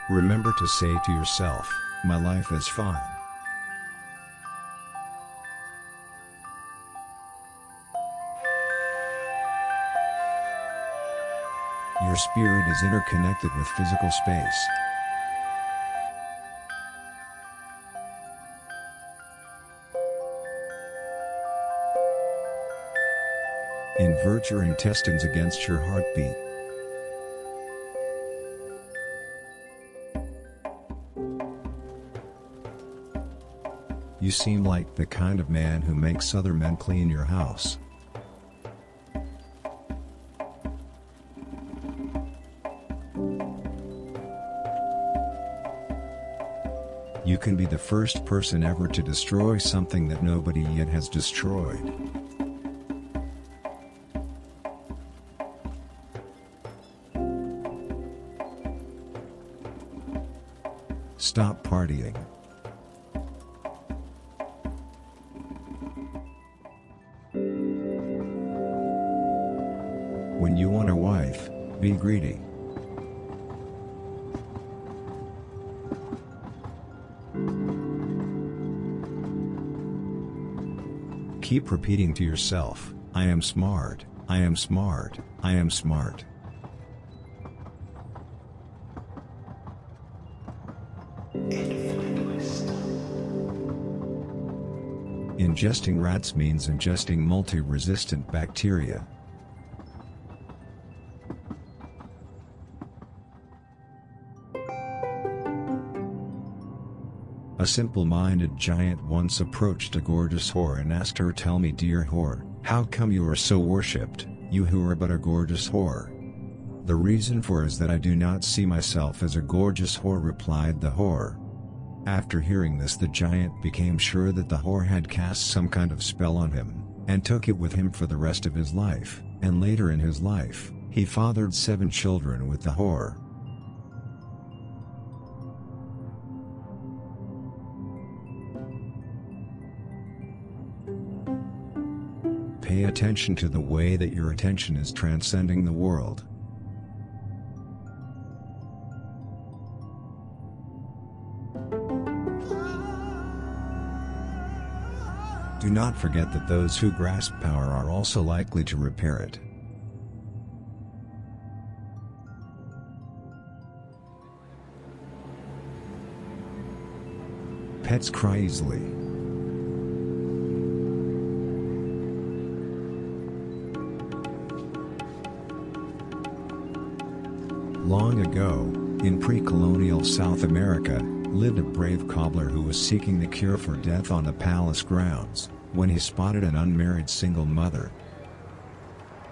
Remember to say to yourself, my life is fine. Your spirit is interconnected with physical space. Invert your intestines against your heartbeat. You seem like the kind of man who makes other men clean your house. You can be the first person ever to destroy something that nobody yet has destroyed. Stop partying. When you want a wife, be greedy. Keep repeating to yourself, I am smart, I am smart, I am smart. Ingesting rats means ingesting multi-resistant bacteria. A simple-minded giant once approached a gorgeous whore and asked her, "Tell me, dear whore, how come you are so worshipped, you who are but a gorgeous whore?" "The reason for is that I do not see myself as a gorgeous whore," replied the whore. After hearing this, the giant became sure that the whore had cast some kind of spell on him, and took it with him for the rest of his life, and later in his life, he fathered 7 children with the whore. Pay attention to the way that your attention is transcending the world. Do not forget that those who grasp power are also likely to repair it. Pets cry easily. Long ago, in pre-colonial South America, lived a brave cobbler who was seeking the cure for death on the palace grounds, when he spotted an unmarried single mother.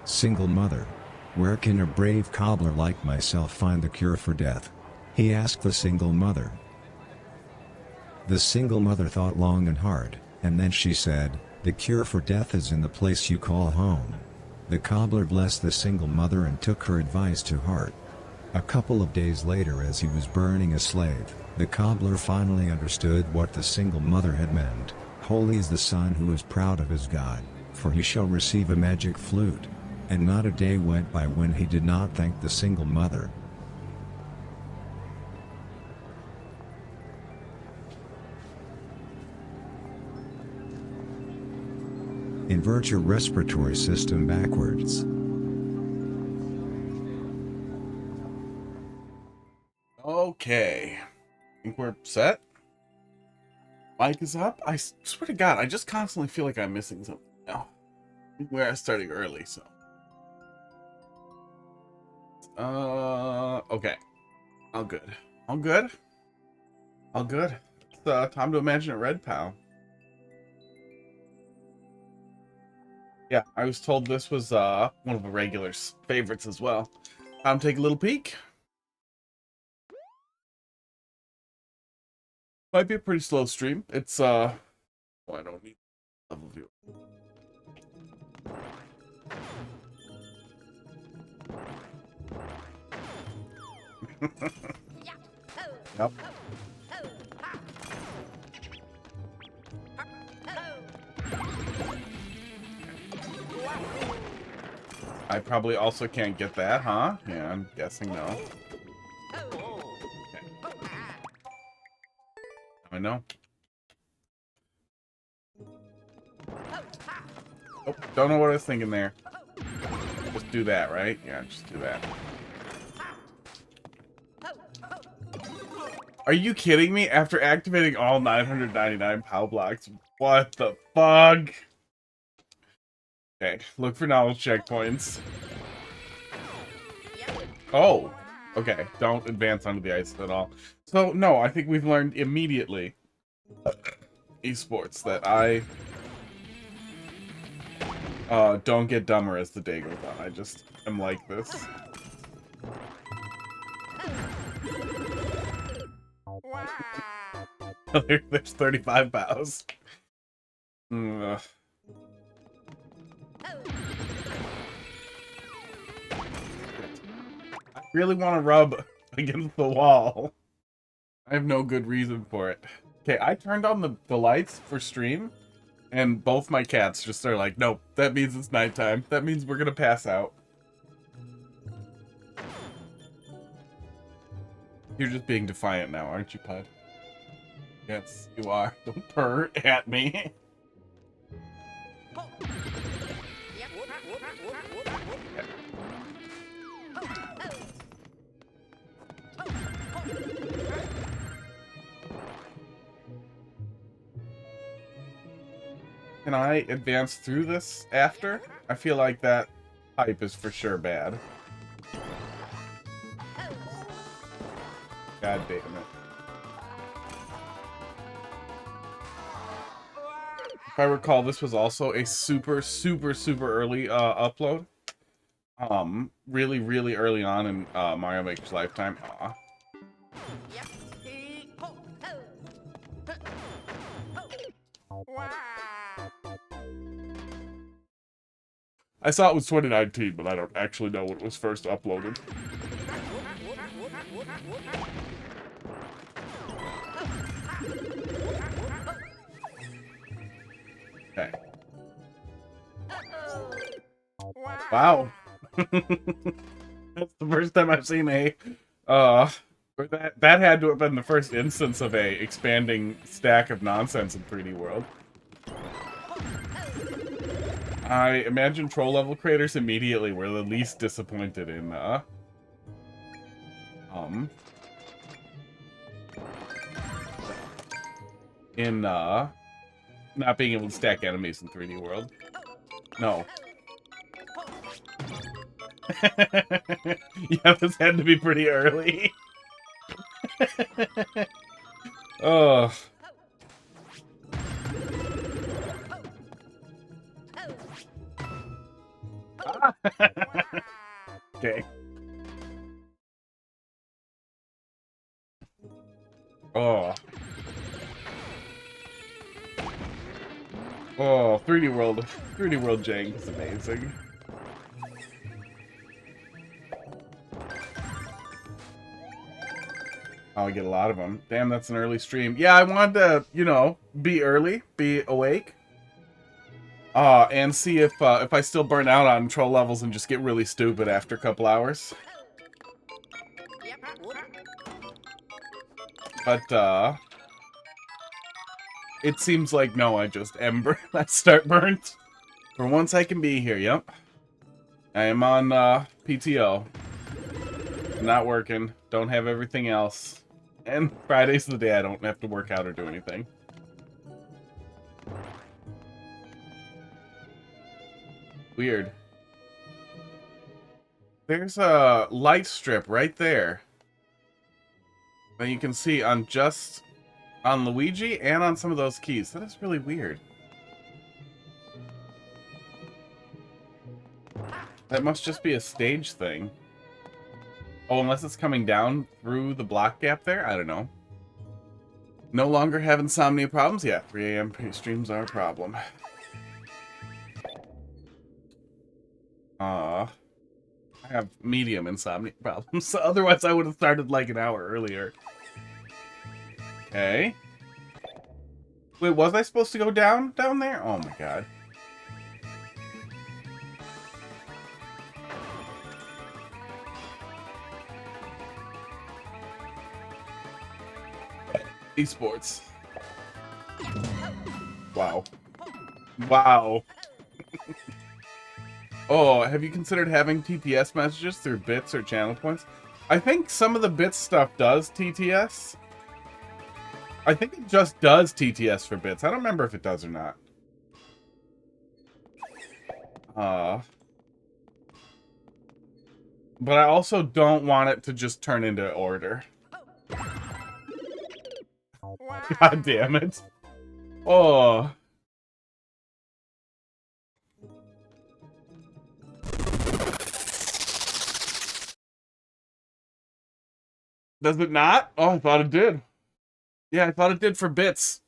"Single mother? Where can a brave cobbler like myself find the cure for death?" he asked the single mother. The single mother thought long and hard, and then she said, "The cure for death is in the place you call home." The cobbler blessed the single mother and took her advice to heart. A couple of days later, as he was burning a slave, the cobbler finally understood what the single mother had meant. "Holy is the son who is proud of his God, for he shall receive a magic flute." And not a day went by when he did not thank the single mother. Invert your respiratory system backwards. Okay, I think we're set. Mic is up. I swear to God, I just constantly feel like I'm missing something now. We're starting early, so. Okay. All good. All good. All good. It's time to imagine a red pal. Yeah, I was told this was one of the regulars' favorites as well. Time to take a little peek. Might be a pretty slow stream. It's oh, I don't need level view. Yep. I probably also can't get that, huh? Yeah, I'm guessing no. Okay. I know. Oh, don't know what I was thinking there. Just do that, right? Yeah, just do that. Are you kidding me? After activating all 999 POW blocks, what the fuck? Okay, look for knowledge checkpoints. Oh, okay. Don't advance onto the ice at all. So, no, I think we've learned immediately, esports, that I don't get dumber as the day goes on. I just am like this. There's 35 POWs. Ugh. I really want to rub against the wall. I have no good reason for it. Okay, I turned on the lights for stream, and both my cats just are like, nope, that means it's nighttime. That means we're gonna pass out. You're just being defiant now, aren't you, Pud? Yes, you are. Don't purr at me. Can I advance through this after? I feel like that pipe is for sure bad. God damn it. If I recall, this was also a super early upload. Really, really early on in Mario Maker's lifetime. Aw. I saw it was 2019, but I don't actually know when it was first uploaded. Okay. Wow. That's the first time I've seen a that had to have been the first instance of a expanding stack of nonsense in 3D World. I imagine troll level creators immediately were the least disappointed in not being able to stack enemies in 3D World. No. Yeah, this had to be pretty early. Oh. Okay. Oh. Oh, 3D World jank is amazing. Oh, I get a lot of them. Damn, that's an early stream. Yeah, I wanted to, you know, be early, be awake. And see if I still burn out on troll levels and just get really stupid after a couple hours. But, it seems like, no, I just ember. I start burnt. For once I can be here, yep. I am on, PTO. Not working. Don't have everything else. And Friday's the day I don't have to work out or do anything. Weird. There's a light strip right there that you can see on Luigi and on some of those keys. That is really weird. That must just be a stage thing. Oh, unless it's coming down through the block gap there? I don't know. No longer have insomnia problems? Yeah, 3 a.m. streams are a problem. I have medium insomnia problems. Otherwise, I would have started like an hour earlier. Okay. Wait, was I supposed to go down there? Oh my god. Esports. Wow. Wow. Oh, have you considered having TTS messages through bits or channel points? I think some of the bits stuff does TTS. I think it just does TTS for bits. I don't remember if it does or not. But I also don't want it to just turn into order. God damn it. Oh. Does it not? Oh, I thought it did. Yeah, I thought it did for bits.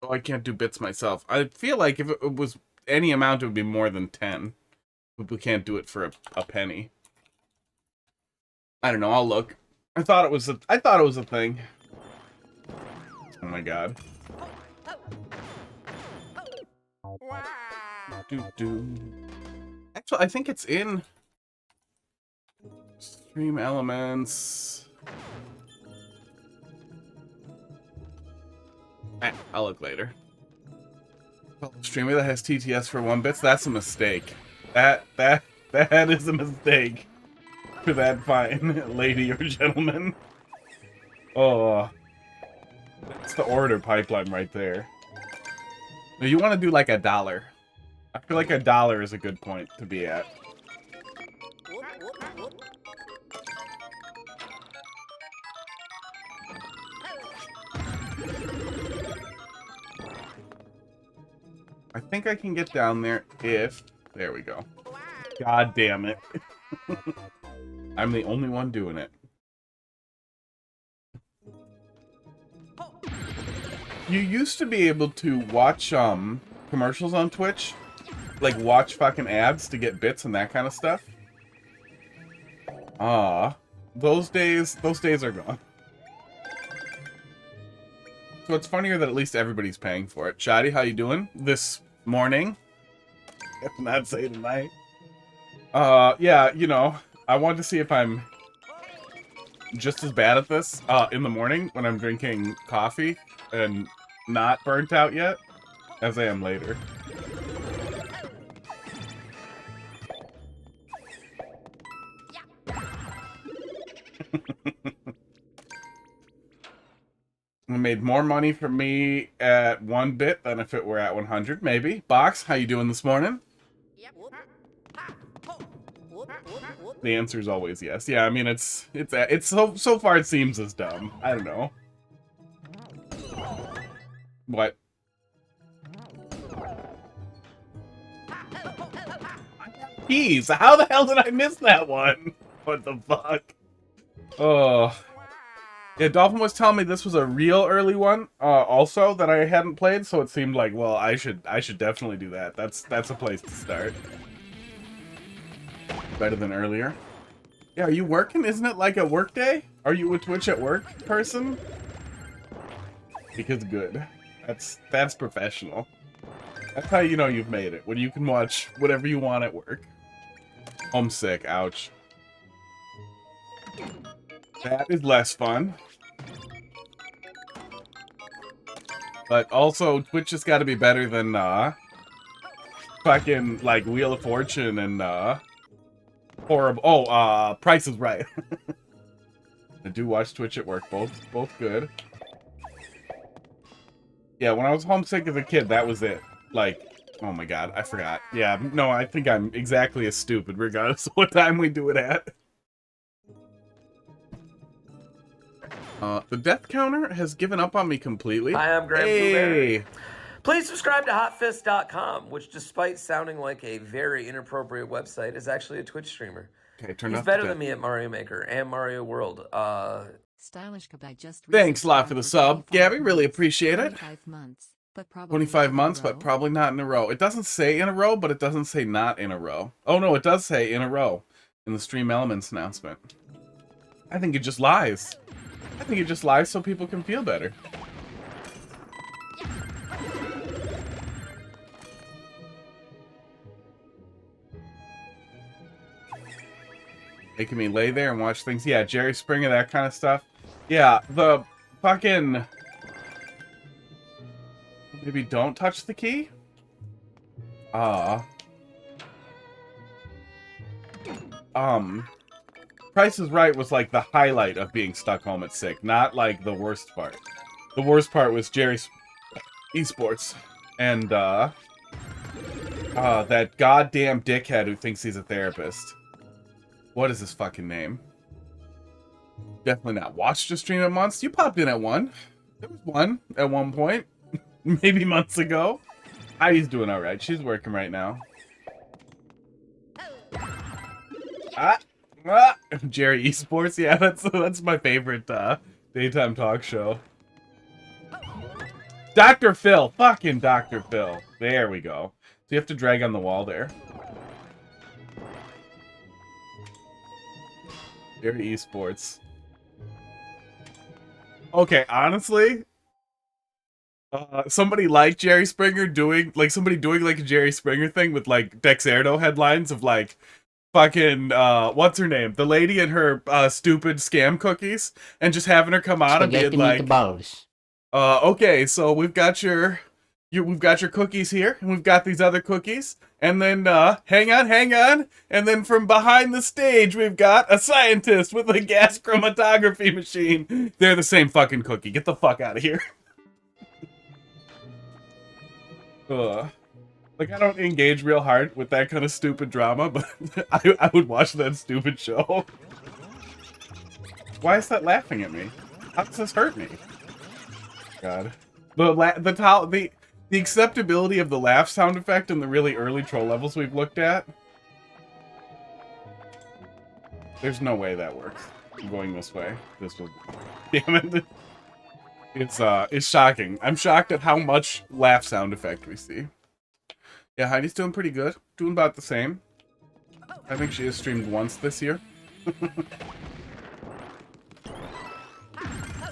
Oh, I can't do bits myself. I feel like if it was any amount, it would be more than 10. But we can't do it for a penny. I don't know. I'll look. I thought it was a thing. Oh my god. Actually, I think it's in Stream Elements. I'll look later. Streamer that has TTS for 1 bits, that's a mistake. That is a mistake. For that fine lady or gentleman. Oh. That's the order pipeline right there. Now you want to do like $1. I feel like $1 is a good point to be at. I think I can get down there if... There we go. God damn it. I'm the only one doing it. You used to be able to watch commercials on Twitch. Like watch fucking ads to get bits and that kind of stuff. Those days are gone. So it's funnier that at least everybody's paying for it. Shoddy, how you doing this morning? If not say tonight. Yeah, you know, I wanted to see if I'm just as bad at this in the morning when I'm drinking coffee and not burnt out yet as I am later. It made more money for me at 1 bit than if it were at 100, maybe. Box, how you doing this morning? The answer is always yes. Yeah, I mean it's so far it seems as dumb. I don't know. What? Keys. How the hell did I miss that one? What the fuck? Oh. Yeah, Dolphin was telling me this was a real early one, also that I hadn't played, so it seemed like, well, I should definitely do that. That's a place to start. Better than earlier. Yeah, are you working? Isn't it like a work day? Are you a Twitch at work person? Because good. That's professional. That's how you know you've made it. When you can watch whatever you want at work. Homesick, ouch. That is less fun. But also, Twitch has got to be better than, fucking, like, Wheel of Fortune and, horrible... Oh, Price is Right. I do watch Twitch at work. Both good. Yeah, when I was homesick as a kid, that was it. Like, oh my god, I forgot. Yeah, no, I think I'm exactly as stupid regardless of what time we do it at. The death counter has given up on me completely. Hi, I'm Graham. Hey! Please subscribe to hotfist.com, which despite sounding like a very inappropriate website, is actually a Twitch streamer. Okay, turn He's off better the than me at Mario Maker and Mario World. Stylish guy just Thanks a lot for the sub, Gabby. Really appreciate it. 25 months, but probably 25 months, but probably not in a row. It doesn't say in a row, but it doesn't say not in a row. Oh no, it does say in a row in the Stream Elements announcement. I think it just lies. I think it just lies so people can feel better. Making me lay there and watch things. Yeah, Jerry Springer, that kind of stuff. Yeah, the fucking... Maybe don't touch the key? Price is Right was like the highlight of being stuck home at sick, not like the worst part. The worst part was Jerry's esports. And, that goddamn dickhead who thinks he's a therapist. What is his fucking name? Definitely not watched a stream at once. You popped in at one. There was one at one point. Maybe months ago. Heidi's doing alright. She's working right now. Jerry Esports. Yeah, that's my favorite daytime talk show. Dr. Phil. Fucking Dr. Phil. There we go. So you have to drag on the wall there. Jerry Esports. Okay, honestly, somebody like Jerry Springer doing like a Jerry Springer thing with like Dexerto headlines of like fucking what's her name, the lady and her stupid scam cookies, and just having her come on and being like, okay, so we've got your cookies here, and we've got these other cookies, and then hang on, and then from behind the stage we've got a scientist with a gas chromatography machine. They're the same fucking cookie. Get the fuck out of here. Like, I don't engage real hard with that kind of stupid drama, but I would watch that stupid show. Why is that laughing at me? How does this hurt me? God. The acceptability of the laugh sound effect in the really early troll levels we've looked at. There's no way that works. I'm going this way. This will... Damn it. It's shocking. I'm shocked at how much laugh sound effect we see. Yeah, Heidi's doing pretty good. Doing about the same. I think she has streamed once this year.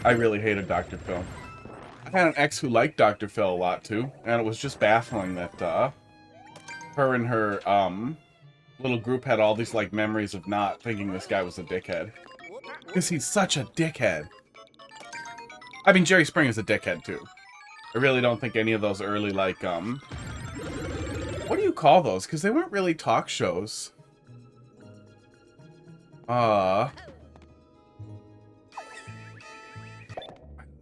I really hated Dr. Phil. I had an ex who liked Dr. Phil a lot too, and it was just baffling that her and her little group had all these like memories of not thinking this guy was a dickhead. Because he's such a dickhead. I mean, Jerry Springer's a dickhead too. I really don't think any of those early like what do you call those? Because they weren't really talk shows. I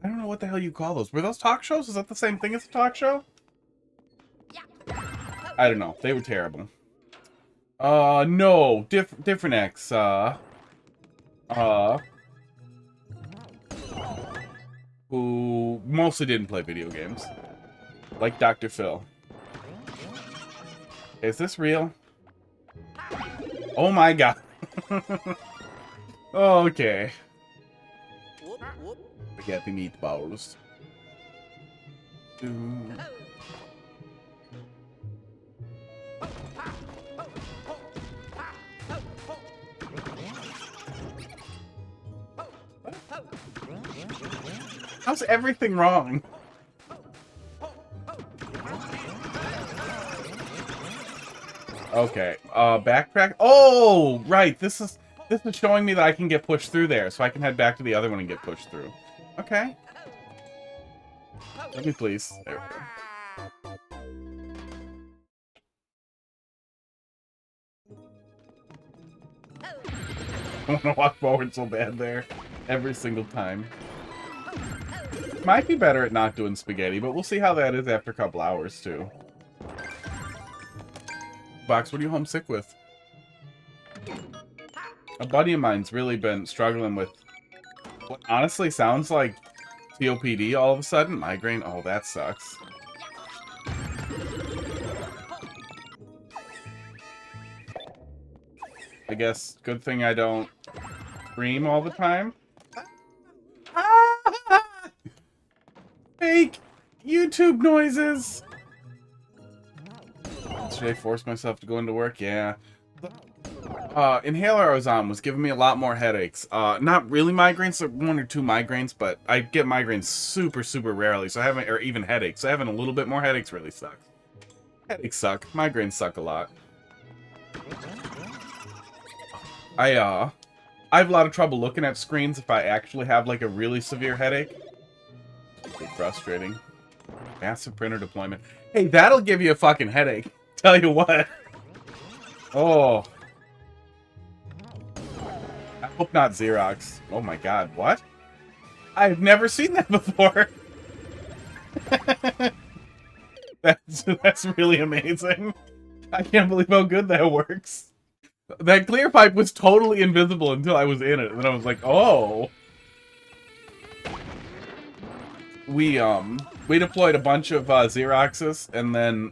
don't know what the hell you call those. Were those talk shows? Is that the same thing as a talk show? I don't know. They were terrible. No. Different X. Who mostly didn't play video games. Like Dr. Phil. Is this real? Oh my god. Okay. Spaghetti meatballs. How's everything wrong? Okay, backtrack. Oh, right. This is showing me that I can get pushed through there, so I can head back to the other one and get pushed through. Okay. Let me please. There we go. I want to walk forward so bad there. Every single time. Might be better at not doing spaghetti, but we'll see how that is after a couple hours, too. Box, what are you homesick with? A buddy of mine's really been struggling with what honestly sounds like COPD all of a sudden. Migraine. Oh, that sucks. I guess good thing I don't scream all the time. Fake YouTube noises. Should I force myself to go into work? Yeah. Inhaler I was on was giving me a lot more headaches. Not really migraines, like 1 or 2 migraines, but I get migraines super, super rarely, so having, or even headaches. So having a little bit more headaches really sucks. Headaches suck. Migraines suck a lot. I have a lot of trouble looking at screens if I actually have like a really severe headache. It's frustrating. Massive printer deployment. Hey, that'll give you a fucking headache. Tell you what. Oh. I hope not Xerox. Oh my god, what? I've never seen that before. That's really amazing. I can't believe how good that works. That clear pipe was totally invisible until I was in it, and then I was like, oh. We deployed a bunch of Xeroxes, and then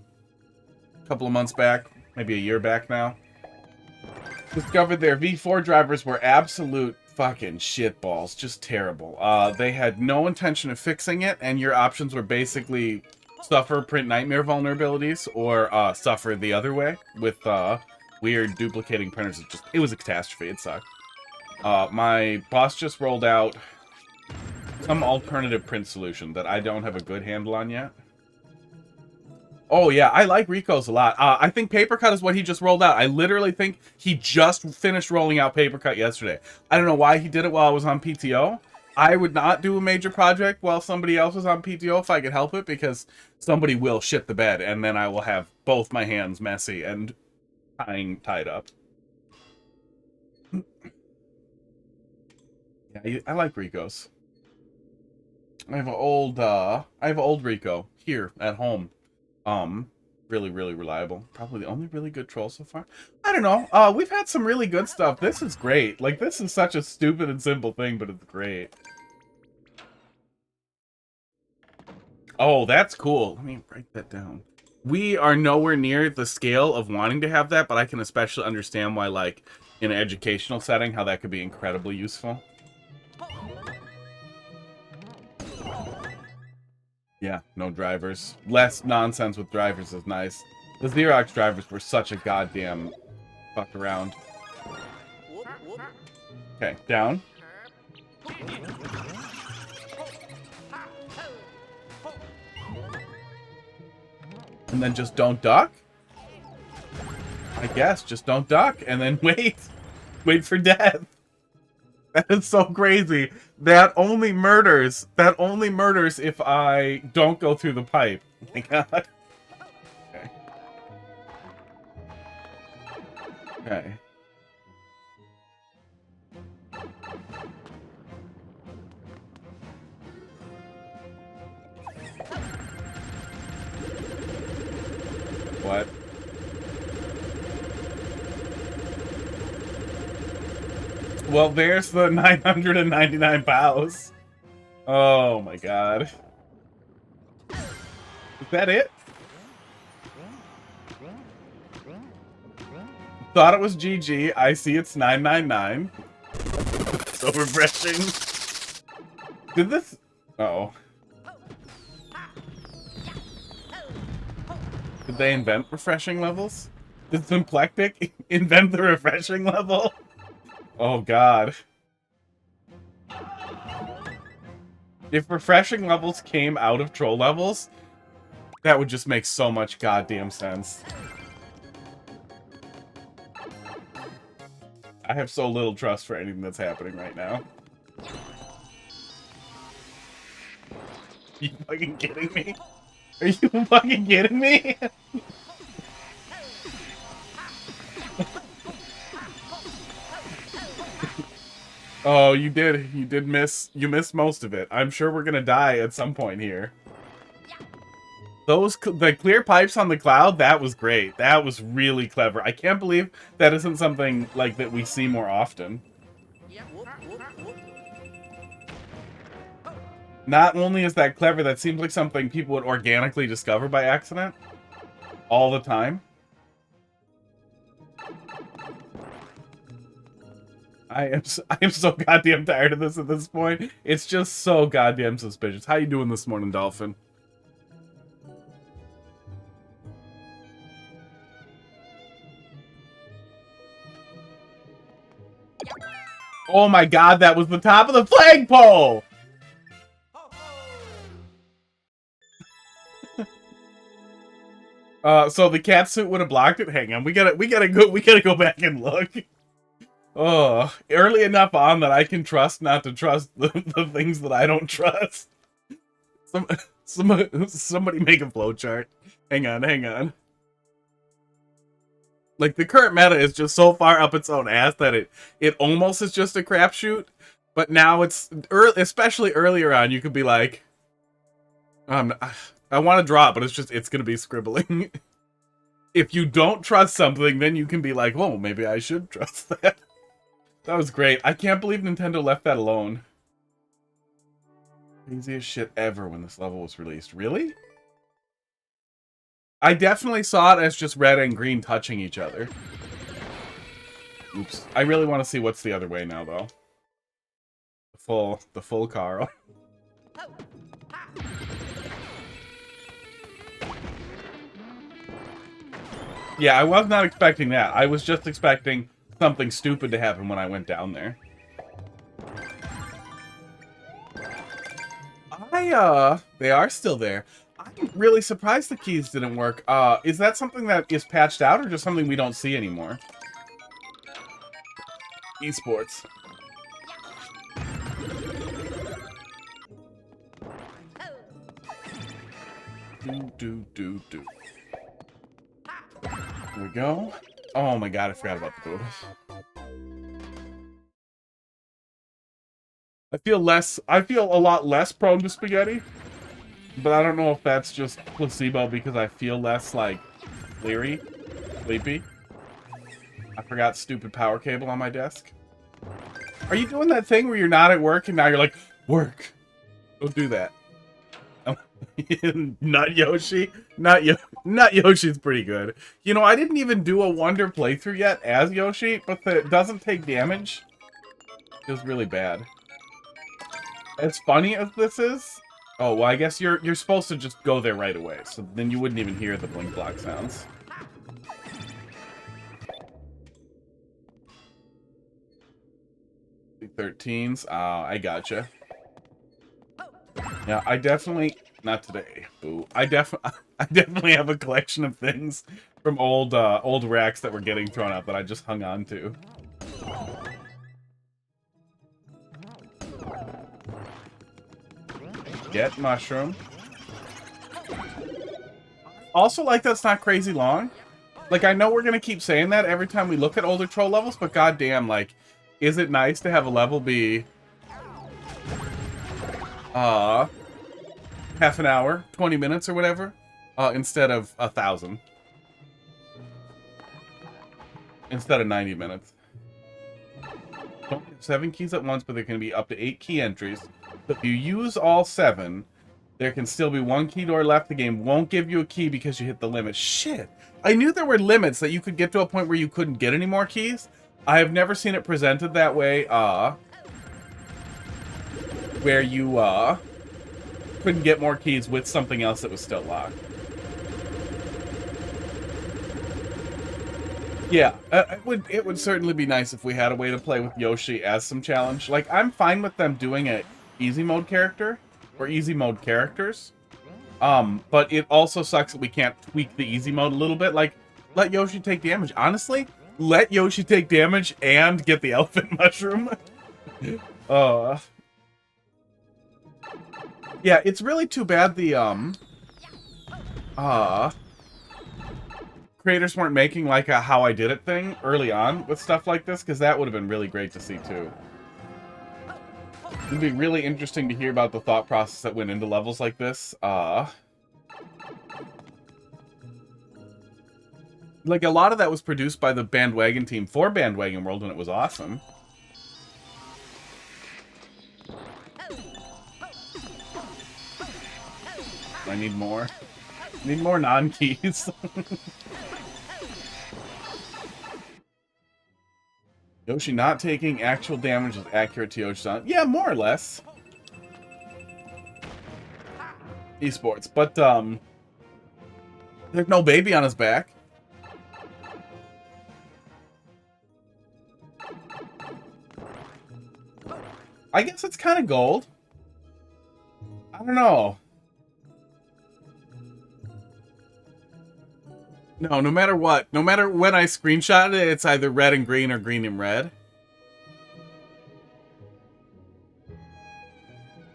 a couple of months back, maybe a year back now, discovered their V4 drivers were absolute fucking shitballs, just terrible. They had no intention of fixing it, and your options were basically suffer print nightmare vulnerabilities or suffer the other way with weird duplicating printers. It was a catastrophe. It sucked. My boss just rolled out some alternative print solution that I don't have a good handle on yet. Oh yeah, I like Rico's a lot. I think Papercut is what he just rolled out. I literally think he just finished rolling out Papercut yesterday. I don't know why he did it while I was on PTO. I would not do a major project while somebody else is on PTO if I could help it, because somebody will shit the bed, and then I will have both my hands messy and tied up. Yeah, I like Rico's. I have an old Rico here at home. Really, really reliable. Probably the only really good troll so far. I don't know. We've had some really good stuff. This is great. Like, this is such a stupid and simple thing, but it's great. Oh, that's cool. Let me write that down. We are nowhere near the scale of wanting to have that, but I can especially understand why, like, in an educational setting, how that could be incredibly useful. Yeah, no drivers. Less nonsense with drivers is nice. The Xerox drivers were such a goddamn fuck around. Okay, down. And then just don't duck? I guess, just don't duck, and then wait. Wait for death. That is so crazy. That only murders if I don't go through the pipe. Oh my god. Okay. Okay. What? Well, there's the 999 pows. Oh my god. Is that it? Thought it was GG. I see it's 999. So refreshing. Did this... Uh-oh. Did they invent refreshing levels? Did Simplectic invent the refreshing level? Oh god. If refreshing levels came out of troll levels, that would just make so much goddamn sense. I have so little trust for anything that's happening right now. Are you fucking kidding me? Are you fucking kidding me? Oh, you did miss, you missed most of it. I'm sure we're gonna die at some point here. The clear pipes on the cloud, that was great. That was really clever. I can't believe that isn't something like that we see more often. Not only is that clever, that seems like something people would organically discover by accident all the time. I am so goddamn tired of this at this point. It's just so goddamn suspicious. How you doing this morning, Dolphin? Oh my god, that was the top of the flagpole! So the cat suit would have blocked it? Hang on, we gotta go back and look. Oh, early enough on that I can trust not to trust the things that I don't trust. Somebody make a flowchart. Hang on. Like, the current meta is just so far up its own ass that it almost is just a crapshoot. But now it's, especially earlier on, you could be like, I want to draw it, but it's going to be scribbling. If you don't trust something, then you can be like, well, maybe I should trust that. That was great. I can't believe Nintendo left that alone. Craziest shit ever when this level was released. Really? I definitely saw it as just red and green touching each other. Oops. I really want to see what's the other way now, though. The full Carl. Yeah, I was not expecting that. I was just expecting something stupid to happen when I went down there. They are still there. I'm really surprised the keys didn't work. Is that something that is patched out or just something we don't see anymore? Esports. Do. There we go. Oh my god, I forgot about the boots. I feel a lot less prone to spaghetti. But I don't know if that's just placebo because I feel less, like, sleepy. I forgot stupid power cable on my desk. Are you doing that thing where you're not at work and now you're like, work? Don't do that. Not Yoshi. Not Yoshi's pretty good. You know, I didn't even do a Wonder playthrough yet as Yoshi, but it doesn't take damage. Feels really bad. As funny as this is... Oh, well, I guess you're supposed to just go there right away, so then you wouldn't even hear the blink block sounds. C13s. I gotcha. Yeah, I definitely... Not today. Boo. I definitely have a collection of things from old racks that were getting thrown out that I just hung on to. Get mushroom. Also, like, that's not crazy long. Like, I know we're gonna keep saying that every time we look at older troll levels, but goddamn, like, is it nice to have a level be half an hour, 20 minutes or whatever, instead of 1,000. Instead of 90 minutes. Don't have 7 keys at once, but there can be up to 8 key entries. So if you use all 7, there can still be 1 key door left. The game won't give you a key because you hit the limit. Shit! I knew there were limits that you could get to a point where you couldn't get any more keys. I have never seen it presented that way, where you, couldn't get more keys with something else that was still locked. Yeah, it would certainly be nice if we had a way to play with Yoshi as some challenge. Like, I'm fine with them doing a easy mode character, or easy mode characters. But it also sucks that we can't tweak the easy mode a little bit. Like, let Yoshi take damage. Honestly, let Yoshi take damage and get the elephant mushroom. Yeah, it's really too bad the, creators weren't making, like, a how I did it thing early on with stuff like this, because that would have been really great to see, too. It'd be really interesting to hear about the thought process that went into levels like this. Like, a lot of that was produced by the Bandwagon team for Bandwagon World when it was awesome. I need more. I need more non-keys. Yoshi not taking actual damage is accurate to Yoshi's on. Yeah, more or less. Esports. But, there's no baby on his back. I guess it's kind of gold. I don't know. No matter what. No matter when I screenshot it, it's either red and green or green and red.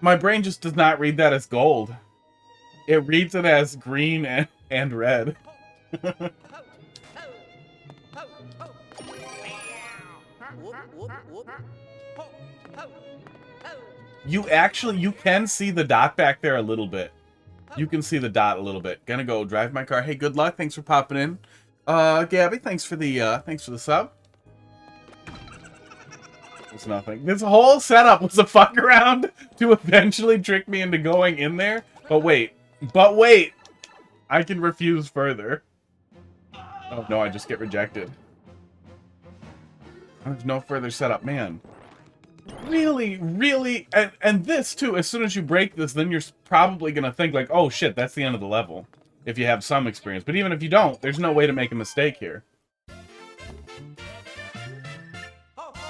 My brain just does not read that as gold. It reads it as green and red. You can see the dot back there a little bit. You can see the dot a little bit. Gonna go drive my car. Hey, good luck. Thanks for popping in. Gabby, thanks for the sub. It's nothing. This whole setup was a fuck around to eventually trick me into going in there. But wait. I can refuse further. Oh no, I just get rejected. There's no further setup, man. Really, and this too, as soon as you break this, then you're probably gonna think like, oh shit, that's the end of the level. If you have some experience. But even if you don't, there's no way to make a mistake here.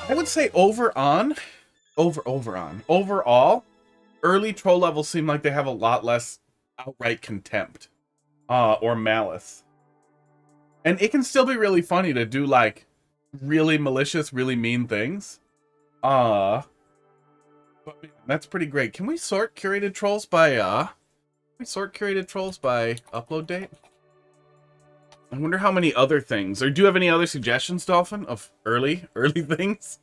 I would say overall, early troll levels seem like they have a lot less outright contempt. Or malice. And it can still be really funny to do, like, really malicious, really mean things. But that's pretty great. Can we sort curated trolls by, upload date? I wonder how many other things. Or do you have any other suggestions, Dolphin, of early things?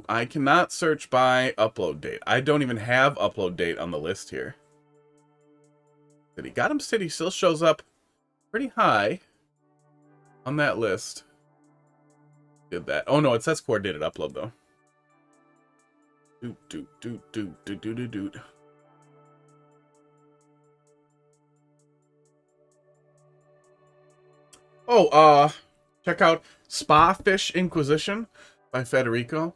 I cannot search by upload date. I don't even have upload date on the list here. City. Gotham City still shows up pretty high on that list. Did that. Oh no, it says coordinated upload though. Oh, check out Spa Fish Inquisition by Federico.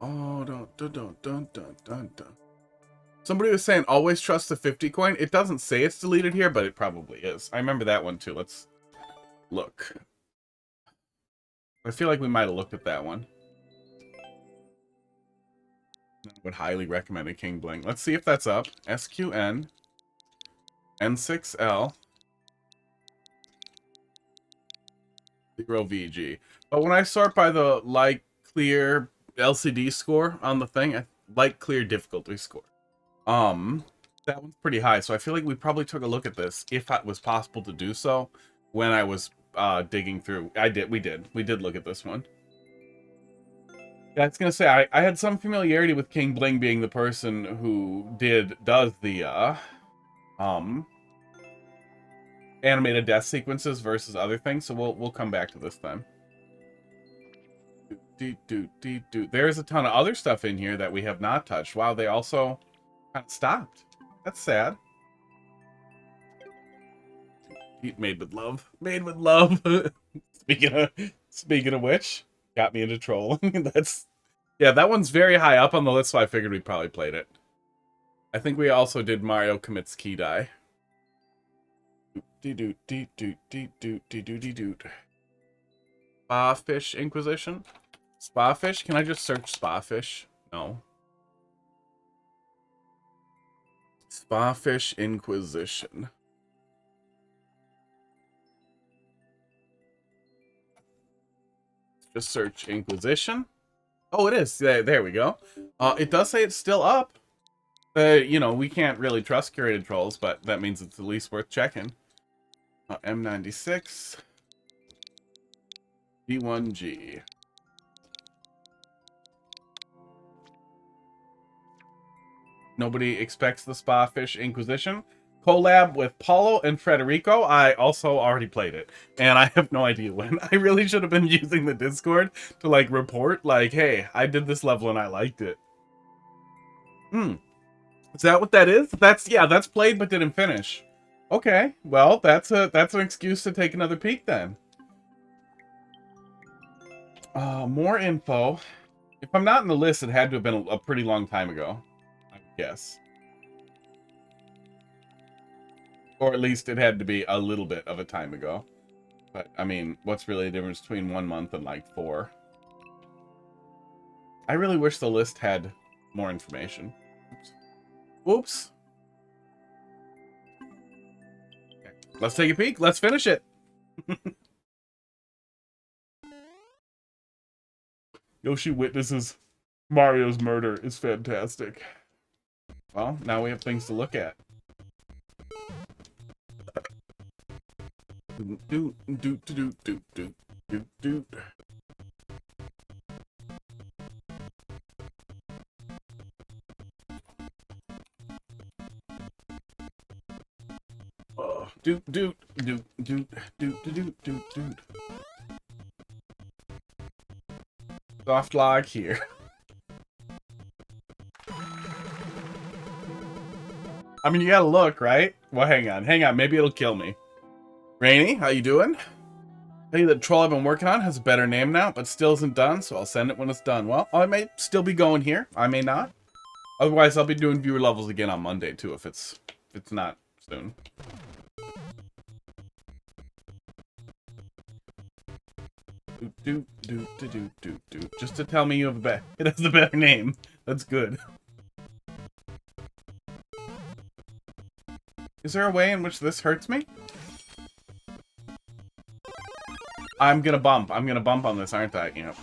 Oh, dun. Somebody was saying always trust the 50 coin. It doesn't say it's deleted here, but it probably is. I remember that one too. Let's look. I feel like we might have looked at that one. I would highly recommend a King Bling. Let's see if that's up. SQN N6L 0VG. But when I sort by the light clear LCD score on the thing, light clear difficulty score. That one's pretty high, so I feel like we probably took a look at this, if it was possible to do so, when I was digging through. We did look at this one. Yeah, I was gonna say, I had some familiarity with King Bling being the person who does the animated death sequences versus other things, so we'll come back to this then. There's a ton of other stuff in here that we have not touched. Wow, they also kind of stopped. That's sad. Made with love. Made with love. Speaking of which, got me into trolling. That one's very high up on the list, so I figured we probably played it. I think we also did Mario Commits Key Die. Spa Fish Inquisition. Spa Fish? Can I just search Spa Fish? No. Spa Fish Inquisition. Just search Inquisition. Oh, it is. There we go. It does say it's still up. We can't really trust curated trolls, but that means it's at least worth checking. M96. B1G. Nobody expects the Spa Fish Inquisition. Collab with Paulo and Federico. I also already played it, and I have no idea when. I really should have been using the Discord to report, hey, I did this level and I liked it. Is that what that is? That's played but didn't finish. Okay, well, that's an excuse to take another peek then. More info. If I'm not in the list, it had to have been a pretty long time ago, I guess. Or at least it had to be a little bit of a time ago. But, I mean, what's really the difference between 1 month and 4? I really wish the list had more information. Oops. Okay. Let's take a peek. Let's finish it. Yoshi witnesses Mario's murder is fantastic. Well, now we have things to look at. Do do do do do do do. Do do do do do do do do. Soft log here. I mean, you gotta look, right? Well, hang on. Maybe it'll kill me. Rainy, how you doing? Hey, the troll I've been working on has a better name now, but still isn't done, so I'll send it when it's done. Well, I may still be going here. I may not. Otherwise, I'll be doing viewer levels again on Monday, too, if it's not soon. Do, do, do, do, do, do. Just to tell me you have it has a better name. That's good. Is there a way in which this hurts me? I'm gonna bump on this, aren't I? Yep.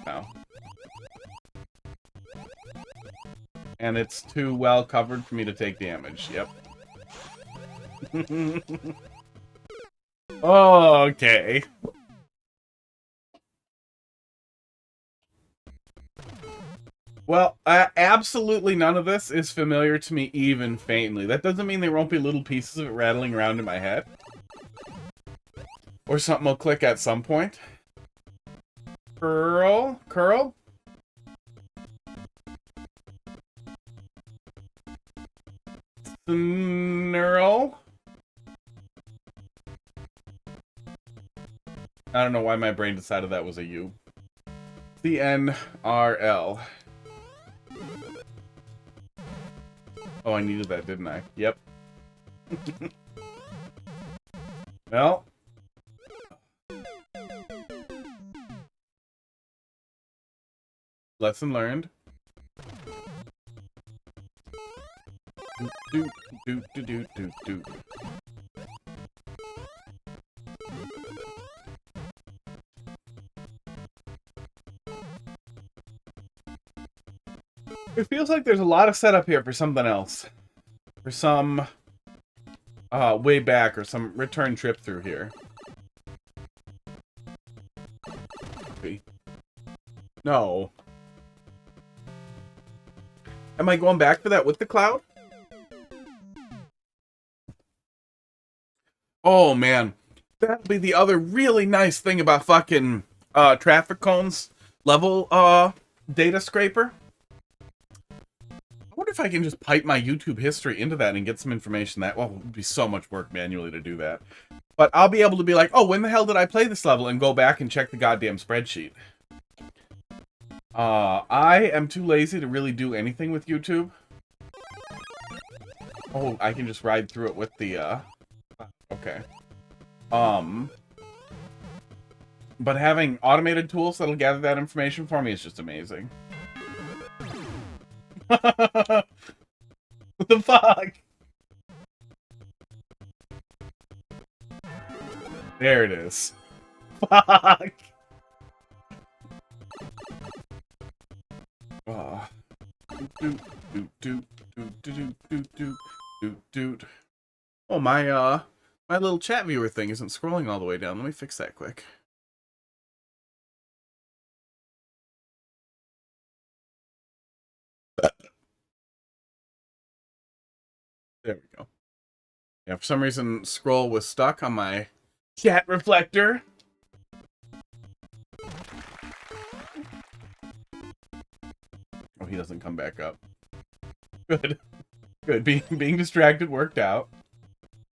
No. And it's too well covered for me to take damage. Yep. Okay. Well, absolutely none of this is familiar to me even faintly. That doesn't mean there won't be little pieces of it rattling around in my head. Or something will click at some point. Curl? Curl? Snurl? I don't know why my brain decided that was a U. CNRL. Oh, I needed that, didn't I? Yep. Well. Lesson learned. Do, do, do, do, do, do. It feels like there's a lot of setup here for something else. For some way back or some return trip through here. No. Am I going back for that with the cloud? Oh man. That'll be the other really nice thing about fucking traffic cones level data scraper. I wonder if I can just pipe my YouTube history into that and get some information that, well, it would be so much work manually to do that. But I'll be able to be like, oh, when the hell did I play this level? And go back and check the goddamn spreadsheet. I am too lazy to really do anything with YouTube. Oh, I can just ride through it with the, okay. But having automated tools that'll gather that information for me is just amazing. What the fuck? There it is. Fuck. Oh. Oh, my little chat viewer thing isn't scrolling all the way down. Let me fix that quick. There we go. Yeah, for some reason, scroll was stuck on my chat reflector. Oh, he doesn't come back up. Good. Good. Being distracted worked out.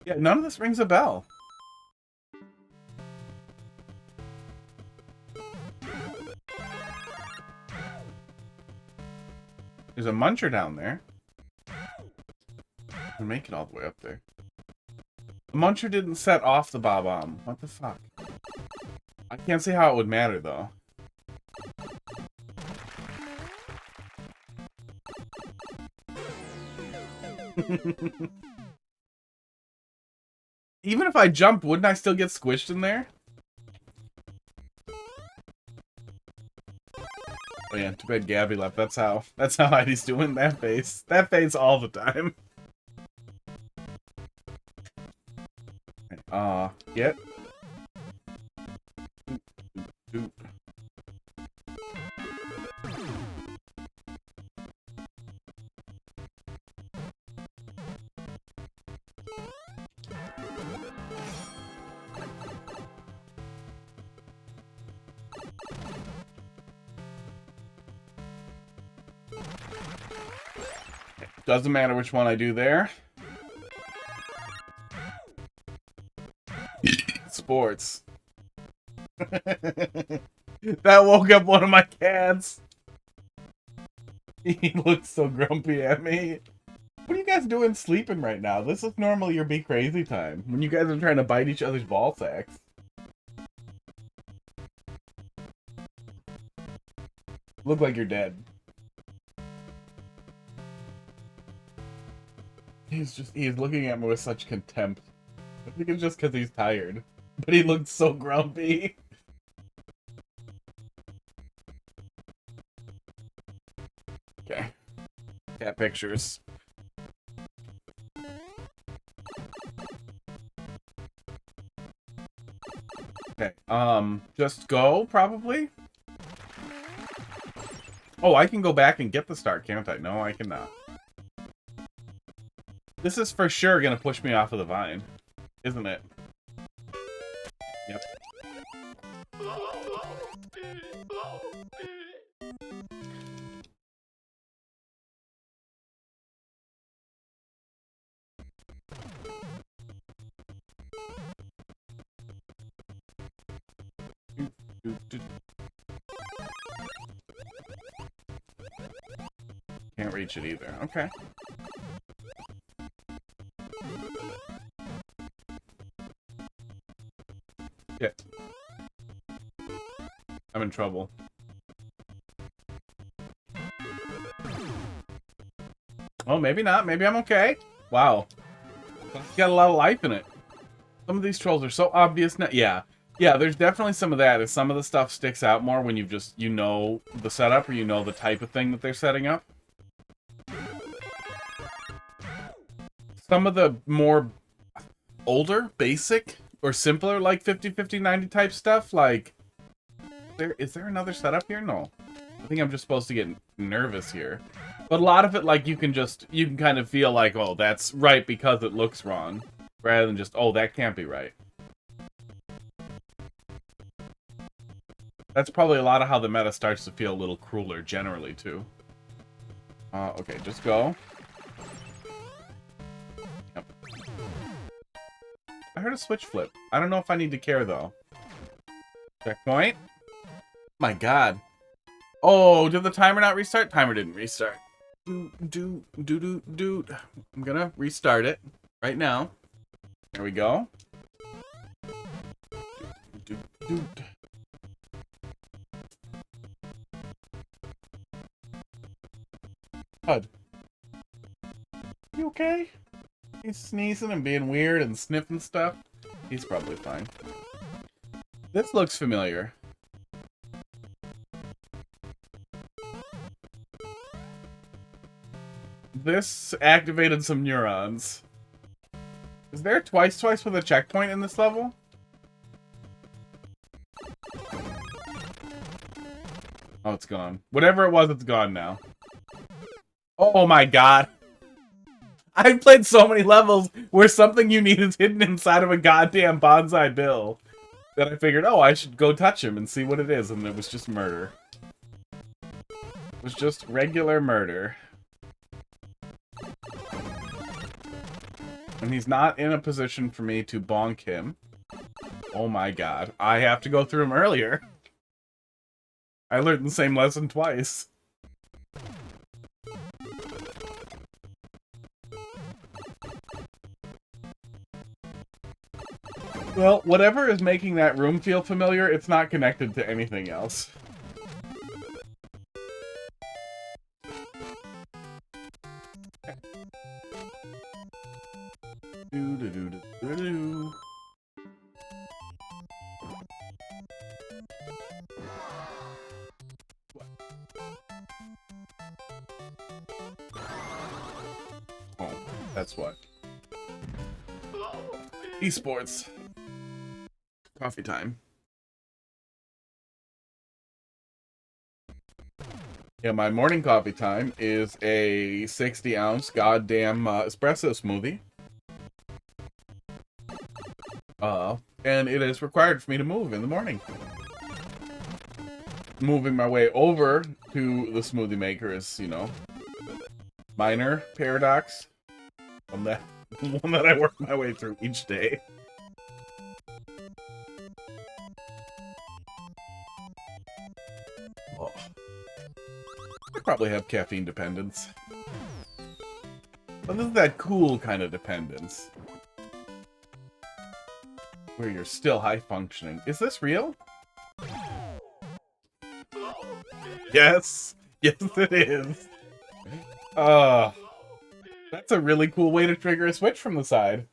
Yeah, none of this rings a bell. There's a muncher down there. I'll make it all the way up there. The muncher didn't set off the bob-omb. What the fuck? I can't see how it would matter, though. Even if I jumped, wouldn't I still get squished in there? Oh yeah, too bad Gabby left. That's how Heidi's doing that face. That face all the time. Get. Doot. Doesn't matter which one I do there. Sports. That woke up one of my cats. He looks so grumpy at me. What are you guys doing sleeping right now? This is normally your be crazy time. When you guys are trying to bite each other's ball sacks. Look like you're dead. He's looking at me with such contempt. I think it's just because he's tired. But he looks so grumpy. Okay. Cat pictures. Okay, just go, probably? Oh, I can go back and get the star, can't I? No, I cannot. This is for sure gonna push me off of the vine, isn't it? Yep. Can't reach it either. Okay. Yeah. I'm in trouble. Oh, maybe not. Maybe I'm okay. Wow. It's got a lot of life in it. Some of these trolls are so obvious now. Yeah. Yeah, there's definitely some of that. Some of the stuff sticks out more when you've just, you know the setup or you know the type of thing that they're setting up. Some of the more older, basic, or simpler, like 50, 50, 90 type stuff, like... Is there another setup here? No. I think I'm just supposed to get nervous here. But a lot of it, like, you can kind of feel like, oh, that's right because it looks wrong. Rather than just, oh, that can't be right. That's probably a lot of how the meta starts to feel a little crueler, generally, too. Okay, just go. Yep. I heard a switch flip. I don't know if I need to care, though. Checkpoint. My god. Oh, did the timer not restart? Timer didn't restart. I'm gonna restart it right now. There we go. Bud. You okay? He's sneezing and being weird and sniffing stuff. He's probably fine. This looks familiar. This activated some neurons. Is there twice with a checkpoint in this level? Oh, it's gone. Whatever it was, it's gone now. Oh my god. I've played so many levels where something you need is hidden inside of a goddamn bonsai bill that I figured, oh, I should go touch him and see what it is, and it was just murder. It was just regular murder. And he's not in a position for me to bonk him. Oh my god. I have to go through him earlier. I learned the same lesson twice. Well, whatever is making that room feel familiar, it's not connected to anything else. Do-do-do-do-do-do. That's what. Esports. Coffee time. Yeah, my morning coffee time is a 60-ounce goddamn espresso smoothie. And it is required for me to move in the morning. Moving my way over to the smoothie maker is, you know, minor paradox. One that I work my way through each day. Oh. I probably have caffeine dependence. But this is that cool kind of dependence. Where you're still high functioning. Is this real? Yes! Yes, it is! That's a really cool way to trigger a switch from the side.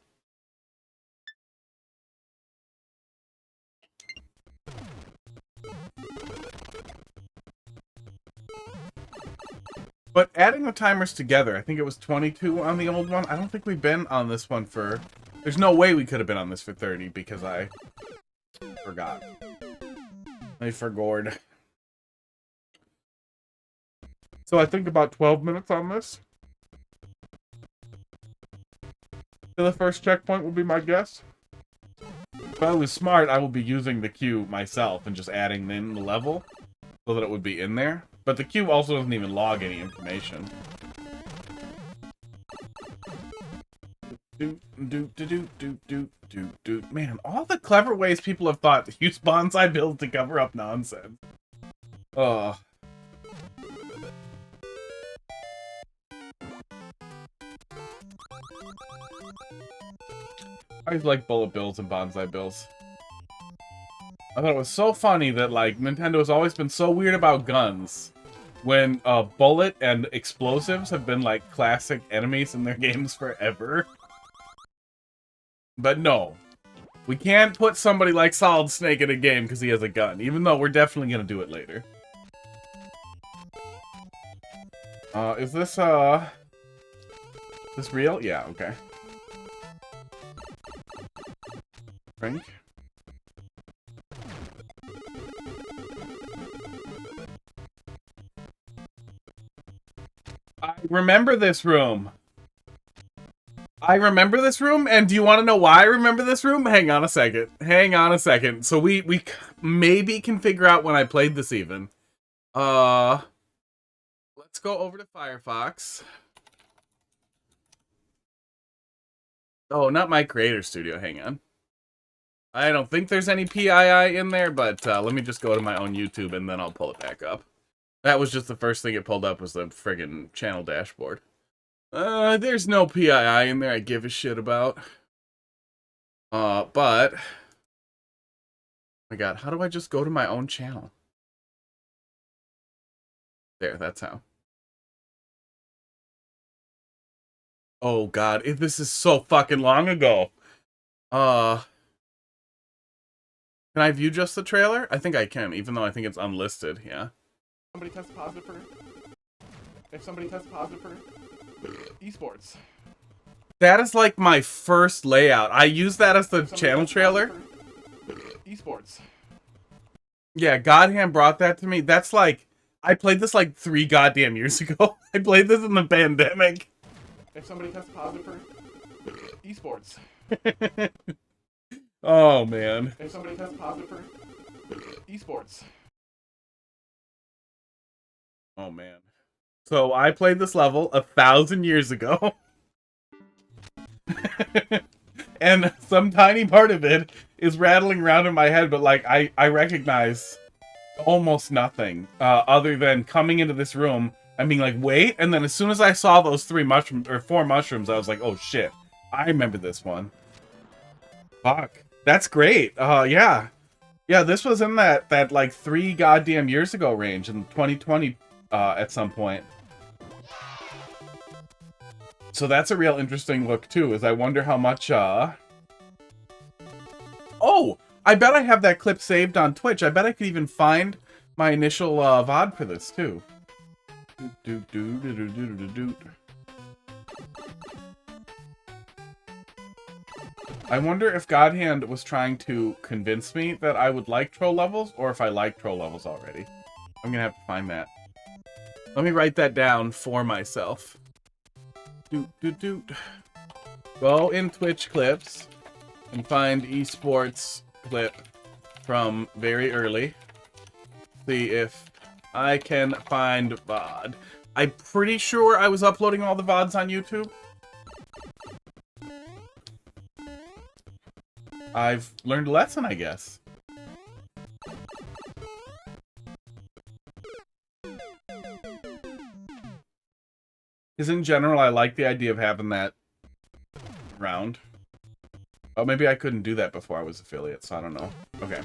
But adding the timers together, I think it was 22 on the old one. I don't think we've been on this one for... There's no way we could have been on this for 30 because I forgot. I forgot. So I think about 12 minutes on this. So the first checkpoint would be my guess. If I was smart, I would be using the queue myself and just adding in the level so that it would be in there. But the queue also doesn't even log any information. Man, all the clever ways people have thought to use bonsai builds to cover up nonsense. Ugh. I always like bullet bills and bonsai bills. I thought it was so funny that, like, Nintendo has always been so weird about guns. When bullet and explosives have been, like, classic enemies in their games forever. But no. We can't put somebody like Solid Snake in a game because he has a gun. Even though we're definitely going to do it later. Is this real? Yeah, okay. Frank? I remember this room. I remember this room, and do you want to know why I remember this room? Hang on a second. Hang on a second. So we maybe can figure out when I played this even. Let's go over to Firefox. Oh, not my creator studio. Hang on. I don't think there's any PII in there, but let me just go to my own YouTube, and then I'll pull it back up. That was just the first thing it pulled up was the friggin' channel dashboard. There's no PII in there I give a shit about. But... Oh my god, how do I just go to my own channel? There, that's how. Oh god, this is so fucking long ago. Can I view just the trailer? I think I can, even though I think it's unlisted, yeah. Somebody test positive for... If somebody tests positive for... Esports. That is like my first layout. I use that as the channel trailer. Esports. Yeah, Godham brought that to me. That's like... I played this like 3 goddamn years ago. I played this in the pandemic. If somebody tests positive for... Esports. Oh, man. If somebody tests positive for... Esports. Oh, man. So, I played this level 1,000 years ago. And some tiny part of it is rattling around in my head, but, like, I recognize almost nothing. Other than coming into this room and being like, wait, and then as soon as I saw those 4 mushrooms, I was like, oh, shit. I remember this one. Fuck. That's great. Yeah. Yeah, this was in that like 3 goddamn years ago range in 2020 at some point. So that's a real interesting look too, is I wonder how much Oh! I bet I have that clip saved on Twitch. I bet I could even find my initial VOD for this too. I wonder if Godhand was trying to convince me that I would like troll levels, or if I like troll levels already. I'm gonna have to find that. Let me write that down for myself. Doot, doot, doot. Go in Twitch clips and find esports clip from very early. See if I can find VOD. I'm pretty sure I was uploading all the VODs on YouTube. I've learned a lesson, I guess. Because in general, I like the idea of having that around. Oh, maybe I couldn't do that before I was affiliate, so I don't know. Okay.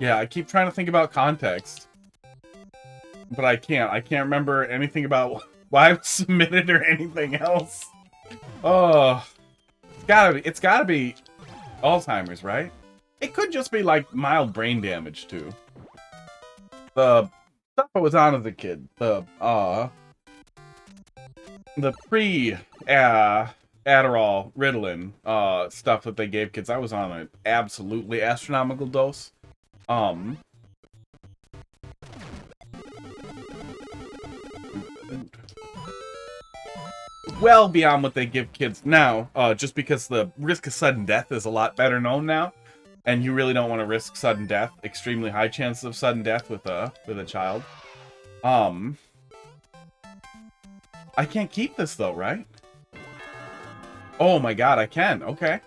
Yeah, I keep trying to think about context. But I can't. I can't remember anything about why I was submitted or anything else. Oh. It's gotta be Alzheimer's, right? It could just be like mild brain damage too. The stuff I was on as a kid, the pre Adderall, Ritalin, stuff that they gave kids, I was on an absolutely astronomical dose. Well beyond what they give kids now, just because the risk of sudden death is a lot better known now, and you really don't want to risk sudden death, extremely high chances of sudden death with a child. I can't keep this though, right? Oh my god, I can. Okay.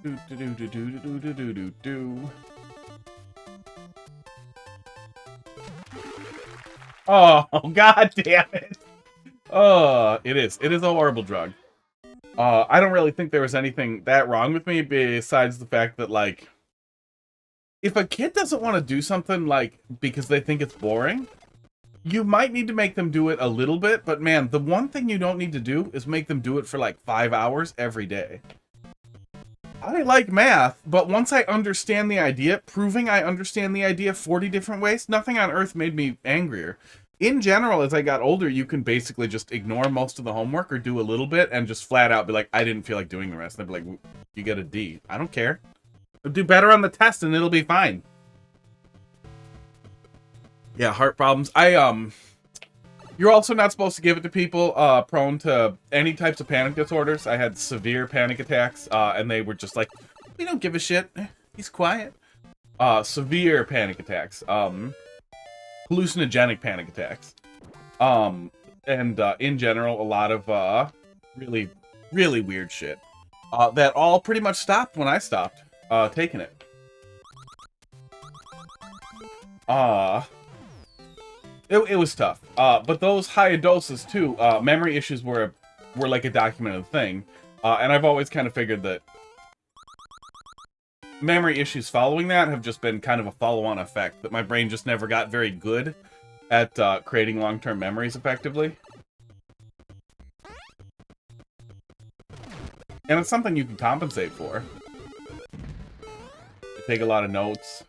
Do do do do do do do do do do. Oh, god damn it. Oh, it is. It is a horrible drug. I don't really think there was anything that wrong with me besides the fact that, like, if a kid doesn't want to do something, like, because they think it's boring, you might need to make them do it a little bit, but man, the one thing you don't need to do is make them do it for, like, 5 hours every day. I like math, but once I understand the idea, proving I understand the idea 40 different ways, nothing on earth made me angrier. In general, as I got older, you can basically just ignore most of the homework or do a little bit and just flat out be like, I didn't feel like doing the rest. And they'd be like, you get a D. I don't care. I'll do better on the test and it'll be fine. Yeah, heart problems. You're also not supposed to give it to people prone to any types of panic disorders. I had severe panic attacks, and they were just like, we don't give a shit. He's quiet. Severe panic attacks. Hallucinogenic panic attacks. And in general, a lot of really, really weird shit. That all pretty much stopped when I stopped taking it. It was tough, but those higher doses too. Memory issues were like a documented thing, and I've always kind of figured that memory issues following that have just been kind of a follow-on effect. That my brain just never got very good at creating long-term memories effectively, and it's something you can compensate for. You take a lot of notes.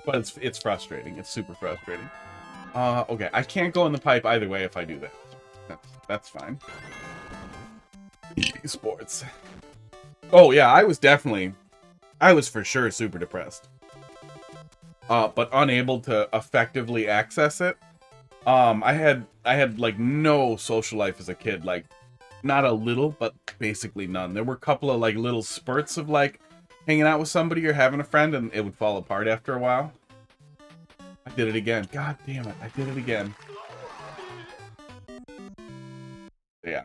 But it's frustrating. It's super frustrating. Okay, I can't go in the pipe either way if I do that. That's fine. Sports. Oh yeah, I was for sure super depressed. But unable to effectively access it. I had like no social life as a kid, like not a little, but basically none. There were a couple of like little spurts of like hanging out with somebody or having a friend, and it would fall apart after a while. I did it again. God damn it, I did it again. Yeah.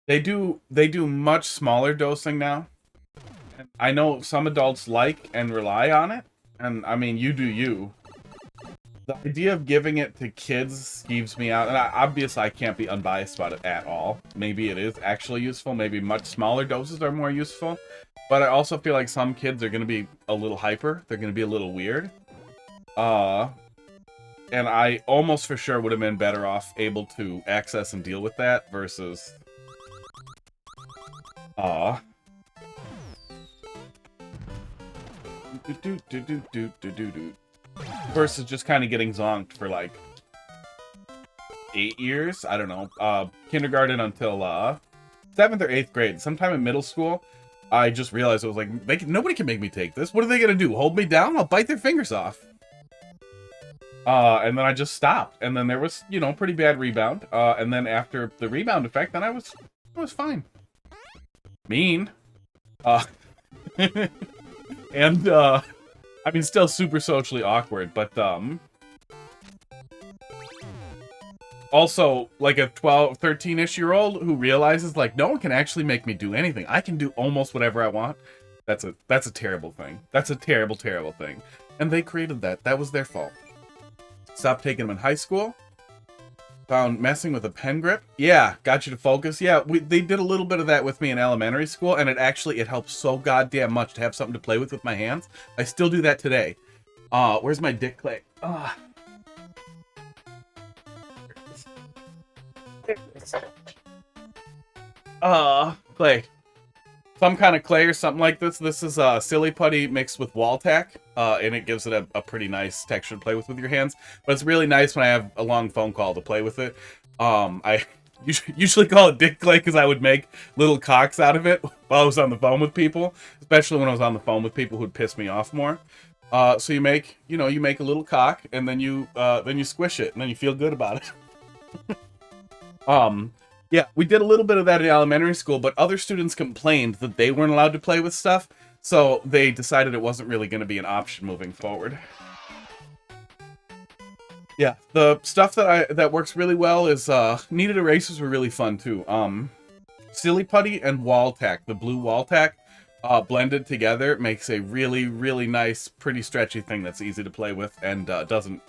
They do much smaller dosing now. I know some adults like and rely on it, and I mean, you do you. The idea of giving it to kids skeeves me out, and obviously I can't be unbiased about it at all. Maybe it is actually useful, maybe much smaller doses are more useful, but I also feel like some kids are going to be a little hyper, they're going to be a little weird. And And I almost for sure would have been better off able to access and deal with that versus... versus just kind of getting zonked for like 8 years. I don't know. Kindergarten until 7th or 8th grade. Sometime in middle school, I just realized I was like, nobody can make me take this. What are they gonna do? Hold me down? I'll bite their fingers off. And then I just stopped. And then there was, you know, pretty bad rebound. And then after the rebound effect, then I was fine. Mean. And, I mean, still super socially awkward, but, also, like a 12, 13-ish-year-old who realizes, like, no one can actually make me do anything. I can do almost whatever I want. That's a terrible thing. That's a terrible, terrible thing. And they created that. That was their fault. Stopped taking them in high school. Found messing with a pen grip. Yeah, got you to focus. Yeah, they did a little bit of that with me in elementary school, and it helps so goddamn much to have something to play with my hands. I still do that today. Where's my dick clay? Clay. Some kind of clay or something like this. This is silly putty mixed with wall tack, and it gives it a pretty nice texture to play with your hands. But it's really nice when I have a long phone call to play with it. I usually call it dick clay because I would make little cocks out of it while I was on the phone with people, especially when I was on the phone with people who'd piss me off more. So you make a little cock, and then you squish it, and then you feel good about it. Yeah, we did a little bit of that in elementary school, but other students complained that they weren't allowed to play with stuff, so they decided it wasn't really going to be an option moving forward. Yeah, the stuff that works really well is kneaded erasers were really fun too. Silly putty and wall tack, the blue wall tack, blended together makes a really, really nice, pretty stretchy thing that's easy to play with and doesn't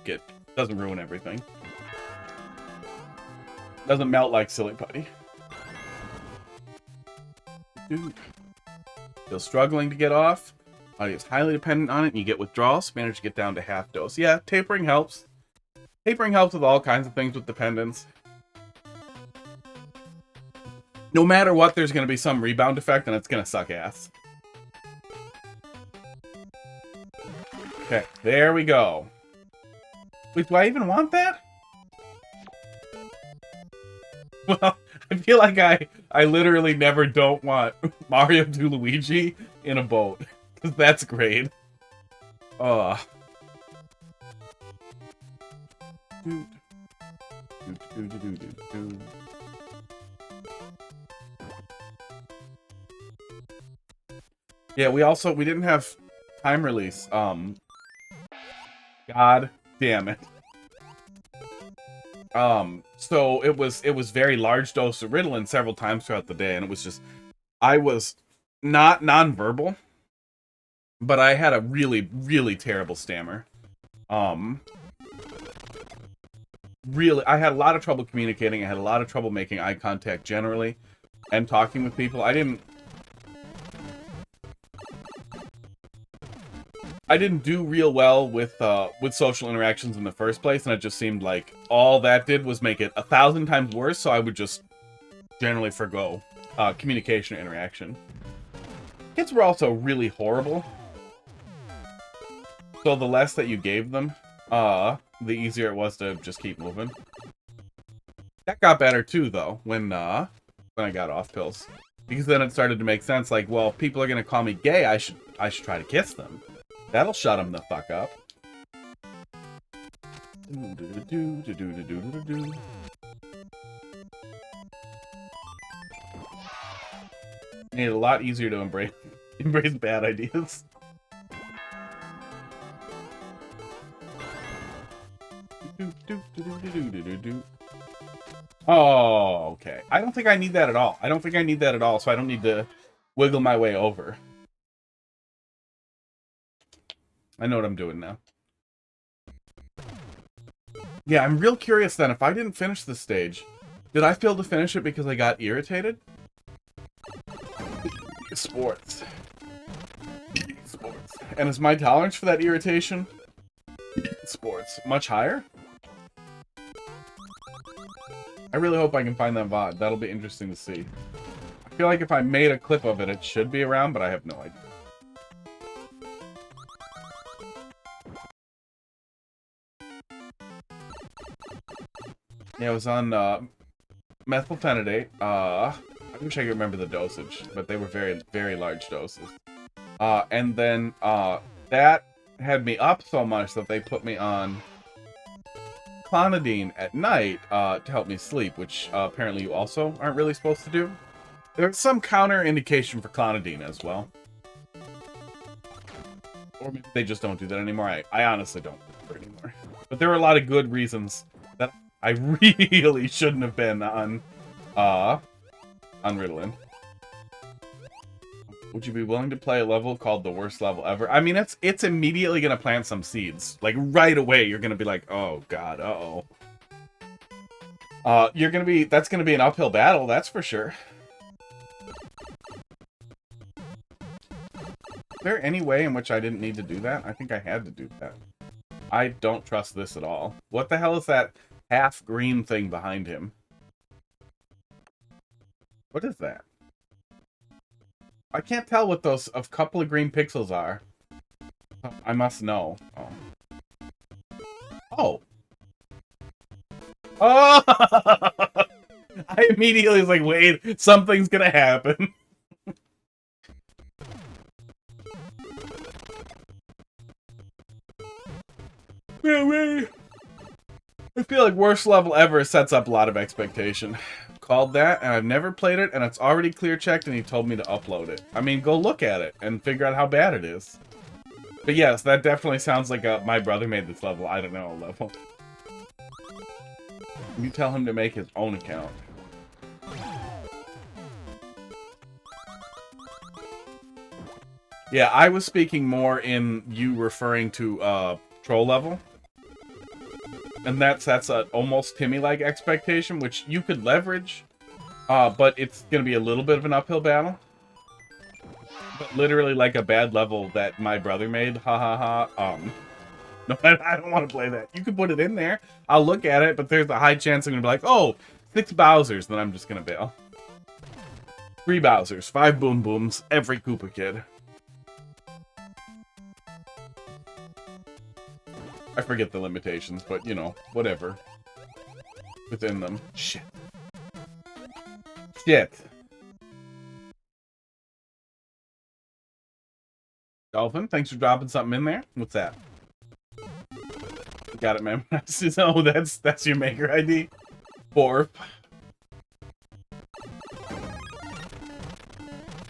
ruin everything. Doesn't melt like silly putty. Dude. Still struggling to get off. Body is highly dependent on it, and you get withdrawals. Manage to get down to half dose. Yeah, tapering helps. Tapering helps with all kinds of things with dependence. No matter what, there's going to be some rebound effect, and it's going to suck ass. Okay, there we go. Wait, do I even want that? Well, I feel like I literally never don't want Mario to Luigi in a boat. Because that's great. Yeah, we didn't have time release. God damn it. So it was very large dose of Ritalin several times throughout the day, and it was just, I was not nonverbal, but I had a really, really terrible stammer. Really, I had a lot of trouble communicating, I had a lot of trouble making eye contact generally, and talking with people. I didn't do real well with social interactions in the first place, and it just seemed like all that did was make it 1,000 times worse, so I would just generally forgo communication or interaction. Kids were also really horrible. So the less that you gave them, the easier it was to just keep moving. That got better too, though, when I got off pills. Because then it started to make sense, like, well, if people are gonna call me gay, I should try to kiss them. That'll shut them the fuck up. Made it a lot easier to embrace bad ideas. Oh, okay. I don't think I need that at all. So I don't need to wiggle my way over. I know what I'm doing now. Yeah, I'm real curious then. If I didn't finish this stage, did I fail to finish it because I got irritated? Sports. And is my tolerance for that irritation? Sports. Much higher? I really hope I can find that VOD. That'll be interesting to see. I feel like if I made a clip of it, it should be around, but I have no idea. Yeah, it was on methylphenidate. I wish I could remember the dosage, but they were very, very large doses. And then that had me up so much that they put me on clonidine at night to help me sleep, which apparently you also aren't really supposed to do. There's some counter-indication for clonidine as well. Or maybe they just don't do that anymore. I honestly don't remember anymore. But there were a lot of good reasons that I really shouldn't have been on Ritalin. Would you be willing to play a level called the worst level ever? I mean, it's immediately gonna plant some seeds. Like right away, you're gonna be like, oh god, uh-oh. That's gonna be an uphill battle, that's for sure. Is there any way in which I didn't need to do that? I think I had to do that. I don't trust this at all. What the hell is that half green thing behind him? What is that? I can't tell what those a couple of green pixels are. I must know. Oh. Oh! Oh! I immediately was like, wait, something's gonna happen. I feel like worst level ever sets up a lot of expectation. Called that, and I've never played it, and it's already clear checked, and he told me to upload it. I mean, go look at it and figure out how bad it is. But yes, that definitely sounds like a my brother made this level, I don't know, level. You tell him to make his own account. Yeah, I was speaking more in you referring to troll level. And that's an almost Timmy-like expectation, which you could leverage, but it's going to be a little bit of an uphill battle. But literally like a bad level that my brother made, ha ha ha, no, I don't want to play that. You can put it in there, I'll look at it, but there's a high chance I'm going to be like, oh, 6 Bowsers, then I'm just going to bail. 3 Bowsers, 5 Boom Booms, every Koopa Kid. I forget the limitations, but, you know, whatever. Within them. Shit. Shit. Dolphin, thanks for dropping something in there. What's that? Got it, man. Oh, that's your maker ID? Forf.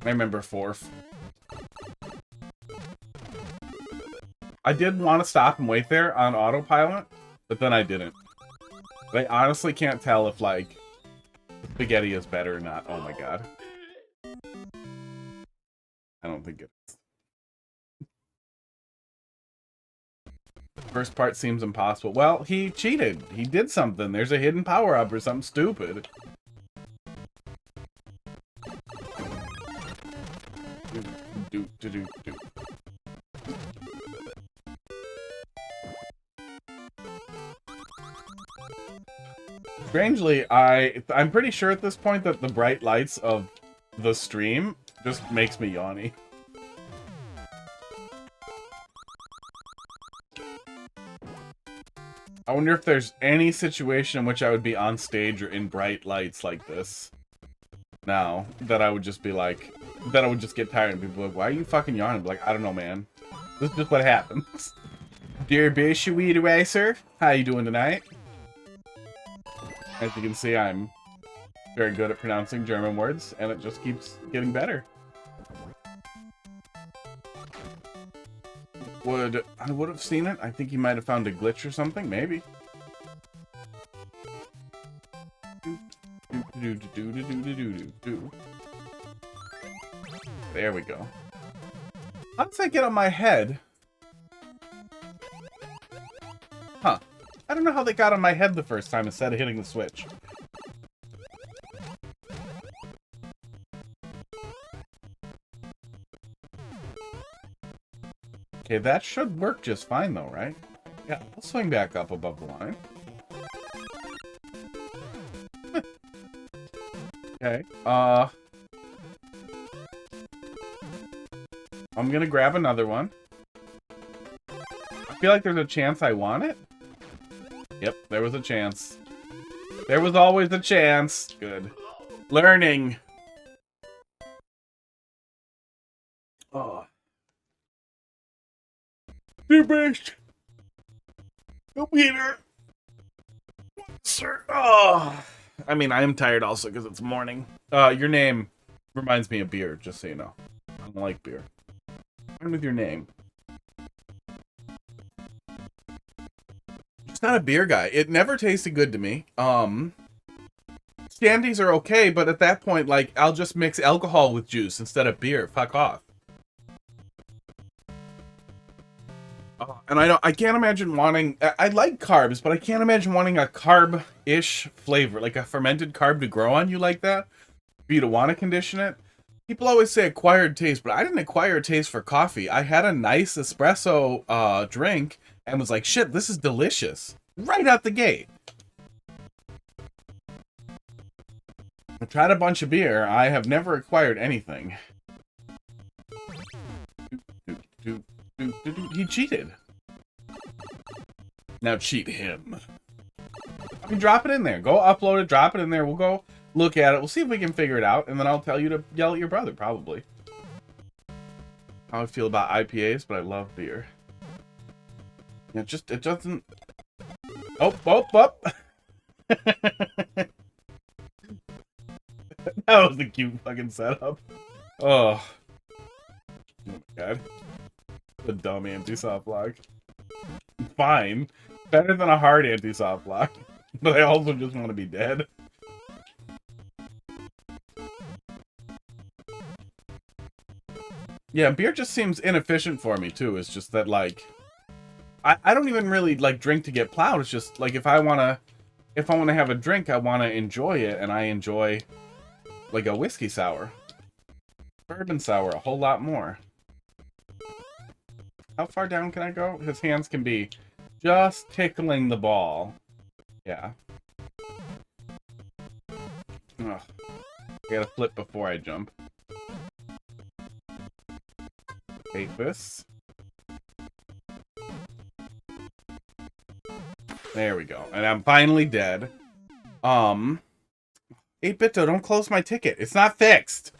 I remember Forf. I did want to stop and wait there on autopilot, but then I didn't. I honestly can't tell if, like, spaghetti is better or not. Oh my god. I don't think it is. First part seems impossible. Well, he cheated. He did something. There's a hidden power-up or something stupid. Do. Strangely, I'm pretty sure at this point that the bright lights of the stream just makes me yawny. I wonder if there's any situation in which I would be on stage or in bright lights like this now that I would just be like, that I would just get tired and people like, why are you fucking yawning? I'd be like, I don't know, man. This is just what happens. Dear Bishuit Eraser, how you doing tonight? As you can see, I'm very good at pronouncing German words, and it just keeps getting better. I would have seen it. I think he might have found a glitch or something, maybe. There we go. How does that get on my head? Huh. I don't know how they got on my head the first time instead of hitting the switch. Okay, that should work just fine though, right? Yeah, I'll swing back up above the line. Okay. I'm gonna grab another one. I feel like there's a chance I want it. Yep, there was a chance. There was always a chance. Good. Learning. Oh. Dear best. No Peter. Sir. Oh. I mean, I am tired also because it's morning. Your name reminds me of beer, just so you know. I don't like beer. Fine with your name. Just not a beer guy. It never tasted good to me. Shandies are okay, but at that point, like, I'll just mix alcohol with juice instead of beer. Fuck off. And I can't imagine wanting, I like carbs, but I can't imagine wanting a carb-ish flavor, like a fermented carb to grow on you like that, for you to want to condition it. People always say acquired taste, but I didn't acquire a taste for coffee. I had a nice espresso drink and was like, shit, this is delicious. Right out the gate. I tried a bunch of beer. I have never acquired anything. He cheated. Now cheat him. I mean, drop it in there. Go upload it, drop it in there. We'll go look at it. We'll see if we can figure it out. And then I'll tell you to yell at your brother, probably. How I feel about IPAs, but I love beer. Yeah, it doesn't... Oh. That was a cute fucking setup. Oh. Oh my god. The dumb anti-soft block. Fine. Better than a hard anti-soft block. But I also just want to be dead. Yeah, beer just seems inefficient for me too. It's just that, like, I don't even really like drink to get plowed. It's just like if I wanna have a drink, I wanna enjoy it, and I enjoy like a whiskey sour. Bourbon sour a whole lot more. How far down can I go? His hands can be just tickling the ball. Yeah. Ugh. I gotta flip before I jump. Hate this. There we go. And I'm finally dead. 8-Bit-Do, don't close my ticket. It's not fixed.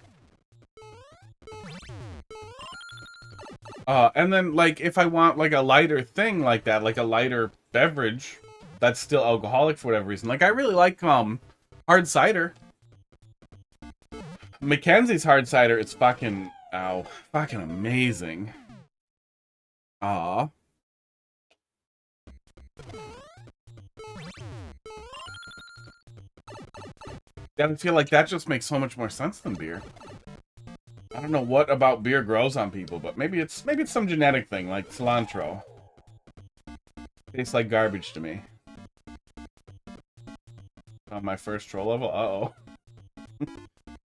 And then, like, if I want, like, a lighter thing like that, like a lighter beverage that's still alcoholic for whatever reason. Like, I really like, hard cider. Mackenzie's hard cider, it's fucking, fucking amazing. Aw. I feel like that just makes so much more sense than beer. I don't know what about beer grows on people, but maybe it's some genetic thing, like cilantro. Tastes like garbage to me. On my first troll level, uh-oh.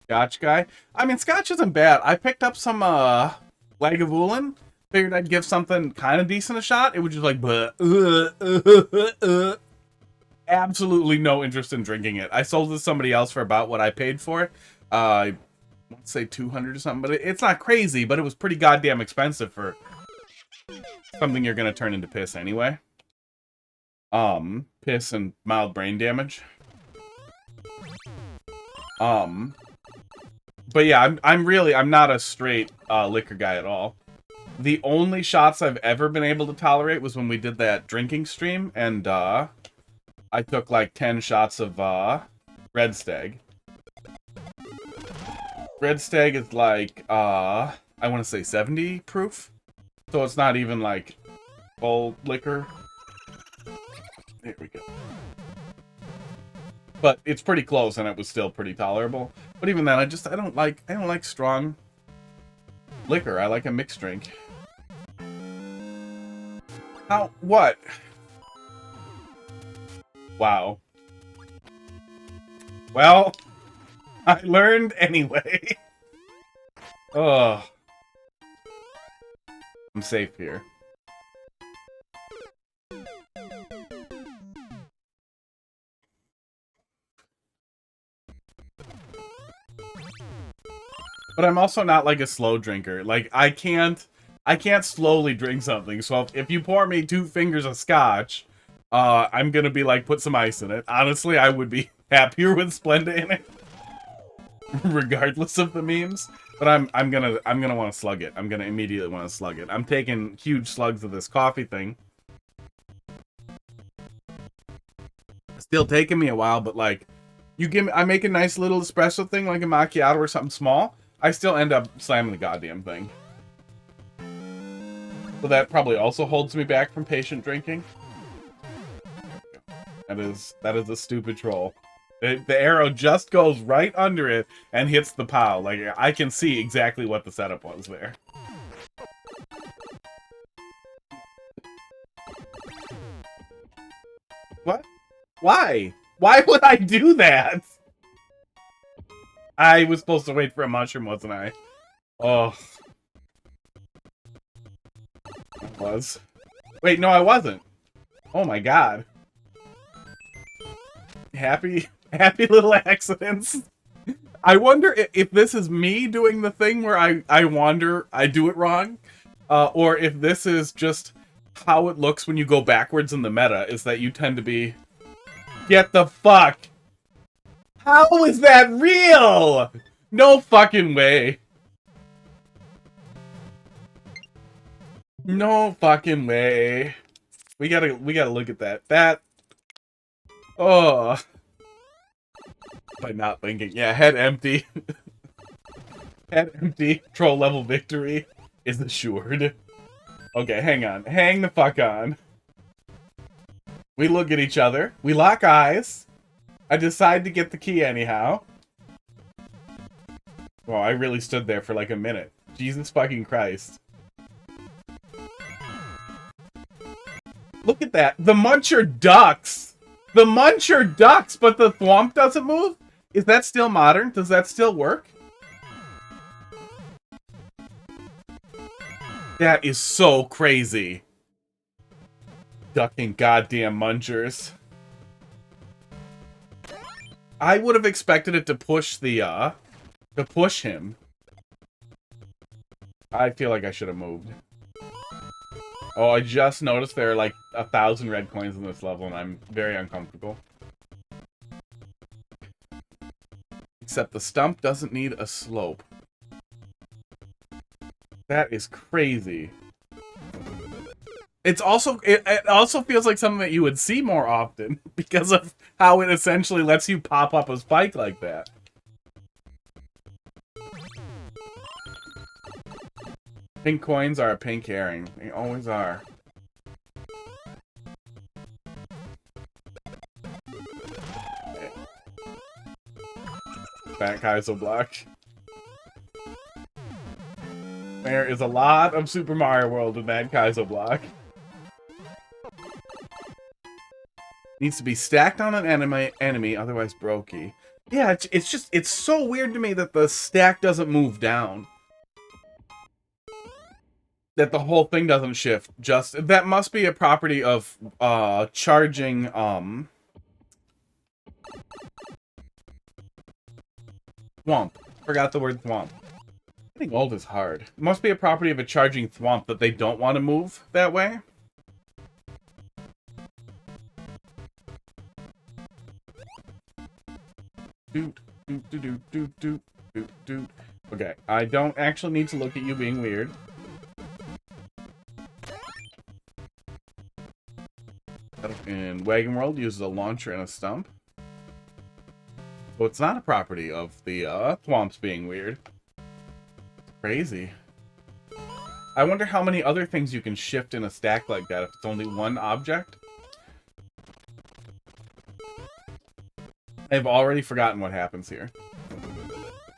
Scotch guy? I mean, Scotch isn't bad. I picked up some, Lagavulin. Figured I'd give something kind of decent a shot. It was just like, absolutely no interest in drinking it. I sold it to somebody else for about what I paid for it. I want to say 200 or something, but it's not crazy, but it was pretty goddamn expensive for something you're gonna turn into piss anyway. Piss and mild brain damage. But yeah, I'm not a straight liquor guy at all. The only shots I've ever been able to tolerate was when we did that drinking stream, and I took like 10 shots of Red Stag. Red Stag is like I want to say 70 proof, so it's not even like full liquor. There we go. But it's pretty close, and it was still pretty tolerable. But even then, I don't like strong liquor. I like a mixed drink. How? What? Wow. Well, I learned anyway. Ugh. I'm safe here. But I'm also not like a slow drinker. Like I can't slowly drink something. So if you pour me 2 fingers of scotch, I'm gonna be like, put some ice in it. Honestly, I would be happier with Splenda in it, regardless of the memes. But I'm gonna want to slug it. I'm gonna immediately want to slug it. I'm taking huge slugs of this coffee thing. Still taking me a while, but like, I make a nice little espresso thing, like a macchiato or something small. I still end up slamming the goddamn thing. So that probably also holds me back from patient drinking. That is a stupid troll. The arrow just goes right under it and hits the POW. Like, I can see exactly what the setup was there. What? Why? Why would I do that? I was supposed to wait for a mushroom, wasn't I? Oh. I was. Wait, no, I wasn't. Oh my god. Happy little accidents. I wonder if this is me doing the thing where I wander, I do it wrong, or if this is just how it looks when you go backwards in the meta, is that you tend to be... Get the fuck! How is that real? No fucking way. No fucking way. We gotta look at that. Oh. By not thinking. Yeah, head empty. Head empty. Troll level victory is assured. Okay, hang on. Hang the fuck on. We look at each other. We lock eyes. I decide to get the key anyhow. Well, I really stood there for like a minute. Jesus fucking Christ. Look at that. The Muncher ducks. The Muncher ducks, but the Thwomp doesn't move? Is that still modern? Does that still work? That is so crazy. Ducking goddamn Munchers. I would have expected it to push the, to push him. I feel like I should have moved. Oh, I just noticed there are like 1,000 red coins in this level, and I'm very uncomfortable. Except the stump doesn't need a slope. That is crazy. It's also it also feels like something that you would see more often because of how it essentially lets you pop up a spike like that. Pink coins are a pink herring. They always are. Okay. Back Kaizo block. There is a lot of Super Mario World in that Kaizo block. Needs to be stacked on an enemy, otherwise brokey. Yeah, it's so weird to me that the stack doesn't move down. That the whole thing doesn't shift. That must be a property of charging Thwomp. Forgot the word Thwomp. Getting old is hard. It must be a property of a charging Thwomp that they don't want to move that way. Okay, I don't actually need to look at you being weird. And Wagon World uses a launcher and a stump. So it's not a property of the Thwomps being weird. Crazy. I wonder how many other things you can shift in a stack like that if it's only one object. I've already forgotten what happens here.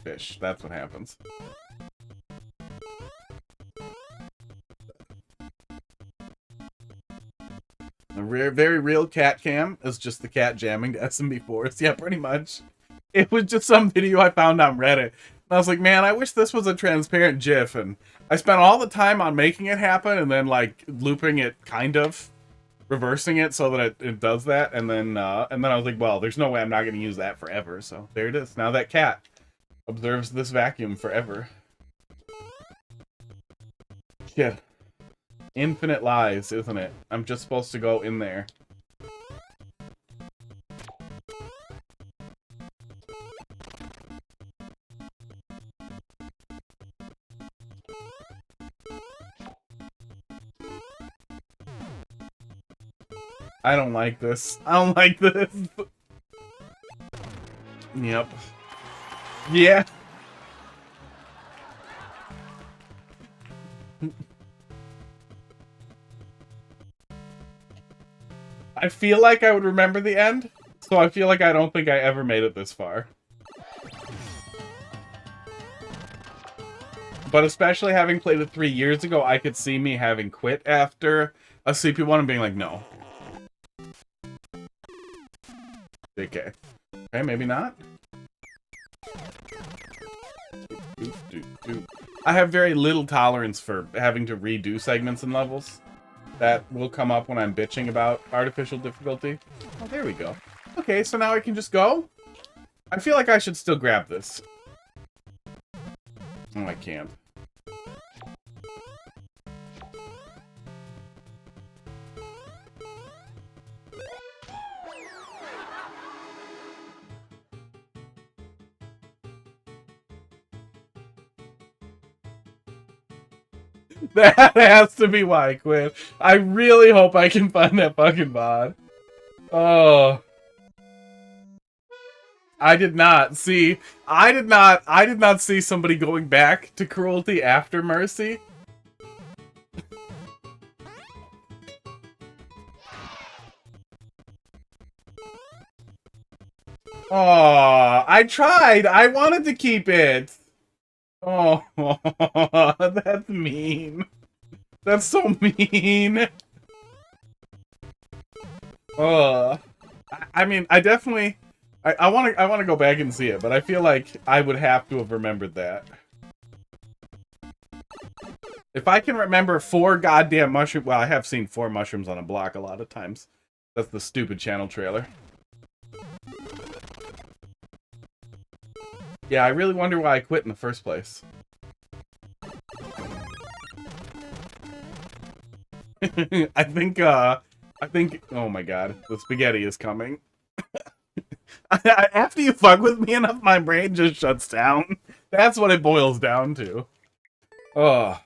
Fish, that's what happens. A very real cat cam is just the cat jamming to SMB4s. Yeah, pretty much. It was just some video I found on Reddit. And I was like, man, I wish this was a transparent GIF. And I spent all the time on making it happen and then, like, looping it, kind of. Reversing it so that it does that. And then I was like, well, there's no way I'm not going to use that forever. So there it is. Now that cat. observes this vacuum forever. Shit. Infinite lies, isn't it? I'm just supposed to go in there. I don't like this. I don't like this. Yep. Yeah. I feel like I would remember the end, so I feel like I don't think I ever made it this far. But especially having played it 3 years ago, I could see me having quit after a CP1 and being like, no. Okay. Okay, maybe not. I have very little tolerance for having to redo segments and levels. That will come up when I'm bitching about artificial difficulty. Oh, there we go. Okay, so now I can just go? I feel like I should still grab this. Oh, I can't. That has to be why I quit. I really hope I can find that fucking mod. Oh. I did not see somebody going back to cruelty after mercy. Oh, I tried. I wanted to keep it. Oh, that's mean. That's so mean. I mean, I definitely, I want to go back and see it, but I feel like I would have to have remembered that. If I can remember 4 goddamn mushrooms, well, I have seen 4 mushrooms on a block a lot of times. That's the stupid channel trailer. Yeah, I really wonder why I quit in the first place. I think, oh my god, the spaghetti is coming. After you fuck with me enough, my brain just shuts down. That's what it boils down to. Oh.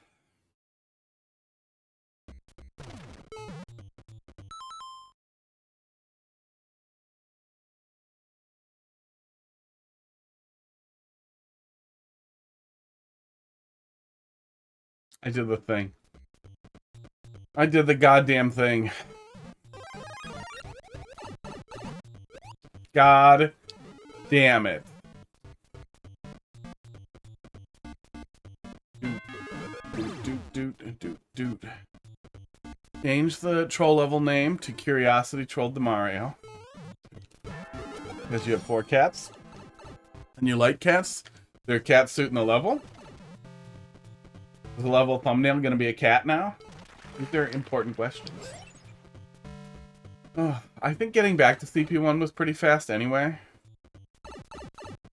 I did the thing. I did the goddamn thing. God damn it. Change the troll level name to Curiosity Trolled the Mario. Because you have 4 cats. And you like cats. They're cat suit in the level. Is the level thumbnail going to be a cat now? These are important questions. Oh, I think getting back to CP1 was pretty fast anyway.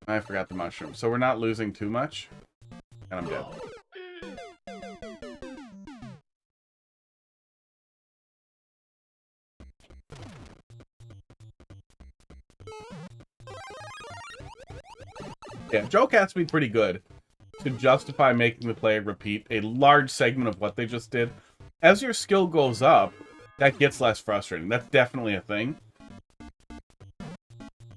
I forgot the mushroom. So we're not losing too much. And I'm dead. Yeah, joke has to be pretty good to justify making the player repeat a large segment of what they just did. As your skill goes up, that gets less frustrating. That's definitely a thing.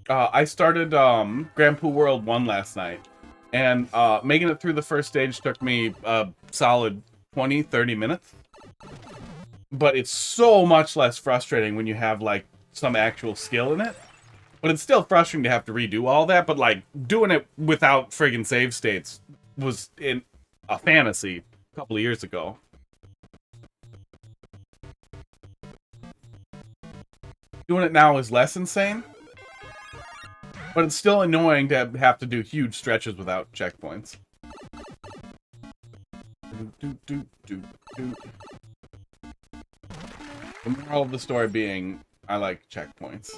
I started Grand Poo World 1 last night, and making it through the first stage took me a solid 20-30 minutes. But it's so much less frustrating when you have, like, some actual skill in it. But it's still frustrating to have to redo all that, but, like, doing it without friggin' save states was in a fantasy a couple of years ago. Doing it now is less insane. But it's still annoying to have to do huge stretches without checkpoints. The moral of the story being, I like checkpoints.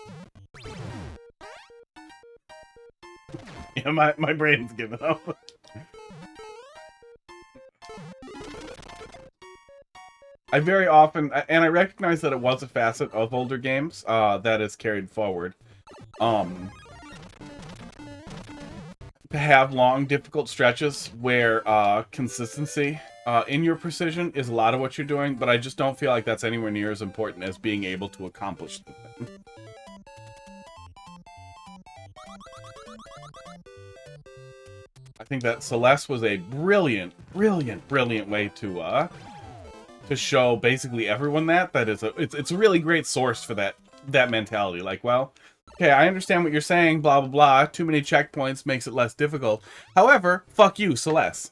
Yeah, my brain's giving up. I very often, and I recognize that it was a facet of older games that is carried forward. To have long, difficult stretches where consistency in your precision is a lot of what you're doing, but I just don't feel like that's anywhere near as important as being able to accomplish the thing. I think that Celeste was a brilliant way to show basically everyone that is it's a really great source for that mentality. Like, well, okay, I understand what you're saying, blah blah blah. Too many checkpoints makes it less difficult. However, fuck you, Celeste.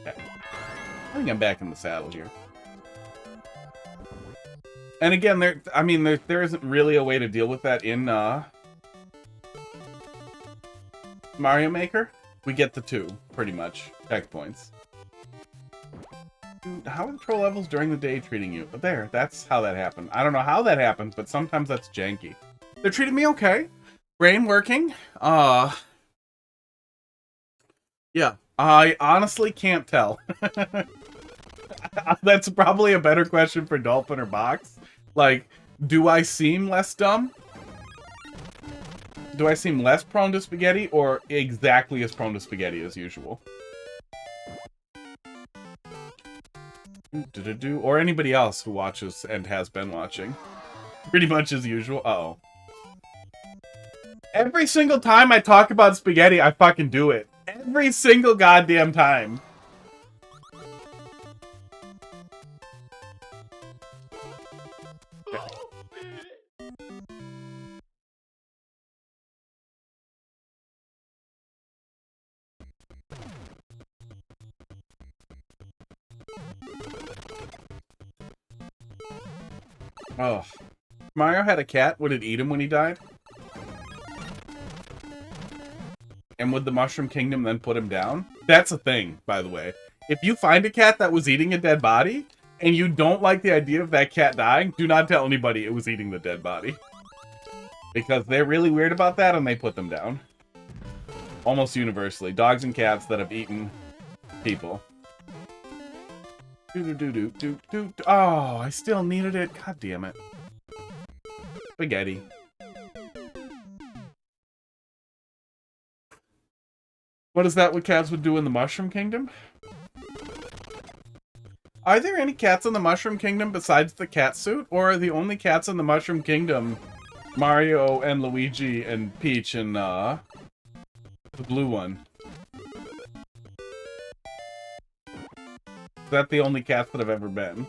Okay. I think I'm back in the saddle here. And again, there isn't really a way to deal with that in Mario Maker. We get the 2, pretty much, checkpoints. Dude, how are the pro levels during the day treating you? But there, that's how that happened. I don't know how that happens, but sometimes that's janky. They're treating me okay. Brain working. Yeah, I honestly can't tell. That's probably a better question for Dolphin or Box. Like, do I seem less dumb? Do I seem less prone to spaghetti, or exactly as prone to spaghetti as usual? Or anybody else who watches and has been watching. Pretty much as usual. Uh-oh. Every single time I talk about spaghetti, I fucking do it. Every single goddamn time. Oh. Mario had a cat. Would it eat him when he died? And would the Mushroom Kingdom then put him down? That's a thing, by the way. If you find a cat that was eating a dead body, and you don't like the idea of that cat dying, do not tell anybody it was eating the dead body. Because they're really weird about that, and they put them down. Almost universally. Dogs and cats that have eaten people. Oh, I still needed it. God damn it. Spaghetti. What is that what cats would do in the Mushroom Kingdom? Are there any cats in the Mushroom Kingdom besides the cat suit? Or are the only cats in the Mushroom Kingdom Mario and Luigi and Peach and the blue one? Is that the only cats that have ever been?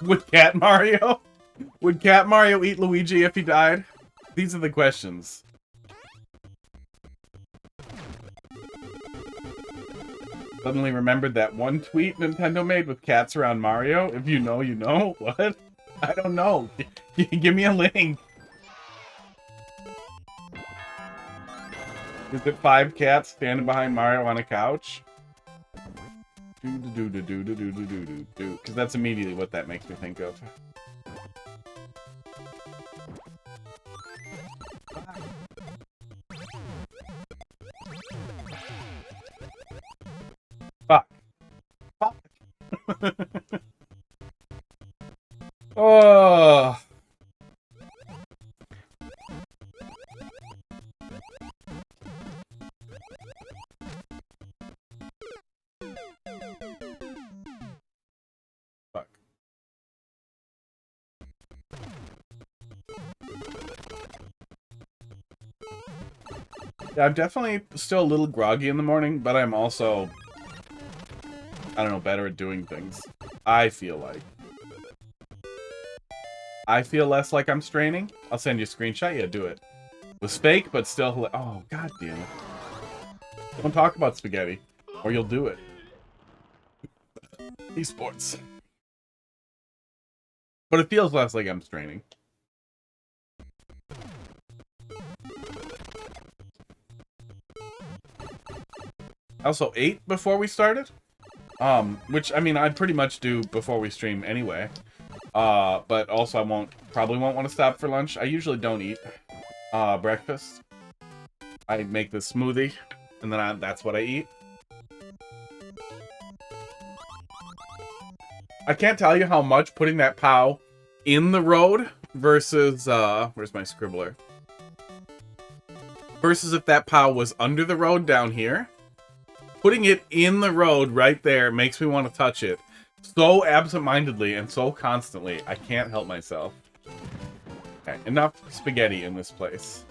Would Cat Mario? Would Cat Mario eat Luigi if he died? These are the questions. Suddenly remembered that one tweet Nintendo made with cats around Mario. If you know, you know. What? I don't know. Give me a link. Is it 5 cats standing behind Mario on a couch? Because that's immediately what that makes me think of. Fuck. Fuck. Oh. Fuck. Yeah, I'm definitely still a little groggy in the morning, but I'm also, I don't know, better at doing things. I feel like. I feel less like I'm straining. I'll send you a screenshot. Yeah, do it. It was fake, but still. Oh, god damn it. Don't talk about spaghetti, or you'll do it. Esports. But it feels less like I'm straining. I also ate before we started. Which, I mean, I pretty much do before we stream anyway. But also I probably won't want to stop for lunch. I usually don't eat, breakfast. I make this smoothie, and then that's what I eat. I can't tell you how much putting that POW in the road versus, where's my scribbler? Versus if that POW was under the road down here. Putting it in the road right there makes me want to touch it so absent-mindedly and so constantly. I can't help myself. Okay, enough spaghetti in this place.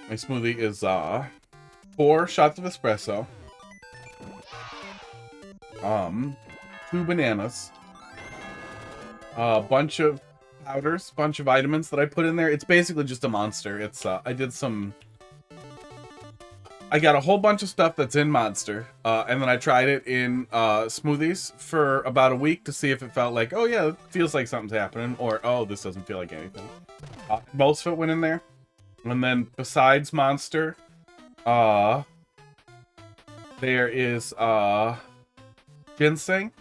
My smoothie is 4 shots of espresso, 2 bananas, a bunch of powders, bunch of vitamins that I put in there. It's basically just a monster. It's I got a whole bunch of stuff that's in Monster, and then I tried it in smoothies for about a week to see if it felt like, oh yeah, it feels like something's happening, or oh, this doesn't feel like anything. Most of it went in there. And then besides Monster, there is ginseng.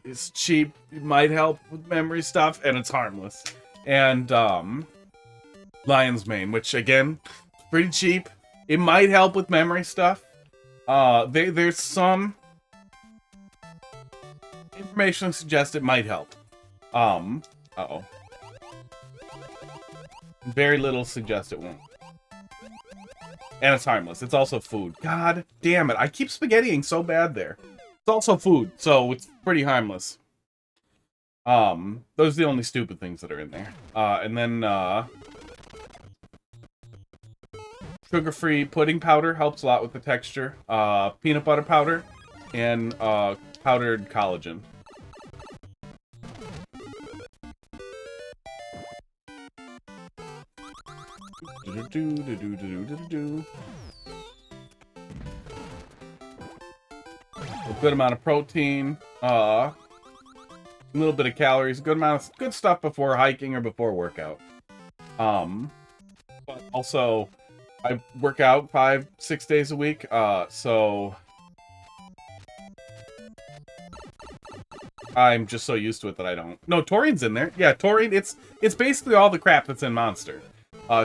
It's cheap, it might help with memory stuff, and it's harmless. And lion's mane, which again, pretty cheap. It might help with memory stuff. There's some information that suggests it might help. Uh-oh. Very little suggests it won't. And it's harmless. It's also food. God damn it. I keep spaghettiing so bad there. It's also food, so it's pretty harmless. Those are the only stupid things that are in there. And then, sugar-free pudding powder helps a lot with the texture. Peanut butter powder and, powdered collagen. A good amount of protein, a little bit of calories, a good amount of good stuff before hiking or before workout. But also I work out 5-6 days a week, so I'm just so used to it that I don't. No, taurine's in there. Yeah, taurine, it's basically all the crap that's in Monster.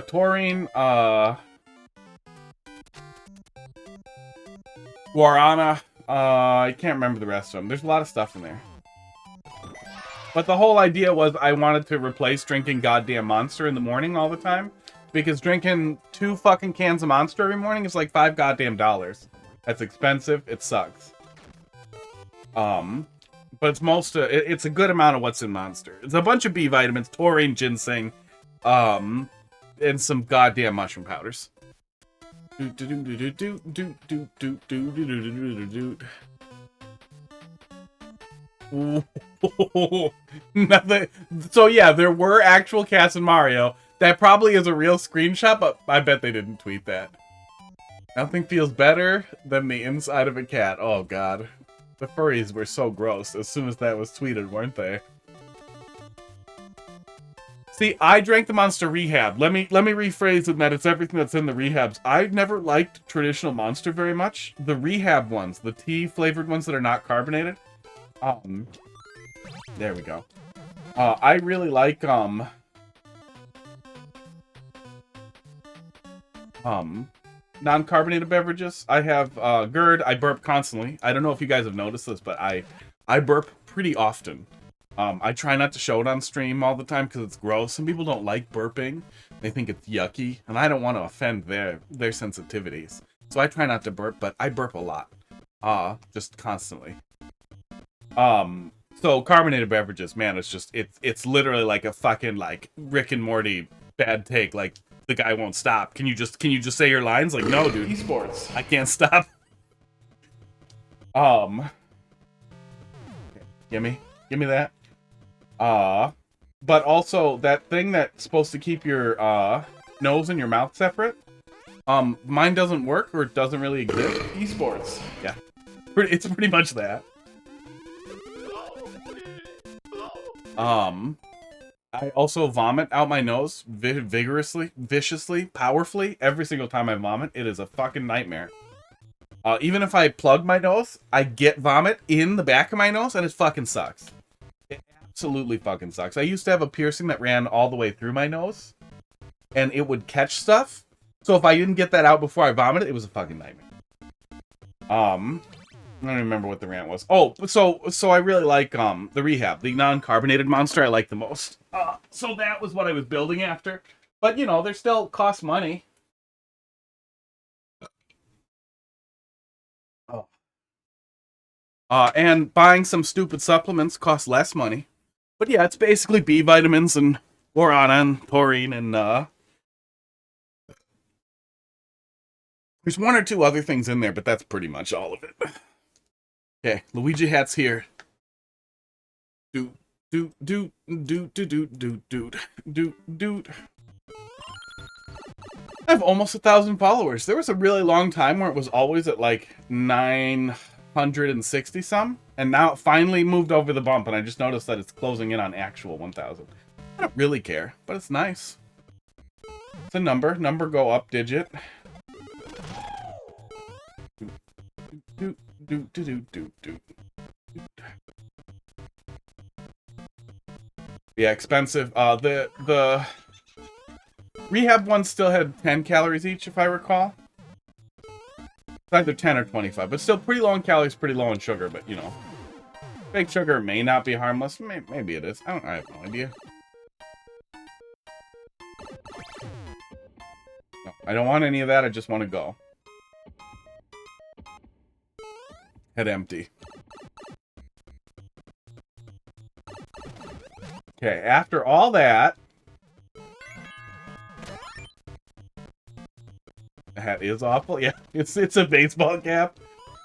Taurine, guarana, I can't remember the rest of them. There's a lot of stuff in there. But the whole idea was I wanted to replace drinking goddamn Monster in the morning all the time. Because drinking 2 fucking cans of Monster every morning is like $5 goddamn. That's expensive. It sucks. But it's it's a good amount of what's in Monster. It's a bunch of B vitamins, taurine, ginseng, and some goddamn mushroom powders. Nothing. So yeah, there were actual cats in Mario. That probably is a real screenshot, but I bet they didn't tweet that. Nothing feels better than the inside of a cat. Oh god. The furries were so gross as soon as that was tweeted, weren't they? See, I drank the Monster Rehab. Let me rephrase it that it's everything that's in the Rehabs. I've never liked traditional Monster very much. The Rehab ones, the tea-flavored ones that are not carbonated. There we go. I really like, non-carbonated beverages. I have GERD. I burp constantly. I don't know if you guys have noticed this, but I burp pretty often. I try not to show it on stream all the time because it's gross. Some people don't like burping. They think it's yucky, and I don't want to offend their sensitivities. So I try not to burp, but I burp a lot. Just constantly. So carbonated beverages, man, it's literally like a fucking like Rick and Morty bad take. Like the guy won't stop. Can you just say your lines? Like, no, dude. Esports. I can't stop. Gimme that. But also that thing that's supposed to keep your nose and your mouth separate. Mine doesn't work or it doesn't really exist. Esports. Yeah. pretty much that. I also vomit out my nose vigorously, viciously, powerfully every single time I vomit. It is a fucking nightmare. Even if I plug my nose, I get vomit in the back of my nose, and it fucking sucks. It absolutely fucking sucks. I used to have a piercing that ran all the way through my nose, and it would catch stuff. So if I didn't get that out before I vomited, it was a fucking nightmare. I don't remember what the rant was. Oh, so I really like the Rehab, the non-carbonated monster. I like the most. So that was what I was building after. But you know, they still cost money. Oh. And buying some stupid supplements costs less money. But yeah, it's basically B vitamins and boron and taurine and there's one or two other things in there, but that's pretty much all of it. Okay, Luigi hat's here. Doot doot doot doot doot doot doot doot doot. I have almost 1,000 followers. There was a really long time where it was always at like 960 some, and now it finally moved over the bump, and I just noticed that it's closing in on actual 1,000. I don't really care, but it's nice. It's a number. Number go up digit. Doot doot doot doot doot. Yeah, expensive. The Rehab one still had 10 calories each, if I recall. It's either 10 or 25, but still pretty low in calories, pretty low in sugar. But you know, fake sugar may not be harmless. Maybe it is. I have no idea. No, I don't want any of that. I just want to go. Head empty. Okay, after all that, the hat is awful. Yeah, it's a baseball cap.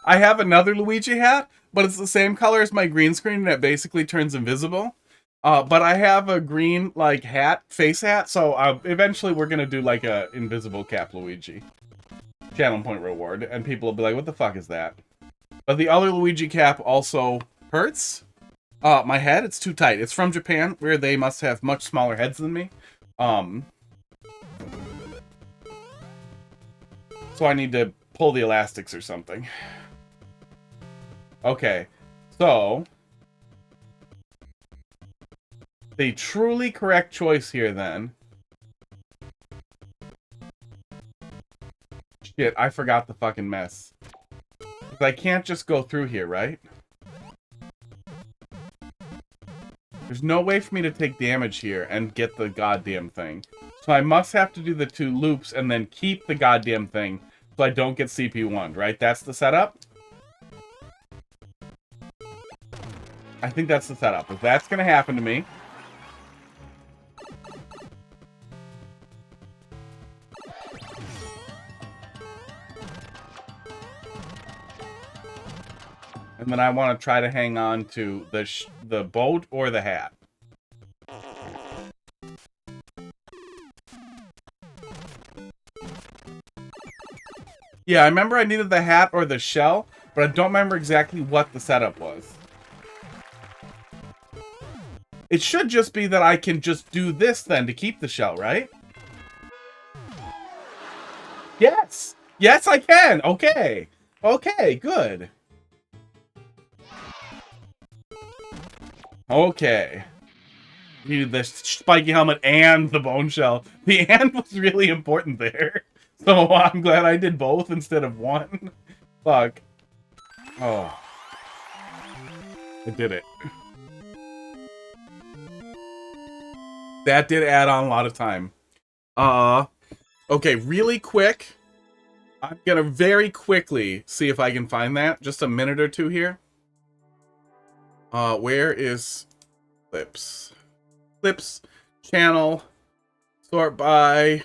I have another Luigi hat, but it's the same color as my green screen, and it basically turns invisible. But I have a green like hat, face hat, so eventually we're gonna do like a invisible cap Luigi. Channel point reward, and people will be like, "What the fuck is that?" But the other Luigi cap also hurts. My head, it's too tight. It's from Japan, where they must have much smaller heads than me. So I need to pull the elastics or something. Okay, so the truly correct choice here, then. Shit, I forgot the fucking mess. Because I can't just go through here, right? There's no way for me to take damage here and get the goddamn thing. So I must have to do the 2 loops and then keep the goddamn thing so I don't get CP1'd, right? That's the setup? I think that's the setup. If that's gonna happen to me... And then I want to try to hang on to the boat or the hat. Yeah, I remember I needed the hat or the shell, but I don't remember exactly what the setup was. It should just be that I can just do this then to keep the shell, right? Yes! Yes, I can! Okay. Okay, good. Okay. Needed the spiky helmet and the bone shell. The and was really important there. So I'm glad I did both instead of one. Fuck. Oh. I did it. That did add on a lot of time. Okay, really quick. I'm gonna very quickly see if I can find that. Just a minute or two here. Where is clips? Clips, channel, sort by,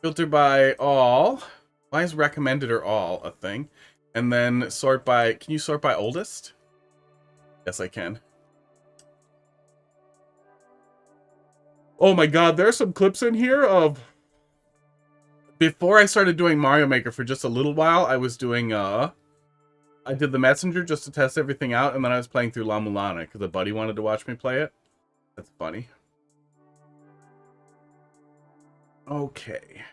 filter by all. Why is recommended or all a thing? And then sort by, can you sort by oldest? Yes, I can. Oh my god, there's some clips in here of... Before I started doing Mario Maker for just a little while, I was doing, I did the messenger just to test everything out, and then I was playing through La Mulana because a buddy wanted to watch me play it. That's funny. Okay.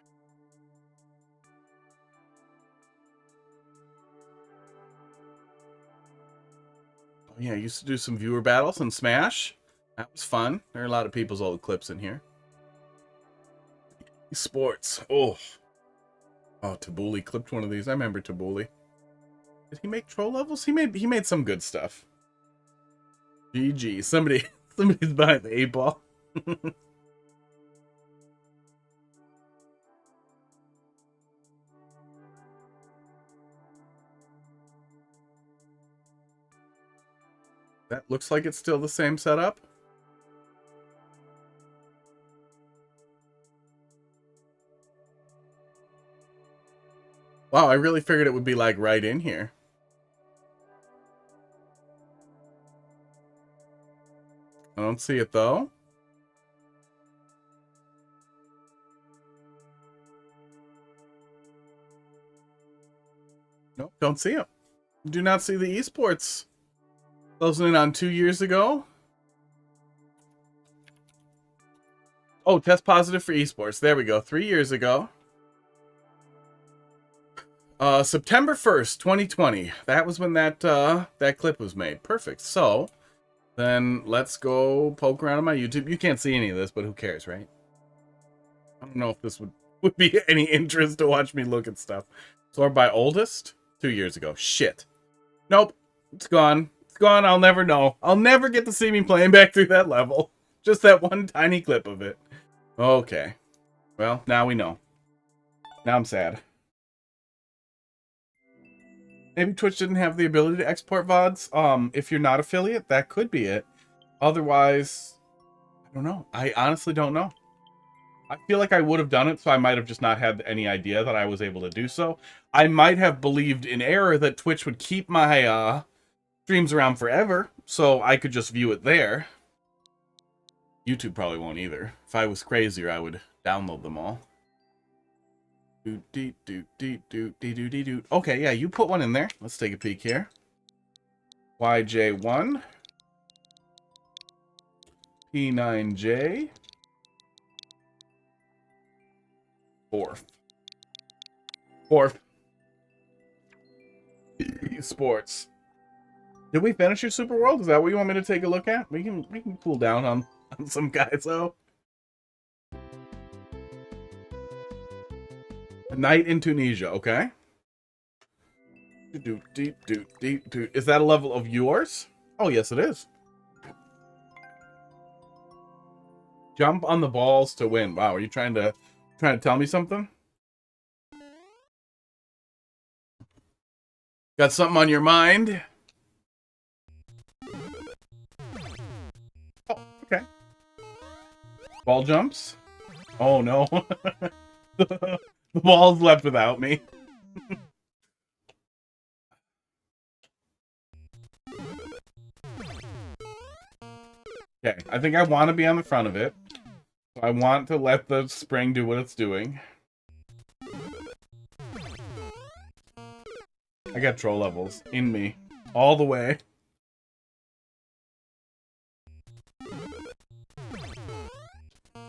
Oh, yeah, I used to do some viewer battles in Smash. That was fun. There are a lot of people's old clips in here. Sports. Oh, Tabuli clipped one of these. I remember Tabuli. Did he make troll levels? He made some good stuff. GG. Somebody's behind the 8-ball. That looks like it's still the same setup. Wow, I really figured it would be like right in here. I don't see it though. Nope, don't see it. Do not see the esports. Closing in on 2 years ago. Oh, test positive for esports. There we go. 3 years ago. September 1st, 2020. That was when that clip was made. Perfect. So, then let's go poke around on my YouTube. You can't see any of this, but who cares, right? I don't know if this would be any interest to watch me look at stuff. Sorted by oldest? 2 years ago. Shit. Nope. It's gone. It's gone. I'll never know. I'll never get to see me playing back through that level. Just that one tiny clip of it. Okay. Well, now we know. Now I'm sad. Maybe Twitch didn't have the ability to export VODs. If you're not affiliate, that could be it. Otherwise, I don't know. I honestly don't know. I feel like I would have done it, so I might have just not had any idea that I was able to do so. I might have believed in error that Twitch would keep my streams around forever, so I could just view it there. YouTube probably won't either. If I was crazier, I would download them all. Okay, yeah, you put one in there. Let's take a peek here. YJ1. P9J. Fourth. Sports. Did we finish your Super World? Is that what you want me to take a look at? We can cool down on some guys though. A night in Tunisia, okay. Is that a level of yours? Oh yes it is. Jump on the balls to win. Wow, are you trying to tell me something? Got something on your mind? Oh, okay. Ball jumps? Oh no. The ball's left without me. Okay, I think I want to be on the front of it. So I want to let the spring do what it's doing. I got troll levels in me all the way.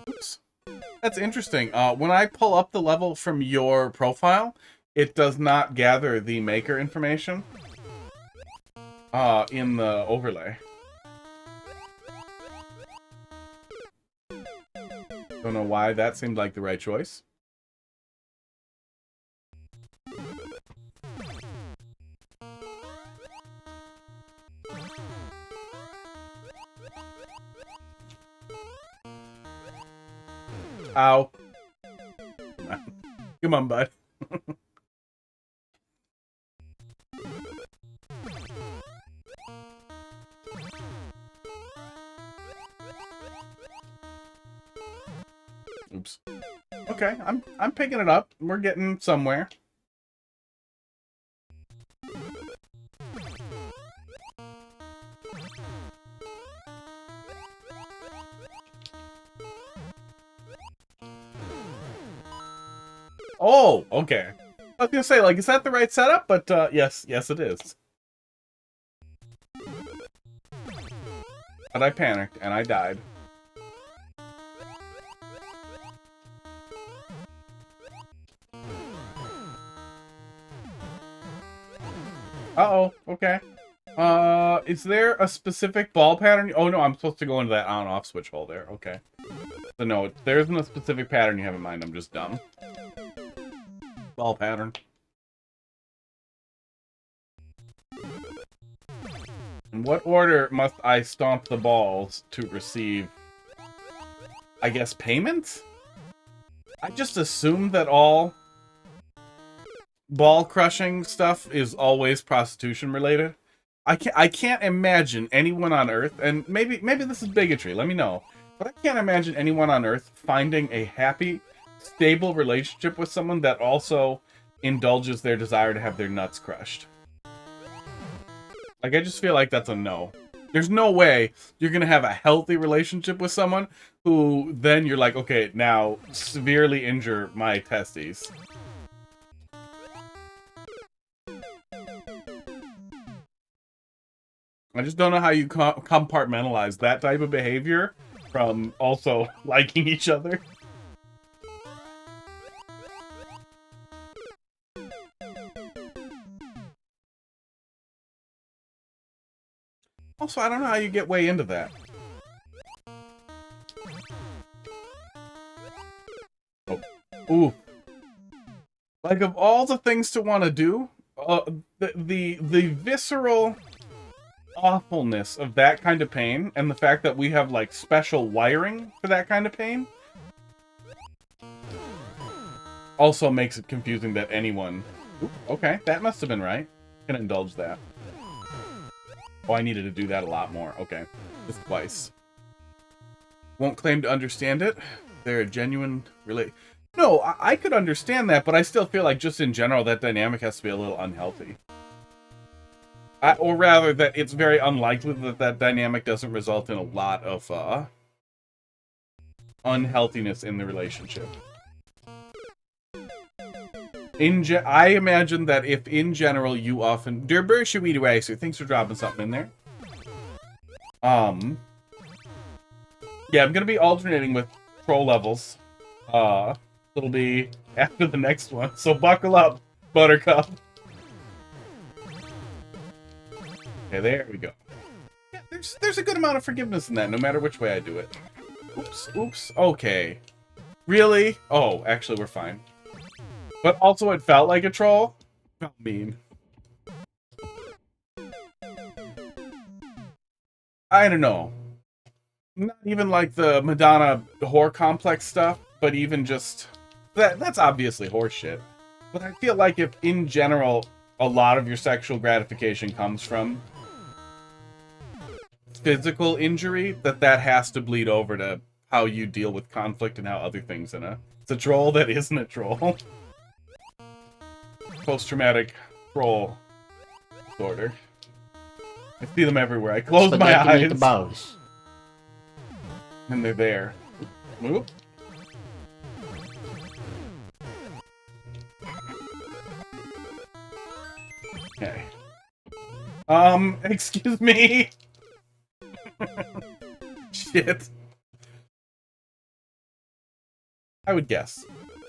Oops. That's interesting. When I pull up the level from your profile, it does not gather the maker information in the overlay. Don't know why that seemed like the right choice. Ow. Come on, bud. Oops. Okay, I'm picking it up. We're getting somewhere. Oh, okay. I was gonna say, like, is that the right setup? But yes, it is. But I panicked, and I died. Uh-oh, okay. Is there a specific ball pattern? Oh, no, I'm supposed to go into that on-off switch hole there. Okay. So, no, there isn't a specific pattern you have in mind. I'm just dumb. Ball pattern. In what order must I stomp the balls to receive, I guess, payment? I just assume that all ball crushing stuff is always prostitution related. I can't imagine anyone on Earth, and maybe this is bigotry, let me know, but I can't imagine anyone on Earth finding a happy, stable relationship with someone that also indulges their desire to have their nuts crushed. Like, I just feel like that's a no. There's no way you're gonna have a healthy relationship with someone who then you're like, okay, now severely injure my testes. I just don't know how you compartmentalize that type of behavior from also liking each other. Also, I don't know how you get way into that. Oh. Ooh. Like, of all the things to want to do, the visceral awfulness of that kind of pain, and the fact that we have, like, special wiring for that kind of pain, also makes it confusing that anyone... Ooh, okay, that must have been right. Can indulge that. Oh, I needed to do that a lot more. Okay, just twice. Won't claim to understand it. They're a genuine No, I could understand that, but I still feel like just in general that dynamic has to be a little unhealthy. Or rather, that it's very unlikely that that dynamic doesn't result in a lot of unhealthiness in the relationship. I imagine that if in general you often... Derber Shawidi Waser, thanks for dropping something in there. Yeah, I'm gonna be alternating with troll levels. It'll be after the next one, so buckle up, Buttercup. Okay, there we go. Yeah, there's a good amount of forgiveness in that, no matter which way I do it. Oops, okay. Really? Oh, actually, we're fine. But also, it felt like a troll. Felt mean. I don't know. Not even like the Madonna whore complex stuff, but even just... That's obviously horseshit. But I feel like if, in general, a lot of your sexual gratification comes from physical injury, that has to bleed over to how you deal with conflict and how other things in a... It's a troll that isn't a troll. Post-traumatic troll disorder. I see them everywhere. I close my eyes. And they're there. Whoop. Okay. Excuse me. Shit. I would guess.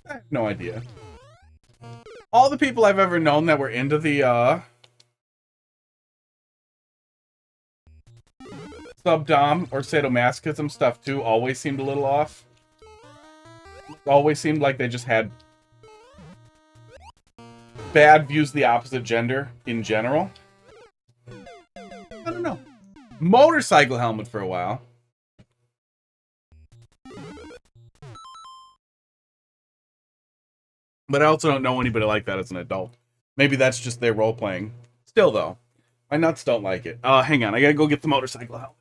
I have no idea. All the people I've ever known that were into the, subdom or sadomasochism stuff too always seemed a little off. Always seemed like they just had bad views of the opposite gender in general. I don't know. Motorcycle helmet for a while. But I also don't know anybody like that as an adult. Maybe that's just their role-playing. Still, though, my nuts don't like it. Hang on. I gotta go get the motorcycle helmet.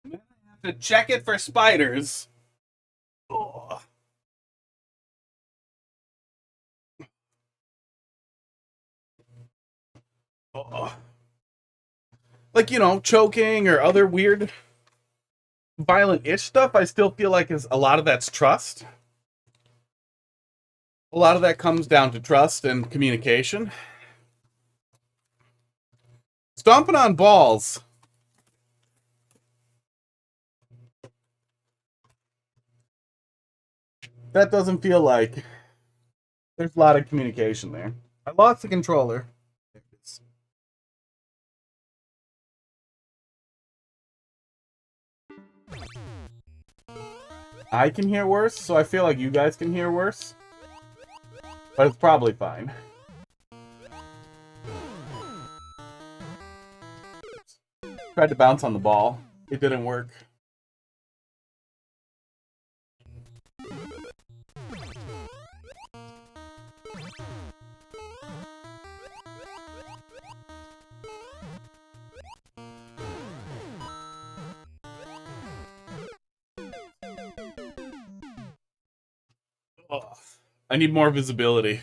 I have to check it for spiders. Oh. Oh. Like, you know, choking or other weird violent itch stuff, I still feel like a lot of that's trust. A lot of that comes down to trust and communication. Stomping on balls. That doesn't feel like there's a lot of communication there. I lost the controller. I can hear worse, so I feel like you guys can hear worse. But it's probably fine. Tried to bounce on the ball. It didn't work. Oh, I need more visibility.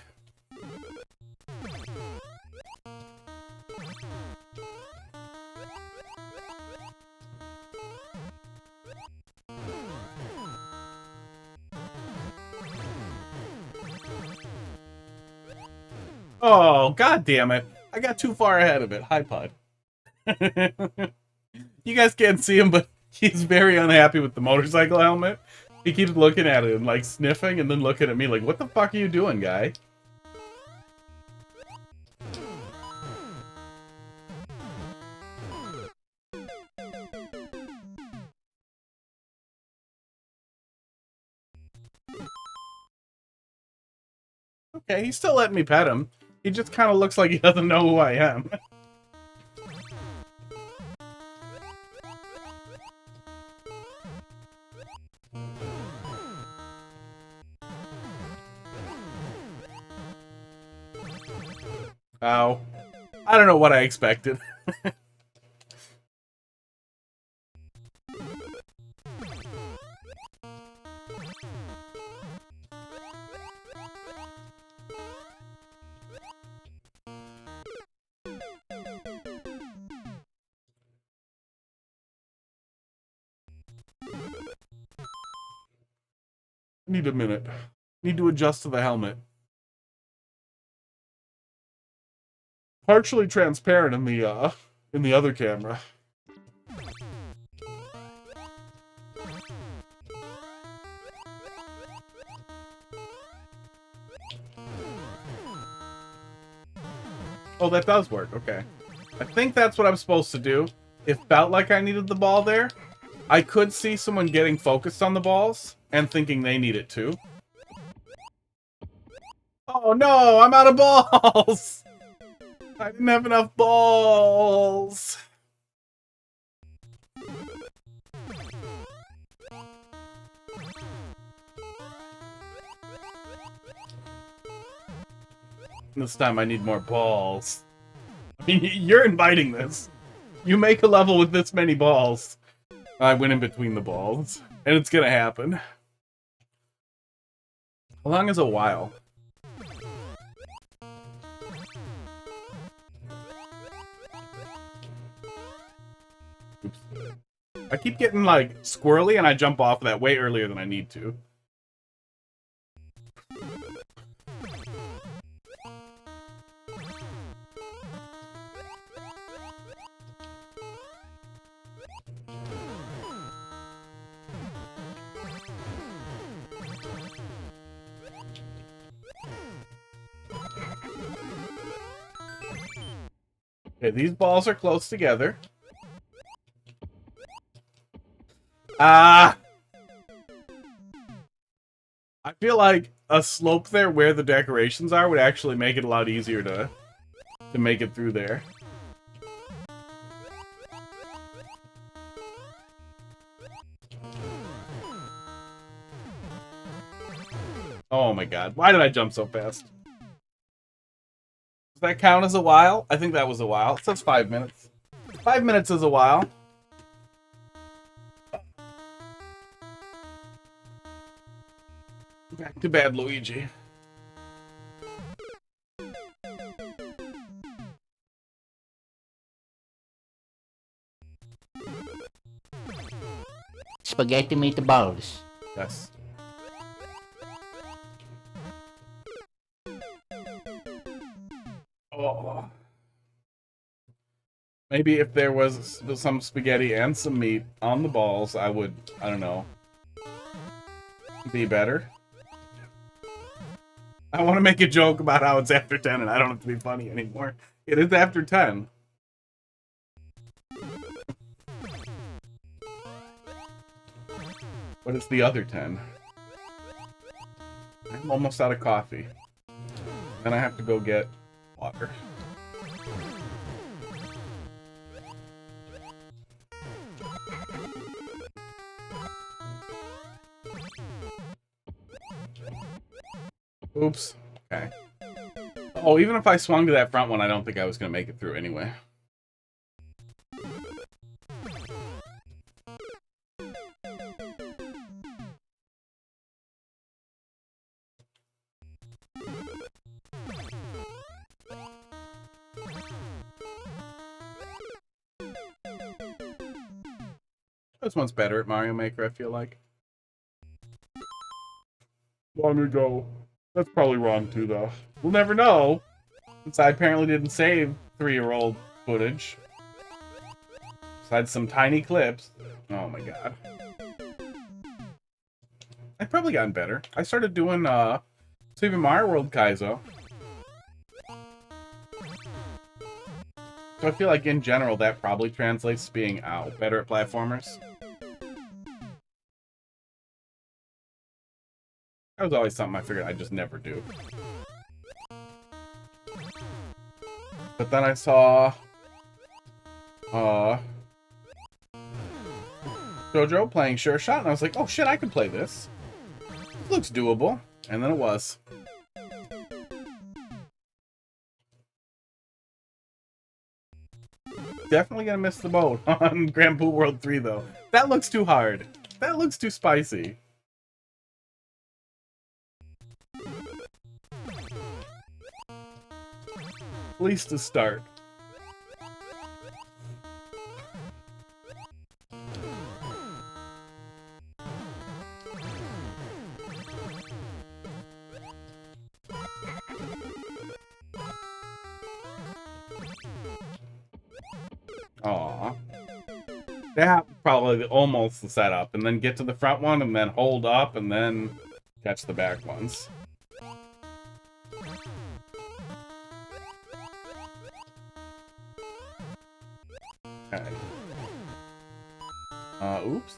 Oh, god damn it. I got too far ahead of it. Hi, Pod. You guys can't see him, but he's very unhappy with the motorcycle helmet. He keeps looking at it and, like, sniffing and then looking at me like, what the fuck are you doing, guy? Okay, he's still letting me pet him. He just kind of looks like he doesn't know who I am. Ow. I don't know what I expected. Need a minute. Need to adjust to the helmet. Partially transparent in the other camera. Oh, that does work. Okay. I think that's what I'm supposed to do. It felt like I needed the ball there. I could see someone getting focused on the balls and thinking they need it too. Oh no, I'm out of balls! I didn't have enough balls! This time I need more balls. I mean, you're inviting this. You make a level with this many balls. I went in between the balls. And it's gonna happen. How long is a while? Oops. I keep getting, like, squirrely and I jump off of that way earlier than I need to. Okay, these balls are close together. Ah! I feel like a slope there where the decorations are would actually make it a lot easier to make it through there. Oh my god, why did I jump so fast? Does that count as a while? I think that was a while. It says 5 minutes. 5 minutes is a while. Back to bad, Luigi. Spaghetti meatballs. Yes. Oh. Maybe if there was some spaghetti and some meat on the balls, I would, I don't know, be better. I want to make a joke about how it's after 10 and I don't have to be funny anymore. It is after 10. But it's the other 10. I'm almost out of coffee. Then I have to go get water. Oops. Okay. Oh, even if I swung to that front one, I don't think I was going to make it through anyway. This one's better at Mario Maker, I feel like. Long ago. That's probably wrong, too, though. We'll never know, since I apparently didn't save 3-year-old footage. Besides some tiny clips. Oh my god. I've probably gotten better. I started doing, Super Mario World Kaizo. So I feel like, in general, that probably translates to being, better at platformers. That was always something I figured I'd just never do. But then I saw Jojo playing Sure Shot, and I was like, oh shit, I can play this. This looks doable. And then it was. Definitely gonna miss the boat on Grand Poo World 3, though. That looks too hard. That looks too spicy. At least to start. Aw. That probably almost the setup, and then get to the front one, and then hold up, and then catch the back ones. Okay. Oops.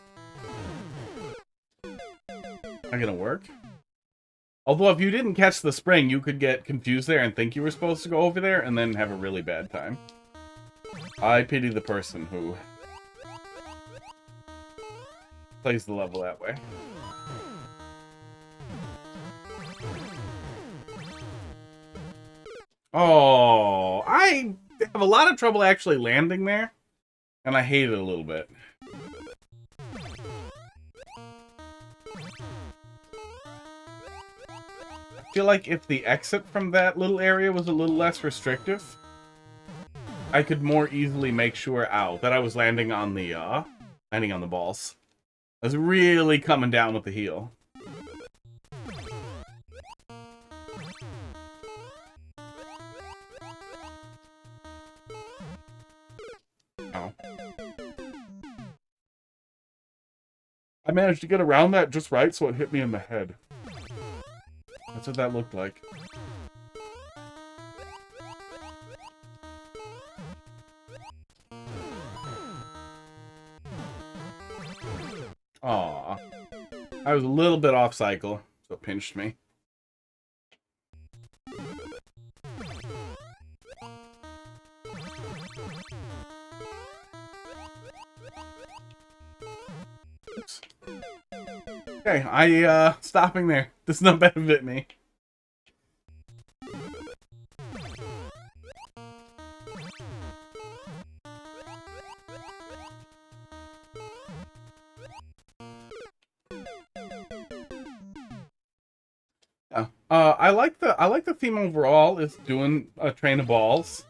Not gonna work. Although if you didn't catch the spring, you could get confused there and think you were supposed to go over there, and then have a really bad time. I pity the person who plays the level that way. Oh, I have a lot of trouble actually landing there, and I hate it a little bit. I feel like if the exit from that little area was a little less restrictive, I could more easily make sure, that I was landing on the balls. I was really coming down with the heel. Oh. I managed to get around that just right, so it hit me in the head. That's what that looked like. Aw. I was a little bit off cycle, so it pinched me. Oops. Okay, stopping there does not benefit me. I like the theme overall. It's doing a train of balls.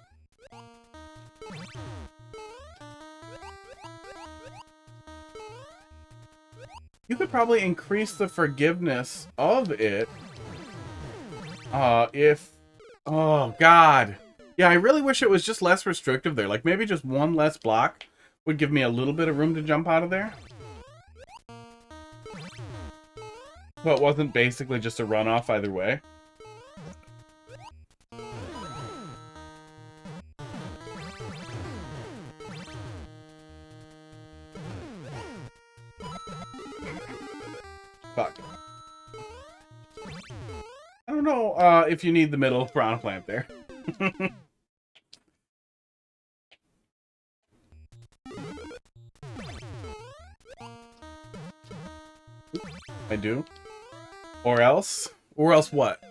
You could probably increase the forgiveness of it. If... Oh, God. Yeah, I really wish it was just less restrictive there. Like, maybe just one less block would give me a little bit of room to jump out of there. But it wasn't basically just a runoff either way. Fuck. I don't know if you need the middle piranha plant there. I do. Or else? Or else what?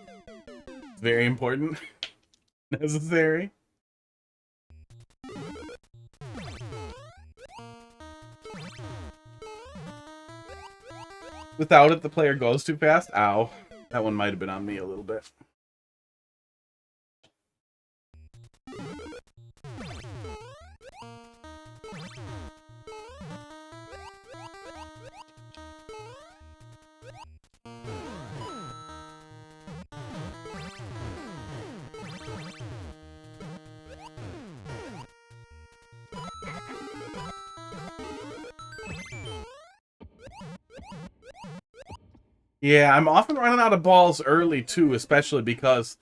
Very important. Necessary. Without it, the player goes too fast. Ow. That one might have been on me a little bit. Yeah, I'm often running out of balls early, too, especially because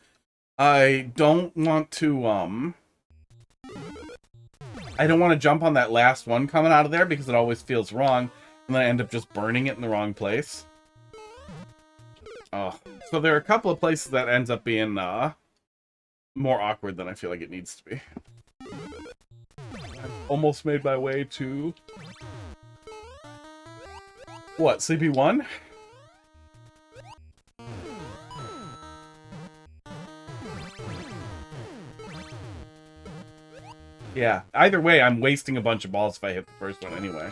I don't want to, I don't want to jump on that last one coming out of there because it always feels wrong, and then I end up just burning it in the wrong place. Oh, so there are a couple of places that ends up being, more awkward than I feel like it needs to be. I've almost made my way to... What, CP1? Yeah, either way, I'm wasting a bunch of balls if I hit the first one anyway.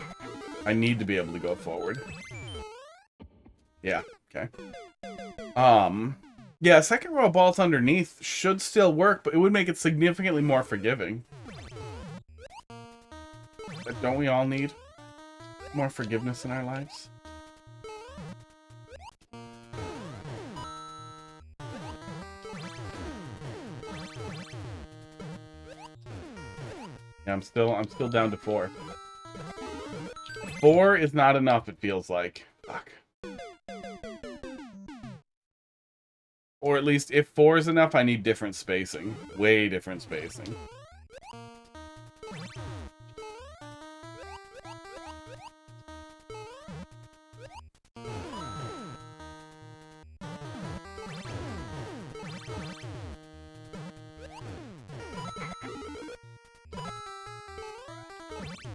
I need to be able to go forward. Yeah, okay. Yeah, second row of balls underneath should still work, but it would make it significantly more forgiving. But don't we all need more forgiveness in our lives? Yeah, I'm still down to 4. 4 is not enough, it feels like. Fuck. Or at least, if 4 is enough, I need different spacing. Way different spacing.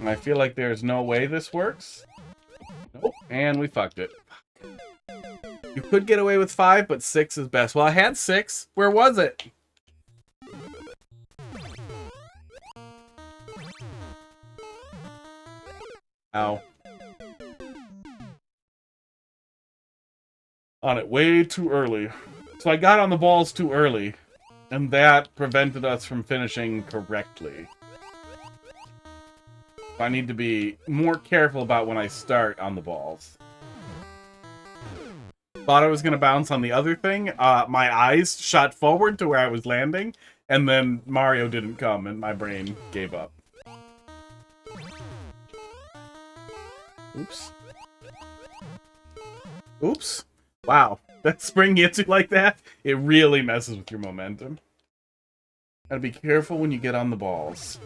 I feel like there's no way this works. Nope, and we fucked it. You could get away with 5, but 6 is best. Well, I had 6. Where was it? Ow. On it way too early. So I got on the balls too early, and that prevented us from finishing correctly. I need to be more careful about when I start on the balls. Thought I was going to bounce on the other thing. My eyes shot forward to where I was landing, and then Mario didn't come, and my brain gave up. Oops. Oops. Wow. That spring hits you like that? It really messes with your momentum. Gotta be careful when you get on the balls.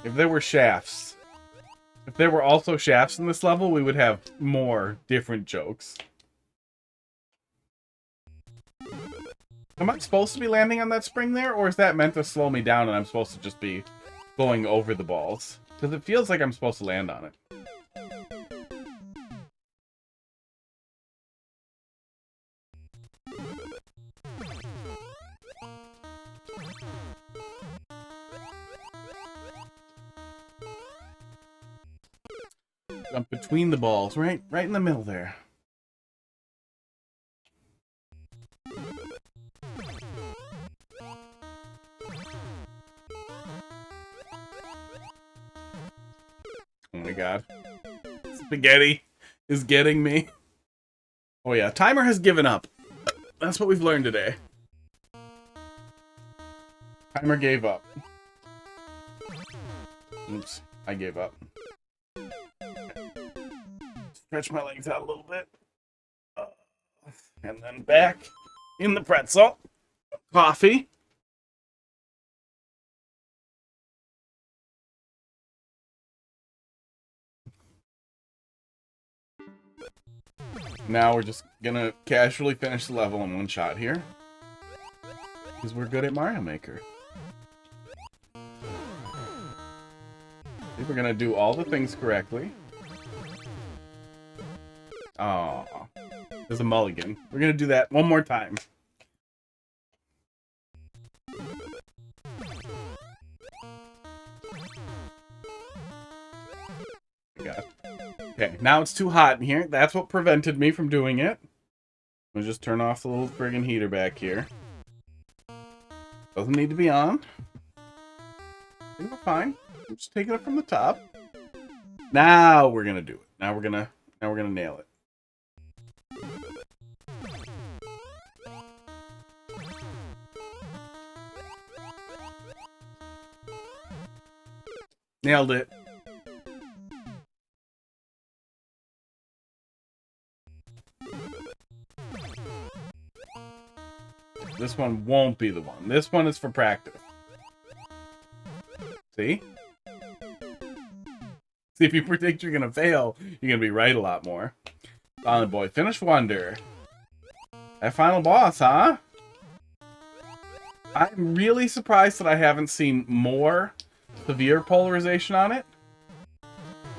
If there were shafts, if there were also shafts in this level, we would have more different jokes. Am I supposed to be landing on that spring there, or is that meant to slow me down and I'm supposed to just be going over the balls? Because it feels like I'm supposed to land on it. Jump between the balls, right in the middle there. Oh my god. Spaghetti is getting me. Oh yeah, timer has given up. That's what we've learned today. Timer gave up. Oops, I gave up. Stretch my legs out a little bit. And then back in the pretzel. Coffee. Now we're just gonna casually finish the level in one shot here. Because we're good at Mario Maker. I think we're gonna do all the things correctly. Oh, there's a mulligan. We're gonna do that one more time. God. Okay, now it's too hot in here. That's what prevented me from doing it. We'll just turn off the little friggin' heater back here. Doesn't need to be on. I think we're fine. We'll just take it up from the top. Now we're gonna do it. Now we're gonna nail it. Nailed it. This one won't be the one. This one is for practice. See? See, if you predict you're gonna fail, you're gonna be right a lot more. Silent Boy, Finish Wonder. That final boss, huh? I'm really surprised that I haven't seen more severe polarization on it.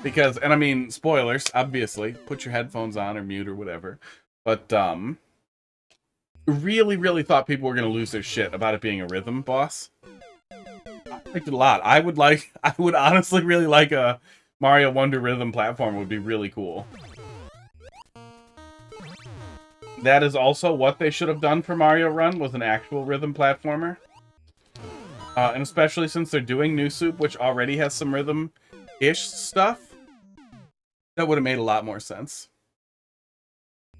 Because, and I mean, spoilers, obviously. Put your headphones on or mute or whatever. But, really thought people were going to lose their shit about it being a rhythm boss. I liked it a lot. I would honestly really like a Mario Wonder rhythm platform. Would be really cool. That is also what they should have done for Mario Run, was an actual rhythm platformer. And especially since they're doing New Soup, which already has some rhythm-ish stuff, that would have made a lot more sense.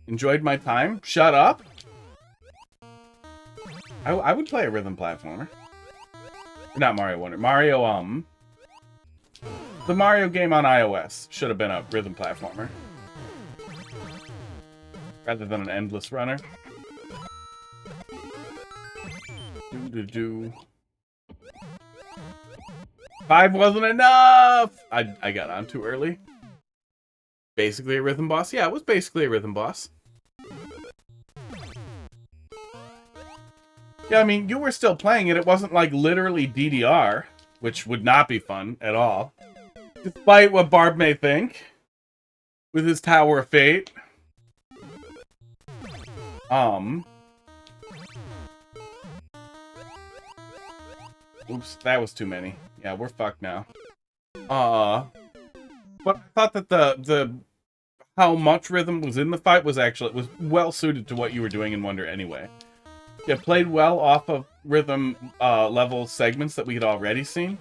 Enjoyed my time? Shut up! I would play a rhythm platformer. Not Mario Wonder. Mario, the Mario game on iOS should have been a rhythm platformer. Rather than an endless runner. Do. 5 wasn't enough! I got on too early. Basically a rhythm boss? Yeah, it was basically a rhythm boss. Yeah, I mean, you were still playing it. It wasn't like literally DDR, which would not be fun at all. Despite what Barb may think. With his Tower of Fate. Oops, that was too many. Yeah, we're fucked now. But I thought that the how much rhythm was in the fight was well suited to what you were doing in Wonder anyway. It played well off of rhythm level segments that we had already seen.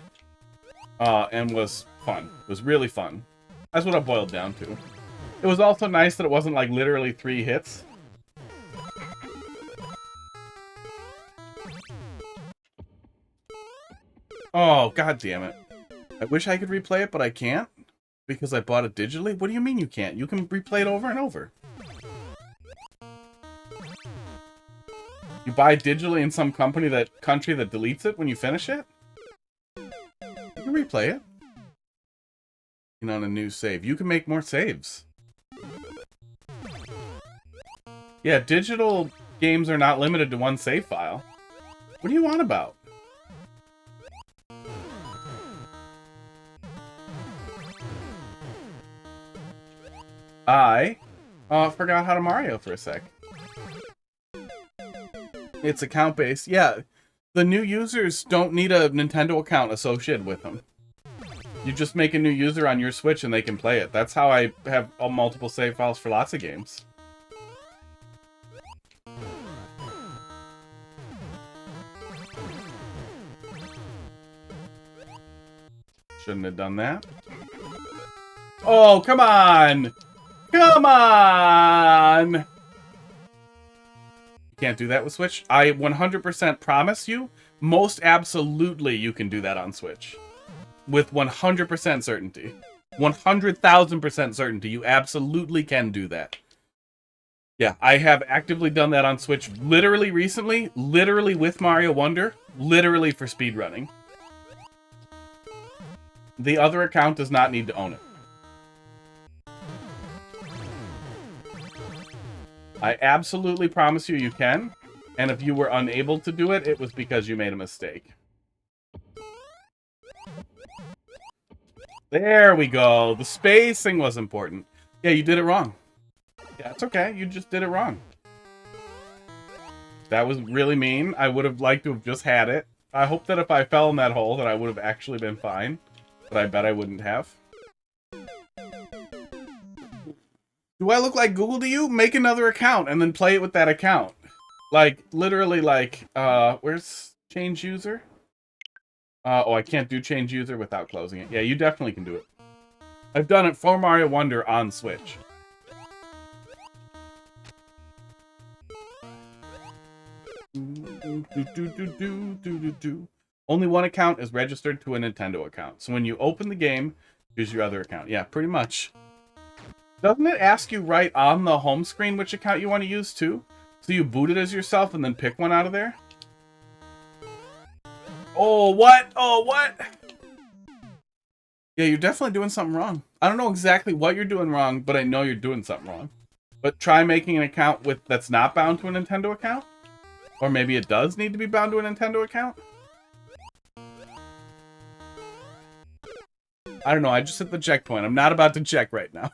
And was fun. It was really fun. That's what it boiled down to. It was also nice that it wasn't like literally 3 hits. Oh, god damn it. I wish I could replay it, but I can't. Because I bought it digitally? What do you mean you can't? You can replay it over and over. You buy digitally in some country that deletes it when you finish it? You can replay it. And on a new save. You can make more saves. Yeah, digital games are not limited to one save file. What do you want about? I forgot how to Mario for a sec. It's account-based. Yeah, the new users don't need a Nintendo account associated with them. You just make a new user on your Switch and they can play it. That's how I have multiple save files for lots of games. Shouldn't have done that. Oh, come on! Come on! You can't do that with Switch. I 100% promise you, Most absolutely you can do that on Switch. With 100% certainty. 100,000% certainty. You absolutely can do that. Yeah, I have actively done that on Switch literally recently. Literally with Mario Wonder. Literally for speedrunning. The other account does not need to own it. I absolutely promise you can. And if you were unable to do it, it was because you made a mistake. There we go. The spacing was important. Yeah, you did it wrong. Yeah, it's okay. You just did it wrong. That was really mean. I would have liked to have just had it. I hope that if I fell in that hole that I would have actually been fine. But I bet I wouldn't have. Do I look like Google to you? Make another account and then play it with that account. Like, literally, like, where's change user? Oh, I can't do change user without closing it. Yeah, you definitely can do it. I've done it for Mario Wonder on Switch. Only one account is registered to a Nintendo account. So when you open the game, use your other account. Yeah, pretty much. Doesn't it ask you right on the home screen which account you want to use too? So you boot it as yourself and then pick one out of there? Oh, what? Oh, what? Yeah, you're definitely doing something wrong. I don't know exactly what you're doing wrong, but I know you're doing something wrong. But try making an account that's not bound to a Nintendo account? Or maybe it does need to be bound to a Nintendo account? I don't know, I just hit the checkpoint. I'm not about to check right now.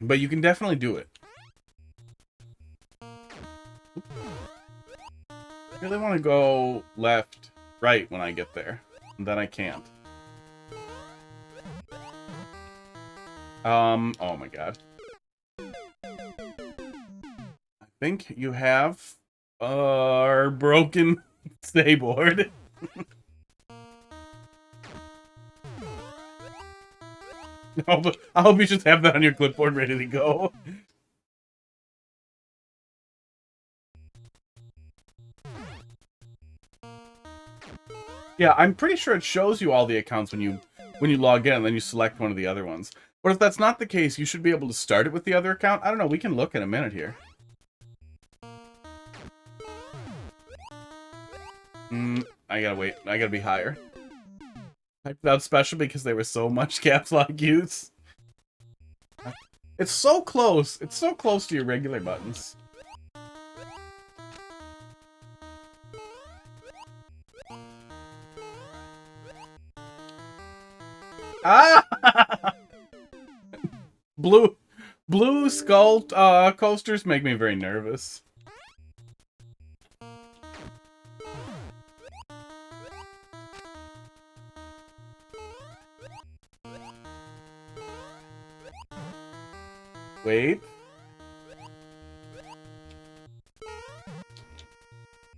But you can definitely do it. I really want to go left, right when I get there. And then I can't. Oh my god. I think you have our broken stay board. No, but I hope you just have that on your clipboard ready to go. Yeah, I'm pretty sure it shows you all the accounts when you log in and then you select one of the other ones. But if that's not the case, you should be able to start it with the other account. I don't know, we can look in a minute here. I gotta wait. I gotta be higher. Typed out special because there was so much caps lock use. It's so close. It's so close to your regular buttons. Ah! Blue skull coasters make me very nervous. Wait.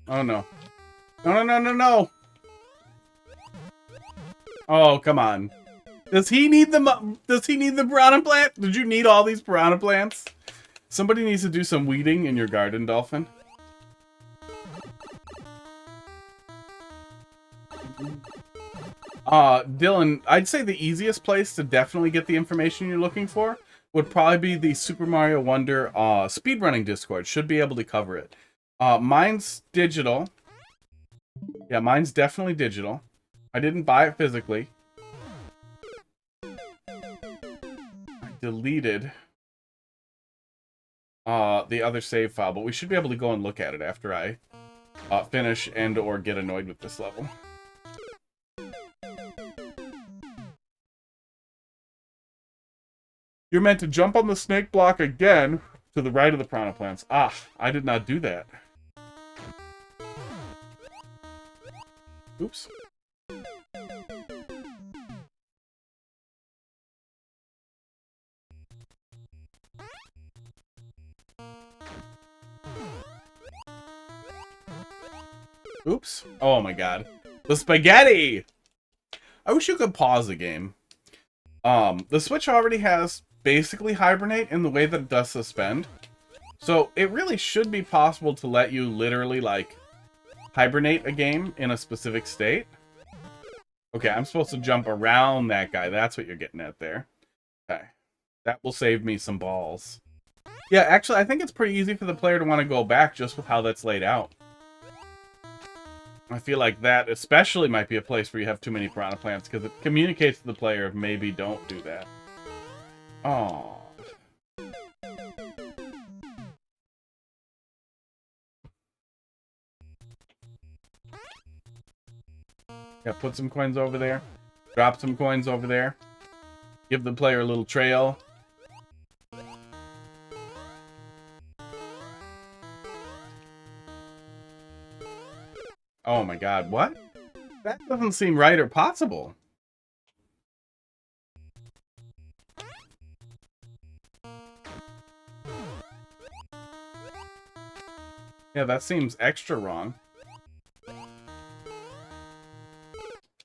Oh no. No. Oh, come on. Does he need the piranha plant? Did you need all these piranha plants? Somebody needs to do some weeding in your garden, Dolphin. Dylan, I'd say the easiest place to definitely get the information you're looking for would probably be the Super Mario Wonder speedrunning Discord. Should be able to cover it. Mine's digital. Yeah, mine's definitely digital. I didn't buy it physically. I deleted the other save file, but we should be able to go and look at it after I finish and or get annoyed with this level. You're meant to jump on the snake block again to the right of the piranha plants. Ah, I did not do that. Oops. Oops. Oh my god. The spaghetti! I wish you could pause the game. The Switch already has basically hibernate in the way that it does suspend. So it really should be possible to let you literally, like, hibernate a game in a specific state. Okay, I'm supposed to jump around that guy. That's what you're getting at there. Okay. That will save me some balls. Yeah, actually, I think it's pretty easy for the player to want to go back just with how that's laid out. I feel like that especially might be a place where you have too many piranha plants, because it communicates to the player, maybe don't do that. Oh. Yeah, put some coins over there. Drop some coins over there. Give the player a little trail. Oh my god, what? That doesn't seem right or possible. Yeah, that seems extra wrong.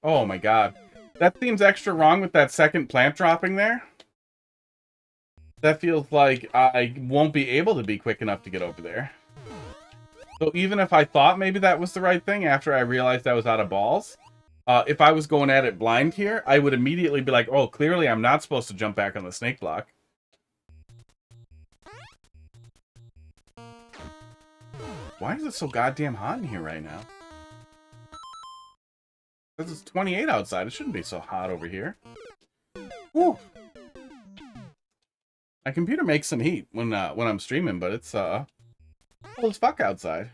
Oh my god. That seems extra wrong with that second plant dropping there. That feels like I won't be able to be quick enough to get over there. So even if I thought maybe that was the right thing after I realized I was out of balls, if I was going at it blind here, I would immediately be like, oh, clearly I'm not supposed to jump back on the snake block. Why is it so goddamn hot in here right now? Because it's 28 outside. It shouldn't be so hot over here. Woo! My computer makes some heat when I'm streaming, but it's cold as fuck outside.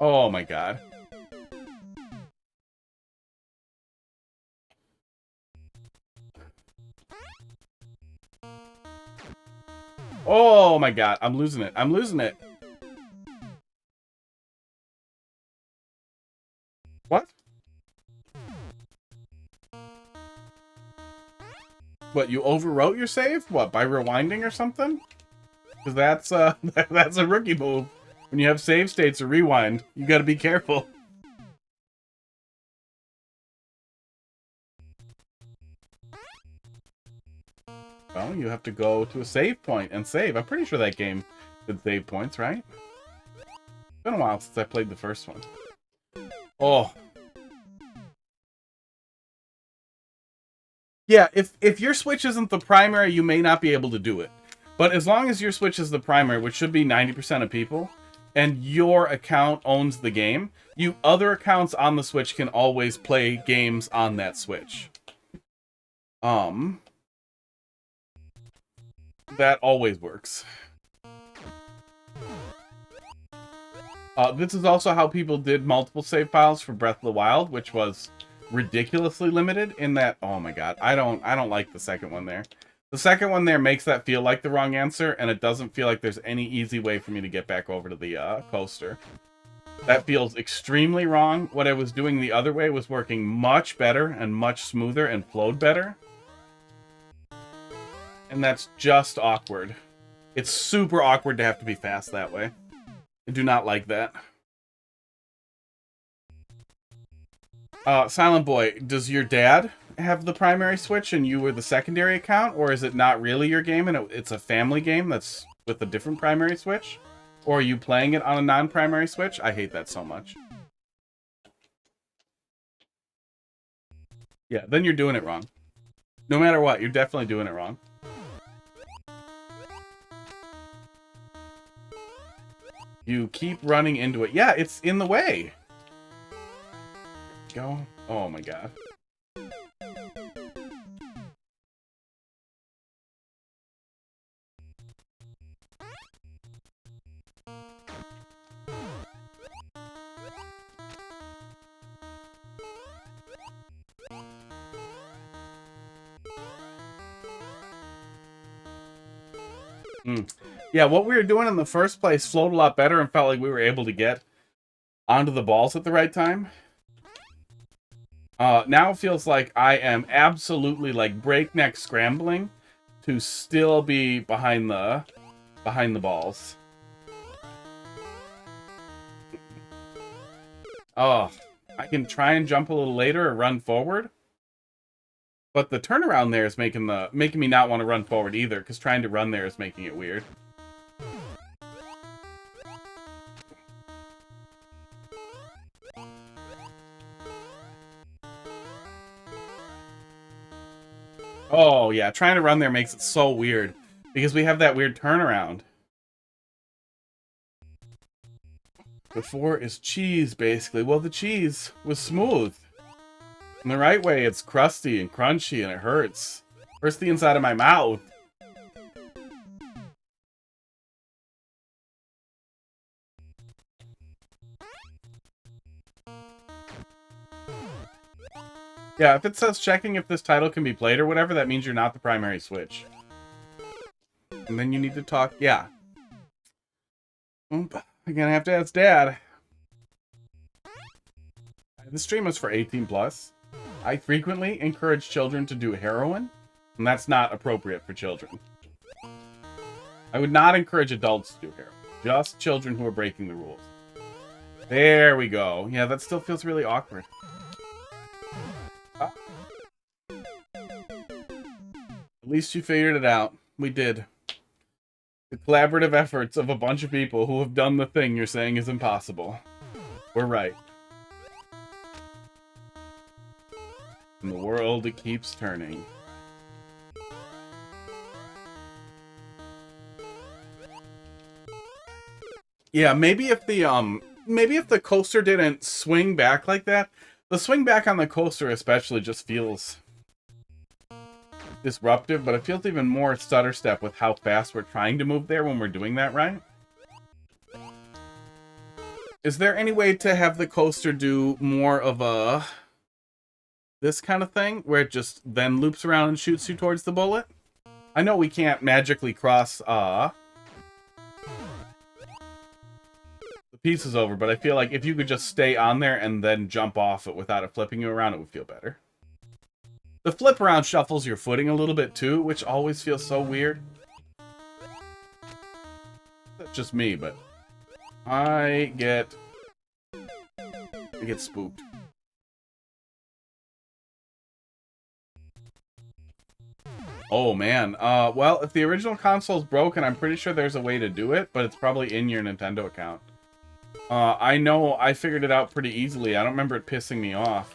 Oh my god. Oh my god, I'm losing it. I'm losing it. What? What, you overwrote your save? What, by rewinding or something? Because that's that's a rookie move. When you have save states or rewind, you gotta be careful. Well, you have to go to a save point and save. I'm pretty sure that game did save points, right? It's been a while since I played the first one. Oh. Yeah, if your Switch isn't the primary, you may not be able to do it. But as long as your Switch is the primary, which should be 90% of people, and your account owns the game, other accounts on the Switch can always play games on that Switch. That always works. This is also how people did multiple save files for Breath of the Wild, which was ridiculously limited in that, oh my god, I don't like the second one there. The second one there makes that feel like the wrong answer, and it doesn't feel like there's any easy way for me to get back over to the coaster. That feels extremely wrong. What I was doing the other way was working much better and much smoother and flowed better. And that's just awkward. It's super awkward to have to be fast that way. I do not like that. Silent Boy, does your dad have the primary Switch and you were the secondary account? Or is it not really your game and it's a family game that's with a different primary Switch? Or are you playing it on a non-primary Switch? I hate that so much. Yeah, then you're doing it wrong. No matter what, you're definitely doing it wrong. You keep running into it. Yeah, it's in the way. Go. Oh my god. Yeah, what we were doing in the first place flowed a lot better and felt like we were able to get onto the balls at the right time. Now it feels like I am absolutely like breakneck scrambling to still be behind the balls. Oh, I can try and jump a little later or run forward. But the turnaround there is making me not want to run forward either, because trying to run there is making it weird. Oh, yeah, trying to run there makes it so weird, because we have that weird turnaround. Before is cheese, basically. Well, the cheese was smooth. In the right way, it's crusty and crunchy, and it hurts. Hurts the inside of my mouth. Yeah, if it says checking if this title can be played or whatever, that means you're not the primary Switch. And then you need to talk, yeah. I'm gonna have to ask Dad. This stream is for 18+. I frequently encourage children to do heroin, and that's not appropriate for children. I would not encourage adults to do heroin. Just children who are breaking the rules. There we go. Yeah, that still feels really awkward. At least you figured it out. We did. The collaborative efforts of a bunch of people who have done the thing you're saying is impossible. We're right. In the world, it keeps turning. Yeah, maybe if the coaster didn't swing back like that, the swing back on the coaster especially just feels disruptive, but it feels even more stutter step with how fast we're trying to move there when we're doing that right. Is there any way to have the coaster do more of a this kind of thing, where it just then loops around and shoots you towards the bullet? I know we can't magically cross the pieces over, but I feel like if you could just stay on there and then jump off it without it flipping you around, it would feel better. The flip around shuffles your footing a little bit too, which always feels so weird. That's just me, but I get spooked. Oh man, well, if the original console's broken, I'm pretty sure there's a way to do it, but it's probably in your Nintendo account. I know I figured it out pretty easily. I don't remember it pissing me off.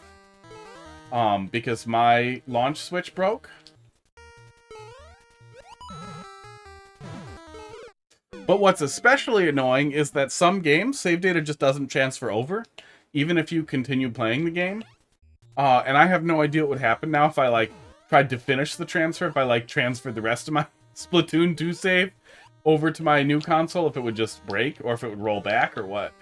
Because my launch switch broke. But what's especially annoying is that some games, save data just doesn't transfer over, even if you continue playing the game. And I have no idea what would happen now if I, like, tried to finish the transfer, if I, like, transferred the rest of my Splatoon 2 save over to my new console, if it would just break, or if it would roll back, or what.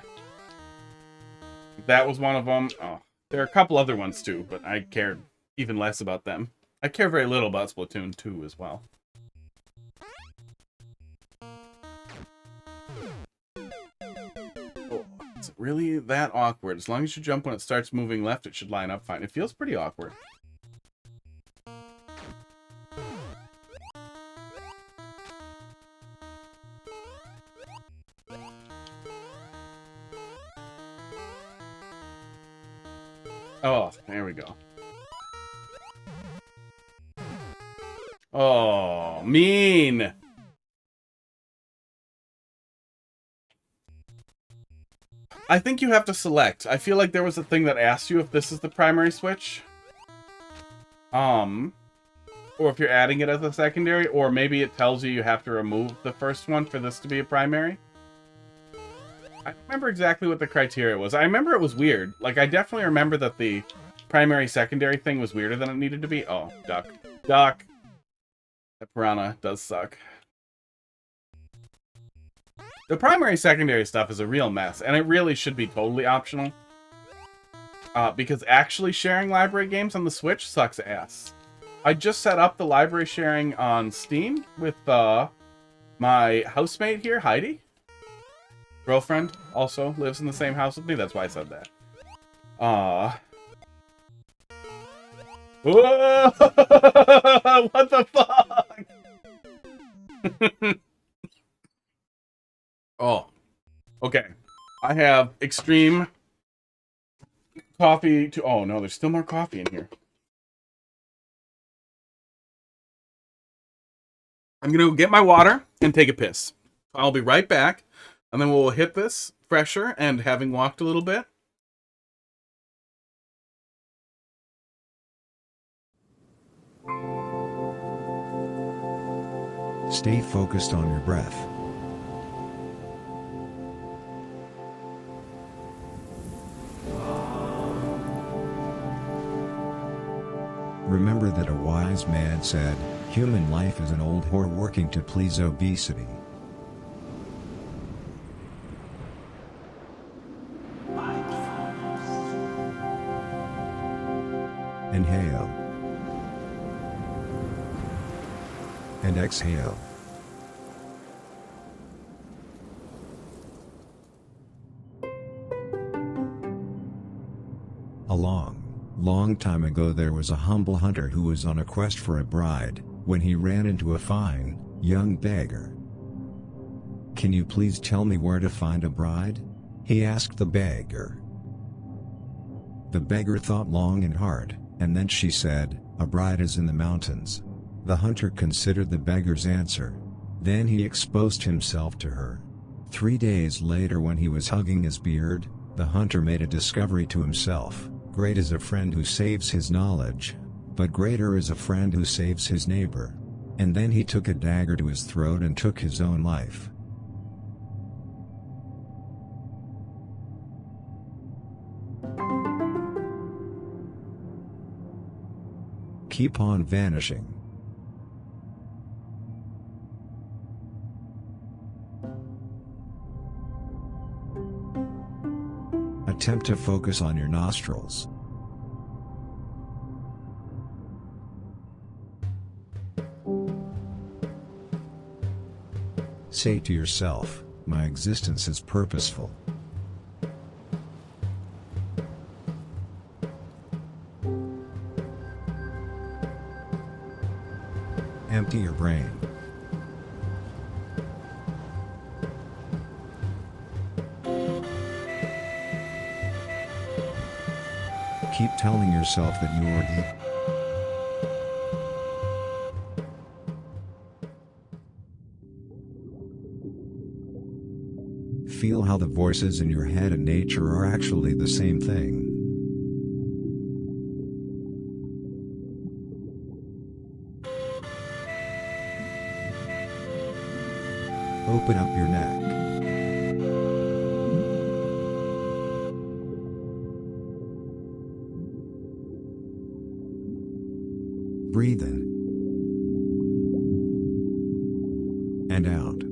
That was one of them. Oh, there are a couple other ones, too, but I cared even less about them. I care very little about Splatoon 2 as well. Oh, is it really that awkward? As long as you jump when it starts moving left, it should line up fine. It feels pretty awkward. Oh, there we go. Oh, mean! I think you have to select. I feel like there was a thing that asked you if this is the primary switch. Or if you're adding it as a secondary, or maybe it tells you you have to remove the first one for this to be a primary. I don't remember exactly what the criteria was. I remember it was weird. Like, I definitely remember that the primary-secondary thing was weirder than it needed to be. Oh, duck. Duck! That piranha does suck. The primary-secondary stuff is a real mess, and it really should be totally optional. Because actually sharing library games on the Switch sucks ass. I just set up the library sharing on Steam with my housemate here, Heidi. Girlfriend also lives in the same house with me. That's why I said that. Whoa! What the fuck? Oh. Okay. I have extreme coffee to... Oh, no, there's still more coffee in here. I'm going to get my water and take a piss. I'll be right back, and then we'll hit this fresher and having walked a little bit. Stay focused on your breath. Remember that a wise man said, "Human life is an old whore working to please obesity." Inhale. And exhale. A long time ago there was a humble hunter who was on a quest for a bride, when he ran into a fine, young beggar. "Can you please tell me where to find a bride?" he asked the beggar. The beggar thought long and hard, and then she said, "A bride is in the mountains." The hunter considered the beggar's answer. Then he exposed himself to her. 3 days later, when he was hugging his beard, the hunter made a discovery to himself: great is a friend who saves his knowledge, but greater is a friend who saves his neighbor. And then he took a dagger to his throat and took his own life. Keep on vanishing. Attempt to focus on your nostrils. Say to yourself, "My existence is purposeful." Empty your brain. Keep telling yourself that you are deep. Feel how the voices in your head and nature are actually the same thing. Open up your neck. Breathe in and out.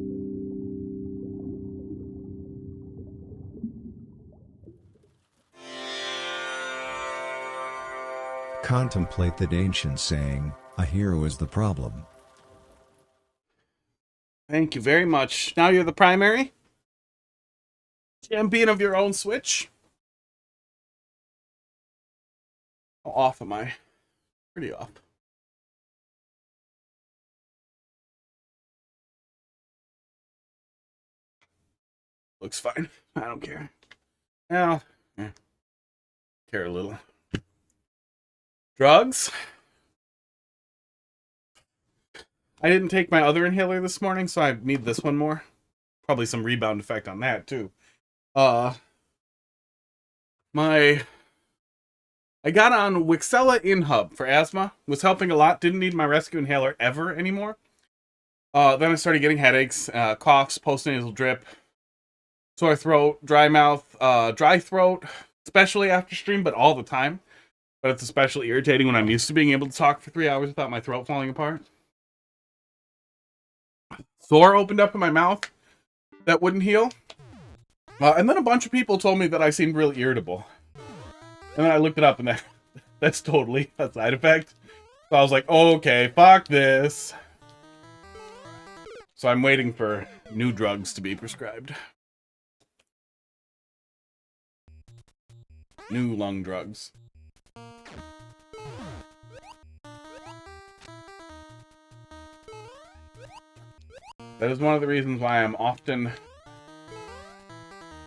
Contemplate that ancient saying, "A hero is the problem." Thank you very much. Now you're the primary champion of your own Switch. How off am I? Pretty off. Looks fine. I don't care. Well, care a little. Drugs? I didn't take my other inhaler this morning, so I need this one more. Probably some rebound effect on that, too. I got on Wixella InHub for asthma. Was helping a lot. Didn't need my rescue inhaler ever anymore. Then I started getting headaches, coughs, postnasal drip, sore throat, dry mouth, dry throat, especially after stream, but all the time. But it's especially irritating when I'm used to being able to talk for 3 hours without my throat falling apart. Sore opened up in my mouth that wouldn't heal. And then a bunch of people told me that I seemed really irritable. And then I looked it up, and that's totally a side effect. So I was like, okay, fuck this. So I'm waiting for new drugs to be prescribed. New lung drugs. That is one of the reasons why I'm often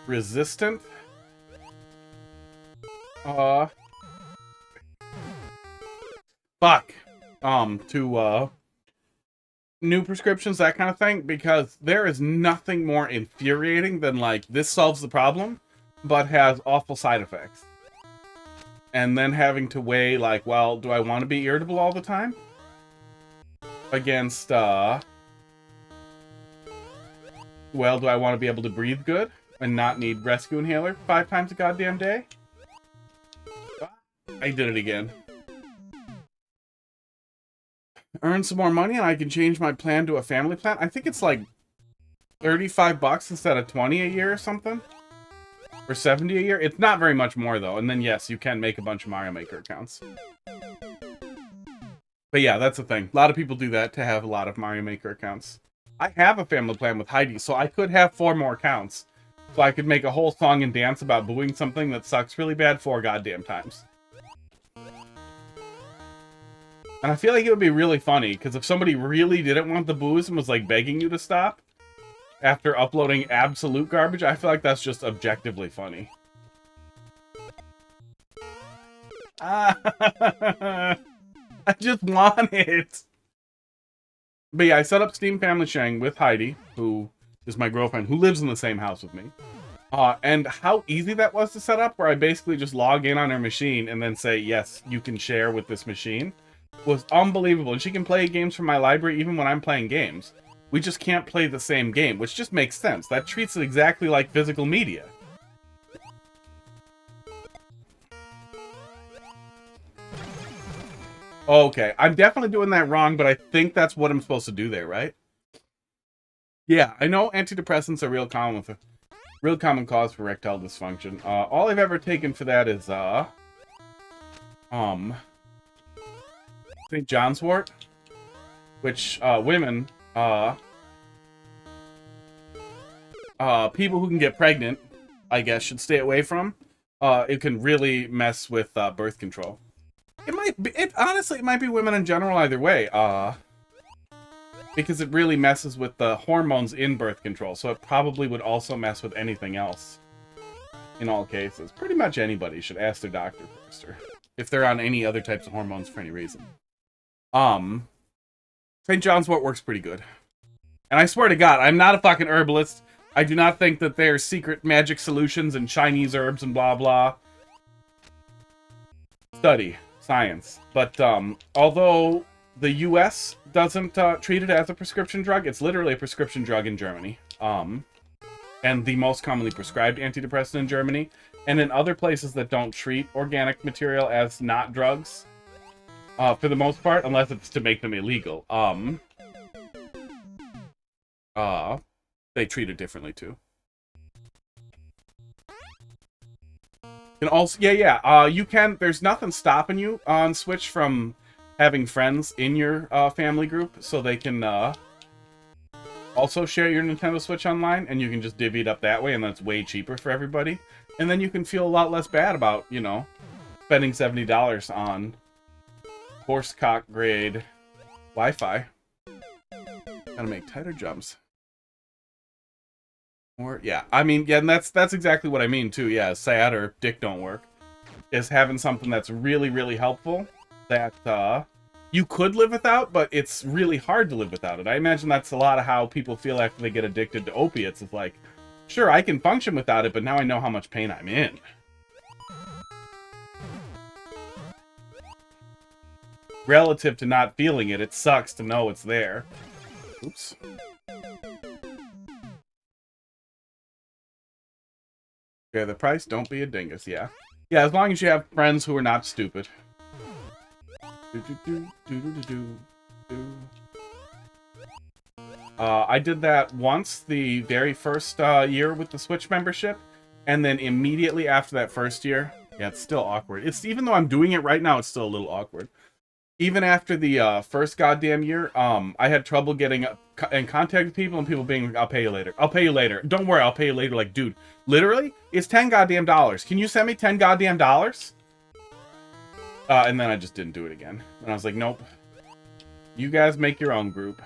resistant to new prescriptions, that kind of thing, because there is nothing more infuriating than, like, this solves the problem, but has awful side effects. And then having to weigh, like, well, do I want to be irritable all the time? Against, well, do I want to be able to breathe good and not need rescue inhaler 5 times a goddamn day? I did it again. Earn some more money and I can change my plan to a family plan. I think it's like 35 bucks instead of 20 a year or something. Or 70 a year. It's not very much more though. And then yes, you can make a bunch of Mario Maker accounts. But yeah, that's the thing. A lot of people do that to have a lot of Mario Maker accounts. I have a family plan with Heidi, so I could have 4 more accounts. So I could make a whole song and dance about booing something that sucks really bad 4 goddamn times. And I feel like it would be really funny, because if somebody really didn't want the booze and was like begging you to stop after uploading absolute garbage, I feel like that's just objectively funny. I just want it. But yeah, I set up Steam Family Sharing with Heidi, who is my girlfriend, who lives in the same house with me. And how easy that was to set up, where I basically just log in on her machine and then say, yes, you can share with this machine, was unbelievable. And she can play games from my library even when I'm playing games. We just can't play the same game, which just makes sense. That treats it exactly like physical media. Okay, I'm definitely doing that wrong, but I think that's what I'm supposed to do there, right? Yeah, I know antidepressants are real common cause for erectile dysfunction. All I've ever taken for that is St. John's wort, which women, people who can get pregnant, I guess, should stay away from. It can really mess with birth control. Honestly, it might be women in general either way. Because it really messes with the hormones in birth control, so it probably would also mess with anything else. In all cases. Pretty much anybody should ask their doctor first, or if they're on any other types of hormones for any reason. St. John's wort works pretty good. And I swear to God, I'm not a fucking herbalist. I do not think that there's secret magic solutions and Chinese herbs and blah blah. Study. Science. But, although the US doesn't treat it as a prescription drug, it's literally a prescription drug in Germany. And the most commonly prescribed antidepressant in Germany. And in other places that don't treat organic material as not drugs, for the most part, unless it's to make them illegal, they treat it differently too. And also, you can, there's nothing stopping you on Switch from having friends in your family group, so they can also share your Nintendo Switch online, and you can just divvy it up that way, and that's way cheaper for everybody. And then you can feel a lot less bad about, you know, spending $70 on horsecock grade Wi-Fi. Gotta make tighter jumps. Or, yeah, I mean, yeah, and that's exactly what I mean, too. Yeah, sad or dick don't work. Is having something that's really, really helpful that you could live without, but it's really hard to live without it. I imagine that's a lot of how people feel after they get addicted to opiates. It's like, sure, I can function without it, but now I know how much pain I'm in. Relative to not feeling it, it sucks to know it's there. Oops. Okay, the price, don't be a dingus, yeah. Yeah, as long as you have friends who are not stupid. I did that once, the very first year with the Switch membership, and then immediately after that first year, yeah, it's still awkward. It's, even though I'm doing it right now, it's still a little awkward. Even after the first goddamn year, I had trouble getting in contact with people, and people being like, I'll pay you later. I'll pay you later. Don't worry, I'll pay you later. Like, dude, literally, it's $10 goddamn. Can you send me $10 goddamn? And then I just didn't do it again. And I was like, nope. You guys make your own group.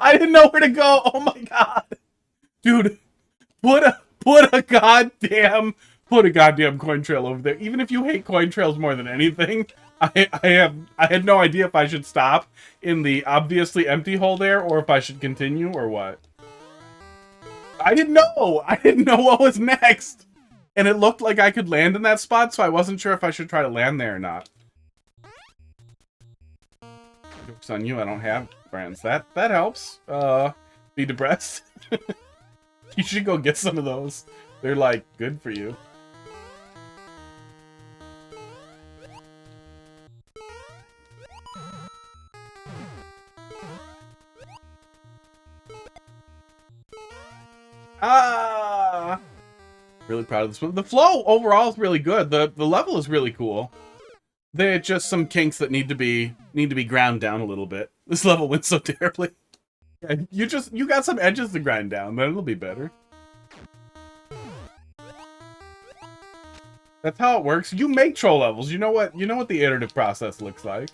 I didn't know where to go. Oh my god. Dude, put Put a goddamn coin trail over there. Even if you hate coin trails more than anything, I had no idea if I should stop in the obviously empty hole there or if I should continue or what. I didn't know. I didn't know what was next. And it looked like I could land in that spot, so I wasn't sure if I should try to land there or not. Joke's on you, I don't have friends. That helps. Be depressed. You should go get some of those. They're like good for you. Ah! Really proud of this one. The flow overall is really good. The level is really cool. There are just some kinks that need to be ground down a little bit. This level went so terribly. Yeah, you got some edges to grind down, then it'll be better. That's how it works. You make troll levels. You know what the iterative process looks like.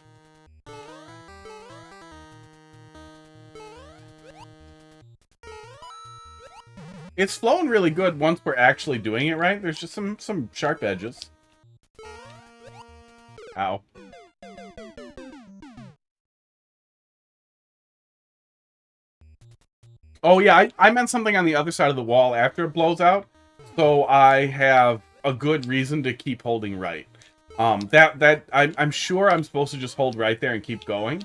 It's flowing really good once we're actually doing it right. There's just some sharp edges. Ow. Oh yeah, I meant something on the other side of the wall after it blows out, so I have a good reason to keep holding right. I'm sure I'm supposed to just hold right there and keep going.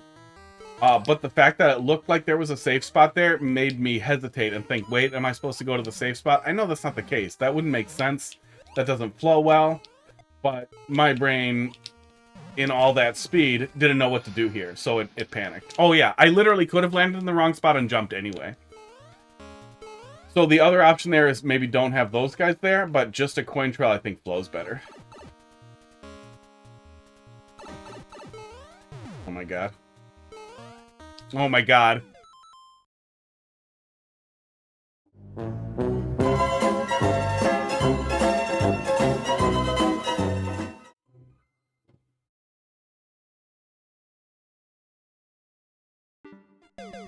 But the fact that it looked like there was a safe spot there made me hesitate and think, wait, am I supposed to go to the safe spot? I know that's not the case. That wouldn't make sense. That doesn't flow well. But my brain, in all that speed, didn't know what to do here, so it panicked. Oh yeah, I literally could have landed in the wrong spot and jumped anyway. So the other option there is maybe don't have those guys there, but just a coin trail I think flows better. Oh my god. Oh my god.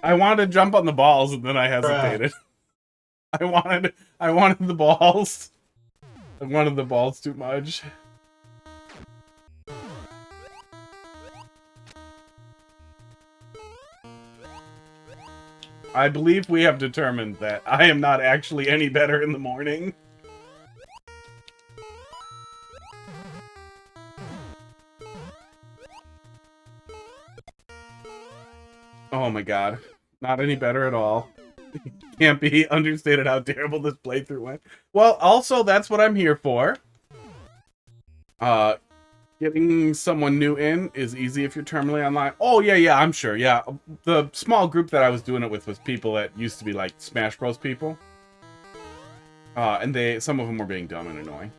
I wanted to jump on the balls and then I hesitated. I wanted the balls. I wanted the balls too much. I believe we have determined that I am not actually any better in the morning. Oh my god. Not any better at all. Can't be understated how terrible this playthrough went. Well, also, that's what I'm here for. Getting someone new in is easy if you're terminally online. Oh, yeah, I'm sure, yeah. The small group that I was doing it with was people that used to be, like, Smash Bros. People. And some of them were being dumb and annoying.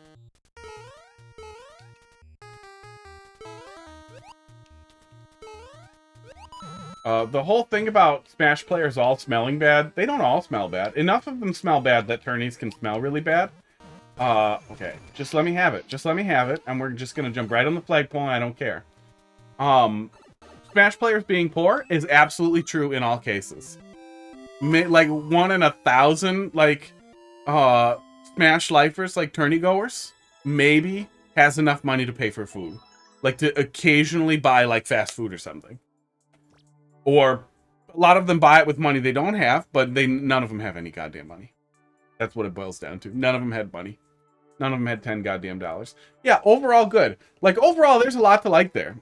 The whole thing about Smash players all smelling bad, they don't all smell bad. Enough of them smell bad that turnies can smell really bad. Okay, just let me have it. Just let me have it, and we're just gonna jump right on the flagpole, and I don't care. Smash players being poor is absolutely true in all cases. Like, 1 in 1,000, like, Smash lifers, like tourney goers, maybe has enough money to pay for food. Like, to occasionally buy, like, fast food or something. Or, a lot of them buy it with money they don't have, but none of them have any goddamn money. That's what it boils down to. None of them had money. None of them had 10 goddamn dollars. Yeah, overall good. Like, overall, there's a lot to like there.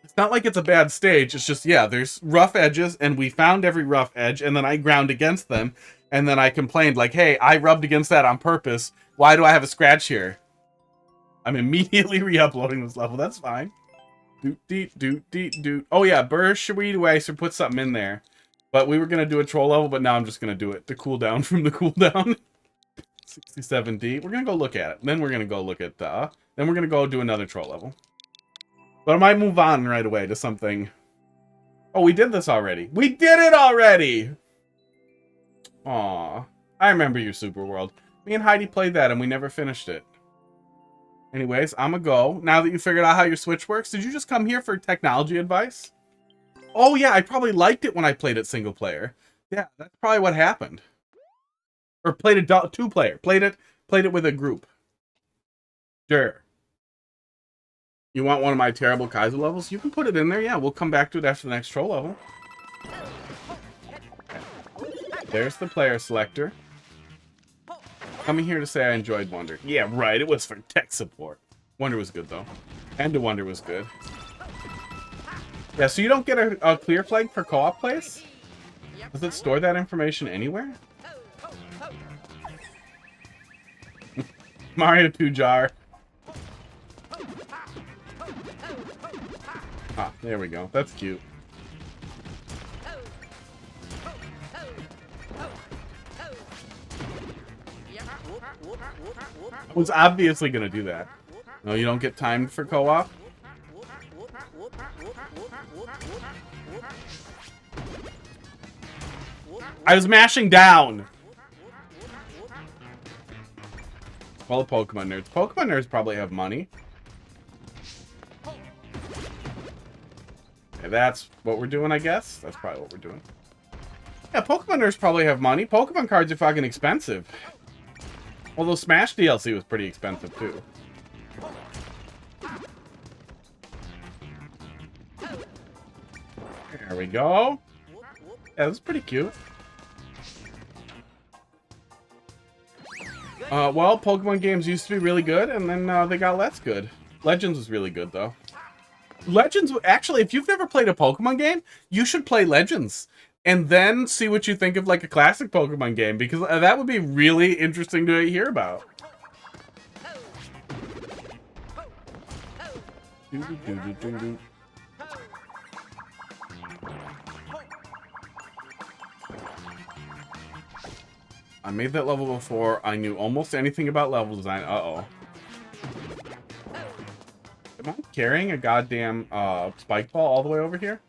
It's not like it's a bad stage. It's just, yeah, there's rough edges, and we found every rough edge, and then I ground against them, and then I complained, like, hey, I rubbed against that on purpose. Why do I have a scratch here? I'm immediately re-uploading this level. That's fine. Doot. Oh, yeah, Burr Waster put something in there. But we were going to do a troll level, but now I'm just going to do it. The cooldown from the cooldown. 67D. We're going to go look at it. Then we're going to go look at then we're going to go do another troll level. But I might move on right away to something. Oh, we did this already. We did it already! Aw. I remember your Super World. Me and Heidi played that and we never finished it. Anyways, I'm gonna go. Now that you figured out how your Switch works, did you just come here for technology advice? Oh yeah, I probably liked it when I played it single player. Yeah, that's probably what happened. Or played it 2-player. Played it with a group. Sure. You want one of my terrible Kaiser levels? You can put it in there. Yeah, we'll come back to it after the next troll level. There's the player selector. Coming here to say I enjoyed Wonder. Yeah, right. It was for tech support. Wonder was good, though. And the Wonder was good. Yeah, so you don't get a clear flag for co-op plays? Does it store that information anywhere? Mario 2 jar. Ah, there we go. That's cute. I was obviously gonna do that. No, you don't get timed for co-op? I was mashing down! Well, the Pokemon nerds. Pokemon nerds probably have money. Okay, that's what we're doing, I guess. That's probably what we're doing. Yeah, Pokemon nerds probably have money. Pokemon cards are fucking expensive. Although Smash DLC was pretty expensive, too. There we go. Yeah, that's pretty cute. Well, Pokemon games used to be really good, and then they got less good. Legends was really good, though. Legends, actually, if you've never played a Pokemon game, you should play Legends. And then see what you think of, like, a classic Pokemon game, because that would be really interesting to hear about. I made that level before. I knew almost anything about level design. Uh-oh. Am I carrying a goddamn spike ball all the way over here?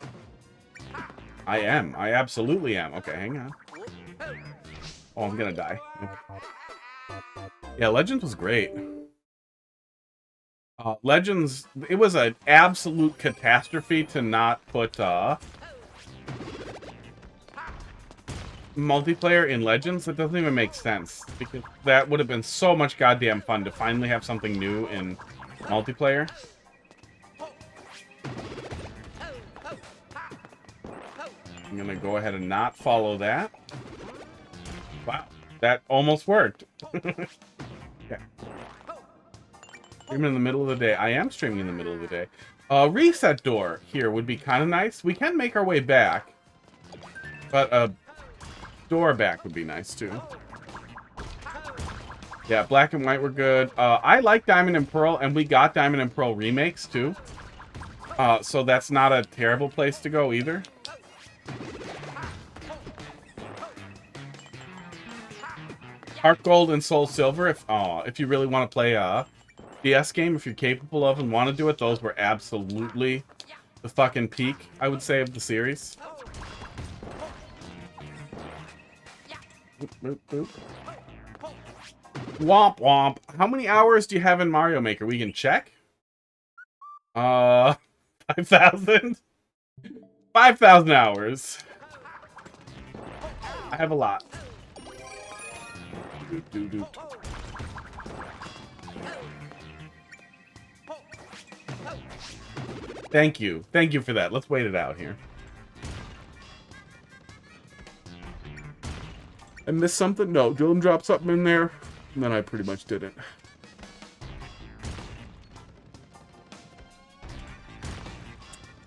I am. I absolutely am. Okay, hang on. Oh, I'm gonna die. Yeah, Legends was great. Legends, it was an absolute catastrophe to not put multiplayer in Legends. It doesn't even make sense, because that would have been so much goddamn fun to finally have something new in multiplayer. I'm gonna go ahead and not follow that. Wow, that almost worked. Yeah. Streaming in the middle of the day. I am streaming in the middle of the day. Reset door here would be kind of nice. We can make our way back, but a door back would be nice too. Yeah, Black and White were good. I like Diamond and Pearl, and we got Diamond and Pearl remakes too. So that's not a terrible place to go either. Heart Gold and Soul Silver, if you really want to play a DS game, if you're capable of and want to do it, those were absolutely the fucking peak, I would say, of the series. Boop, boop, boop. Womp womp. How many hours do you have in Mario Maker? We can check. 5,000? 5,000 hours. I have a lot. Thank you. Thank you for that. Let's wait it out here. I missed something? No, Dylan dropped something in there, and then I pretty much didn't.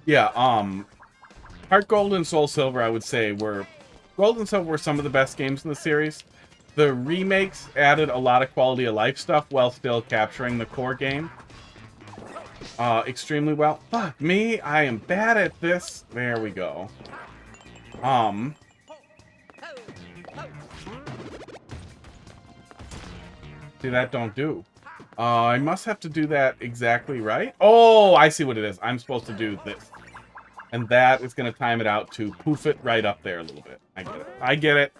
Yeah, Heart Gold and Soul Silver, I would say, were... Gold and Silver were some of the best games in the series. The remakes added a lot of quality of life stuff while still capturing the core game extremely well. Fuck me, I am bad at this. There we go. See, that don't do. I must have to do that exactly right. Oh, I see what it is. I'm supposed to do this. And that is going to time it out to poof it right up there a little bit. I get it. I get it.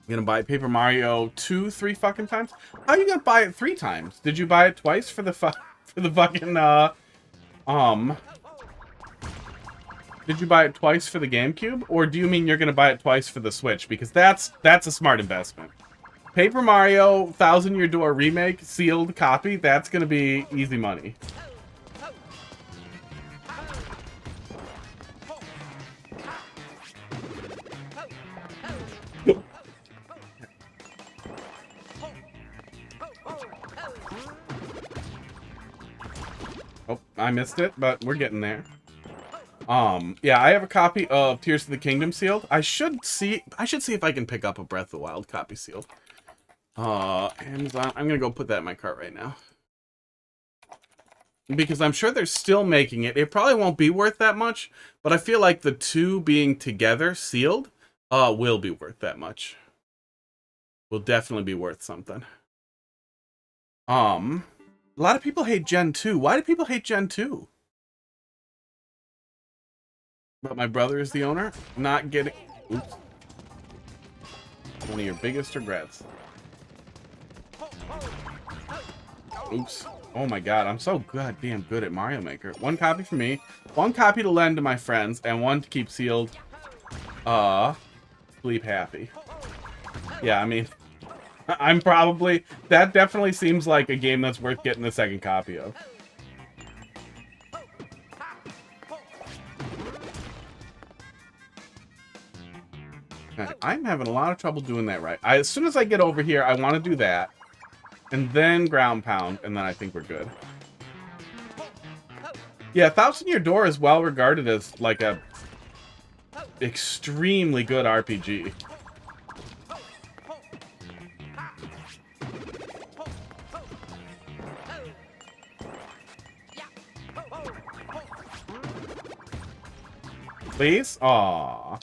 You gonna buy Paper Mario 2 3 fucking times? How are you gonna buy it 3 times? Did you buy it twice for the fucking Did you buy it twice for the GameCube? Or do you mean you're going to buy it twice for the Switch? Because that's a smart investment. Paper Mario Thousand Year Door Remake, sealed copy, that's going to be easy money. Oh, I missed it, but we're getting there. Yeah, I have a copy of Tears of the Kingdom sealed. I should see if I can pick up a Breath of the Wild copy sealed. Amazon, I'm gonna go put that in my cart right now. Because I'm sure they're still making it. It probably won't be worth that much, but I feel like the two being together, sealed, will be worth that much. Will definitely be worth something. A lot of people hate Gen 2. Why do people hate Gen 2? But my brother is the owner. Not getting... Oops. One of your biggest regrets. Oops. Oh my god, I'm so goddamn good at Mario Maker. One copy for me, one copy to lend to my friends, and one to keep sealed. Sleep happy. Yeah, I mean... I'm probably... That definitely seems like a game that's worth getting the second copy of. Okay, I'm having a lot of trouble doing that right. As soon as I get over here, I want to do that. And then ground pound, and then I think we're good. Yeah, Thousand Year Door is well regarded as, like, a... extremely good RPG. Please? Aww.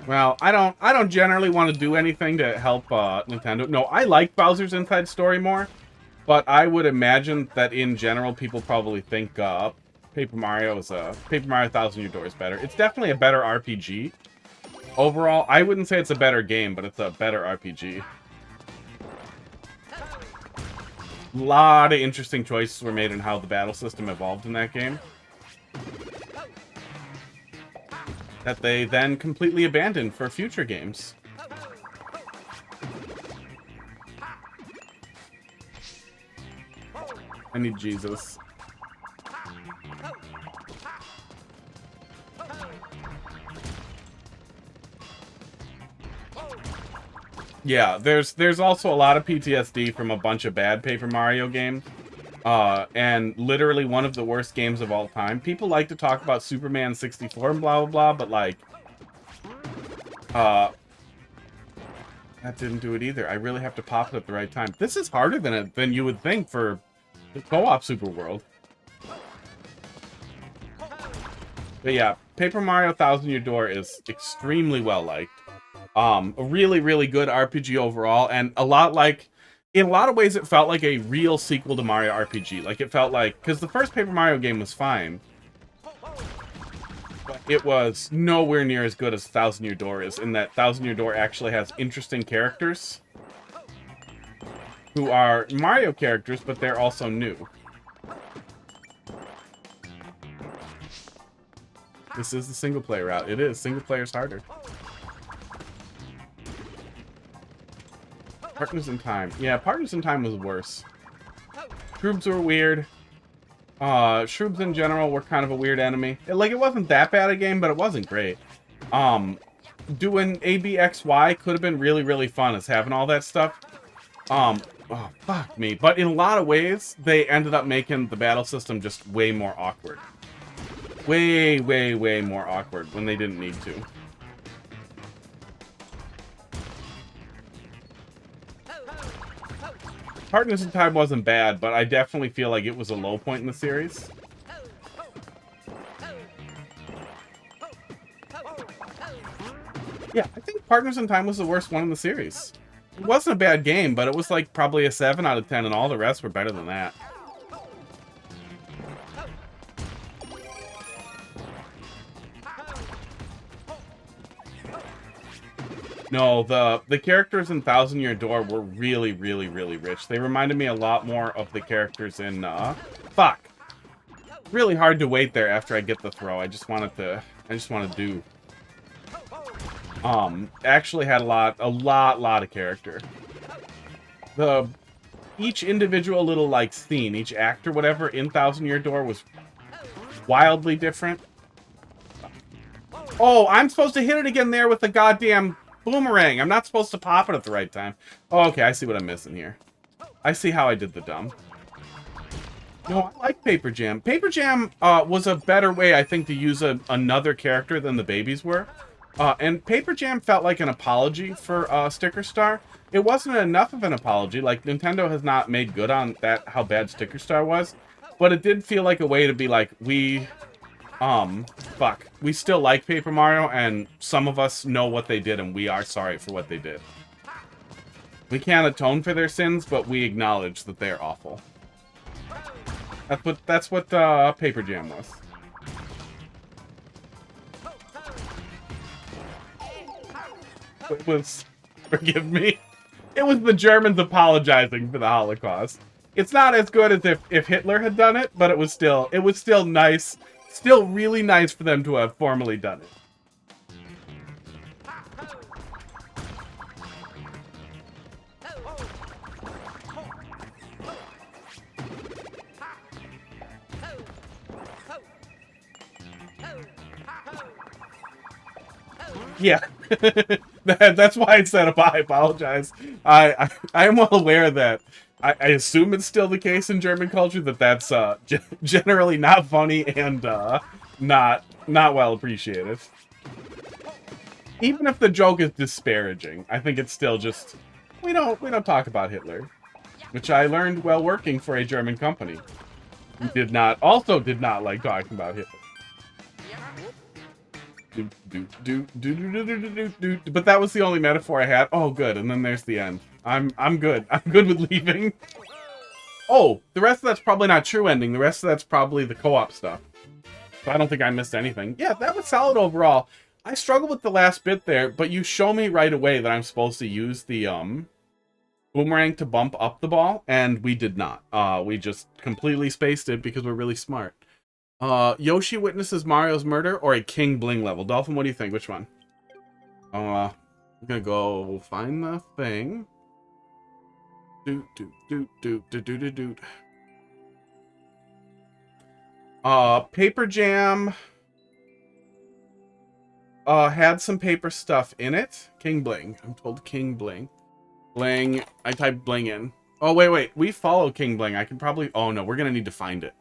Well, I don't generally want to do anything to help Nintendo. No, I like Bowser's Inside Story more, but I would imagine that in general people probably think Paper Mario Thousand Year Door is better. It's definitely a better RPG. Overall, I wouldn't say it's a better game, but it's a better RPG. A lot of interesting choices were made in how the battle system evolved in that game. That they then completely abandoned for future games. I need Jesus. Yeah, there's also a lot of PTSD from a bunch of bad Paper Mario games. And literally one of the worst games of all time. People like to talk about Superman 64 and blah, blah, blah, but like... that didn't do it either. I really have to pop it at the right time. This is harder than you would think for the co-op Super World. But yeah, Paper Mario Thousand Year Door is extremely well-liked. A really, really good RPG overall, and a lot like... In a lot of ways, it felt like a real sequel to Mario RPG. Like, it felt like... Because the first Paper Mario game was fine. But it was nowhere near as good as Thousand Year Door is, in that Thousand Year Door actually has interesting characters. Who are Mario characters, but they're also new. This is the single-player route. It is. Single-player's harder. Partners in Time. Yeah, Partners in Time was worse. Shroobs were weird. Shroobs in general were kind of a weird enemy. It wasn't that bad a game, but it wasn't great. Doing ABXY could have been really, really fun as having all that stuff. Oh, fuck me. But in a lot of ways, they ended up making the battle system just way more awkward. Way, way, way more awkward when they didn't need to. Partners in Time wasn't bad, but I definitely feel like it was a low point in the series. Yeah, I think Partners in Time was the worst one in the series. It wasn't a bad game, but it was like probably a 7 out of 10, and all the rest were better than that. No, the characters in Thousand Year Door were really, really, really rich. They reminded me a lot more of the characters in, fuck. Really hard to wait there after I get the throw. I just want to do. Actually had a lot of character. Each individual little, like, scene, each act or whatever in Thousand Year Door was wildly different. Oh, I'm supposed to hit it again there with the goddamn boomerang. I'm not supposed to pop it at the right time. Oh, okay, I see what I'm missing here. I see how I did the dumb. No, I like Paper Jam. Paper Jam was a better way, I think, to use another character than the babies were. And Paper Jam felt like an apology for Sticker Star. It wasn't enough of an apology. Like, Nintendo has not made good on that, how bad Sticker Star was. But it did feel like a way to be like, we still like Paper Mario, and some of us know what they did, and we are sorry for what they did. We can't atone for their sins, but we acknowledge that they're awful. That's what Paper Jam was. It was, forgive me, it was the Germans apologizing for the Holocaust. It's not as good as if Hitler had done it, but it was still nice. Still really nice for them to have formally done it. Yeah, that's why I said I apologize. I am well aware that I assume it's still the case in German culture that that's generally not funny and not well appreciated. Even if the joke is disparaging, I think it's still just we don't talk about Hitler, which I learned while working for a German company who did not like talking about Hitler. But that was the only metaphor I had. Oh, good. And then there's the end. I'm good. I'm good with leaving. Oh, the rest of that's probably not true ending. The rest of that's probably the co-op stuff. So I don't think I missed anything. Yeah, that was solid overall. I struggled with the last bit there, but you show me right away that I'm supposed to use the boomerang to bump up the ball, and we did not. We just completely spaced it because we're really smart. Yoshi witnesses Mario's murder or a King Bling level? Dolphin, what do you think? Which one? I'm gonna go find the thing. Paper Jam had some paper stuff in it. King Bling. I'm told King Bling. Bling. I typed Bling in. Oh, wait. We follow King Bling. I can probably... Oh, no. We're gonna need to find it.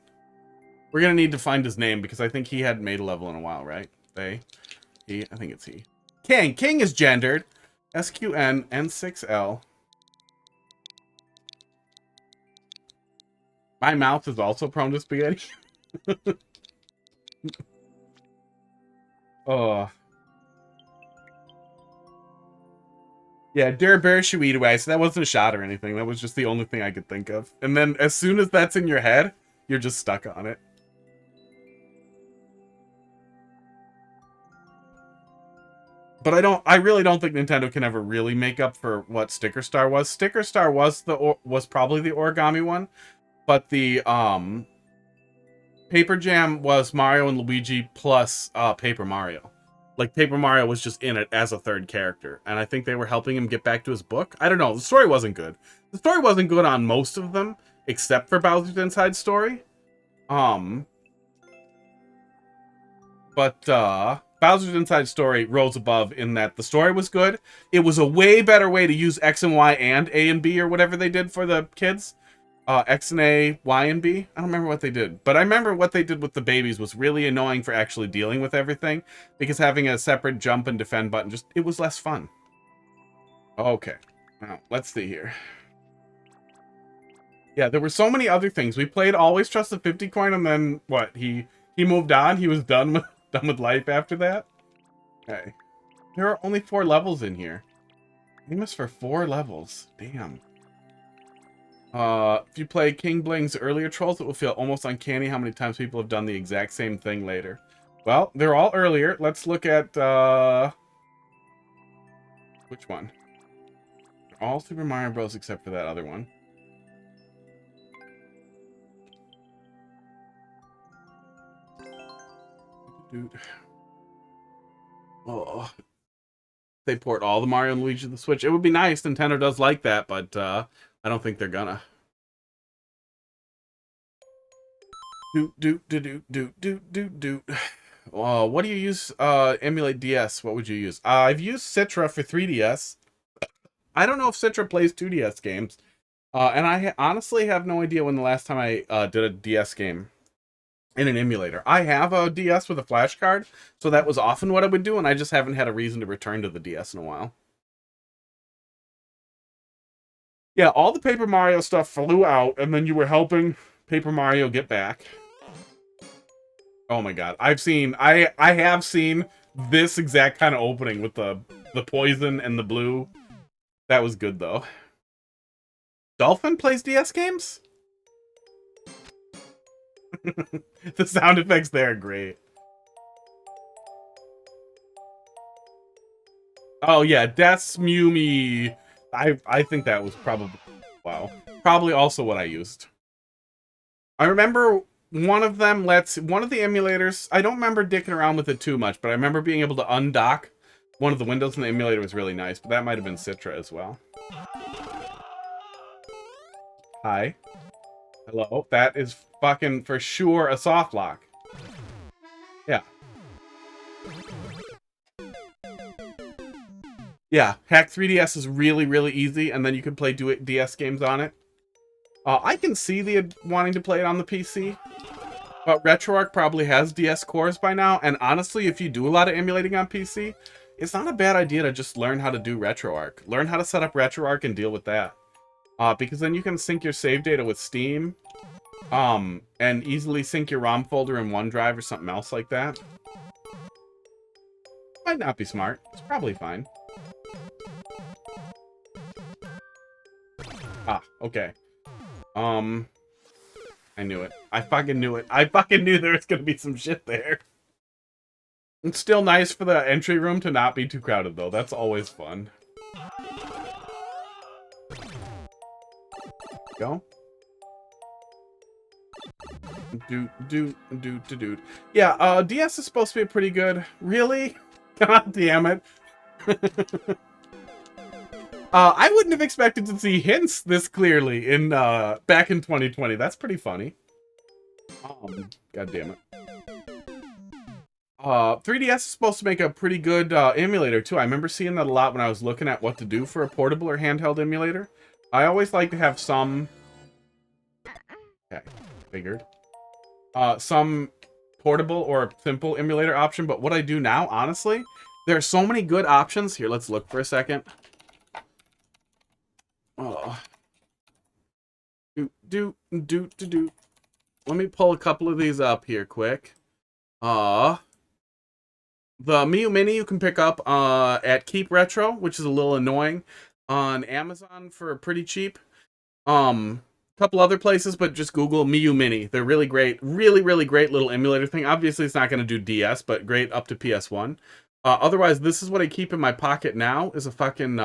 We're gonna need to find his name because I think he hadn't made a level in a while, right? They? He? I think it's he. King. King is gendered. SQN N6L. My mouth is also prone to spaghetti. Oh. Yeah, Der Bershuidaway, so that wasn't a shot or anything. That was just the only thing I could think of. And then as soon as that's in your head, you're just stuck on it. But I really don't think Nintendo can ever really make up for what Sticker Star was. Sticker Star was probably the origami one, but the Paper Jam was Mario and Luigi plus Paper Mario. Like, Paper Mario was just in it as a third character, and I think they were helping him get back to his book. I don't know, the story wasn't good. The story wasn't good on most of them, except for Bowser's Inside Story. But Bowser's Inside Story rose above in that the story was good. It was a way better way to use X and Y and A and B or whatever they did for the kids. X and A, Y and B. I don't remember what they did. But I remember what they did with the babies was really annoying for actually dealing with everything. Because having a separate jump and defend button, it was less fun. Okay. Now, let's see here. Yeah, there were so many other things. We played Always Trust the 50 coin and then, what? He moved on? He was done with life after that? Okay. There are only 4 levels in here. Famous for 4 levels. Damn. If you play King Bling's earlier trolls, it will feel almost uncanny how many times people have done the exact same thing later. Well, they're all earlier. Let's look at Which one? All Super Mario Bros. Except for that other one. Dude. Oh. They port all the Mario and Luigi to the Switch. It would be nice. Nintendo does like that, but I don't think they're gonna. Do. What do you use? Emulate DS. What would you use? I've used Citra for 3DS. I don't know if Citra plays 2DS games. And I honestly have no idea when the last time I did a DS game in an emulator. I have a DS with a flash card, so that was often what I would do, and I just haven't had a reason to return to the DS in a while. Yeah, all the Paper Mario stuff flew out, and then you were helping Paper Mario get back. Oh my god. I have seen this exact kind of opening with the poison and the blue. That was good, though. Dolphin plays DS games? The sound effects there are great. Oh yeah, Death's Mumi. I think that was probably, wow, probably also what I used. I remember one of the emulators, I don't remember dicking around with it too much, but I remember being able to undock one of the windows in the emulator. Was really nice, but that might have been Citra as well. Hi. Hello. That is fucking for sure a soft lock. Yeah. Yeah, Hack 3DS is really, really easy, and then you can play DS games on it. I can see the wanting to play it on the PC, but RetroArch probably has DS cores by now, and honestly, if you do a lot of emulating on PC, it's not a bad idea to just learn how to do RetroArch. Learn how to set up RetroArch and deal with that. Because then you can sync your save data with Steam, and easily sync your ROM folder in OneDrive or something else like that. Might not be smart. It's probably fine. Ah, okay. I knew it. I fucking knew it. I fucking knew there was gonna be some shit there. It's still nice for the entry room to not be too crowded, though. That's always fun. Go. Dude. Yeah, DS is supposed to be pretty good. Really? God damn it. I wouldn't have expected to see hints this clearly in back in 2020. That's pretty funny. God damn it. 3DS is supposed to make a pretty good emulator too. I remember seeing that a lot when I was looking at what to do for a portable or handheld emulator. I always like to have some... Okay, figured. Some portable or simple emulator option, but what I do now, honestly, there are so many good options. Here, let's look for a second. Oh. Do. Let me pull a couple of these up here quick. The Miu Mini you can pick up at Keep Retro, which is a little annoying, on Amazon for pretty cheap. Couple other places, but just Google Miu Mini. They're really great. Really great little emulator thing. Obviously, it's not going to do DS, but great up to PS1. Otherwise, this is what I keep in my pocket now, is a fucking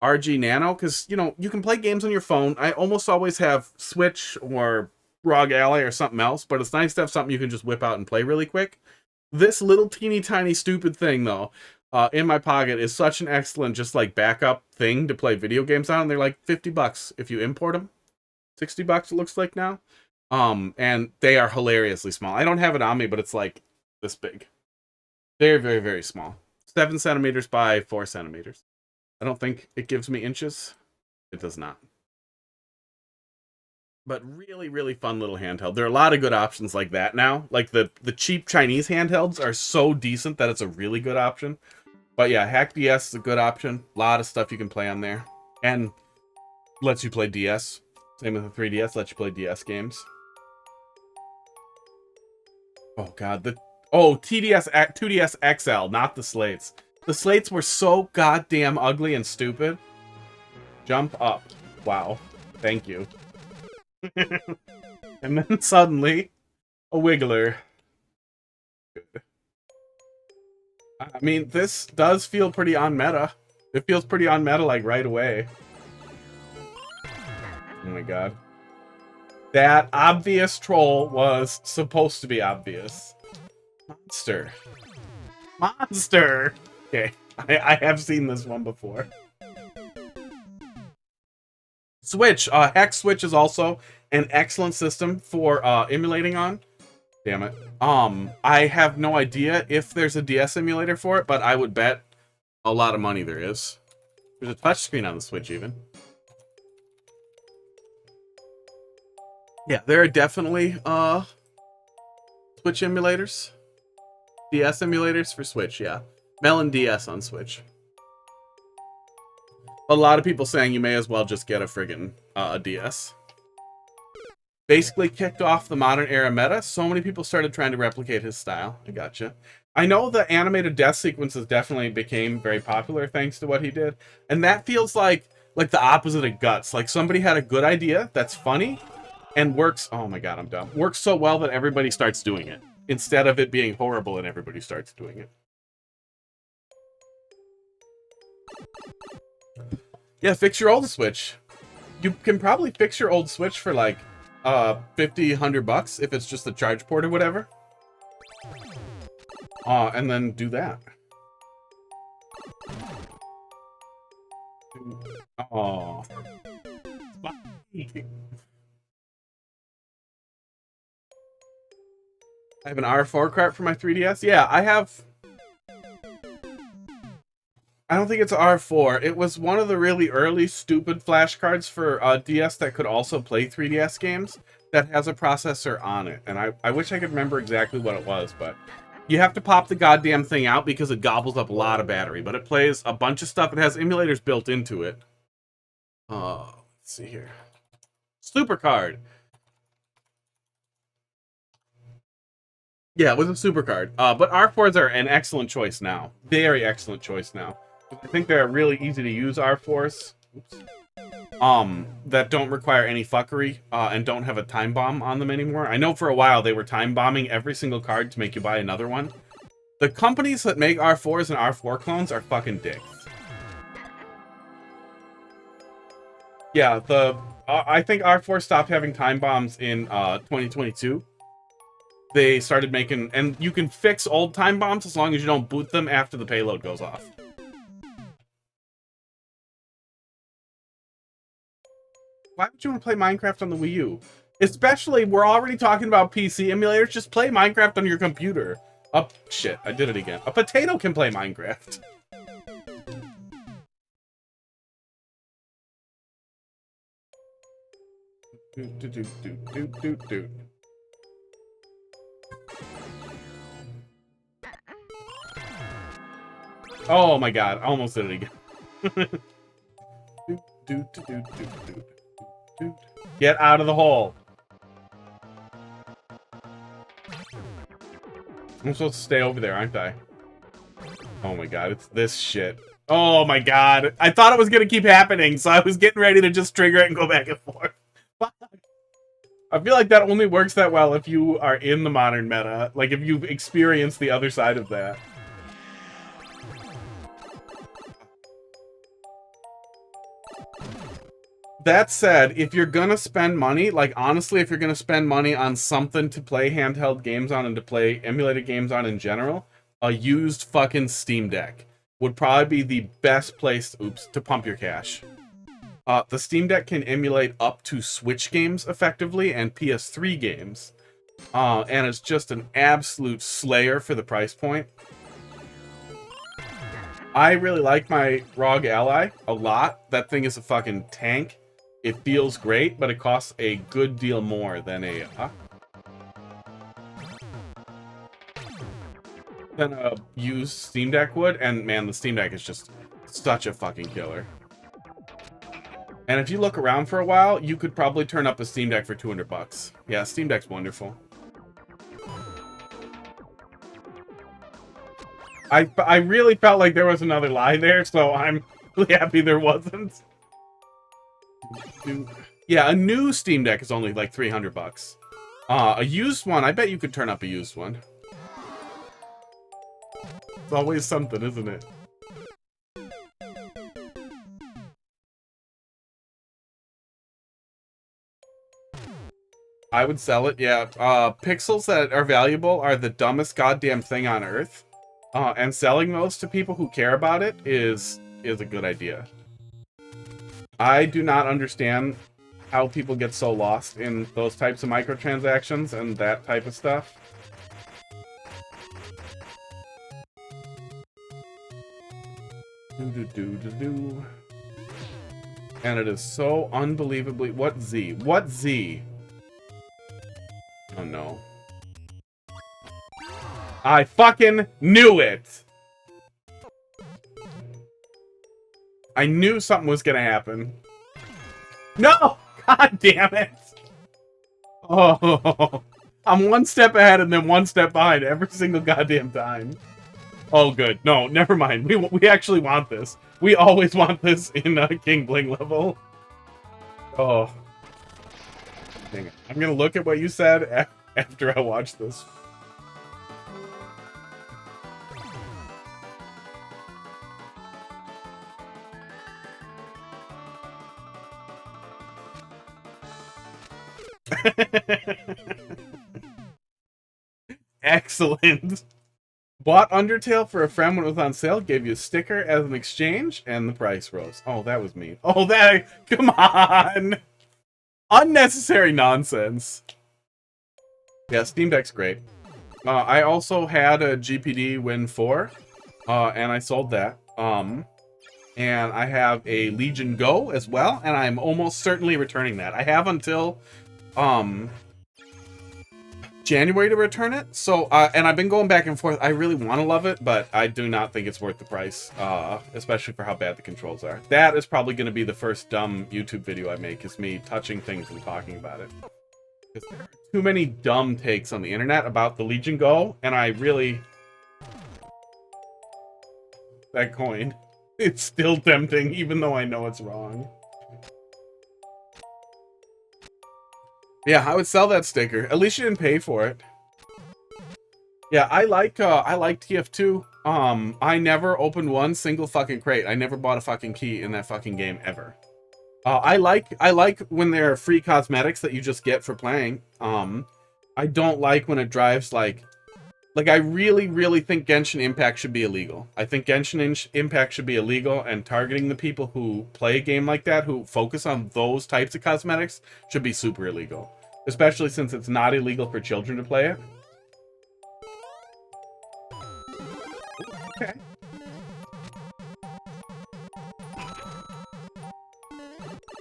RG Nano, because, you know, you can play games on your phone. I almost always have Switch or ROG Ally or something else, but it's nice to have something you can just whip out and play really quick. This little teeny tiny stupid thing, though, in my pocket is such an excellent just like backup thing to play video games on. They're like $50 if you import them. $60 it looks like now. And they are hilariously small. I don't have it on me, but it's like this big. Very small. 7 centimeters by 4 centimeters. I don't think it gives me inches. It does not. But really fun little handheld. There are a lot of good options like that now. Like the cheap Chinese handhelds are so decent that it's a really good option. But yeah, Hack DS is a good option. A lot of stuff you can play on there. And lets you play DS. Same with the 3DS, lets you play DS games. Oh god, TDS 2DS XL, not the slates. The slates were so goddamn ugly and stupid. Jump up. Wow. Thank you. And then suddenly, a wiggler. I mean, this does feel pretty on meta. It feels pretty on-meta, like, right away. Oh my god. That obvious troll was supposed to be obvious. Monster. Monster! Okay, I have seen this one before. Switch. Hex Switch is also an excellent system for emulating on. Damn it. I have no idea if there's a DS emulator for it, but I would bet a lot of money there is. There's a touchscreen on the Switch, even. Yeah, there are definitely Switch emulators. DS emulators for Switch, yeah. Melon DS on Switch. A lot of people saying you may as well just get a friggin' a DS. Basically kicked off the modern era meta. So many people started trying to replicate his style. I gotcha. I know the animated death sequences definitely became very popular thanks to what he did. And that feels like the opposite of Guts. Like somebody had a good idea that's funny and works. Oh my god, I'm dumb. Works so well that everybody starts doing it. Instead of it being horrible and everybody starts doing it. Yeah, fix your old Switch. You can probably fix your old Switch for like 50, 100 bucks if it's just the charge port or whatever. And then do that. Oh. I have an R4 cart for my 3DS. Yeah, I have. I don't think it's R4. It was one of the really early stupid flash cards for DS that could also play 3DS games that has a processor on it. And I wish I could remember exactly what it was, but you have to pop the goddamn thing out because it gobbles up a lot of battery. But it plays a bunch of stuff. It has emulators built into it. Let's see here. Super card. Yeah, it was a super card. But R4s are an excellent choice now. Very excellent choice now. I think they're really easy to use R4s. Oops. That don't require any fuckery and don't have a time bomb on them anymore. I know for a while they were time bombing every single card to make you buy another one. The companies that make R4s and R4 clones are fucking dicks. Yeah, I think R4 stopped having time bombs in 2022. They started making, and you can fix old time bombs as long as you don't boot them after the payload goes off. Why would you want to play Minecraft on the Wii U? Especially, we're already talking about PC emulators. Just play Minecraft on your computer. Oh, shit, I did it again. A potato can play Minecraft. Oh my god, I almost did it again. Get out of the hole. I'm supposed to stay over there, aren't I? Oh my god, it's this shit. Oh my god. I thought it was gonna keep happening, so I was getting ready to just trigger it and go back and forth. I feel like that only works that well if you are in the modern meta. Like, if you've experienced the other side of that. That said, if you're gonna spend money, like, honestly, if you're gonna spend money on something to play handheld games on and to play emulated games on in general, a used fucking Steam Deck would probably be the best place, to pump your cash. The Steam Deck can emulate up to Switch games effectively and PS3 games. And it's just an absolute slayer for the price point. I really like my ROG Ally a lot. That thing is a fucking tank. It feels great, but it costs a good deal more than a used Steam Deck would. And man, the Steam Deck is just such a fucking killer. And if you look around for a while, you could probably turn up a Steam Deck for 200 bucks. Yeah, Steam Deck's wonderful. I really felt like there was another lie there, so I'm really happy there wasn't. Yeah, a new Steam Deck is only like 300 bucks. A used one, I bet you could turn up a used one. It's always something, isn't it? I would sell it, yeah. Pixels that are valuable are the dumbest goddamn thing on earth. And selling those to people who care about it is a good idea. I do not understand how people get so lost in those types of microtransactions and that type of stuff. Do. And it is so unbelievably... What Z? What Z? Oh no. I fucking knew it! I knew something was gonna happen. No! God damn it! Oh, I'm one step ahead and then one step behind every single goddamn time. Oh, good. No, never mind. We actually want this. We always want this in a King Bling level. Oh. Dang it. I'm gonna look at what you said after I watch this. Excellent. Bought Undertale for a friend when it was on sale, gave you a sticker as an exchange, and the price rose. Oh, that was me. Oh, that... Come on! Unnecessary nonsense. Yeah, Steam Deck's great. I also had a GPD Win 4, and I sold that. And I have a Legion Go as well, and I'm almost certainly returning that. I have until... January to return it. So, and I've been going back and forth. I really want to love it, but I do not think it's worth the price, especially for how bad the controls are. That is probably going to be the first dumb YouTube video I make, is me touching things and talking about it. Because there are too many dumb takes on the internet about the Legion Go, and I really... That coin. It's still tempting, even though I know it's wrong. Yeah, I would sell that sticker. At least you didn't pay for it. Yeah, I like TF2. I never opened one single fucking crate. I never bought a fucking key in that fucking game ever. I like when there are free cosmetics that you just get for playing. I don't like when it drives like I really think Genshin Impact should be illegal. I think Genshin Impact should be illegal, and targeting the people who play a game like that, who focus on those types of cosmetics, should be super illegal. Especially since it's not illegal for children to play it. Okay.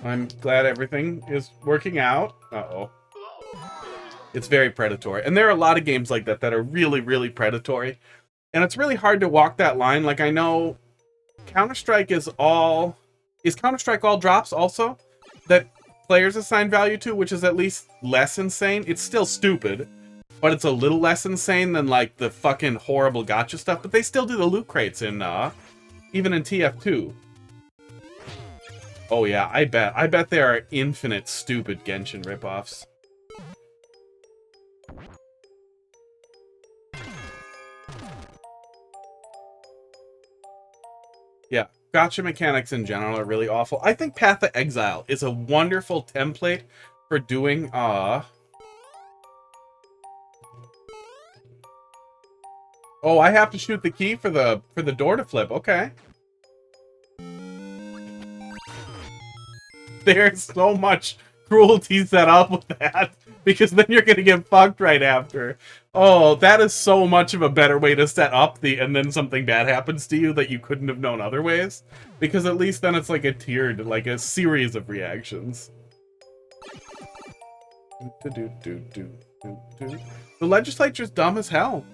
I'm glad everything is working out. Uh-oh. It's very predatory. And there are a lot of games like that that are really predatory. And it's really hard to walk that line. Like, I know Counter-Strike is all... Is Counter-Strike all drops also? That players assign value to, which is at least less insane. It's still stupid, but it's a little less insane than, like, the fucking horrible gacha stuff. But they still do the loot crates in, even in TF2. Oh yeah, I bet there are infinite stupid Genshin ripoffs. Yeah, gacha mechanics in general are really awful. I think Path of Exile is a wonderful template for doing, Oh, I have to shoot the key for the door to flip. Okay. There's so much cruelty set up with that, because then you're gonna get fucked right after. Oh, that is so much of a better way to set up and then something bad happens to you that you couldn't have known other ways. Because at least then it's like a tiered, like a series of reactions. The legislature's dumb as hell.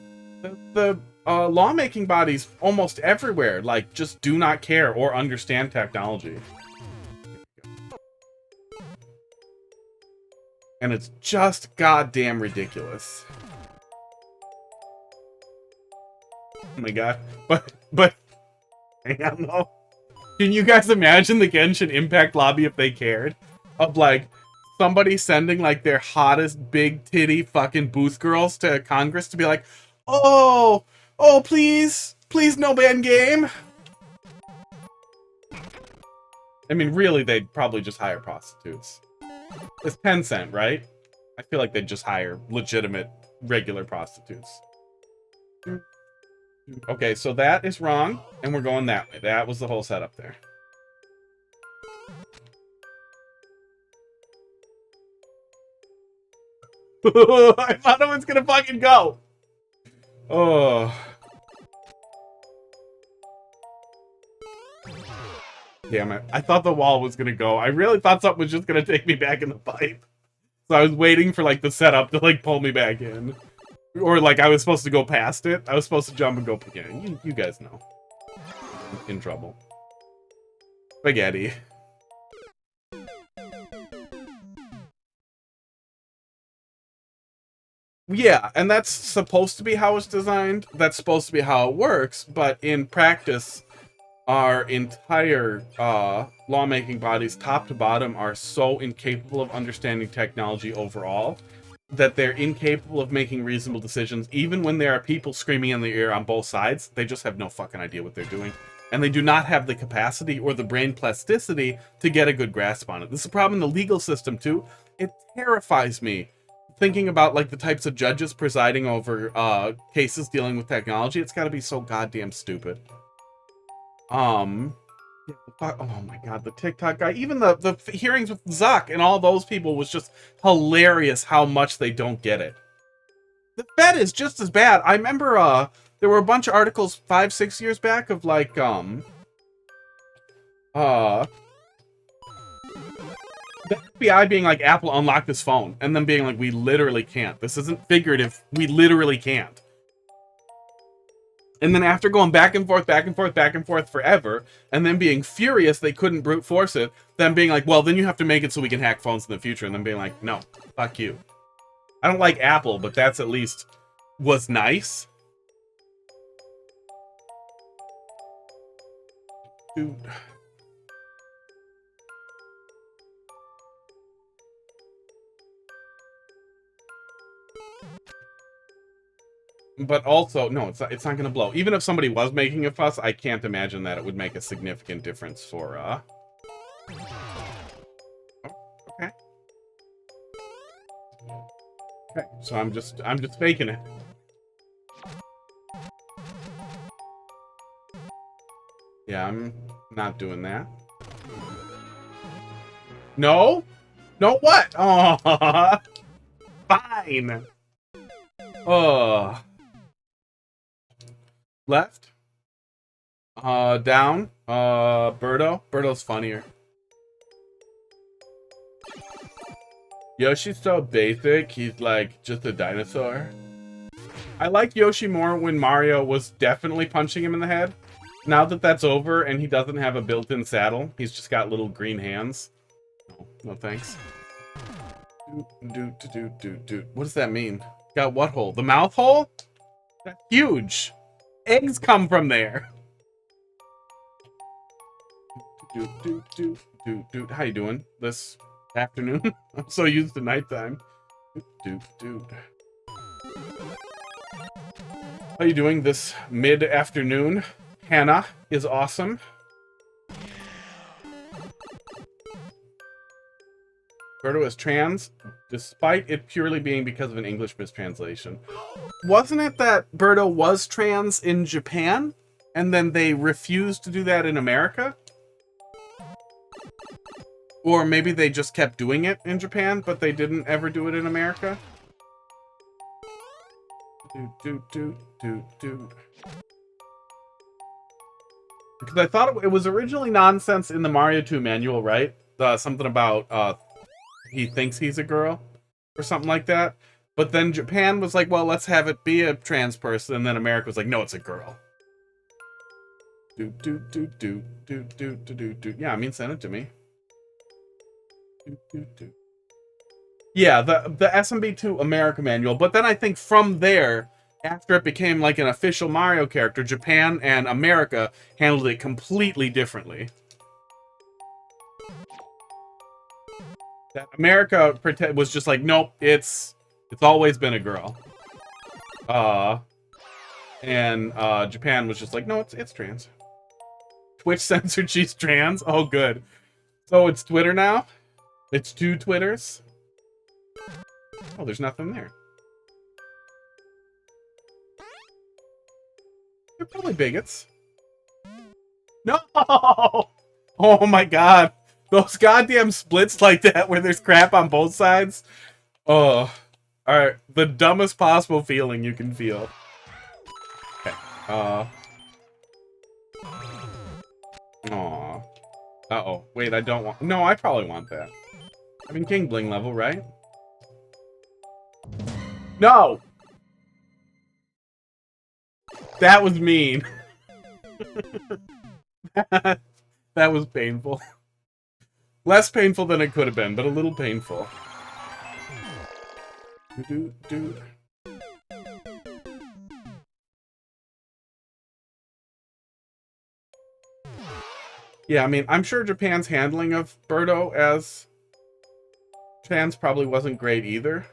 The lawmaking bodies almost everywhere, like, just do not care or understand technology. And it's just goddamn ridiculous. Oh my god. But, hang on though. Can you guys imagine the Genshin Impact lobby if they cared? Of, like, somebody sending, like, their hottest big titty fucking booth girls to Congress to be like, oh, please no ban game. I mean, really, they'd probably just hire prostitutes. It's Tencent, right? I feel like they'd just hire legitimate, regular prostitutes. Okay, so that is wrong, and we're going that way. That was the whole setup there. I thought it was gonna fucking go. Oh. Damn it. I thought the wall was gonna go. I really thought something was just gonna take me back in the pipe. So I was waiting for, like, the setup to, like, pull me back in. Or, like, I was supposed to go past it. I was supposed to jump and go... Yeah, you guys know. In trouble. Spaghetti. Yeah, and that's supposed to be how it's designed. That's supposed to be how it works. But in practice, our entire lawmaking bodies, top to bottom, are so incapable of understanding technology overall that they're incapable of making reasonable decisions. Even when there are people screaming in the ear on both sides, they just have no fucking idea what they're doing. And they do not have the capacity or the brain plasticity to get a good grasp on it. This is a problem in the legal system, too. It terrifies me. Thinking about, like, the types of judges presiding over cases dealing with technology, it's got to be so goddamn stupid. Oh my god, the TikTok guy. Even the hearings with Zuck and all those people was just hilarious how much they don't get it. The Fed is just as bad. I remember there were a bunch of articles 5-6 years back of, like, the FBI being like, Apple, unlock this phone. And then being like, we literally can't. This isn't figurative. We literally can't. And then after going back and forth, back and forth, back and forth forever, and then being furious they couldn't brute force it, then being like, well, then you have to make it so we can hack phones in the future. And then being like, no, fuck you. I don't like Apple, but that's at least was nice. Dude. But also, no, it's not going to blow. Even if somebody was making a fuss, I can't imagine that it would make a significant difference for, Oh, okay. Okay, so I'm just faking it. Yeah, I'm not doing that. No? No, what? Oh, fine. Oh. Left. Down. Birdo. Birdo's funnier. Yoshi's so basic, he's like just a dinosaur. I like Yoshi more when Mario was definitely punching him in the head. Now that that's over and he doesn't have a built-in saddle, he's just got little green hands. No thanks. What does that mean? Got what hole? The mouth hole? That's huge. Eggs come from there. How you doing this afternoon? I'm so used to nighttime. How you doing this mid-afternoon? Hannah is awesome. Birdo is trans, despite it purely being because of an English mistranslation. Wasn't it that Birdo was trans in Japan, and then they refused to do that in America? Or maybe they just kept doing it in Japan, but they didn't ever do it in America? Because I thought it was originally nonsense in the Mario 2 manual, right? Something about, he thinks he's a girl, or something like that. But then Japan was like, well, let's have it be a trans person, and then America was like, no, it's a girl. Yeah, I mean, send it to me. Yeah, the SMB2 America manual. But then I think from there, after it became like an official Mario character, Japan and America handled it completely differently. That America was just like, nope, it's always been a girl. And Japan was just like, no, it's trans. Twitch censored she's trans? Oh, good. So it's Twitter now? It's two Twitters? Oh, there's nothing there. They're probably bigots. No! Oh my god. Those goddamn splits like that where there's crap on both sides. Oh. Alright. The dumbest possible feeling you can feel. Okay. Aw. Uh-oh. Wait, I don't want... No, I probably want that. I mean, King Bling level, right? No! That was mean. That was painful. Less painful than it could have been, but a little painful. Yeah, I mean, I'm sure Japan's handling of Birdo as trans probably wasn't great either.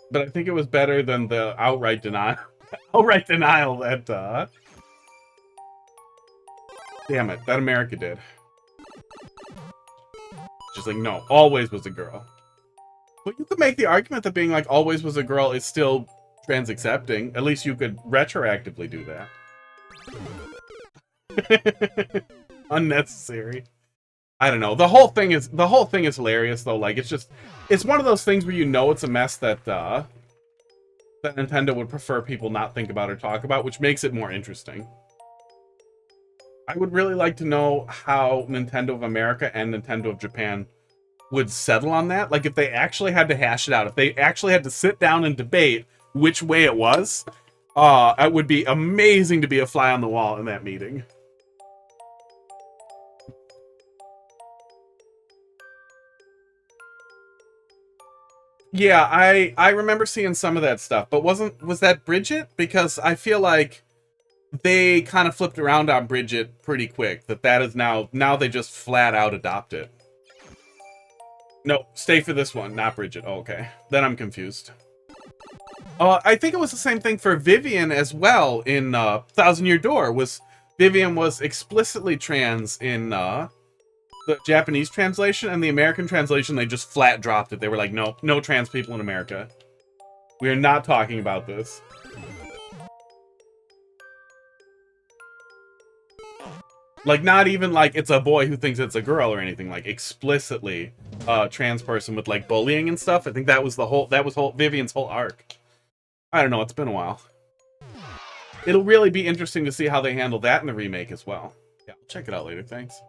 But I think it was better than the outright denial. Outright denial that, damn it, that America did. Just like, no, always was a girl. But you could make the argument that being like always was a girl is still trans accepting. At least you could retroactively do that. Unnecessary. I don't know. The whole thing is hilarious though. Like it's one of those things where you know it's a mess that that Nintendo would prefer people not think about or talk about, which makes it more interesting. I would really like to know how Nintendo of America and Nintendo of Japan would settle on that. Like if they actually had to hash it out, if they actually had to sit down and debate which way it was, it would be amazing to be a fly on the wall in that meeting. Yeah, I remember seeing some of that stuff, but was that Bridget? Because I feel like they kind of flipped around on Bridget pretty quick. That is now they just flat out adopt it. No, stay for this one, not Bridget. Oh, okay. Then I'm confused. I think it was the same thing for Vivian as well in Thousand Year Door. Vivian was explicitly trans in the Japanese translation, and the American translation, they just flat dropped it. They were like, no, no trans people in America. We are not talking about this. Like, not even like it's a boy who thinks it's a girl or anything. Like, explicitly trans person with like bullying and stuff. I think that was Vivian's whole arc. I don't know, it's been a while. It'll really be interesting to see how they handle that in the remake as well. Yeah, I'll check it out later, thanks.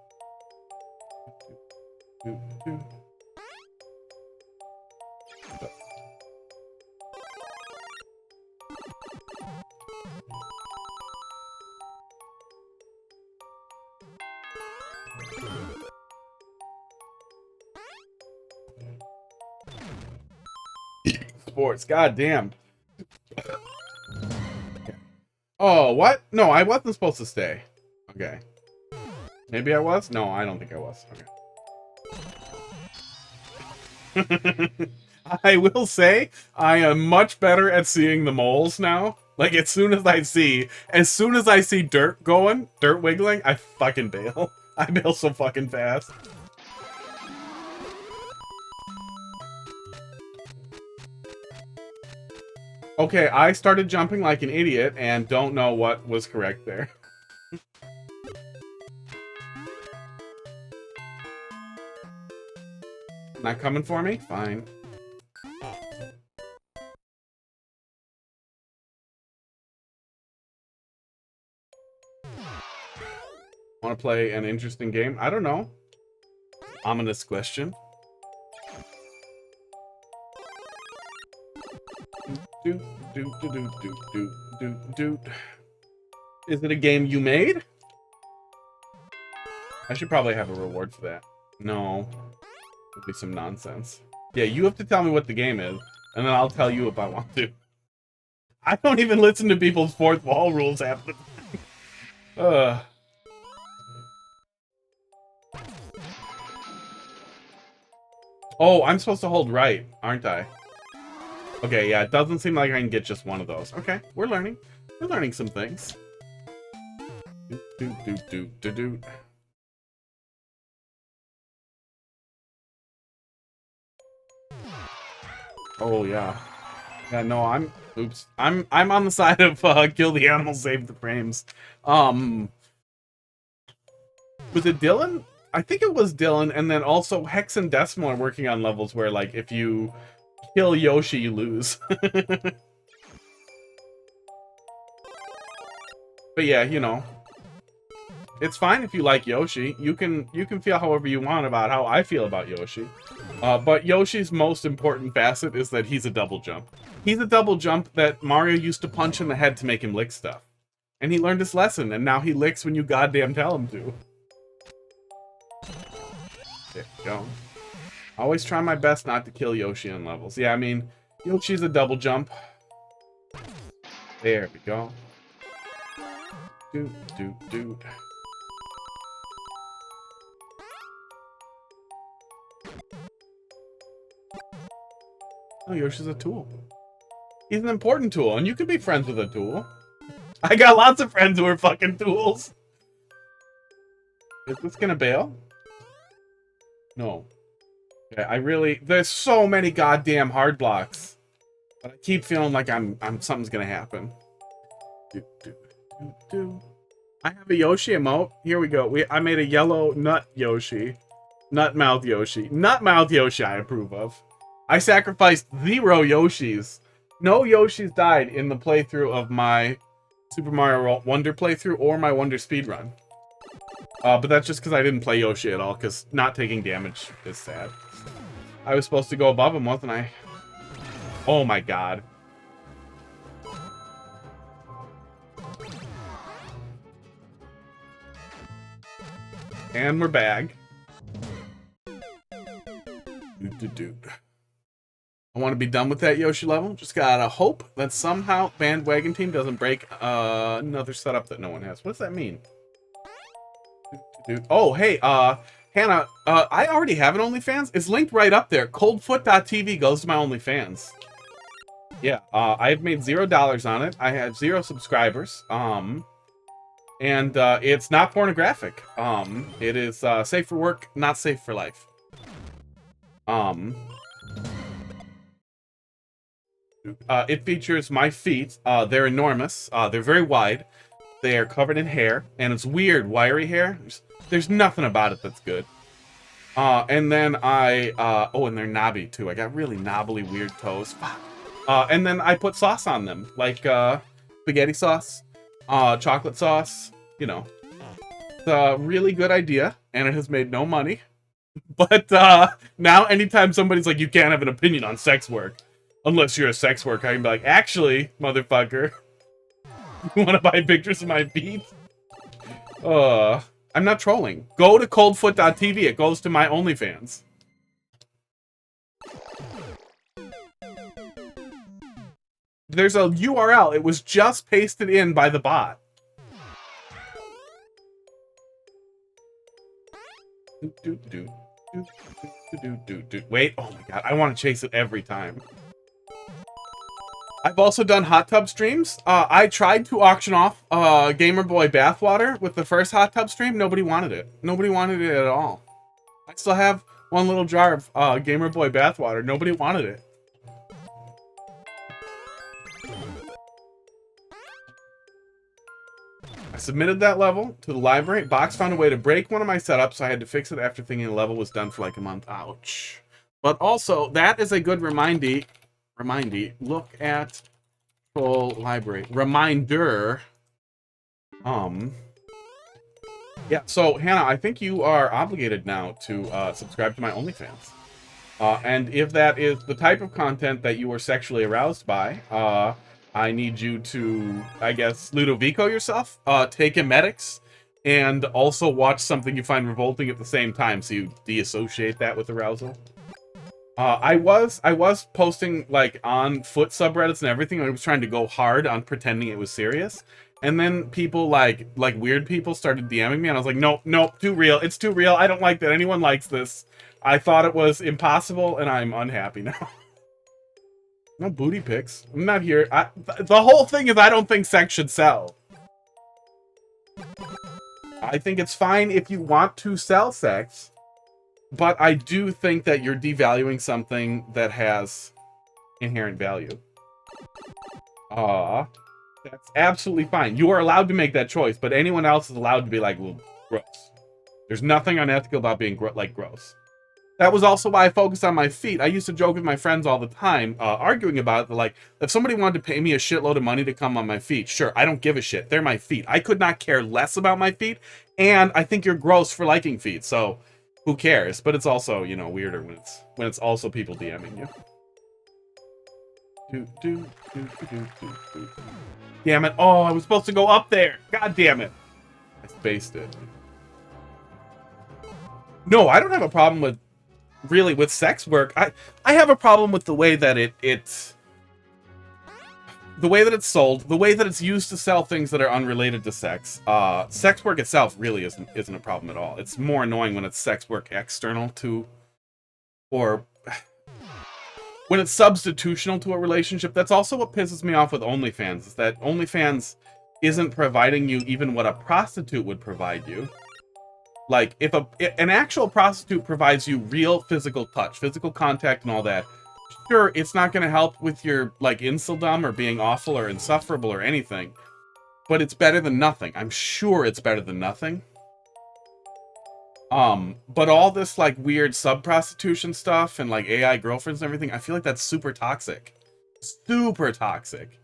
Sports, goddamn. Oh, what? No, I wasn't supposed to stay. Okay. Maybe I was? No, I don't think I was. Okay. I will say, I am much better at seeing the moles now. Like, as soon as I see dirt wiggling, I fucking bail. I bail so fucking fast. Okay, I started jumping like an idiot and don't know what was correct there. Not coming for me? Fine. Want to play an interesting game? I don't know. Ominous question. Do. Is it a game you made? I should probably have a reward for that. No. It'd be some nonsense. Yeah, you have to tell me what the game is, and then I'll tell you if I want to. I don't even listen to people's fourth wall rules half the time. Oh, I'm supposed to hold right, aren't I? Okay, yeah, it doesn't seem like I can get just one of those. Okay, we're learning. We're learning some things. Do. Oh yeah. Yeah, no, oops. I'm on the side of kill the animal, save the frames. Was it Dylan? I think it was Dylan, and then also Hex and Decimal are working on levels where, like, if you kill Yoshi, you lose. But yeah, you know, it's fine if you like Yoshi. You can feel however you want about how I feel about Yoshi. But Yoshi's most important facet is that he's a double jump. He's a double jump that Mario used to punch in the head to make him lick stuff. And he learned his lesson, and now he licks when you goddamn tell him to. There we go. Always try my best not to kill Yoshi on levels. Yeah, I mean, Yoshi's a double jump. There we go. Doot, doot, doot. Oh, Yoshi's a tool. He's an important tool, and you can be friends with a tool. I got lots of friends who are fucking tools. Is this gonna bail? No. Okay, there's so many goddamn hard blocks. But I keep feeling like something's gonna happen. Do, do, do, do. I have a Yoshi emote. Here we go. I made a yellow nut Yoshi. Nut mouth Yoshi. Nut mouth Yoshi I approve of. I sacrificed 0 Yoshis. No Yoshis died in the playthrough of my Super Mario Wonder playthrough or my Wonder speedrun. But that's just because I didn't play Yoshi at all, because not taking damage is sad. I was supposed to go above him, wasn't I? Oh my god. And we're back. I want to be done with that Yoshi level. Just gotta hope that somehow Bandwagon Team doesn't break another setup that no one has. What does that mean? Oh, hey, Hannah, I already have an OnlyFans. It's linked right up there. Coldfoot.tv goes to my OnlyFans. Yeah, I've made $0 on it. I have 0 subscribers. And it's not pornographic. It is safe for work, not safe for life. It features my feet. They're enormous. They're very wide. They are covered in hair, and it's weird, wiry hair. There's nothing about it that's good. And then oh, and they're knobby too. I got really knobbly, weird toes. Fuck. And then I put sauce on them, like spaghetti sauce, chocolate sauce. You know, it's a really good idea, and it has made no money. But now, anytime somebody's like, "You can't have an opinion on sex work unless you're a sex worker," I can be like, "Actually, motherfucker, you want to buy pictures of my feet?" I'm not trolling. Go to coldfoot.tv. It goes to my OnlyFans. There's a URL. It was just pasted in by the bot. Wait, oh my god, I want to chase it every time. I've also done hot tub streams. I tried to auction off Gamer Boy bathwater with the first hot tub stream. Nobody wanted it. Nobody wanted it at all. I still have one little jar of Gamer Boy bathwater. Nobody wanted it. I submitted that level to the library. Box found a way to break one of my setups, so I had to fix it after thinking the level was done for like a month. Ouch. But also, that is a good reminder. Look at full library. Reminder. Yeah, so Hannah, I think you are obligated now to subscribe to my OnlyFans. And if that is the type of content that you are sexually aroused by, I need you to, I guess, Ludovico yourself, take emetics, and also watch something you find revolting at the same time, so you de-associate that with arousal. I was posting, like, on foot subreddits and everything. I was trying to go hard on pretending it was serious. And then people, like weird people started DMing me, and I was like, nope, too real. It's too real. I don't like that anyone likes this. I thought it was impossible, and I'm unhappy now. No booty pics. I'm not here. The whole thing is I don't think sex should sell. I think it's fine if you want to sell sex, but I do think that you're devaluing something that has inherent value. That's absolutely fine. You are allowed to make that choice, but anyone else is allowed to be like, well, gross. There's nothing unethical about being gross. That was also why I focused on my feet. I used to joke with my friends all the time, arguing about it. Like, if somebody wanted to pay me a shitload of money to come on my feet, sure, I don't give a shit. They're my feet. I could not care less about my feet, and I think you're gross for liking feet, so who cares? But it's also, you know, weirder when it's also people DMing you. Damn it. Oh, I was supposed to go up there. God damn it. I spaced it. No, I don't have a problem with sex work. I have a problem with the way that it's the way that it's sold, the way that it's used to sell things that are unrelated to sex. Sex work itself really isn't a problem at all. It's more annoying when it's sex work external to, or when it's substitutional to a relationship. That's also what pisses me off with OnlyFans, is that OnlyFans isn't providing you even what a prostitute would provide you. Like, if an actual prostitute provides you real physical touch, physical contact and all that, sure, it's not going to help with your, like, inceldom or being awful or insufferable or anything, but it's better than nothing. I'm sure it's better than nothing. But all this, like, weird sub-prostitution stuff and, like, AI girlfriends and everything, I feel like that's super toxic. Super toxic.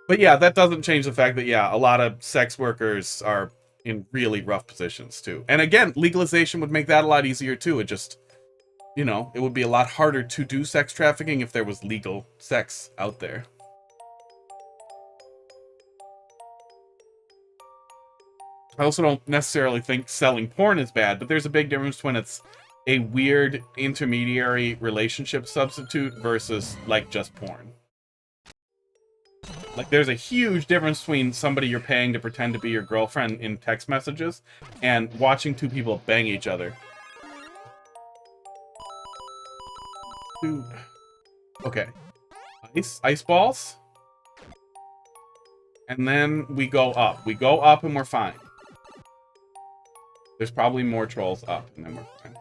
But yeah, that doesn't change the fact that, yeah, a lot of sex workers are in really rough positions too. And again, legalization would make that a lot easier too. It just, you know, it would be a lot harder to do sex trafficking if there was legal sex out there. I also don't necessarily think selling porn is bad, but there's a big difference when it's a weird intermediary relationship substitute versus, like, just porn. Like, there's a huge difference between somebody you're paying to pretend to be your girlfriend in text messages and watching two people bang each other. Dude. Okay. Ice balls. And then we go up. We go up and we're fine. There's probably more trolls up, and then we're fine.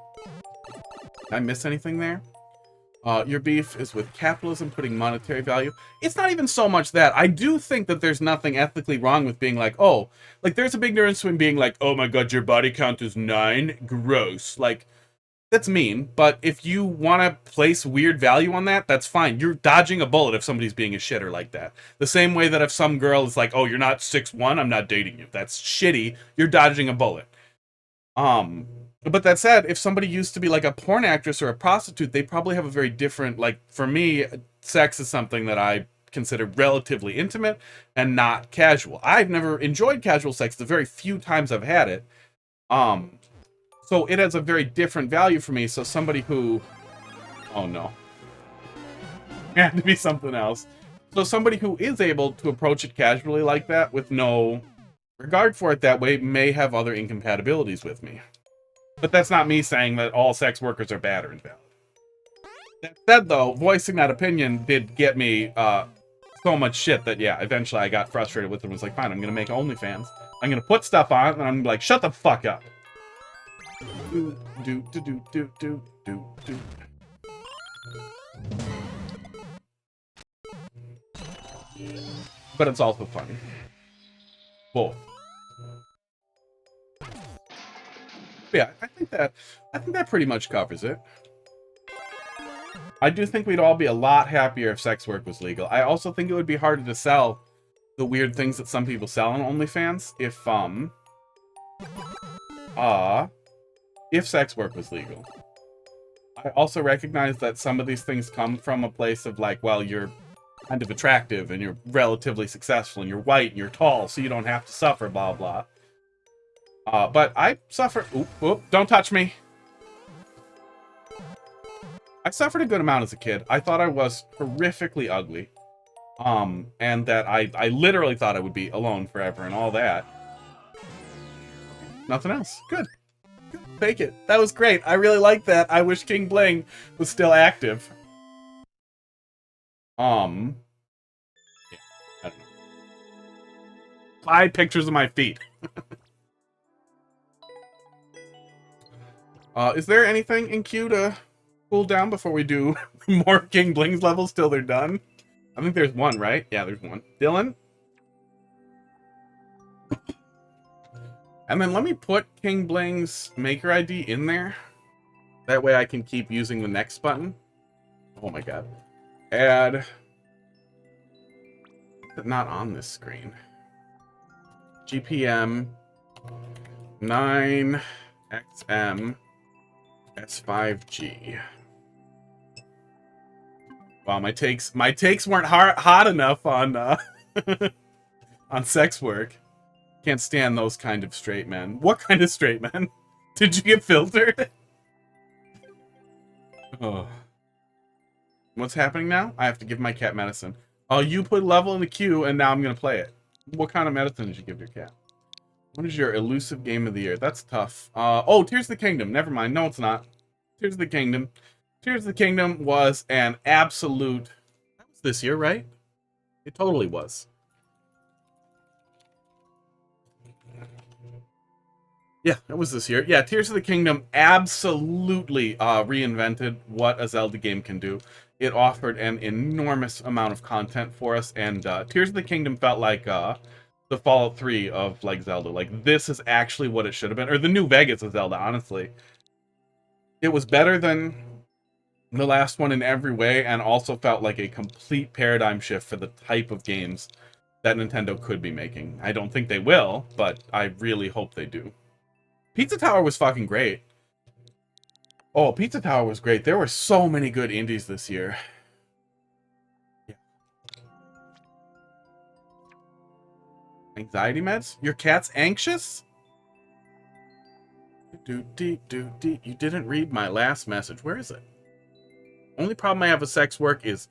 Did I miss anything there? Your beef is with capitalism putting monetary value. It's not even so much that. I do think that there's nothing ethically wrong with being like, oh, like, there's a big difference between being like, oh my god, your body count is 9, gross. Like, that's mean, but if you want to place weird value on that, that's fine. You're dodging a bullet if somebody's being a shitter like that. The same way that if some girl is like, oh, you're not 6'1", I'm not dating you. That's shitty. You're dodging a bullet. But that said, if somebody used to be like a porn actress or a prostitute, they probably have a very different, like, for me, sex is something that I consider relatively intimate and not casual. I've never enjoyed casual sex the very few times I've had it. So it has a very different value for me. So somebody who, oh no, it had to be something else. So somebody who is able to approach it casually like that with no regard for it that way may have other incompatibilities with me. But that's not me saying that all sex workers are bad or invalid. That said, though, voicing that opinion did get me so much shit that, yeah, eventually I got frustrated with it and was like, fine, I'm going to make OnlyFans. I'm going to put stuff on, and I'm going to be like, shut the fuck up. But it's also funny. Both. Yeah, I think that pretty much covers it. I do think we'd all be a lot happier if sex work was legal. I also think it would be harder to sell the weird things that some people sell on OnlyFans if sex work was legal. I also recognize that some of these things come from a place of like, well, you're kind of attractive and you're relatively successful and you're white and you're tall, so you don't have to suffer, blah, blah. But I suffer. Oop, don't touch me. I suffered a good amount as a kid. I thought I was horrifically ugly. And that I literally thought I would be alone forever and all that. Nothing else. Good. Take it. That was great. I really like that. I wish King Bling was still active. Yeah, I don't know. 5 pictures of my feet. Is there anything in queue to cool down before we do more King Bling's levels till they're done? I think there's one, right? Yeah, there's one. Dylan? And then let me put King Bling's Maker ID in there. That way I can keep using the next button. Oh my god. Add... Not on this screen. GPM 9XM S5G. Wow, my takes weren't hot enough on on sex work. Can't stand those kind of straight men. What kind of straight men? Did you get filtered? Oh. What's happening now? I have to give my cat medicine. Oh, you put level in the queue, and now I'm gonna play it. What kind of medicine did you give your cat? What is your elusive game of the year? That's tough. Oh, Tears of the Kingdom. Never mind. No, it's not. Tears of the Kingdom. Tears of the Kingdom was an absolute... That was this year, right? It totally was. Yeah, it was this year. Yeah, Tears of the Kingdom absolutely reinvented what a Zelda game can do. It offered an enormous amount of content for us, and Tears of the Kingdom felt like the Fallout 3 of like Zelda. Like, this is actually what it should have been, or the New Vegas of Zelda, honestly. It was better than the last one in every way, and also felt like a complete paradigm shift for the type of games that Nintendo could be making. I don't think they will, but I really hope they do. Pizza Tower was fucking great. Oh, Pizza Tower was great. There were so many good indies this year. Yeah. Anxiety meds? Your cat's anxious? You didn't read my last message. Where is it? Only problem I have with sex work is...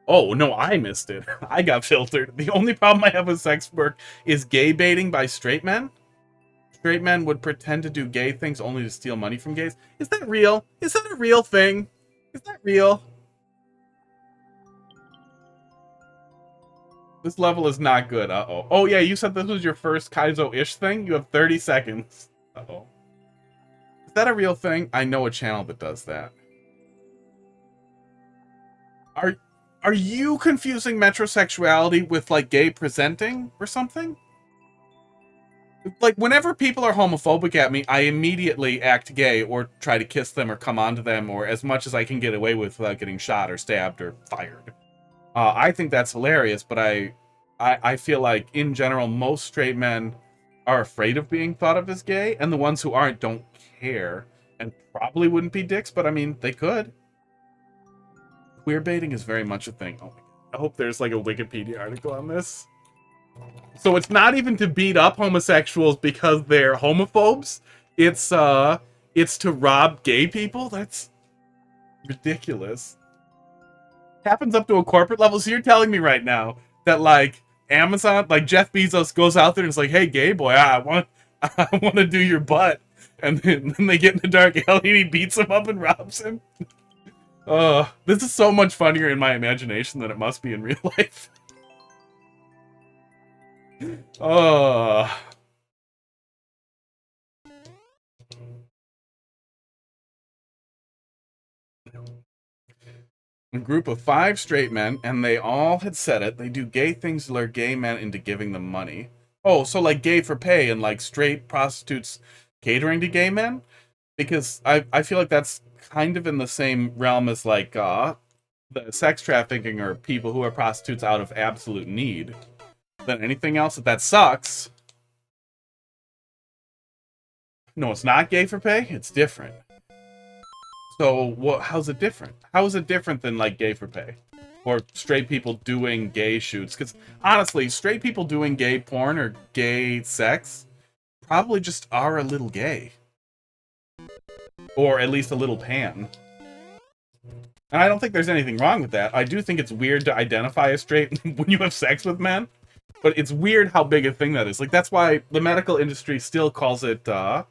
Oh, no, I missed it. I got filtered. The only problem I have with sex work is gay baiting by straight men. Straight men would pretend to do gay things only to steal money from gays. Is that real? Is that a real thing? Is that real? This level is not good. Uh-oh. Oh, yeah, you said this was your first Kaizo-ish thing? You have 30 seconds. Uh-oh. Is that a real thing? I know a channel that does that. Are you confusing metrosexuality with, like, gay presenting or something? Like, whenever people are homophobic at me, I immediately act gay or try to kiss them or come onto them or as much as I can get away with without getting shot or stabbed or fired. I think that's hilarious, but I feel like, in general, most straight men are afraid of being thought of as gay, and the ones who aren't don't care and probably wouldn't be dicks, but I mean, they could. Queer baiting is very much a thing. Oh my god. I hope there's like a Wikipedia article on this. So it's not even to beat up homosexuals because they're homophobes. It's to rob gay people? That's ridiculous. Happens up to a corporate level. So you're telling me right now that like Amazon, like Jeff Bezos goes out there and is like, "Hey, gay boy, I want to do your butt," and then they get in the dark alley and he beats him up and robs him. This is so much funnier in my imagination than it must be in real life. A group of 5 straight men, and they all had said it. They do gay things to lure gay men into giving them money. Oh, so like gay for pay and like straight prostitutes catering to gay men? Because I feel like that's kind of in the same realm as like the sex trafficking or people who are prostitutes out of absolute need. Than anything else, that sucks. No, it's not gay for pay. It's different. So, how's it different? How is it different than, like, gay for pay? Or straight people doing gay shoots? Because, honestly, straight people doing gay porn or gay sex probably just are a little gay. Or at least a little pan. And I don't think there's anything wrong with that. I do think it's weird to identify as straight when you have sex with men. But it's weird how big a thing that is. Like, that's why the medical industry still calls it, men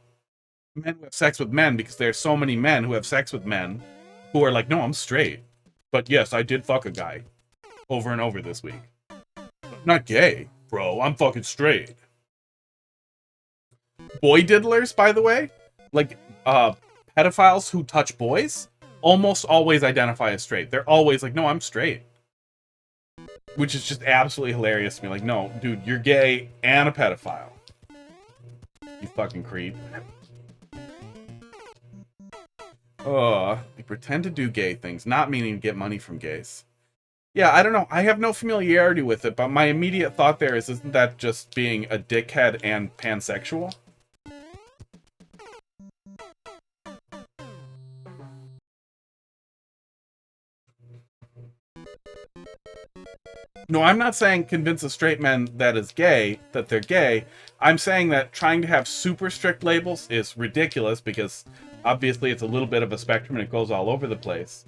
who have sex with men, because there's so many men who have sex with men who are like, no, I'm straight. But yes, I did fuck a guy over and over this week. I'm not gay, bro. I'm fucking straight. Boy diddlers, by the way, like pedophiles who touch boys, almost always identify as straight. They're always like, no, I'm straight. Which is just absolutely hilarious to me. Like, no, dude, you're gay and a pedophile. You fucking creep. They pretend to do gay things, not meaning to get money from gays. Yeah, I don't know. I have no familiarity with it, but my immediate thought there is, isn't that just being a dickhead and pansexual? No, I'm not saying convince a straight man that they're gay. I'm saying that trying to have super strict labels is ridiculous because obviously it's a little bit of a spectrum and it goes all over the place.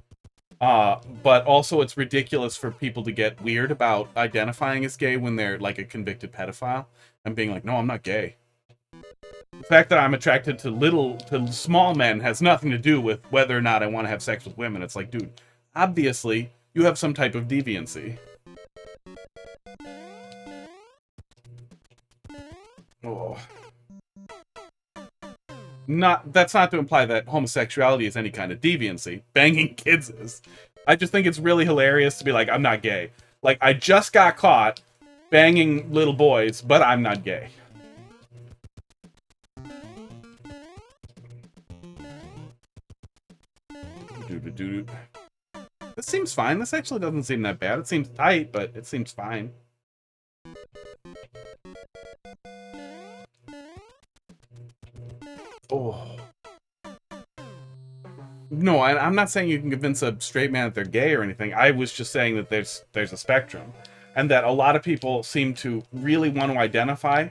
But also it's ridiculous for people to get weird about identifying as gay when they're like a convicted pedophile and being like, no, I'm not gay. The fact that I'm attracted to small men has nothing to do with whether or not I want to have sex with women. It's like, dude, obviously you have some type of deviancy. Oh. That's not to imply that homosexuality is any kind of deviancy. Banging kids is. I just think it's really hilarious to be like, I'm not gay. Like, I just got caught banging little boys, but I'm not gay. This seems fine. This actually doesn't seem that bad. It seems tight, but it seems fine. Oh. No, I'm not saying you can convince a straight man that they're gay or anything. I was just saying that there's a spectrum. And that a lot of people seem to really want to identify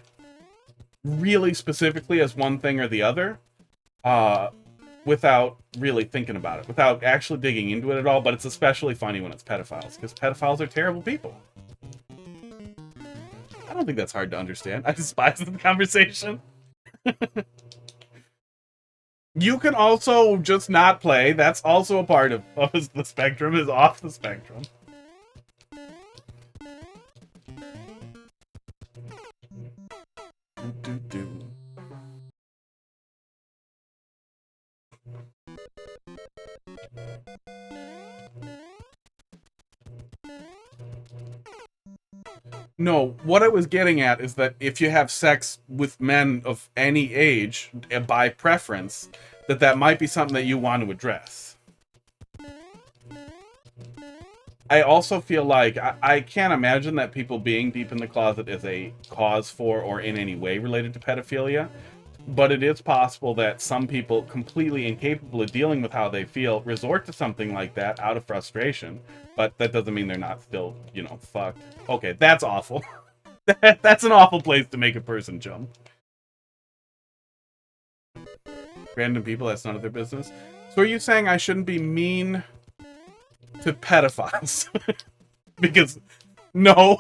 really specifically as one thing or the other, without really thinking about it, without actually digging into it at all. But it's especially funny when it's pedophiles, because pedophiles are terrible people. I don't think that's hard to understand. I despise the conversation. You can also just not play. That's also a part of the spectrum, is off the spectrum. No, what I was getting at is that if you have sex with men of any age, by preference, that might be something that you want to address. I also feel like I can't imagine that people being deep in the closet is a cause for or in any way related to pedophilia, but it is possible that some people, completely incapable of dealing with how they feel, resort to something like that out of frustration. But that doesn't mean they're not still, fucked. Okay, that's awful. That's an awful place to make a person jump. Random people, that's none of their business. So are you saying I shouldn't be mean to pedophiles? Because, no.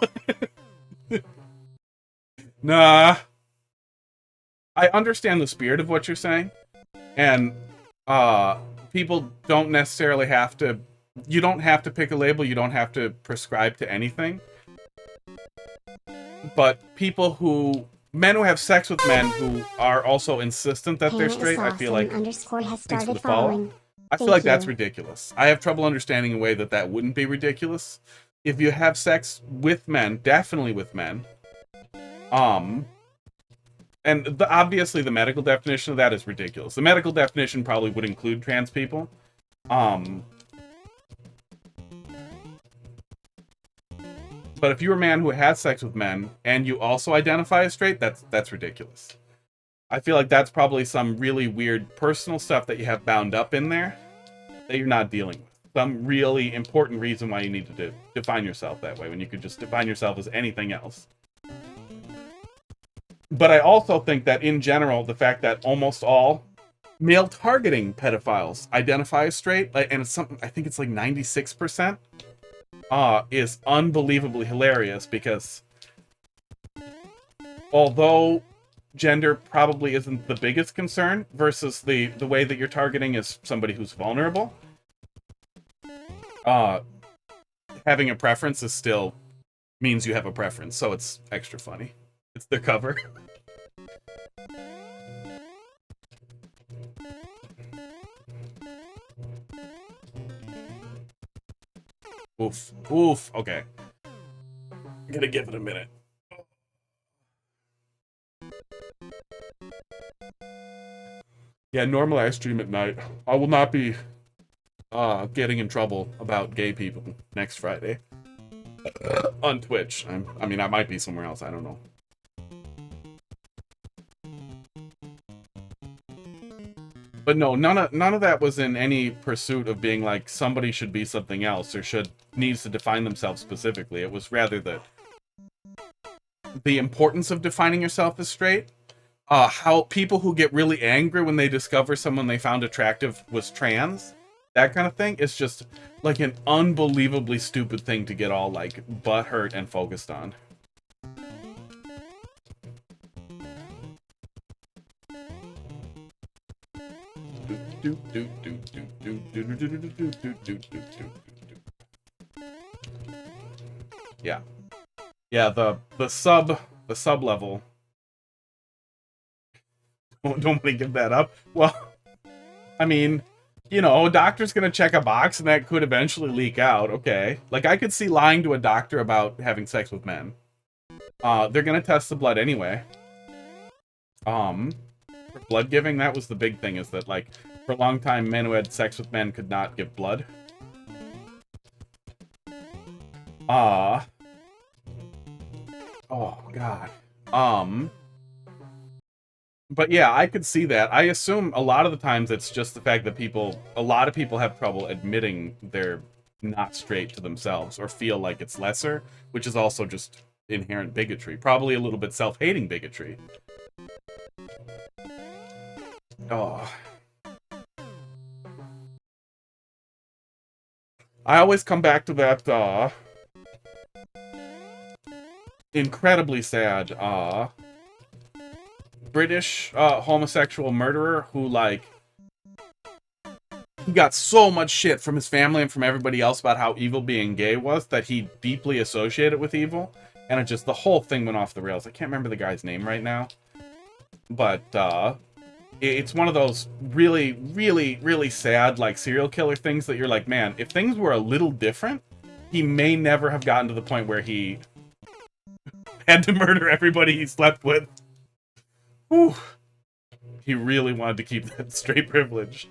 Nah. I understand the spirit of what you're saying. And, people don't necessarily have to... You don't have to pick a label, you don't have to prescribe to anything. But men who have sex with men who are also insistent that they're straight, I feel like... Thanks for the follow. I feel like that's ridiculous. I have trouble understanding a way that wouldn't be ridiculous. If you have sex with men, definitely with men, and obviously the medical definition of that is ridiculous. The medical definition probably would include trans people. But if you're a man who has sex with men and you also identify as straight, that's ridiculous. I feel like that's probably some really weird personal stuff that you have bound up in there that you're not dealing with. Some really important reason why you need to define yourself that way when you could just define yourself as anything else. But I also think that in general, the fact that almost all male targeting pedophiles identify as straight, and it's something, I think it's like 96%, is unbelievably hilarious, because although gender probably isn't the biggest concern versus the way that you're targeting is somebody who's vulnerable, having a preference is still means you have a preference, so it's extra funny. It's the cover. Oof. Oof. Okay. I'm gonna give it a minute. Yeah, normally I stream at night. I will not be getting in trouble about gay people next Friday on Twitch. I mean, I might be somewhere else. I don't know. But no, none of that was in any pursuit of being like somebody should be something else or needs to define themselves specifically. It was rather that the importance of defining yourself as straight. How people who get really angry when they discover someone they found attractive was trans, that kind of thing, is just like an unbelievably stupid thing to get all like butthurt and focused on. Yeah. Yeah, the sub level. Don't want to give that up. Well, I mean, you know, a doctor's gonna check a box and that could eventually leak out, okay. Like, I could see lying to a doctor about having sex with men. They're gonna test the blood anyway. For blood giving, that was the big thing, is that, like, for a long time, men who had sex with men could not give blood. Oh, God. But yeah, I could see that. I assume a lot of the times it's just the fact that a lot of people have trouble admitting they're not straight to themselves or feel like it's lesser, which is also just inherent bigotry. Probably a little bit self-hating bigotry. Oh. I always come back to that, incredibly sad, British, homosexual murderer who, like, he got so much shit from his family and from everybody else about how evil being gay was that he deeply associated with evil, and it just, the whole thing went off the rails. I can't remember the guy's name right now, but, it's one of those really, really, really sad, like, serial killer things that you're like, man, if things were a little different, he may never have gotten to the point where he had to murder everybody he slept with. Whew. He really wanted to keep that straight privilege.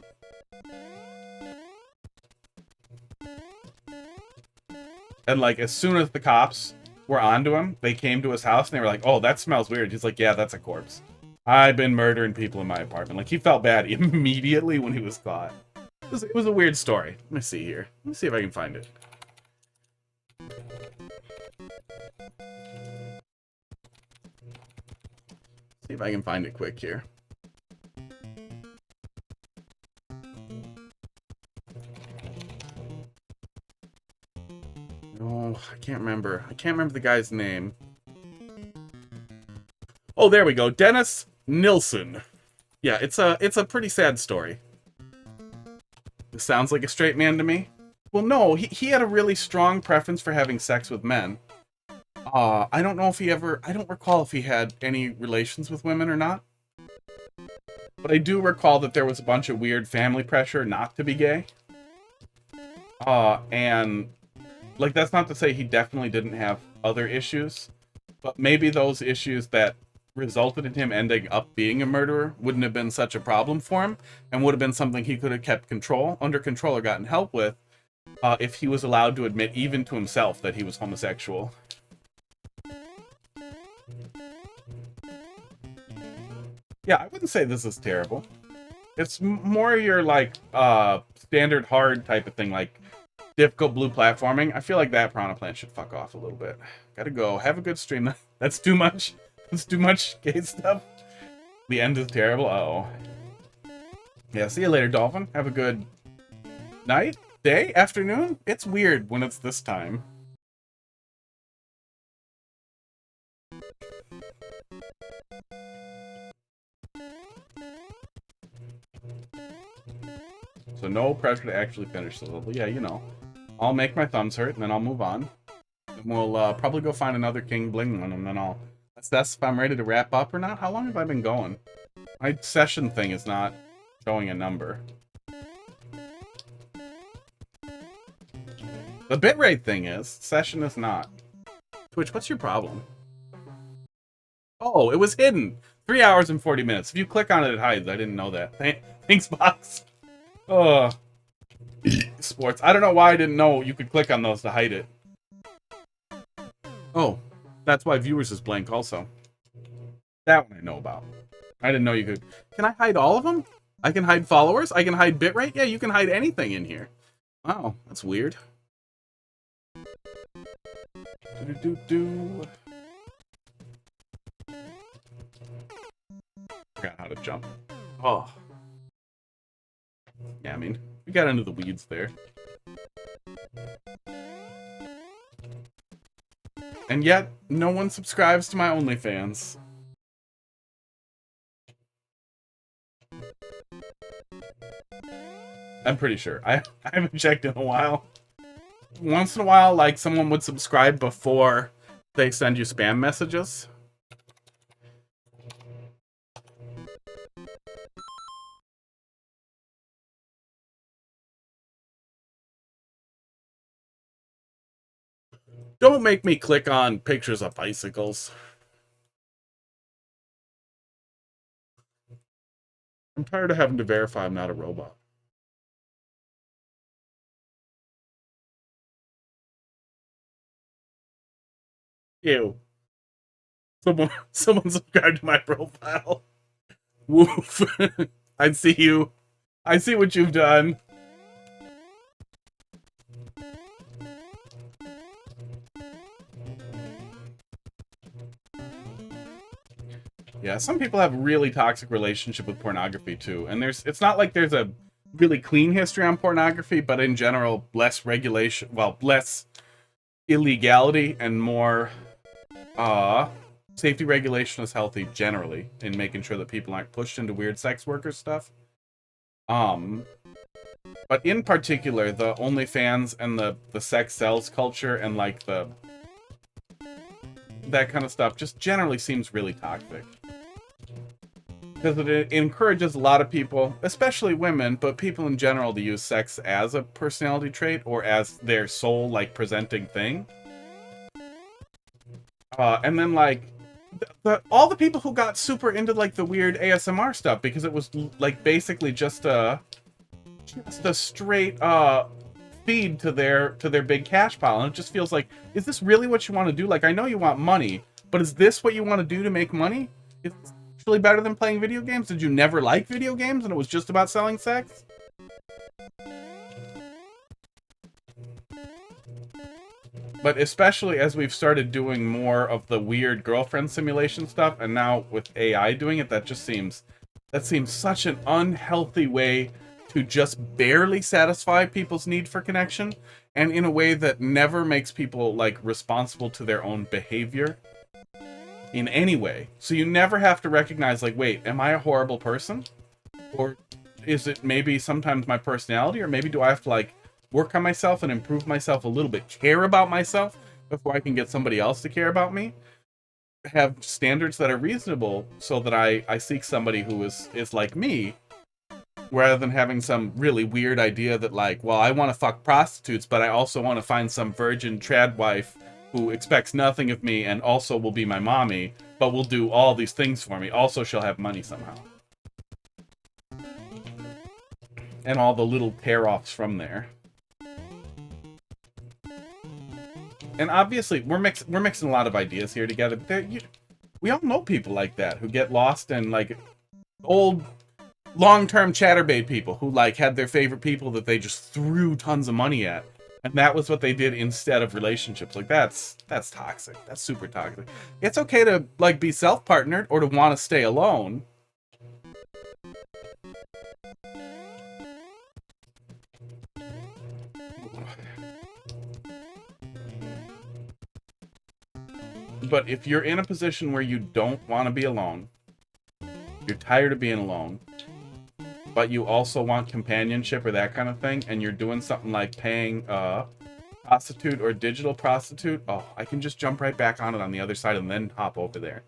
And, like, as soon as the cops were onto him, they came to his house and they were like, oh, that smells weird. He's like, yeah, that's a corpse. I've been murdering people in my apartment. Like, he felt bad immediately when he was caught. It was a weird story. Let me see here. Let me see if I can find it. See if I can find it quick here. No, I can't remember. I can't remember the guy's name. Oh, there we go. Dennis Nilsson. Yeah, it's a pretty sad story. This sounds like a straight man to me. Well, no, he had a really strong preference for having sex with men. I don't know if I don't recall if he had any relations with women or not. But I do recall that there was a bunch of weird family pressure not to be gay. And, like, that's not to say he definitely didn't have other issues. But maybe those issues that resulted in him ending up being a murderer wouldn't have been such a problem for him, and would have been something he could have kept under control or gotten help with, if he was allowed to admit even to himself that he was homosexual. Yeah, I wouldn't say this is terrible. It's more your, like, standard hard type of thing, like difficult blue platforming. I feel like that Piranha Plant should fuck off a little bit. Gotta go. Have a good stream. That's too much. That's too much gay stuff. The end is terrible. Uh-oh. Yeah, see you later, Dolphin. Have a good night, day, afternoon. It's weird when it's this time. So no pressure to actually finish the level. Yeah, you know. I'll make my thumbs hurt, and then I'll move on. And we'll probably go find another King Bling one, and then I'll assess if I'm ready to wrap up or not. How long have I been going? My session thing is not showing a number. The bitrate thing is. Session is not. Twitch, what's your problem? Oh, it was hidden. 3 hours and 40 minutes. If you click on it, it hides. I didn't know that. Thanks, Box. Oh. Sports. I don't know why I didn't know you could click on those to hide it. Oh, that's why viewers is blank also. That one I know about. I didn't know you could. Can I hide all of them? I can hide followers? I can hide bitrate? Yeah, you can hide anything in here. Wow, that's weird. Do-do-do-do. Forgot how to jump. Oh. Yeah, I mean, we got into the weeds there. And yet, no one subscribes to my OnlyFans. I'm pretty sure. I haven't checked in a while. Once in a while, like, someone would subscribe before they send you spam messages. Don't make me click on pictures of bicycles. I'm tired of having to verify I'm not a robot. Ew. Someone subscribed to my profile. Woof. I see you. I see what you've done. Yeah, some people have a really toxic relationship with pornography too. And it's not like there's a really clean history on pornography, but in general, less regulation, well, less illegality and more safety regulation is healthy generally in making sure that people aren't pushed into weird sex worker stuff. But in particular, the OnlyFans and the sex sells culture and like that kind of stuff just generally seems really toxic. Because it encourages a lot of people, especially women, but people in general, to use sex as a personality trait or as their sole, like, presenting thing. And then, like, all the people who got super into, like, the weird ASMR stuff, because it was, like, basically just a straight, feed to their big cash pile. And it just feels like, is this really what you want to do? Like, I know you want money, but is this what you want to do to make money? It's actually better than playing video games? Did you never like video games and it was just about selling sex? But especially as we've started doing more of the weird girlfriend simulation stuff, and now with AI doing it, that seems such an unhealthy way to just barely satisfy people's need for connection, and in a way that never makes people, like, responsible to their own behavior in any way. So you never have to recognize, like, wait, am I a horrible person? Or is it maybe sometimes my personality? Or maybe do I have to, like, work on myself and improve myself a little bit, care about myself before I can get somebody else to care about me? Have standards that are reasonable so that I seek somebody who is like me, rather than having some really weird idea that, like, well, I want to fuck prostitutes, but I also want to find some virgin trad wife who expects nothing of me and also will be my mommy, but will do all these things for me. Also, she'll have money somehow. And all the little pair-offs from there. And obviously, we're mixing a lot of ideas here together. But we all know people like that who get lost in, like, old long-term chatterbait people who, like, had their favorite people that they just threw tons of money at. And that was what they did instead of relationships. Like, that's toxic. That's super toxic. It's okay to, like, be self-partnered or to want to stay alone. But if you're in a position where you don't want to be alone, you're tired of being alone, but you also want companionship or that kind of thing, and you're doing something like paying a prostitute or digital prostitute, oh, I can just jump right back on it on the other side and then hop over there.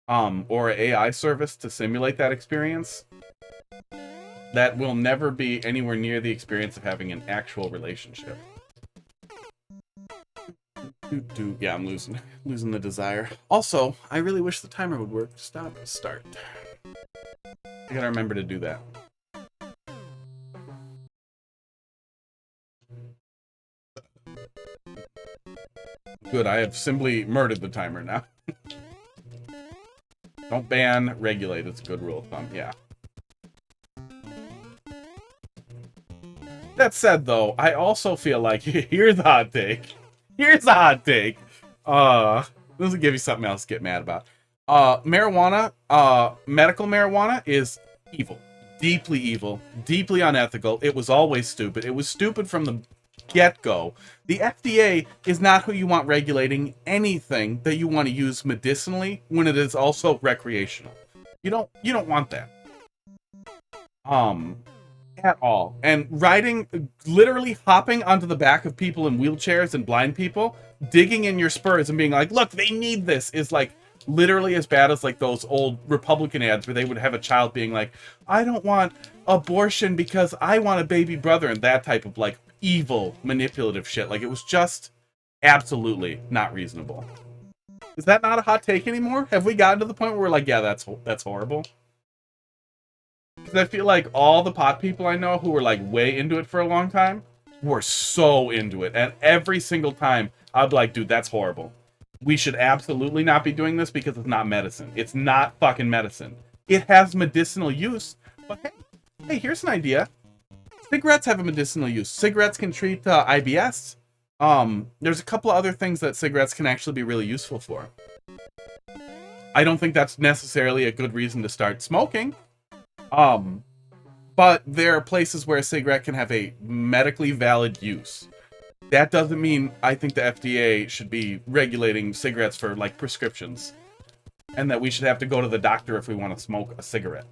Or an AI service to simulate that experience. That will never be anywhere near the experience of having an actual relationship. Yeah, I'm losing the desire. Also, I really wish the timer would work. Stop, start. I gotta remember to do that. Good, I have simply murdered the timer now. Don't ban, regulate. It's a good rule of thumb, yeah. That said, though, I also feel like, here's a hot take. Here's a hot take. This will give you something else to get mad about. Marijuana, medical marijuana is evil. Deeply evil. Deeply unethical. It was always stupid. It was stupid from the get-go. The FDA is not who you want regulating anything that you want to use medicinally when it is also recreational. You don't want that. At all. And riding, literally hopping onto the back of people in wheelchairs and blind people, digging in your spurs and being like, look, they need this, is like literally as bad as like those old Republican ads where they would have a child being like, I don't want abortion because I want a baby brother, and that type of like evil, manipulative shit. Like, it was just absolutely not reasonable. Is that not a hot take anymore? Have we gotten to the point where we're like, yeah, that's horrible? Because I feel like all the pot people I know who were like way into it for a long time were so into it. And every single time I'd be like, dude, that's horrible. We should absolutely not be doing this because it's not medicine. It's not fucking medicine. It has medicinal use. But hey, here's an idea. Cigarettes have a medicinal use. Cigarettes can treat IBS. There's a couple of other things that cigarettes can actually be really useful for. I don't think that's necessarily a good reason to start smoking. But there are places where a cigarette can have a medically valid use. That doesn't mean I think the FDA should be regulating cigarettes for, like, prescriptions. And that we should have to go to the doctor if we want to smoke a cigarette.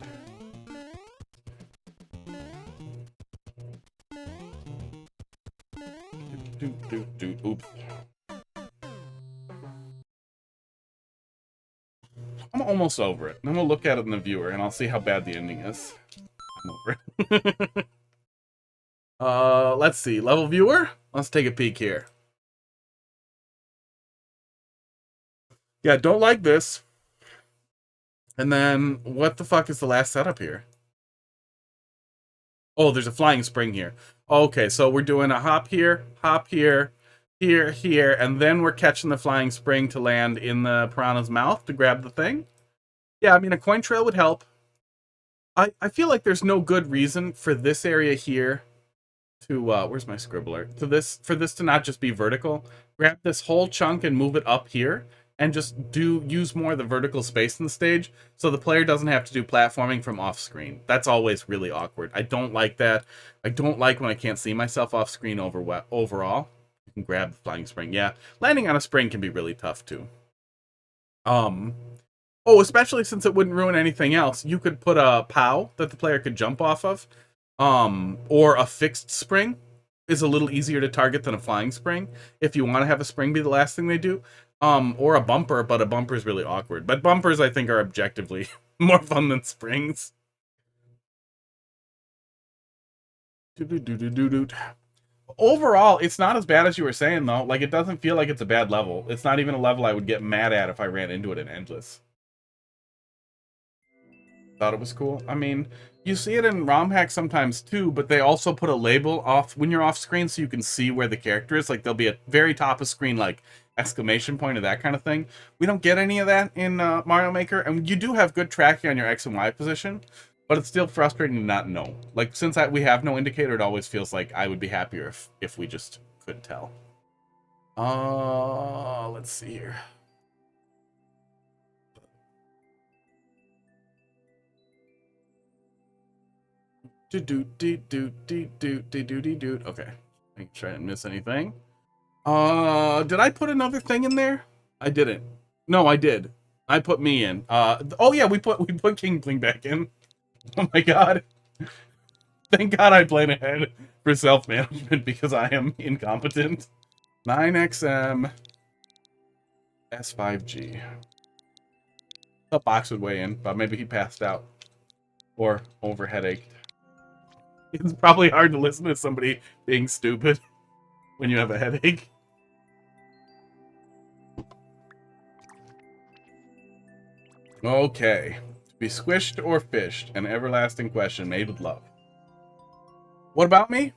Oops. I'm almost over it. Then we'll look at it in the viewer, and I'll see how bad the ending is. I'm over it. Let's see. Level viewer? Let's take a peek here. Yeah, don't like this. And then, what the fuck is the last setup here? Oh, there's a flying spring here. Okay, so we're doing a hop here, here, and then we're catching the flying spring to land in the piranha's mouth to grab the thing. Yeah, I mean, a coin trail would help. I feel like there's no good reason for this area here to, where's my scribbler? For this to not just be vertical. Grab this whole chunk and move it up here, and just use more of the vertical space in the stage, so the player doesn't have to do platforming from off screen. That's always really awkward. I don't like that. I don't like when I can't see myself off screen overall. You can grab the flying spring. Yeah, landing on a spring can be really tough too. Oh, especially since it wouldn't ruin anything else. You could put a POW that the player could jump off of. Or a fixed spring is a little easier to target than a flying spring, if you want to have a spring be the last thing they do. Or a bumper, but a bumper is really awkward. But bumpers, I think, are objectively more fun than springs. Overall, it's not as bad as you were saying, though. Like, it doesn't feel like it's a bad level. It's not even a level I would get mad at if I ran into it in Endless. Thought it was cool. I mean, you see it in ROM hacks sometimes too, but they also put a label off when you're off screen so you can see where the character is. Like, there'll be a very top of screen, like, exclamation point or that kind of thing. We don't get any of that in Mario Maker, and you do have good tracking on your X and Y position, but it's still frustrating to not know. Like, since we have no indicator, it always feels like I would be happier if we just could tell. Let's see here. Okay. Make sure I didn't miss anything. Did I put another thing in there? I didn't. No, I did. I put me in. Oh yeah, we put King Bling back in. Oh my god. Thank God I played ahead for self-management because I am incompetent. 9XM S5G. The box would weigh in, but maybe he passed out. Or over headache. It's probably hard to listen to somebody being stupid when you have a headache. Okay. To be squished or fished? An everlasting question made with love. What about me?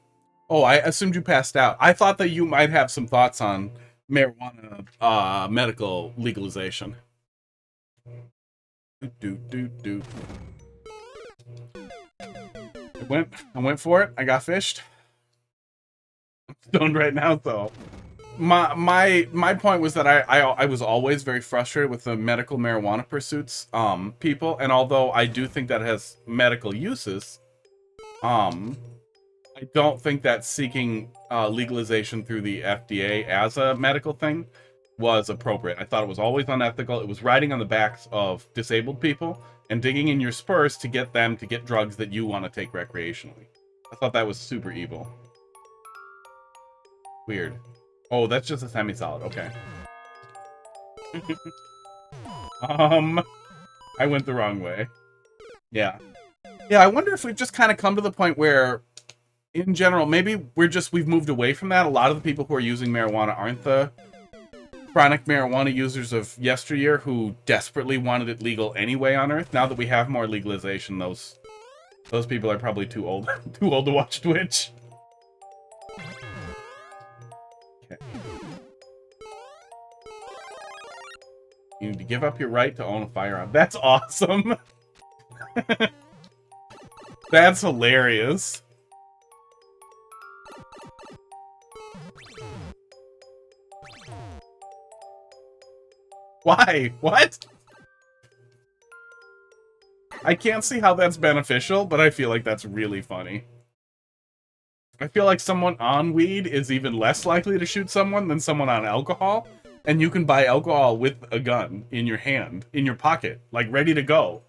Oh, I assumed you passed out. I thought that you might have some thoughts on marijuana medical legalization. Do. I went for it. I got fished. I'm stoned right now, though. My point was that I was always very frustrated with the medical marijuana pursuits people, and although I do think that has medical uses, I don't think that seeking legalization through the FDA as a medical thing was appropriate. I thought it was always unethical. It was riding on the backs of disabled people and digging in your spurs to get them to get drugs that you want to take recreationally. I thought that was super evil. Weird. Oh, that's just a semi-solid. Okay. I went the wrong way. Yeah. Yeah, I wonder if we've just kind of come to the point where, in general, maybe we've moved away from that. A lot of the people who are using marijuana aren't the chronic marijuana users of yesteryear who desperately wanted it legal anyway on Earth. Now that we have more legalization, those people are probably too old too old to watch Twitch. Okay. You need to give up your right to own a firearm. That's awesome. That's hilarious. Why? What? I can't see how that's beneficial, but I feel like that's really funny. I feel like someone on weed is even less likely to shoot someone than someone on alcohol, and you can buy alcohol with a gun in your hand, in your pocket, like ready to go.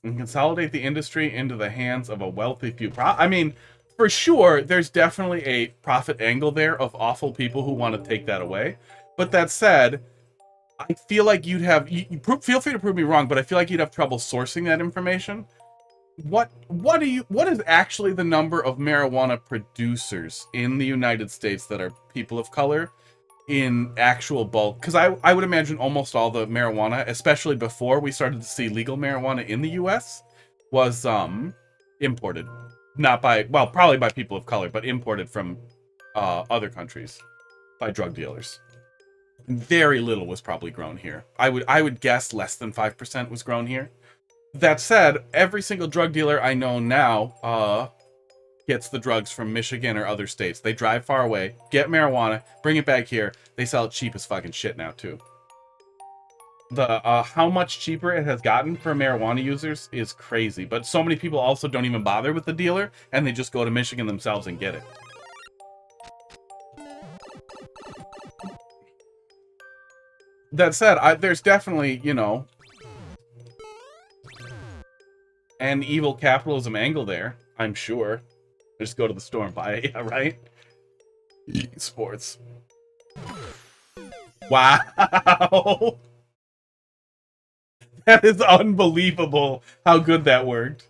And consolidate the industry into the hands of a wealthy few. I mean, for sure, there's definitely a profit angle there of awful people who want to take that away. But that said, I feel like you'd have... feel free to prove me wrong, but I feel like you'd have trouble sourcing that information. What is actually the number of marijuana producers in the United States that are people of color in actual bulk? Because I would imagine almost all the marijuana, especially before we started to see legal marijuana in the US, was imported. Not by, well, probably by people of color, but imported from other countries by drug dealers. Very little was probably grown here. I would guess less than 5% was grown here. That said, every single drug dealer I know now gets the drugs from Michigan or other states. They drive far away, get marijuana, bring it back here. They sell it cheap as fucking shit now, too. The how much cheaper it has gotten for marijuana users is crazy. But so many people also don't even bother with the dealer, and they just go to Michigan themselves and get it. That said, there's definitely, you know, an evil capitalism angle there, I'm sure. Just go to the store and buy it, yeah, right? Sports. Wow! That is unbelievable how good that worked.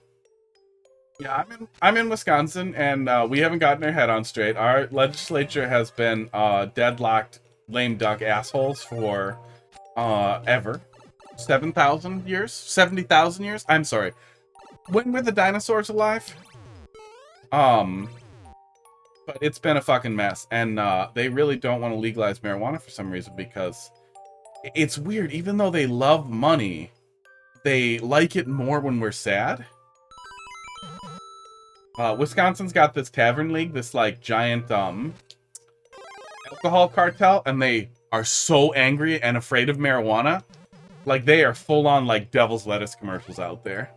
Yeah, I'm in Wisconsin, and we haven't gotten our head on straight. Our legislature has been deadlocked lame duck assholes for ever. 7,000 years? 70,000 years? I'm sorry. When were the dinosaurs alive? But it's been a fucking mess, and they really don't want to legalize marijuana for some reason, because it's weird. Even though they love money, they like it more when we're sad. Wisconsin's got this tavern league, this like giant alcohol cartel, and they are so angry and afraid of marijuana. Like, they are full on like devil's lettuce commercials out there.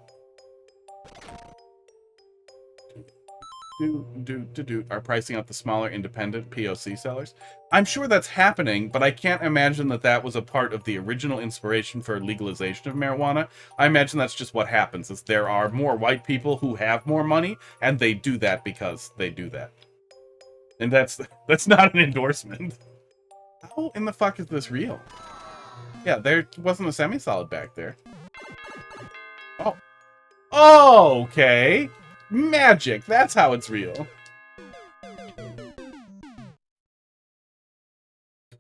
Are pricing out the smaller independent POC sellers. I'm sure that's happening, but I can't imagine that that was a part of the original inspiration for legalization of marijuana. I imagine that's just what happens, is there are more white people who have more money, and they do that because they do that. And that's not an endorsement. How in the fuck is this real? Yeah, there wasn't a semi-solid back there. Oh. Oh, okay. Magic, that's how it's real.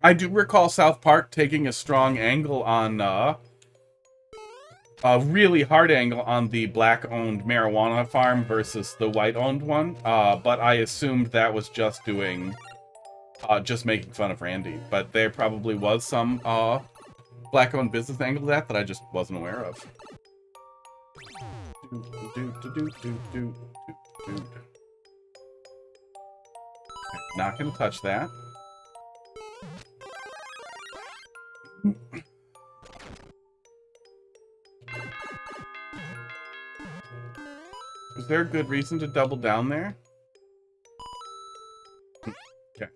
I do recall South Park taking a strong angle on, a really hard angle on the black-owned marijuana farm versus the white-owned one, but I assumed that was just doing, just making fun of Randy. But there probably was some, black-owned business angle to that I just wasn't aware of. Not gonna touch that. Is there a good reason to double down there? Okay.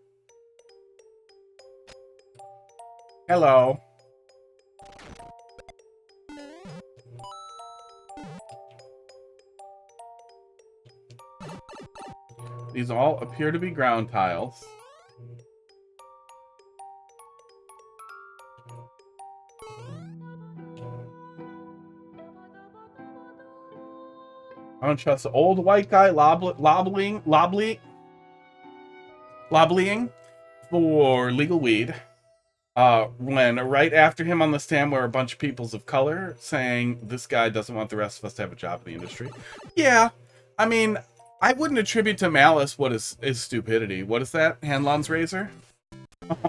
Hello. These all appear to be ground tiles. I don't trust the old white guy lobbying for legal weed. When right after him on the stand were a bunch of peoples of color saying this guy doesn't want the rest of us to have a job in the industry. Yeah, I mean, I wouldn't attribute to malice what is stupidity. What is that? Hanlon's razor?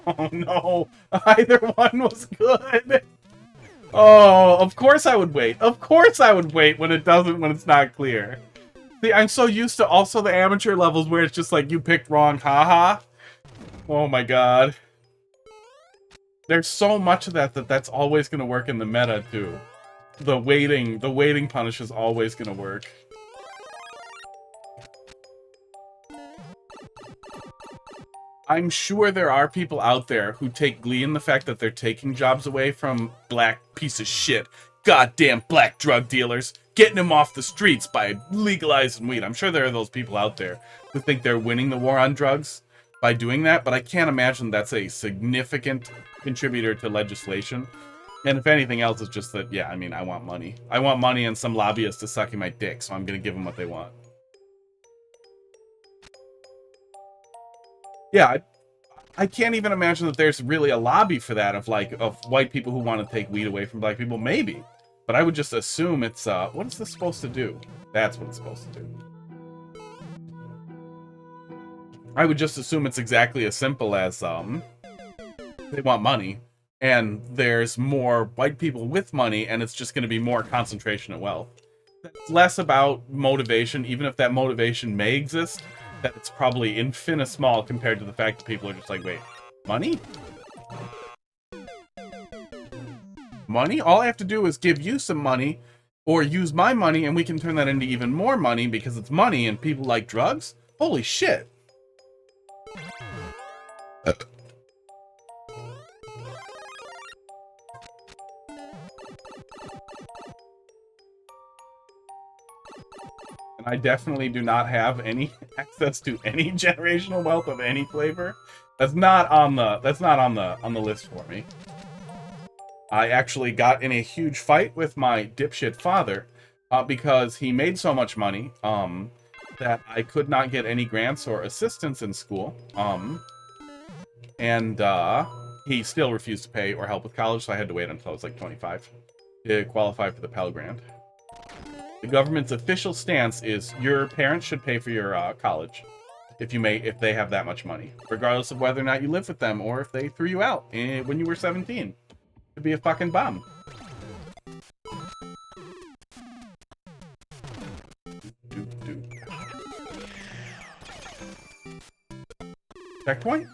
Oh no, either one was good. Oh, of course I would wait. Of course I would wait when it's not clear. See, I'm so used to also the amateur levels where it's just like you picked wrong, haha. Oh my god. There's so much of that's always gonna work in the meta too. The waiting punish is always gonna work. I'm sure there are people out there who take glee in the fact that they're taking jobs away from black piece of shit, goddamn black drug dealers, getting them off the streets by legalizing weed. I'm sure there are those people out there who think they're winning the war on drugs by doing that, but I can't imagine that's a significant contributor to legislation. And if anything else, it's just that, yeah, I mean, I want money. I want money and some lobbyists to suck in my dick, so I'm going to give them what they want. Yeah, I can't even imagine that there's really a lobby for that of white people who want to take weed away from black people. Maybe. But I would just assume it's, what is this supposed to do? That's what it's supposed to do. I would just assume it's exactly as simple as, they want money, and there's more white people with money, and it's just going to be more concentration of wealth. It's less about motivation, even if that motivation may exist. That it's probably infinitesimal compared to the fact that people are just like, wait, money? Money? All I have to do is give you some money, or use my money, and we can turn that into even more money because it's money and people like drugs? Holy shit. I definitely do not have any access to any generational wealth of any flavor. That's not on the list for me. I actually got in a huge fight with my dipshit father because he made so much money that I could not get any grants or assistance in school. And he still refused to pay or help with college, so I had to wait until I was like 25 to qualify for the Pell Grant. The government's official stance is your parents should pay for your college if they have that much money, regardless of whether or not you live with them or if they threw you out when you were 17. It'd be a fucking bomb. Checkpoint?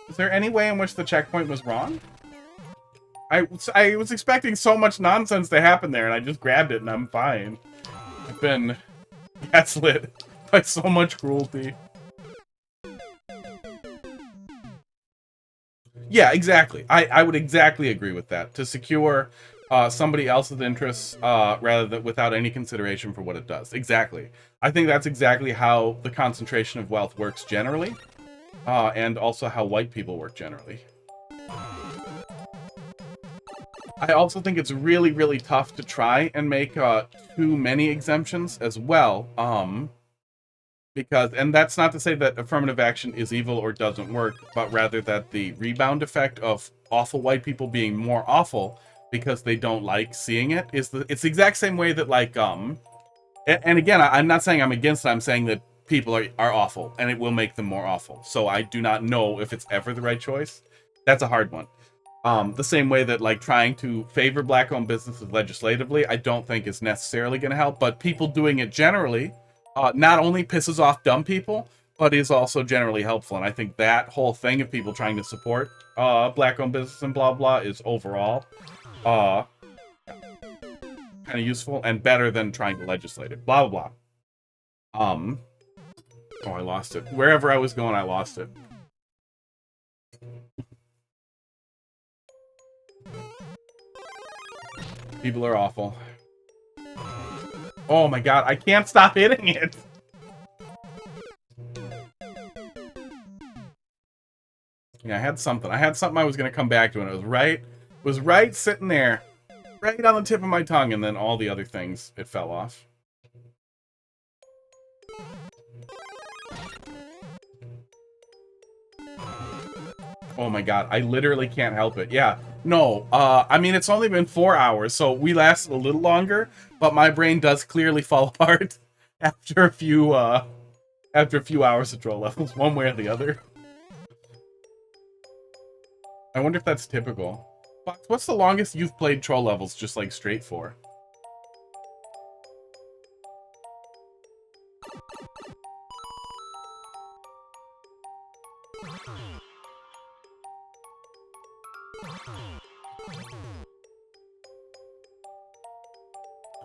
Is there any way in which the checkpoint was wrong? I was expecting so much nonsense to happen there, and I just grabbed it, and I'm fine. I've been gaslit by so much cruelty. Yeah, exactly. I would exactly agree with that. To secure somebody else's interests rather than without any consideration for what it does. Exactly. I think that's exactly how the concentration of wealth works generally, and also how white people work generally. I also think it's really, really tough to try and make too many exemptions as well, Because, and that's not to say that affirmative action is evil or doesn't work, but rather that the rebound effect of awful white people being more awful because they don't like seeing it it's the exact same way that, like, and again, I'm not saying I'm against it, I'm saying that people are awful, and it will make them more awful. So I do not know if it's ever the right choice. That's a hard one. The same way that, like, trying to favor black-owned businesses legislatively, I don't think is necessarily going to help, but people doing it generally not only pisses off dumb people, but is also generally helpful. And I think that whole thing of people trying to support black-owned business and blah blah is overall kind of useful and better than trying to legislate it. Blah blah blah. Oh, I lost it. Wherever I was going, I lost it. People are awful. Oh my god, I can't stop hitting it! Yeah, I had something. I was gonna come back to, and it was right sitting there. Right on the tip of my tongue, and then all the other things, it fell off. Oh my god, I literally can't help it. Yeah, no, I mean, it's only been 4 hours, so we lasted a little longer, but my brain does clearly fall apart after a few hours of troll levels, one way or the other. I wonder if that's typical. Fox, what's the longest you've played troll levels just, like, straight for?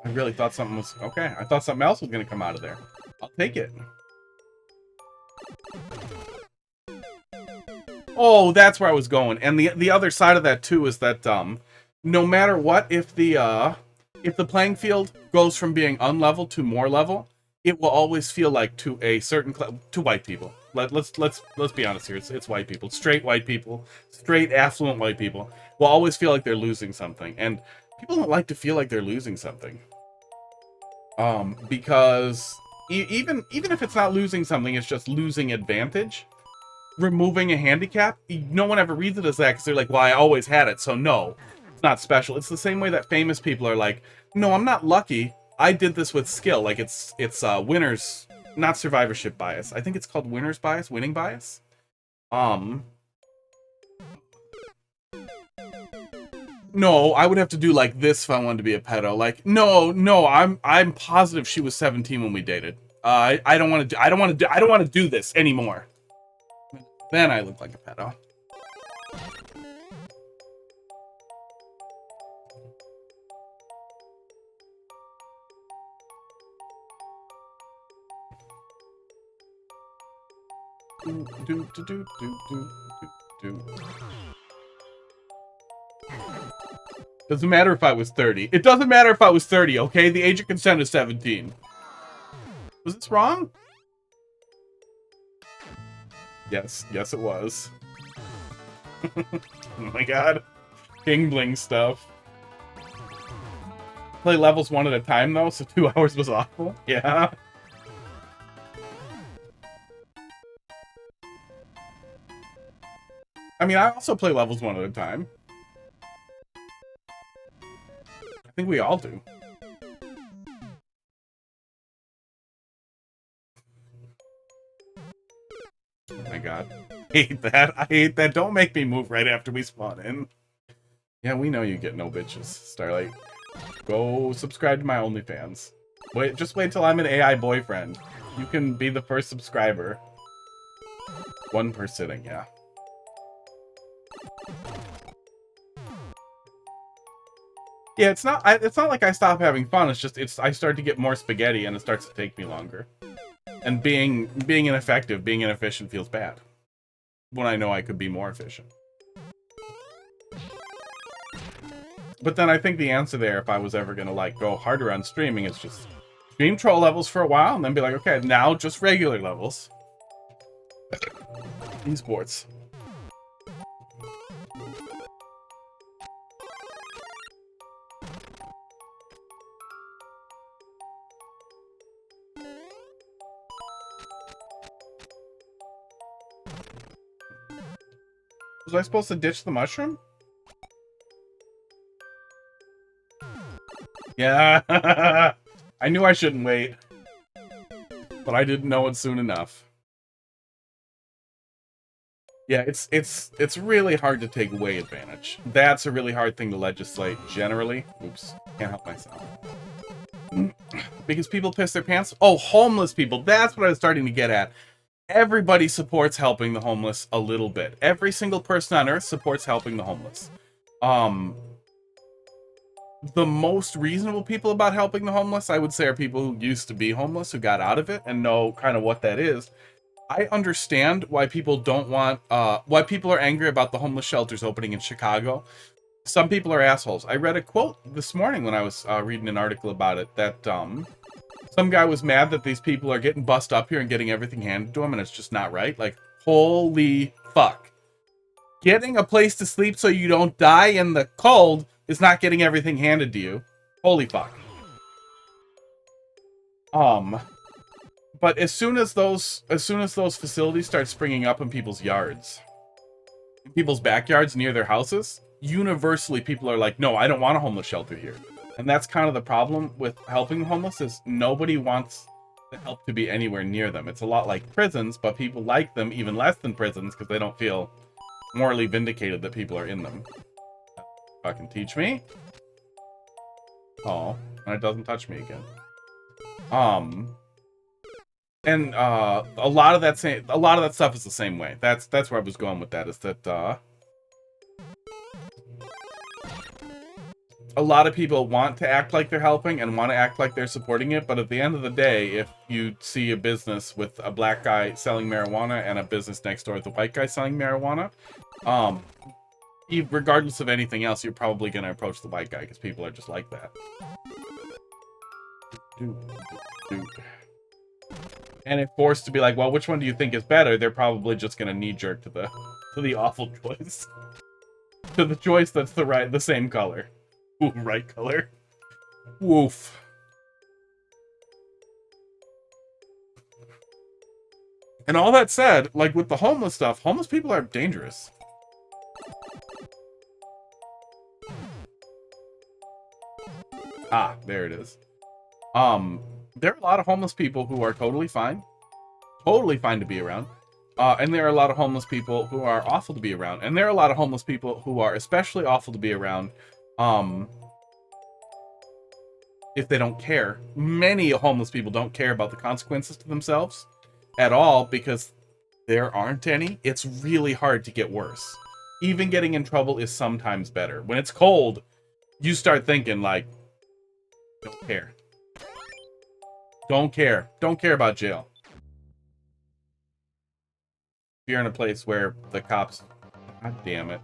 I really thought something was... Okay, I thought something else was going to come out of there. I'll take it. Oh, that's where I was going. And the other side of that, too, is that no matter what, if the playing field goes from being unlevel to more level, it will always feel like to a certain... to white people. Let's be honest here. It's white people. Straight white people. Straight, affluent white people will always feel like they're losing something. And people don't like to feel like they're losing something. Because even if it's not losing something, it's just losing advantage. Removing a handicap, no one ever reads it as that because they're like, well, I always had it, so no, it's not special. It's the same way that famous people are like, no, I'm not lucky. I did this with skill. Like, it's winners, not survivorship bias. I think it's called winner's bias, winning bias. No, I would have to do like this if I wanted to be a pedo. Like, no, I'm positive she was 17 when we dated. I don't want to do this anymore. Then I look like a pedo. Doesn't matter if I was 30. It doesn't matter if I was 30, okay? The age of consent is 17. Was this wrong? Yes, it was. Oh my god. King bling stuff. Play levels 1 at a time, though, so 2 hours was awful. Yeah. I mean, I also play levels 1 at a time. I think we all do. Oh my god. I hate that. I hate that. Don't make me move right after we spawn in. Yeah, we know you get no bitches, Starlight. Go subscribe to my OnlyFans. Just wait till I'm an AI boyfriend. You can be the first subscriber. 1 per sitting, yeah. Yeah, it's not like I stop having fun. It's just I start to get more spaghetti and it starts to take me longer. And being ineffective, being inefficient feels bad. When I know I could be more efficient. But then I think the answer there, if I was ever gonna like go harder on streaming, is just stream troll levels for a while and then be like, okay, now just regular levels. Esports. Was I supposed to ditch the mushroom? Yeah. I knew I shouldn't wait. But I didn't know it soon enough. Yeah, it's really hard to take away advantage. That's a really hard thing to legislate generally. Oops, can't help myself. Because people piss their pants. Oh, homeless people. That's what I was starting to get at. Everybody supports helping the homeless a little bit. Every single person on earth supports helping the homeless. The most reasonable people about helping the homeless, I would say, are people who used to be homeless, who got out of it and know kind of what that is. I understand why people don't want, why people are angry about the homeless shelters opening in Chicago. Some people are assholes. I read a quote this morning when I was reading an article about it that some guy was mad that these people are getting bussed up here and getting everything handed to them, and it's just not right. Like, holy fuck. Getting a place to sleep so you don't die in the cold is not getting everything handed to you. Holy fuck. But as soon as those facilities start springing up in people's yards, in people's backyards near their houses, universally people are like, no, I don't want a homeless shelter here. And that's kind of the problem with helping the homeless, is nobody wants the help to be anywhere near them. It's a lot like prisons, but people like them even less than prisons because they don't feel morally vindicated that people are in them. Fucking teach me. Oh, and it doesn't touch me again. And a lot of that stuff is the same way. That's where I was going with that, is that a lot of people want to act like they're helping and want to act like they're supporting it, but at the end of the day, if you see a business with a black guy selling marijuana and a business next door with a white guy selling marijuana, regardless of anything else, you're probably going to approach the white guy because people are just like that. And if forced to be like, well, which one do you think is better, they're probably just going to knee-jerk to the awful choice. To the choice that's the same color. Ooh, right color. Woof. And all that said, like with the homeless stuff, homeless people are dangerous. Ah, there it is. There are a lot of homeless people who are totally fine to be around. And there are a lot of homeless people who are awful to be around. And there are a lot of homeless people who are especially awful to be around, if they don't care. Many homeless people don't care about the consequences to themselves at all because there aren't any. It's really hard to get worse. Even getting in trouble is sometimes better. When it's cold, you start thinking like, don't care. Don't care. Don't care about jail. If you're in a place where the cops... God damn it.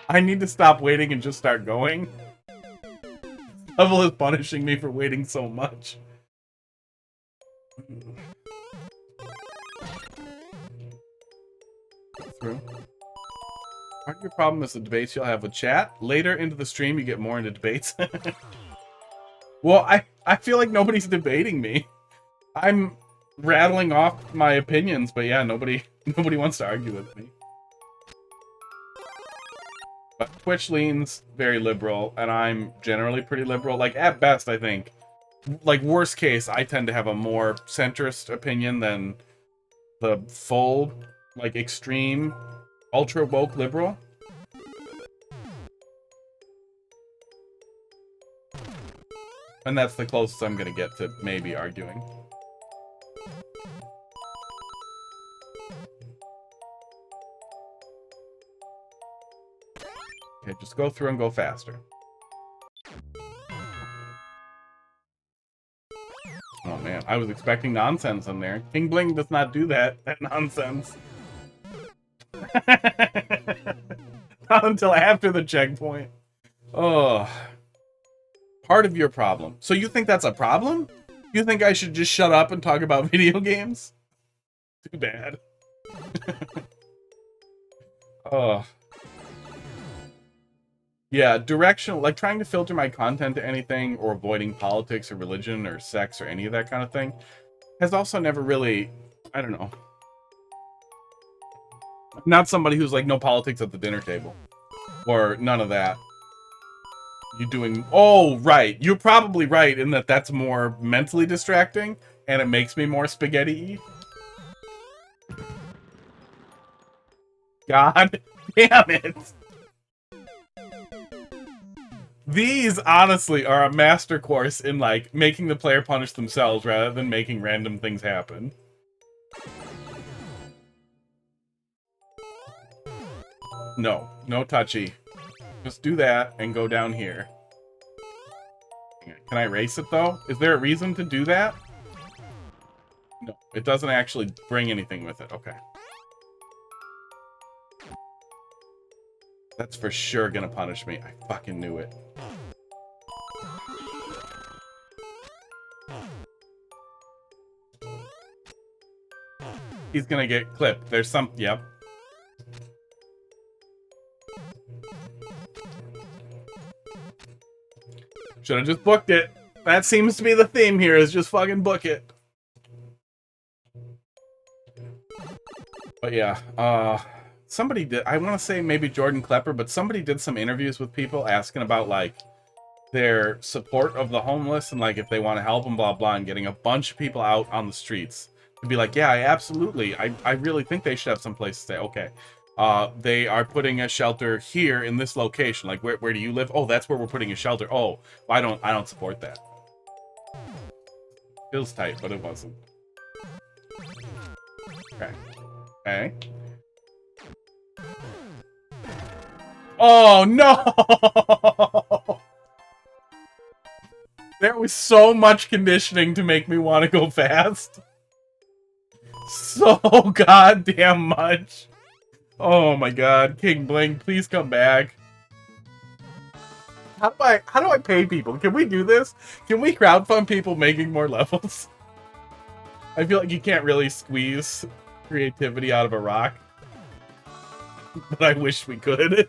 I need to stop waiting and just start going. Level is punishing me for waiting so much. Go through. Part of your problem is the debates you'll have with chat. Later into the stream, you get more into debates. Well, I feel like nobody's debating me. I'm rattling off my opinions, but yeah, nobody wants to argue with me. But Twitch leans very liberal, and I'm generally pretty liberal. Like, at best, I think. Like, worst case, I tend to have a more centrist opinion than the full, like, extreme, ultra-woke liberal. And that's the closest I'm gonna get to maybe arguing. Okay, just go through and go faster. Oh man, I was expecting nonsense in there. King Bling does not do that nonsense. Not until after the checkpoint. Oh. Part of your problem. So you think that's a problem? You think I should just shut up and talk about video games? Too bad. Oh. Yeah, directional, like trying to filter my content to anything, or avoiding politics or religion or sex or any of that kind of thing, has also never really, I don't know. Not somebody who's like, no politics at the dinner table. Or none of that. You doing... Oh, right. You're probably right in that that's more mentally distracting, and it makes me more spaghetti-y. God damn it. These, honestly, are a master course in, like, making the player punish themselves rather than making random things happen. No. No touchy. Just do that and go down here. Can I erase it, though? Is there a reason to do that? No. It doesn't actually bring anything with it. Okay. That's for sure gonna punish me. I fucking knew it. He's gonna get clipped. There's some... Yep. Should have just booked it. That seems to be the theme here, is just fucking book it. But yeah, somebody did... I want to say maybe Jordan Klepper, but somebody did some interviews with people asking about, like, their support of the homeless and, like, if they want to help them, blah, blah, and getting a bunch of people out on the streets. To be like, yeah, absolutely. I really think they should have some place to stay. Okay. They are putting a shelter here in this location. Like, where do you live? Oh, that's where we're putting a shelter. Oh, I don't support that. Feels tight, but it wasn't. Okay. Okay. Oh, no! There was so much conditioning to make me want to go fast. So goddamn much. Oh my god, King Bling, please come back. How do I pay people? Can we do this? Can we crowdfund people making more levels? I feel like you can't really squeeze creativity out of a rock. But I wish we could.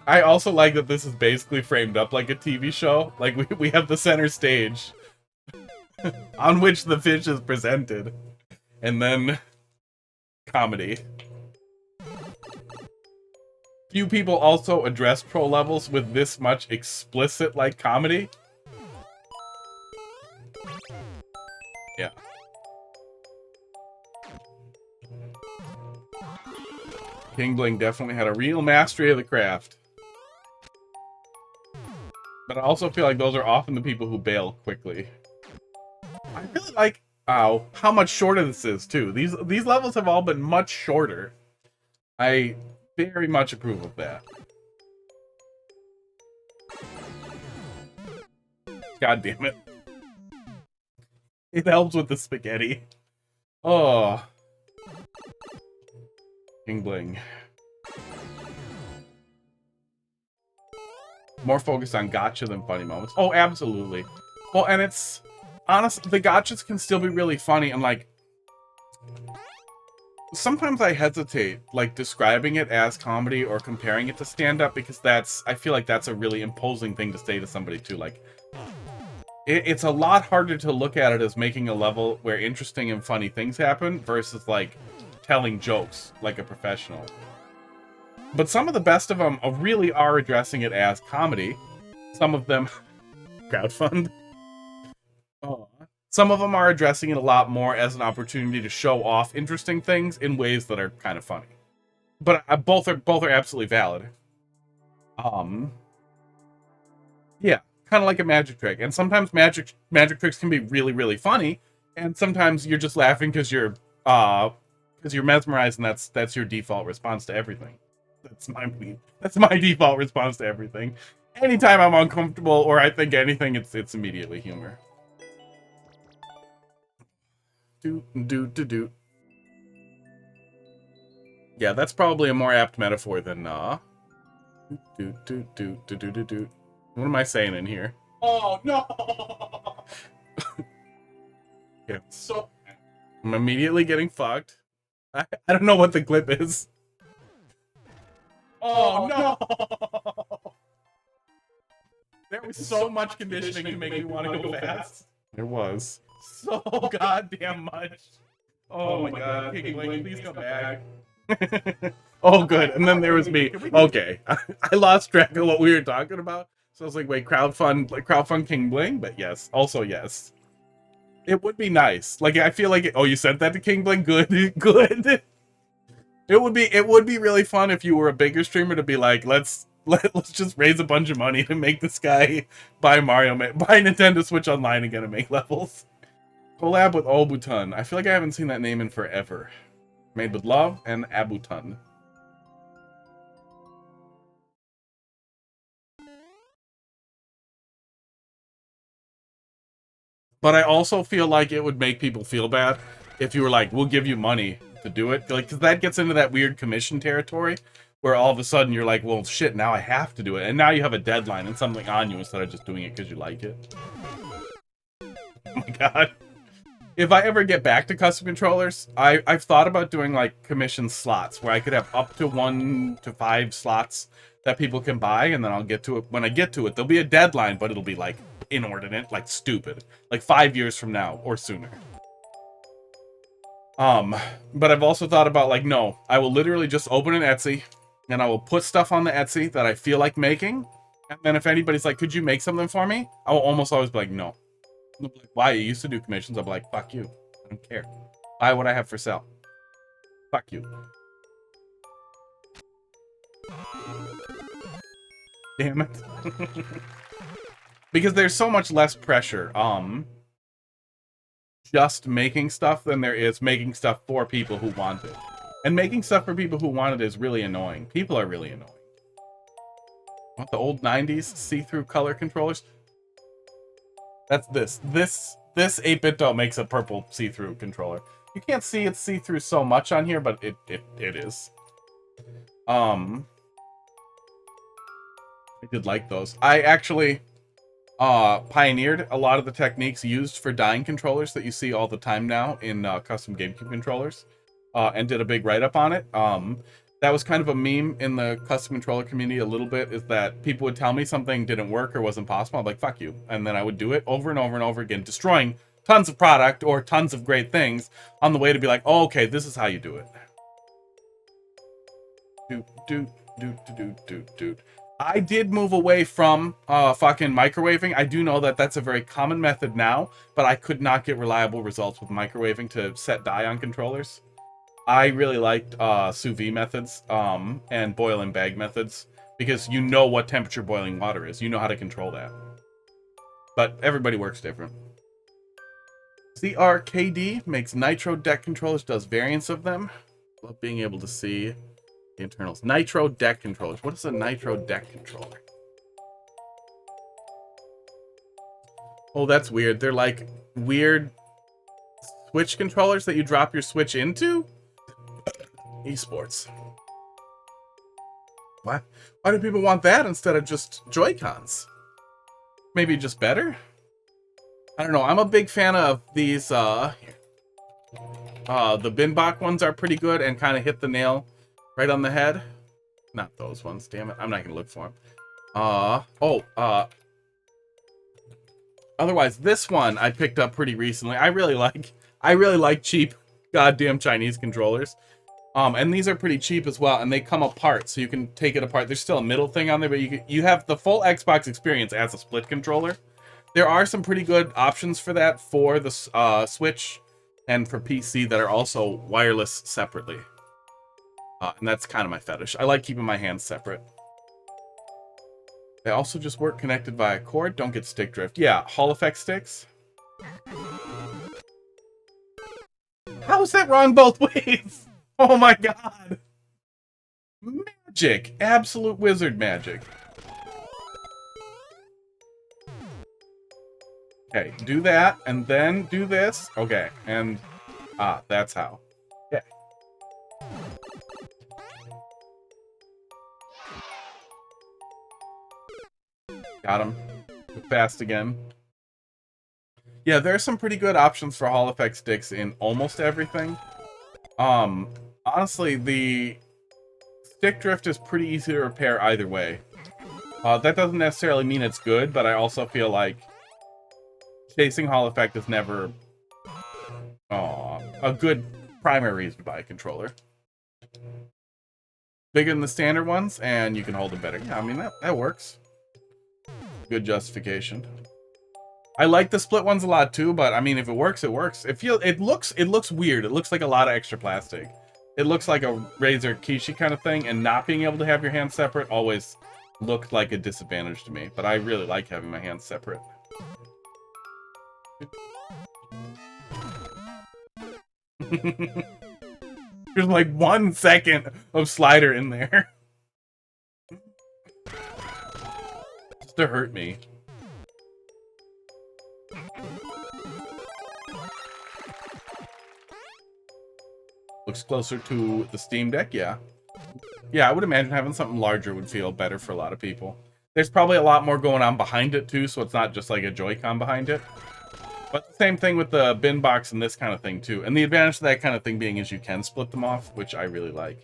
I also like that this is basically framed up like a TV show. Like, we have the center stage on which the fish is presented. And then comedy. Few people also address troll levels with this much explicit, like, comedy. Yeah. King Bling definitely had a real mastery of the craft. But I also feel like those are often the people who bail quickly. I really like how much shorter this is, too. These levels have all been much shorter. I very much approve of that. God damn it. It helps with the spaghetti. Oh. King Bling. More focused on gotcha than funny moments. Oh, absolutely. Well, and it's... honestly, the gotchas can still be really funny, and, like... sometimes I hesitate, like, describing it as comedy or comparing it to stand-up, because that's... I feel like that's a really imposing thing to say to somebody, too. Like, it's a lot harder to look at it as making a level where interesting and funny things happen, versus, like, telling jokes like a professional. But some of the best of them really are addressing it as comedy. Some of them... crowdfund. Oh. Some of them are addressing it a lot more as an opportunity to show off interesting things in ways that are kind of funny. But both are absolutely valid. Yeah, kind of like a magic trick. And sometimes magic tricks can be really, really funny, and sometimes you're just laughing because you're mesmerized, and that's your default response to everything. That's my default response to everything. Anytime I'm uncomfortable or I think anything, it's immediately humor. Do. Yeah, that's probably a more apt metaphor than do. What am I saying in here? Oh no! Yeah, so I'm immediately getting fucked. I don't know what the clip is. Oh no! There was so much conditioning to make me want to go fast. There was. So goddamn much. Oh my god. King Bling, please come back. Oh, good. And then there was me. Okay. I lost track of what we were talking about. So I was like, wait, crowdfund King Bling? But yes. Also, yes. It would be nice. Like, I feel like, oh, you sent that to King Bling? Good. Good. It would be really fun if you were a bigger streamer to be like, let's just raise a bunch of money to make this guy buy Nintendo Switch Online again and make levels. Collab with Obutun. I feel like I haven't seen that name in forever. Made with love and Abutun. But I also feel like it would make people feel bad if you were like, we'll give you money to do it. Like, because that gets into that weird commission territory where all of a sudden you're like, well, shit, now I have to do it. And now you have a deadline and something on you instead of just doing it because you like it. Oh my god. If I ever get back to custom controllers, I've thought about doing like commission slots where I could have up to 1 to 5 slots that people can buy, and then I'll get to it. When I get to it, there'll be a deadline, but it'll be like inordinate, like stupid, like 5 years from now or sooner. But I've also thought about like, no, I will literally just open an Etsy and I will put stuff on the Etsy that I feel like making. And then if anybody's like, could you make something for me? I will almost always be like, no. Like, why? You used to do commissions. I'll be like, fuck you. I don't care. Buy what I have for sale. Fuck you. Damn it. Because there's so much less pressure just making stuff than there is making stuff for people who want it. And making stuff for people who want it is really annoying. People are really annoying. What, the old 90s see-through color controllers? That's this 8-bit doll makes a purple see-through controller. You can't see it's see-through so much on here, but it is. I did like those. I actually pioneered a lot of the techniques used for dying controllers that you see all the time now in custom GameCube controllers, and did a big write-up on it. That was kind of a meme in the custom controller community a little bit, is that people would tell me something didn't work or wasn't possible. I'm like, fuck you. And then I would do it over and over and over again, destroying tons of product or tons of great things on the way to be like, oh, okay, this is how you do it. I did move away from fucking microwaving. I do know that that's a very common method now, but I could not get reliable results with microwaving to set die on controllers. I really liked sous vide methods and boil and bag methods, because you know what temperature boiling water is. You know how to control that. But everybody works different. CRKD makes Nitro deck controllers, does variants of them. Love being able to see the internals. Nitro deck controllers. What is a Nitro deck controller? Oh, that's weird. They're like weird Switch controllers that you drop your Switch into? Esports. Why do people want that instead of just Joy-Cons? Maybe just better? I don't know. I'm a big fan of these, the Binbach ones are pretty good and kind of hit the nail right on the head. Not those ones, damn it. I'm not gonna look for them. Otherwise, this one I picked up pretty recently. I really like cheap goddamn Chinese controllers. And these are pretty cheap as well, and they come apart, so you can take it apart. There's still a middle thing on there, but you have the full Xbox experience as a split controller. There are some pretty good options for that for the Switch and for PC that are also wireless separately. And that's kind of my fetish. I like keeping my hands separate. They also just work connected via cord. Don't get stick drift. Yeah, Hall effect sticks. How is that wrong both ways? Oh my god. Magic. Absolute wizard magic. Okay, do that, and then do this. Okay, and... that's how. Okay. Got him. Fast again. Yeah, there are some pretty good options for Hall effect sticks in almost everything. Honestly, the stick drift is pretty easy to repair either way. That doesn't necessarily mean it's good, but I also feel like chasing Hall effect is never a good primary reason to buy a controller. Bigger than the standard ones, and you can hold them better. Yeah, I mean, that works. Good justification. I like the split ones a lot too, but I mean, if it works, it works. It looks weird. It looks like a lot of extra plastic. It looks like a Razer Kishi kind of thing, and not being able to have your hands separate always looked like a disadvantage to me. But I really like having my hands separate. There's like 1 second of slider in there. Just to hurt me. Looks closer to the Steam Deck, yeah. Yeah, I would imagine having something larger would feel better for a lot of people. There's probably a lot more going on behind it too, so it's not just like a Joy-Con behind it. But the same thing with the bin box and this kind of thing too. And the advantage of that kind of thing being is you can split them off, which I really like.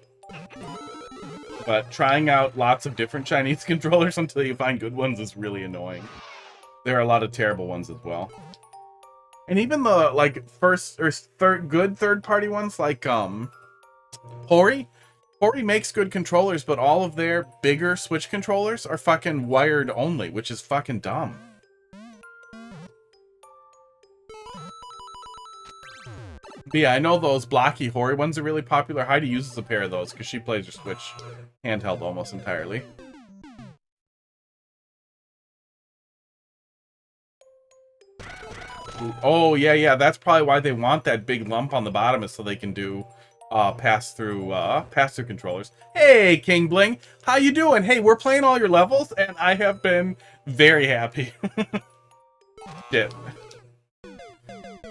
But trying out lots of different Chinese controllers until you find good ones is really annoying. There are a lot of terrible ones as well. And even the like first or good third-party ones like Hori makes good controllers, but all of their bigger Switch controllers are fucking wired only, which is fucking dumb. But yeah, I know those blocky Hori ones are really popular. Heidi uses a pair of those because she plays her Switch handheld almost entirely. Oh, yeah, that's probably why they want that big lump on the bottom, is so they can do pass-through controllers. Hey, King Bling, how you doing? Hey, we're playing all your levels, and I have been very happy. Shit.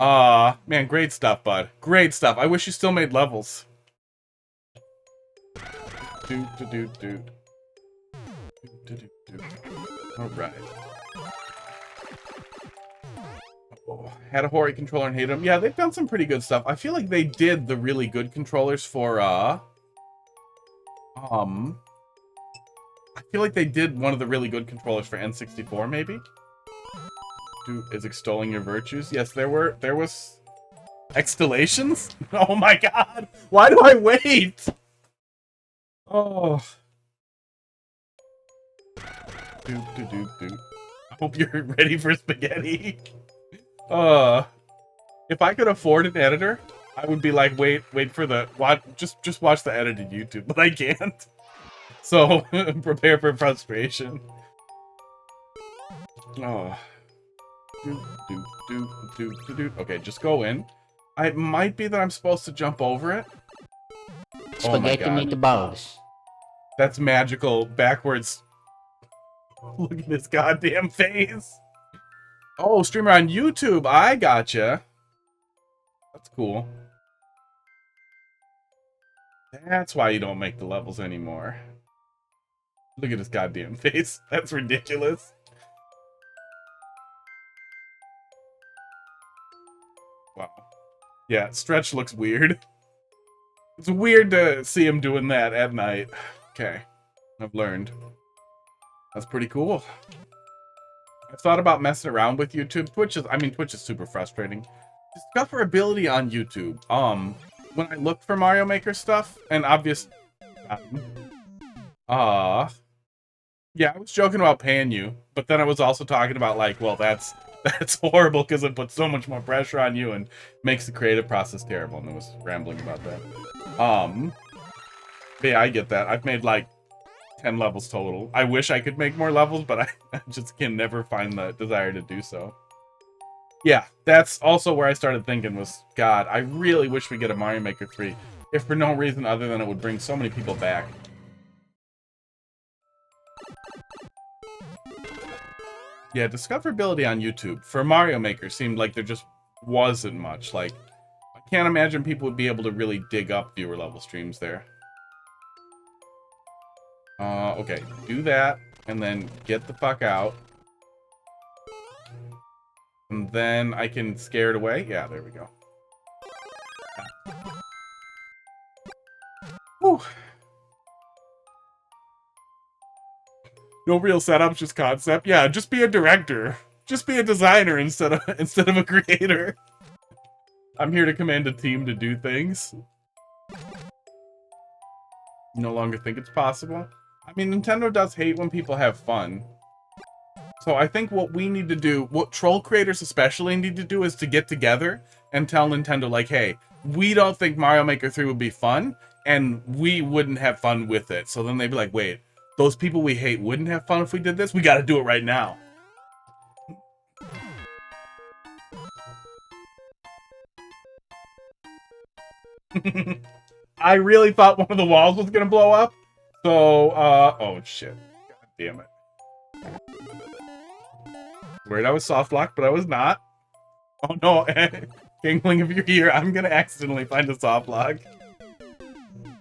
Man, great stuff, bud. Great stuff. I wish you still made levels. Alright. Oh, had a Hori controller and hated them. Yeah, they've done some pretty good stuff. I feel like they did the really good controllers for, I feel like they did one of the really good controllers for N64, maybe? Is extolling your virtues? Yes, there was extollations? Oh my god! Why do I wait? Oh. I hope you're ready for spaghetti. If I could afford an editor, I would be like, wait for the just watch the edited YouTube, but I can't. So prepare for frustration. Oh. Okay, just go in. It might be that I'm supposed to jump over it. Spaghetti meatballs. That's magical backwards. Look at this goddamn face. Oh, streamer on YouTube. I gotcha. That's cool. That's why you don't make the levels anymore. Look at his goddamn face. That's ridiculous. Wow. Yeah, Stretch looks weird. It's weird to see him doing that at night. Okay. I've learned. That's pretty cool. I've thought about messing around with YouTube. Twitch is super frustrating. Discoverability on YouTube. When I look for Mario Maker stuff, and obvious... yeah, I was joking about paying you, but then I was also talking about, like, well, that's horrible because it puts so much more pressure on you and makes the creative process terrible, and I was rambling about that. But yeah, I get that. I've made, like, 10 levels total. I wish I could make more levels, but I just can never find the desire to do so. Yeah, that's also where I started thinking was, God, I really wish we get a Mario Maker 3, if for no reason other than it would bring so many people back. Yeah, discoverability on YouTube for Mario Maker seemed like there just wasn't much. Like, I can't imagine people would be able to really dig up viewer level streams there. Okay, do that, and then get the fuck out. And then I can scare it away. Yeah, there we go. Whew. No real setups, just concept. Yeah, just be a director. Just be a designer instead of a creator. I'm here to command a team to do things. No longer think it's possible. I mean, Nintendo does hate when people have fun. So I think what we need to do, what troll creators especially need to do, is to get together and tell Nintendo, like, hey, we don't think Mario Maker 3 would be fun, and we wouldn't have fun with it. So then they'd be like, wait, those people we hate wouldn't have fun if we did this? We gotta do it right now. I really thought one of the walls was gonna blow up. So, oh shit. God damn it. Worried I was soft locked, but I was not. Oh no, Kingling, if you're here, I'm gonna accidentally find a soft lock.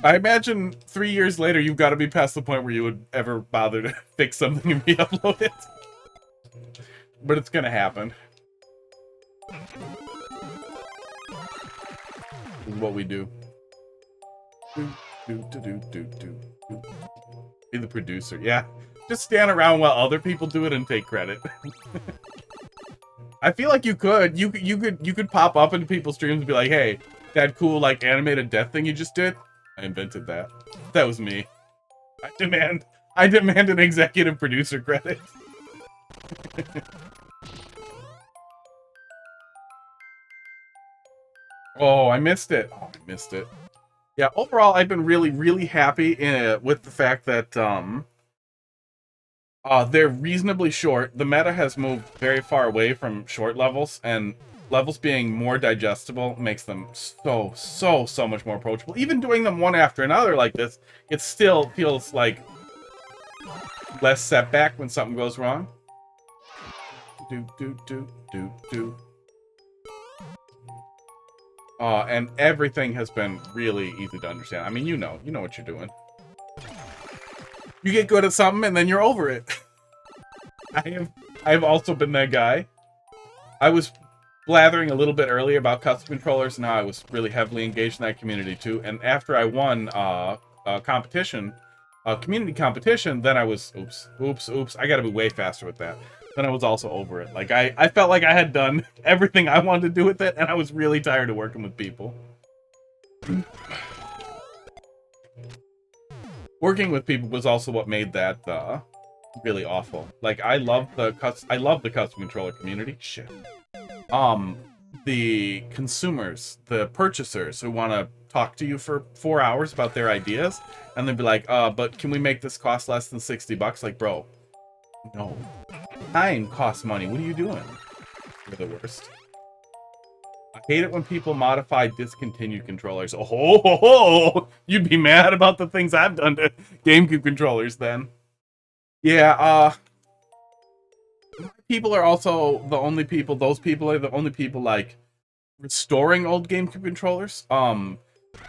I imagine 3 years later, you've got to be past the point where you would ever bother to fix something and re-upload it. But it's gonna happen. This is what we do. Be the producer, yeah. Just stand around while other people do it and take credit. I feel like you could. You could pop up into people's streams and be like, hey, that cool like animated death thing you just did? I invented that. That was me. I demand an executive producer credit. Oh, I missed it. Oh, I missed it. Yeah, overall, I've been really, really happy with the fact that they're reasonably short. The meta has moved very far away from short levels, and levels being more digestible makes them so much more approachable. Even doing them one after another like this, it still feels like less setback when something goes wrong. And everything has been really easy to understand. I mean, you know what you're doing. You get good at something and then you're over it. I have also been that guy. I was blathering a little bit earlier about custom controllers. Now I was really heavily engaged in that community too. And after I won a community competition, then I was oops. I gotta be way faster with that. Then I was also over it. Like I felt like I had done everything I wanted to do with it, and I was really tired of working with people. Working with people was also what made that really awful. Like I love the custom controller community. Shit. The consumers, the purchasers who want to talk to you for 4 hours about their ideas, and they'd be like, but can we make this cost less than $60? Like, bro, no. Time costs money. What are you doing? You're the worst. I hate it when people modify discontinued controllers. Oh, you'd be mad about the things I've done to GameCube controllers then. Yeah, people are also the only people, those people are the only people, like, restoring old GameCube controllers.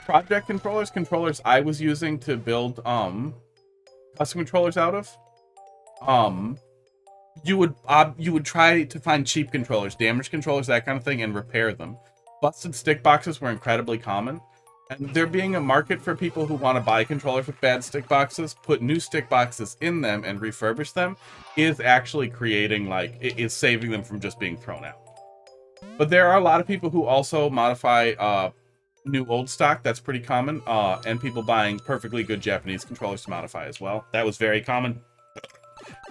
Project controllers I was using to build, custom controllers out of. You would try to find cheap controllers, damaged controllers, that kind of thing, and repair them. Busted stick boxes were incredibly common, and there being a market for people who want to buy controllers with bad stick boxes, put new stick boxes in them, and refurbish them, is actually creating, like, it is saving them from just being thrown out. But there are a lot of people who also modify new old stock. That's pretty common, and people buying perfectly good Japanese controllers to modify as well. That was very common.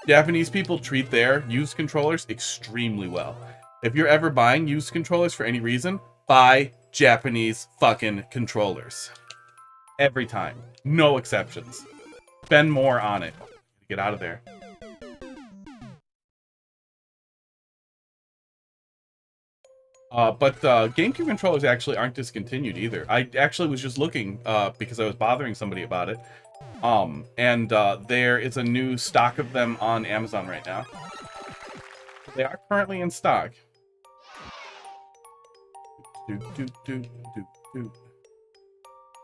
Japanese people treat their used controllers extremely well. If you're ever buying used controllers for any reason, buy Japanese fucking controllers. Every time. No exceptions. Spend more on it. Get out of there. But GameCube controllers actually aren't discontinued either. I actually was just looking because I was bothering somebody about it. And there is a new stock of them on Amazon right now. They are currently in stock.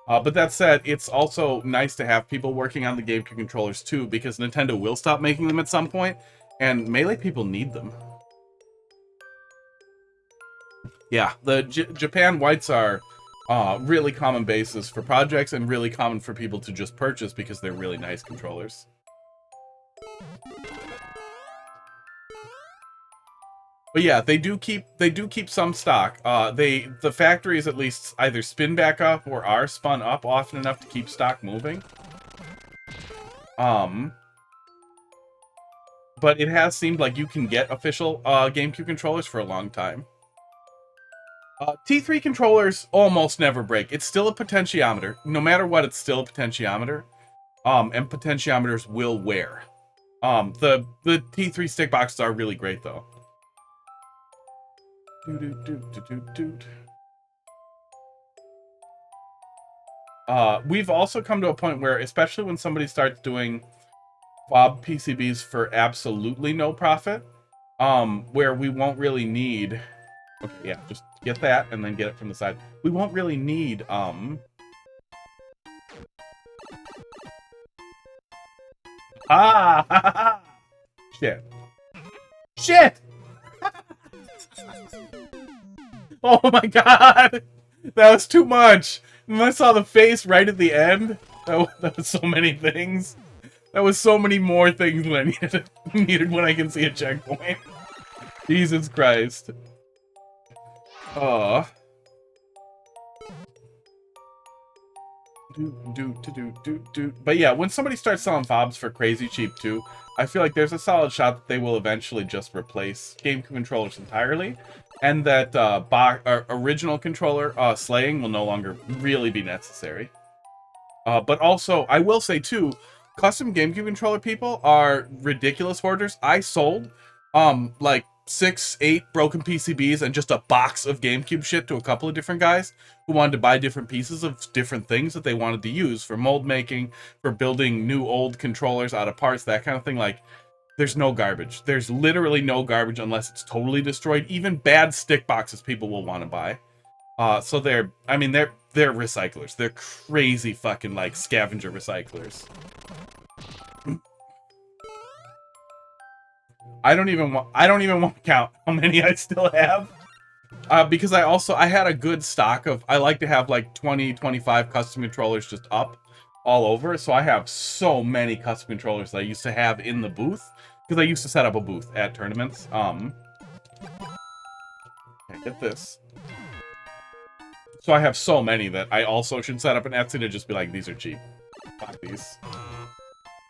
But that said, it's also nice to have people working on the GameCube controllers too, because Nintendo will stop making them at some point, and Melee people need them. Yeah, the Japan whites are really common bases for projects and really common for people to just purchase because they're really nice controllers. But yeah, they do keep some stock. The factories at least either spin back up or are spun up often enough to keep stock moving. But it has seemed like you can get official GameCube controllers for a long time. T3 controllers almost never break. It's still a potentiometer. No matter what, it's still a potentiometer. And potentiometers will wear. The T3 stick boxes are really great though. We've also come to a point where, especially when somebody starts doing fob PCBs for absolutely no profit, where we won't really need... Okay, yeah, just get that and then get it from the side. We won't really need, Ah! Shit. Shit! Oh my god! That was too much! And I saw the face right at the end. That was so many things. That was so many more things than I needed when I can see a checkpoint. Jesus Christ. Oh. But yeah, when somebody starts selling fobs for crazy cheap too, I feel like there's a solid shot that they will eventually just replace GameCube controllers entirely, and that original controller slaying will no longer really be necessary. But also, I will say too, custom GameCube controller people are ridiculous hoarders. I sold like 6-8 broken PCBs and just a box of GameCube shit to a couple of different guys who wanted to buy different pieces of different things that they wanted to use for mold making, for building new old controllers out of parts, that kind of thing. Like, there's no garbage. There's literally no garbage unless it's totally destroyed. Even bad stick boxes people will want to buy. So they're recyclers. They're crazy fucking like scavenger recyclers. I don't even want to count how many I still have. Because I had a good stock of, I like to have like 20, 25 custom controllers just up all over. So I have so many custom controllers that I used to have in the booth, because I used to set up a booth at tournaments. Okay, get this. So I have so many that I also should set up an Etsy to just be like, these are cheap. Fuck these.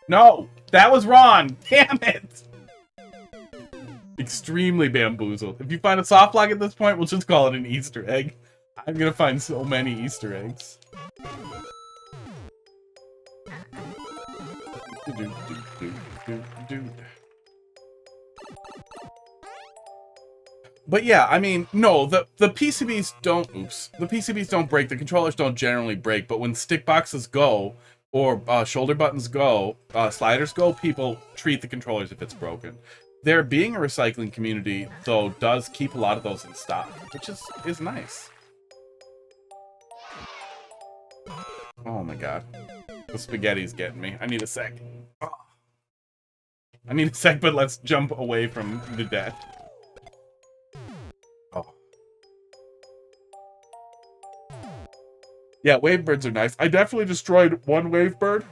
No! That was wrong! Damn it! Extremely bamboozled. If you find a soft lock at this point, we'll just call it an Easter egg. I'm gonna find so many Easter eggs. But yeah, I mean, no, the PCBs don't, the PCBs don't break, the controllers don't generally break, but when stick boxes go, or shoulder buttons go, sliders go, people treat the controllers if it's broken. There being a recycling community, though, does keep a lot of those in stock, which is nice. Oh my god. The spaghetti's getting me. I need a sec. Oh. I need a sec, but let's jump away from the death. Oh. Yeah, wavebirds are nice. I definitely destroyed one wavebird.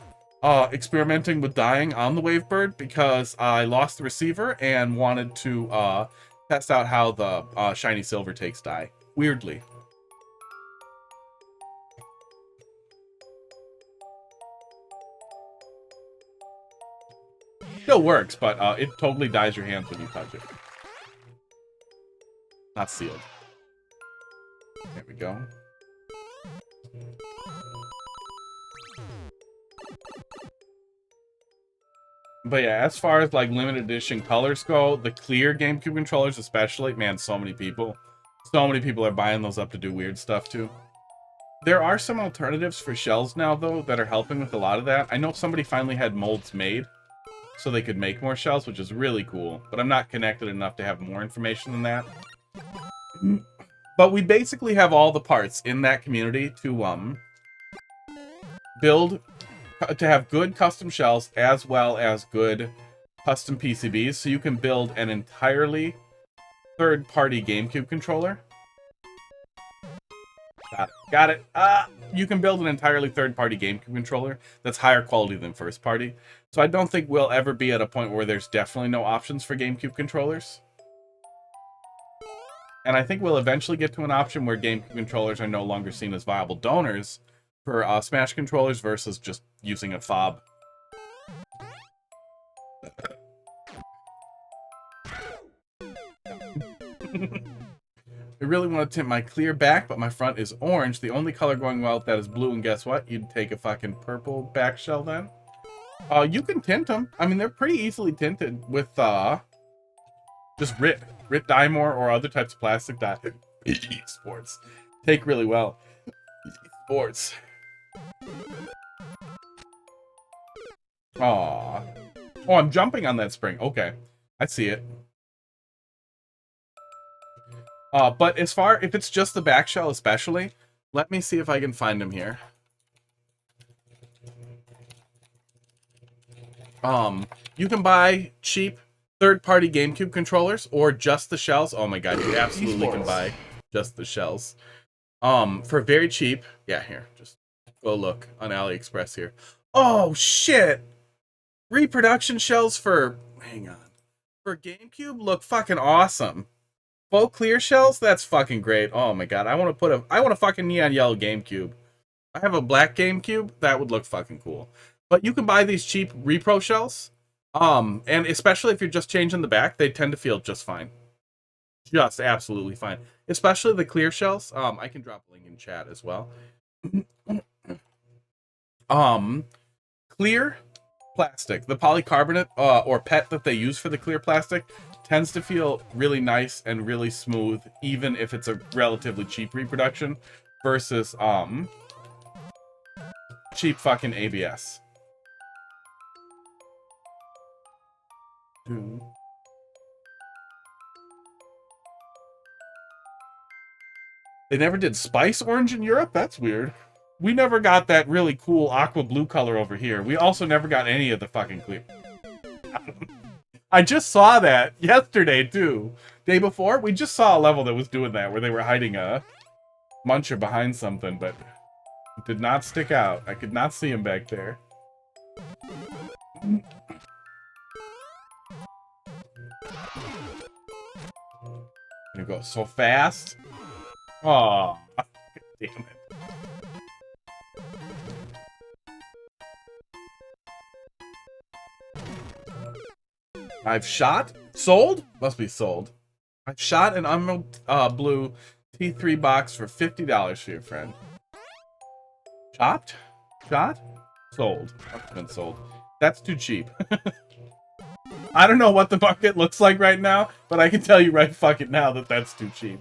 Experimenting with dying on the wavebird because I lost the receiver and wanted to test out how the shiny silver takes dye. Weirdly. Still works, but it totally dyes your hands when you touch it. Not sealed. There we go. But yeah, as far as like limited edition colors go, the clear GameCube controllers especially, man, so many people are buying those up to do weird stuff too. There are some alternatives for shells now though that are helping with a lot of that. I know somebody finally had molds made so they could make more shells, which is really cool, but I'm not connected enough to have more information than that. But we basically have all the parts in that community to build, to have good custom shells as well as good custom PCBs, so you can build an entirely third-party GameCube controller. Got it. You can build an entirely third-party GameCube controller that's higher quality than first-party. So I don't think we'll ever be at a point where there's definitely no options for GameCube controllers. And I think we'll eventually get to an option where GameCube controllers are no longer seen as viable donors for Smash controllers versus just using a fob. I really want to tint my clear back, but my front is orange. The only color going well with that is blue, and guess what? You'd take a fucking purple back shell then? You can tint them. I mean, they're pretty easily tinted with, just RIT Dymore or other types of plastic dye. Sports. Take really well. Sports. Aww. Oh, I'm jumping on that spring. Okay. I see it. But as far, if it's just the back shell especially, let me see if I can find them here. You can buy cheap third-party GameCube controllers or just the shells. Oh my god, you absolutely can buy just the shells. For very cheap. Yeah, here, just go look on AliExpress here. Oh shit! Reproduction shells for, hang on, for GameCube look fucking awesome. Full clear shells? That's fucking great. Oh my god, I want a fucking neon yellow GameCube. I have a black GameCube, that would look fucking cool. But you can buy these cheap repro shells. And especially if you're just changing the back, they tend to feel just fine. Just absolutely fine. Especially the clear shells. I can drop a link in chat as well. Clear plastic, the polycarbonate or PET that they use for the clear plastic tends to feel really nice and really smooth, even if it's a relatively cheap reproduction versus cheap fucking ABS. They never did spice orange in Europe? That's weird. We never got that really cool aqua blue color over here. We also never got any of the fucking clear. I just saw that yesterday, too. Day before, we just saw a level that was doing that, where they were hiding a muncher behind something, but it did not stick out. I could not see him back there. You go so fast. Oh, damn it. I've shot? Sold? Must be sold. I've shot an Emerald Blue T3 box for $50 for your friend. Chopped? Shot? Sold. Must have been sold. That's too cheap. I don't know what the market looks like right now, but I can tell you right fucking now that that's too cheap.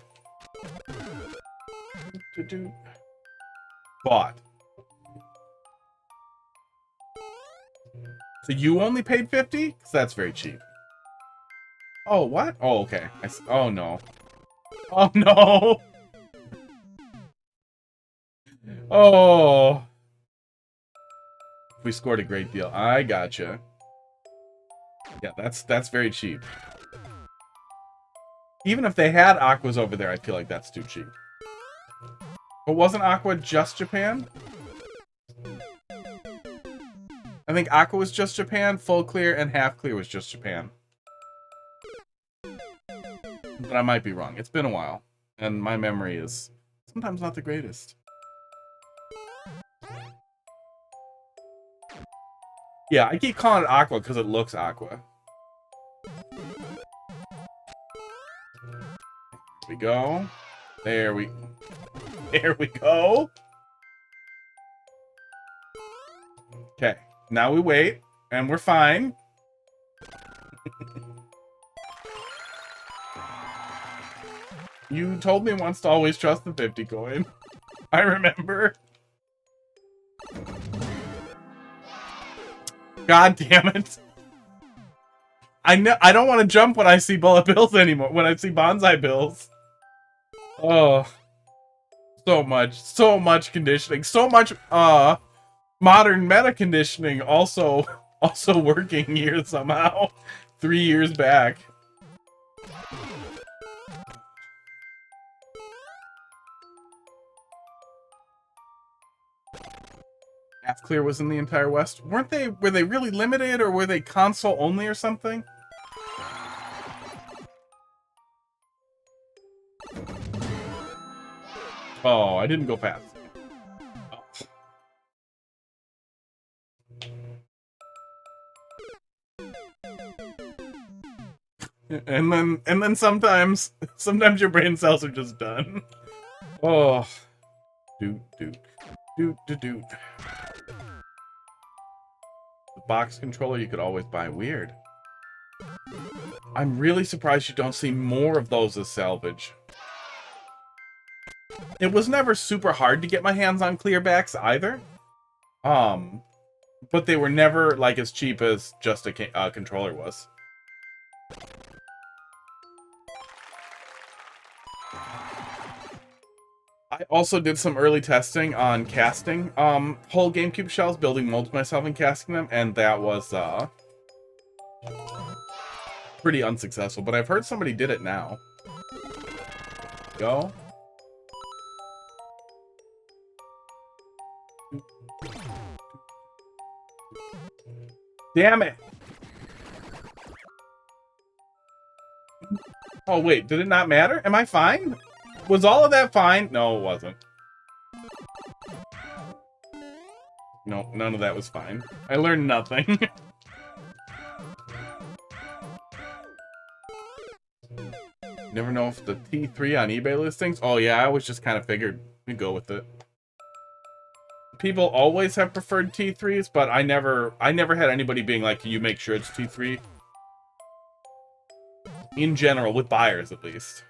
Bought. So you only paid 50? Because that's very cheap. Oh, what? Oh, okay. Oh, no. Oh, no! Oh. We scored a great deal. I gotcha. Yeah, that's very cheap. Even if they had Aquas over there, I feel like that's too cheap. But wasn't Aqua just Japan? I think Aqua was just Japan, full clear, and half clear was just Japan. But I might be wrong. It's been a while. And my memory is sometimes not the greatest. Yeah, I keep calling it Aqua because it looks Aqua. There we go. There we go. Okay. Now we wait, and we're fine. You told me once to always trust the 50 coin. I remember. God damn it. I don't want to jump when I see bullet bills anymore. When I see bonsai bills. Oh. So much conditioning. So much modern meta conditioning also working here somehow. 3 years back. Half clear was in the entire West. Were they really limited, or were they console only or something? Oh, I didn't go fast. And then sometimes your brain cells are just done. Oh, doot doot doot doot doot. The box controller you could always buy. Weird. I'm really surprised you don't see more of those as salvage. It was never super hard to get my hands on clear backs either. But they were never like as cheap as just a controller was. I also did some early testing on casting whole GameCube shells, building molds myself and casting them, and that was pretty unsuccessful. But I've heard somebody did it now. Go. Damn it! Oh wait, did it not matter? Am I fine? Was all of that fine? No, it wasn't. No, none of that was fine. I learned nothing. Never know if the T3 on eBay listings. Oh yeah, I always just kind of figured we'd go with it. People always have preferred T3s, but I never had anybody being like, "Can you make sure it's T3?" In general, with buyers at least.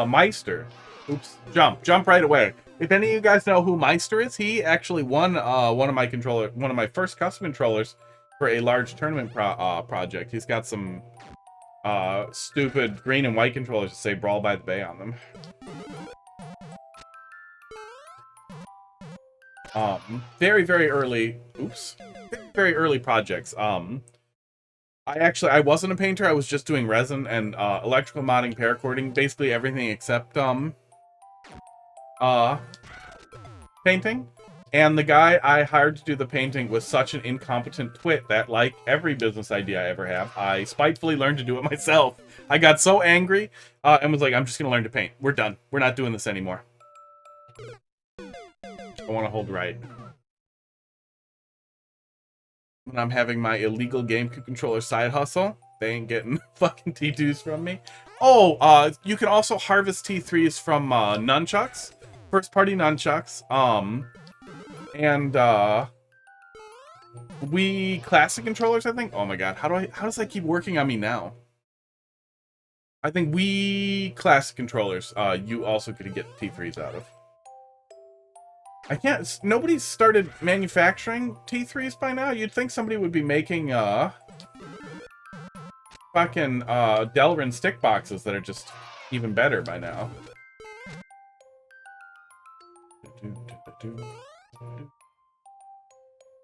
Meister. Oops. Jump right away. If any of you guys know who Meister is, he actually won one of my first custom controllers for a large tournament project. He's got some stupid green and white controllers that say Brawl by the Bay on them. Very, very early. Oops. Very early projects. I wasn't a painter. I was just doing resin and electrical modding, paracord, basically everything except painting. And the guy I hired to do the painting was such an incompetent twit that, like every business idea I ever have, I spitefully learned to do it myself. I got so angry and was like, I'm just gonna learn to paint. We're done. We're not doing this anymore. I want to hold right. When I'm having my illegal GameCube controller side hustle, they ain't getting fucking T2s from me. Oh, you can also harvest T3s from nunchucks, first party nunchucks. And Wii Classic controllers, I think. Oh my god, how does that keep working on me now? I think Wii Classic controllers, you also could get T3s out of. I can't. Nobody's started manufacturing T3s by now. You'd think somebody would be making fucking Delrin stick boxes that are just even better by now.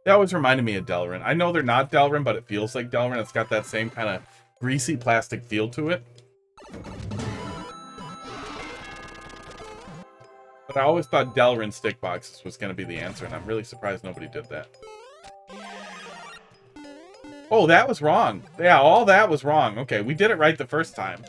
They always reminded me of Delrin. I know they're not Delrin, but it feels like Delrin. It's got that same kind of greasy plastic feel to it. But I always thought Delrin stick boxes was going to be the answer, and I'm really surprised nobody did that. Oh, that was wrong. Yeah, all that was wrong. Okay, we did it right the first time.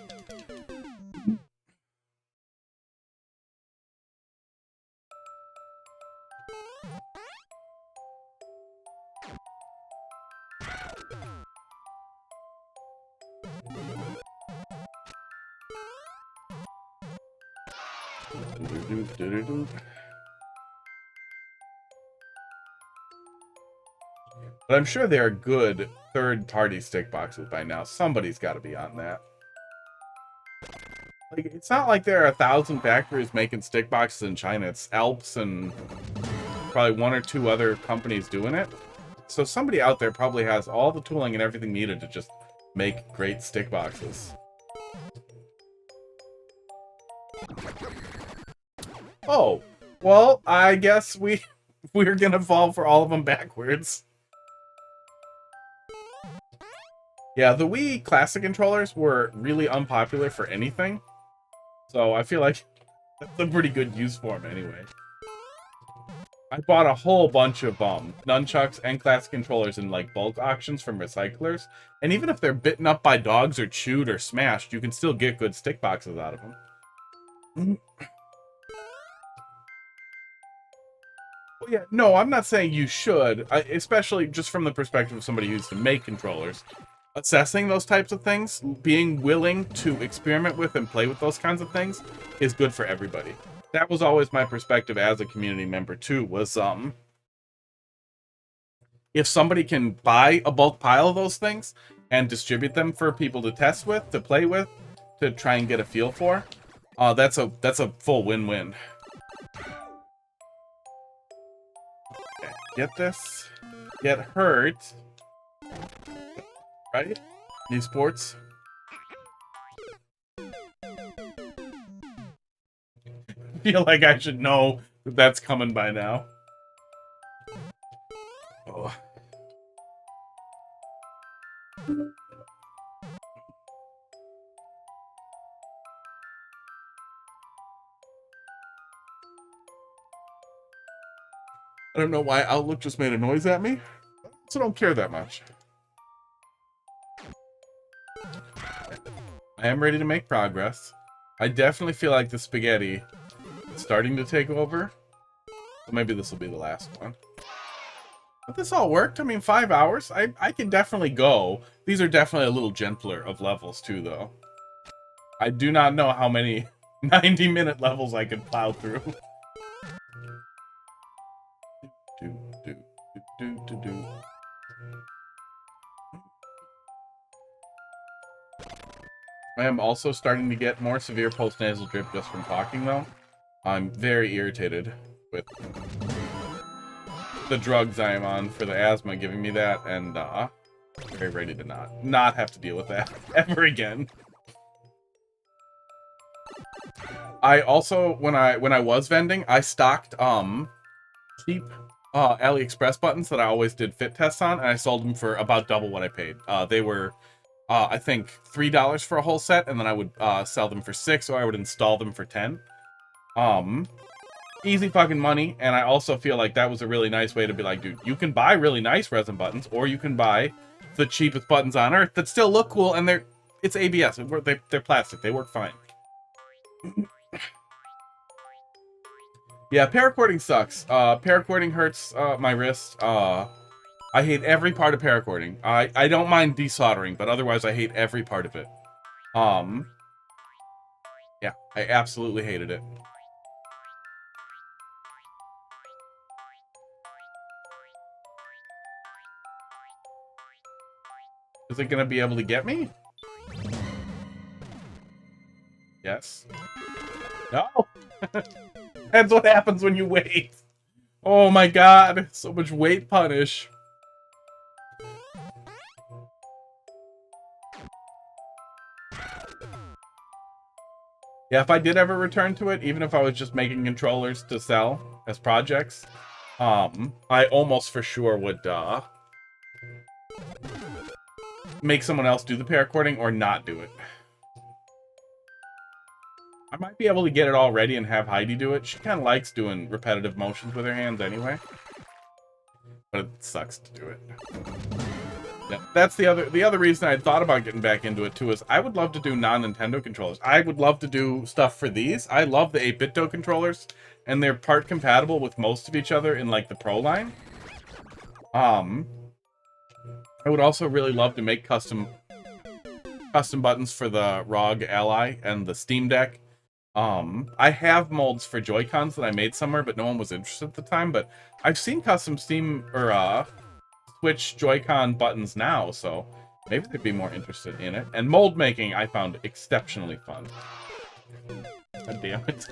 But I'm sure there are good third-party stick boxes by now. Somebody's got to be on that. Like, it's not like there are 1,000 factories making stick boxes in China. It's Alps and probably one or two other companies doing it. So somebody out there probably has all the tooling and everything needed to just make great stick boxes. Oh, well, I guess we're gonna fall for all of them backwards. Yeah, the Wii Classic controllers were really unpopular for anything. So I feel like that's a pretty good use for them anyway. I bought a whole bunch of nunchucks and class controllers in like bulk auctions from recyclers. And even if they're bitten up by dogs or chewed or smashed, you can still get good stick boxes out of them. Well, yeah, no, I'm not saying you should, especially just from the perspective of somebody who used to make controllers. Assessing those types of things, being willing to experiment with and play with those kinds of things is good for everybody. That was always my perspective as a community member too, was if somebody can buy a bulk pile of those things and distribute them for people to test with, to play with, to try and get a feel for, that's a full win-win. Okay, get this. Get hurt. Right? New sports. Feel like I should know that that's coming by now. Oh. I don't know why Outlook just made a noise at me, so I don't care that much. I am ready to make progress. I definitely feel like the spaghetti is starting to take over. So maybe this will be the last one. But this all worked. I mean, 5 hours. I can definitely go. These are definitely a little gentler of levels too, though. I do not know how many 90-minute levels I can plow through. I am also starting to get more severe post-nasal drip just from talking, though. I'm very irritated with the drugs I am on for the asthma giving me that, and very ready to not have to deal with that ever again. I also, when I was vending, I stocked cheap AliExpress buttons that I always did fit tests on, and I sold them for about double what I paid. They were, I think, $3 for a whole set, and then I would sell them for $6, or I would install them for $10. Easy fucking money, and I also feel like that was a really nice way to be like, dude, you can buy really nice resin buttons, or you can buy the cheapest buttons on earth that still look cool, and it's ABS. They're plastic. They work fine. Yeah, paracording sucks. Paracording hurts my wrist. I hate every part of paracording. I don't mind desoldering, but otherwise I hate every part of it. Yeah, I absolutely hated it. Is it gonna be able to get me? Yes. No! That's what happens when you wait. Oh my god, so much weight punish. Yeah, if I did ever return to it, even if I was just making controllers to sell as projects, I almost for sure would make someone else do the paracording or not do it. I might be able to get it all ready and have Heidi do it. She kind of likes doing repetitive motions with her hands anyway. But it sucks to do it. Yeah, that's the other reason I thought about getting back into it too, is I would love to do non-Nintendo controllers. I would love to do stuff for these. I love the 8BitDo controllers, and they're part compatible with most of each other in like the Pro line. I would also really love to make custom buttons for the ROG Ally and the Steam Deck. I have molds for Joy-Cons that I made somewhere, but no one was interested at the time. But I've seen custom Steam or Switch Joy-Con buttons now, so maybe they'd be more interested in it. And mold making I found exceptionally fun. God damn it.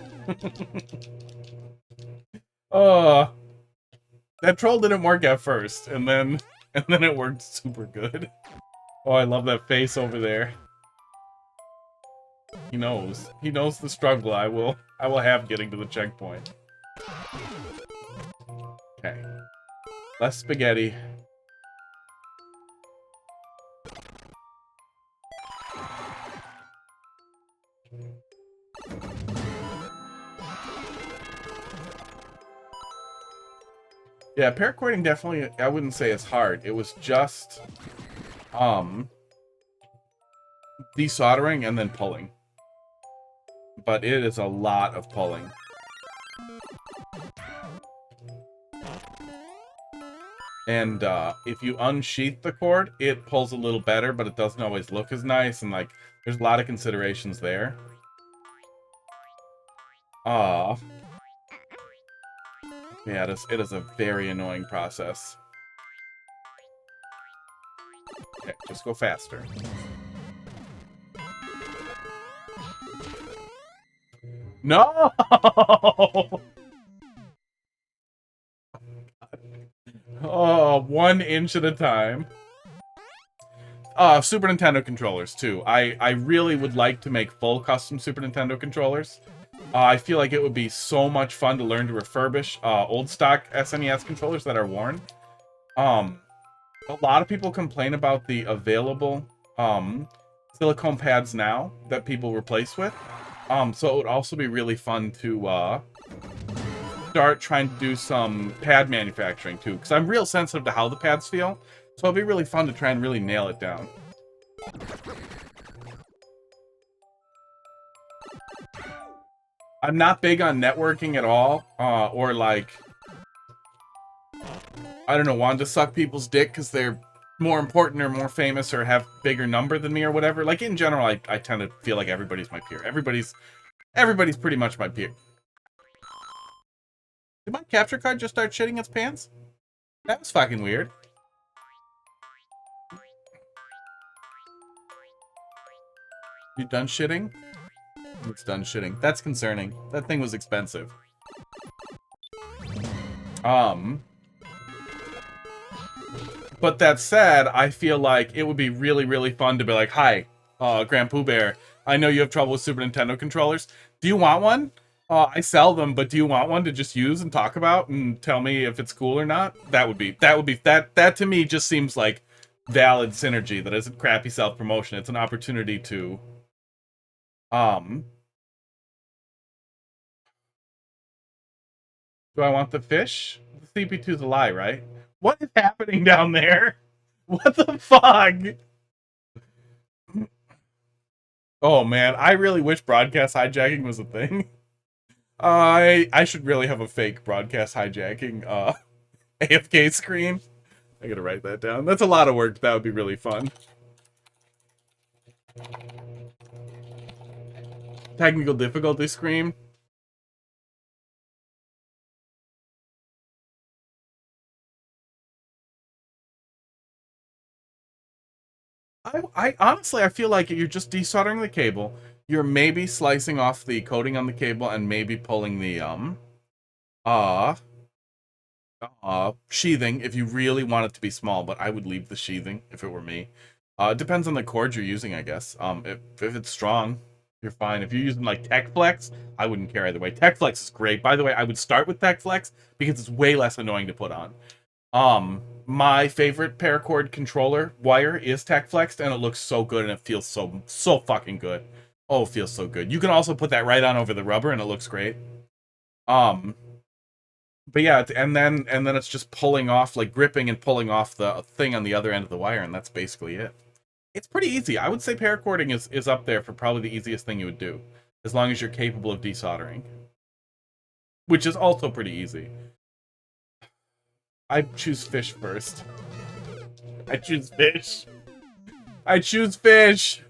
Oh, that troll didn't work at first, and then it worked super good. Oh, I love that face over there. He knows. He knows the struggle I will have getting to the checkpoint. Okay. Less spaghetti. Yeah, paracording definitely, I wouldn't say it's hard. It was just desoldering and then pulling. But it is a lot of pulling. And if you unsheath the cord, it pulls a little better, but it doesn't always look as nice. And like, there's a lot of considerations there. Yeah, it is a very annoying process. Okay, just go faster. No! Oh, 1 inch at a time. Super Nintendo controllers, too. I really would like to make full custom Super Nintendo controllers. I feel like it would be so much fun to learn to refurbish old stock SNES controllers that are worn. A lot of people complain about the available silicone pads now that people replace with. So it would also be really fun to start trying to do some pad manufacturing too, because I'm real sensitive to how the pads feel. So it'll be really fun to try and really nail it down. I'm not big on networking at all, or like, I don't know, wanting to suck people's dick because they're more important or more famous or have bigger number than me or whatever. Like, in general, I tend to feel like everybody's my peer. Everybody's pretty much my peer. Did my capture card just start shitting its pants? That was fucking weird. You done shitting? It's done shitting. That's concerning. That thing was expensive. But that said, I feel like it would be really, really fun to be like, hi, Grand Pooh Bear, I know you have trouble with Super Nintendo controllers. Do you want one? I sell them, but do you want one to just use and talk about and tell me if it's cool or not? That to me just seems like valid synergy. That isn't crappy self-promotion. It's an opportunity to, do I want the fish? The CP2's a lie, right? What is happening down there? What the fuck? Oh man, I really wish broadcast hijacking was a thing. I should really have a fake broadcast hijacking AFK screen. I gotta write that down. That's a lot of work. That would be really fun. Technical difficulty screen. I honestly, I feel like you're just desoldering the cable. You're maybe slicing off the coating on the cable and maybe pulling the sheathing if you really want it to be small, but I would leave the sheathing if it were me. It depends on the cord you're using, I guess. If it's strong, you're fine. If you're using like Tech Flex, I wouldn't care either way. Tech Flex is great. By the way, I would start with Tech Flex because it's way less annoying to put on. My favorite paracord controller wire is Tech Flexed, and it looks so good, and it feels so fucking good. Oh, it feels so good. You can also put that right on over the rubber, and it looks great. But yeah, and then it's just pulling off, like gripping and pulling off the thing on the other end of the wire, and that's basically it. It's pretty easy. I would say paracording is up there for probably the easiest thing you would do, as long as you're capable of desoldering, which is also pretty easy. I choose fish first. I choose fish. I choose fish.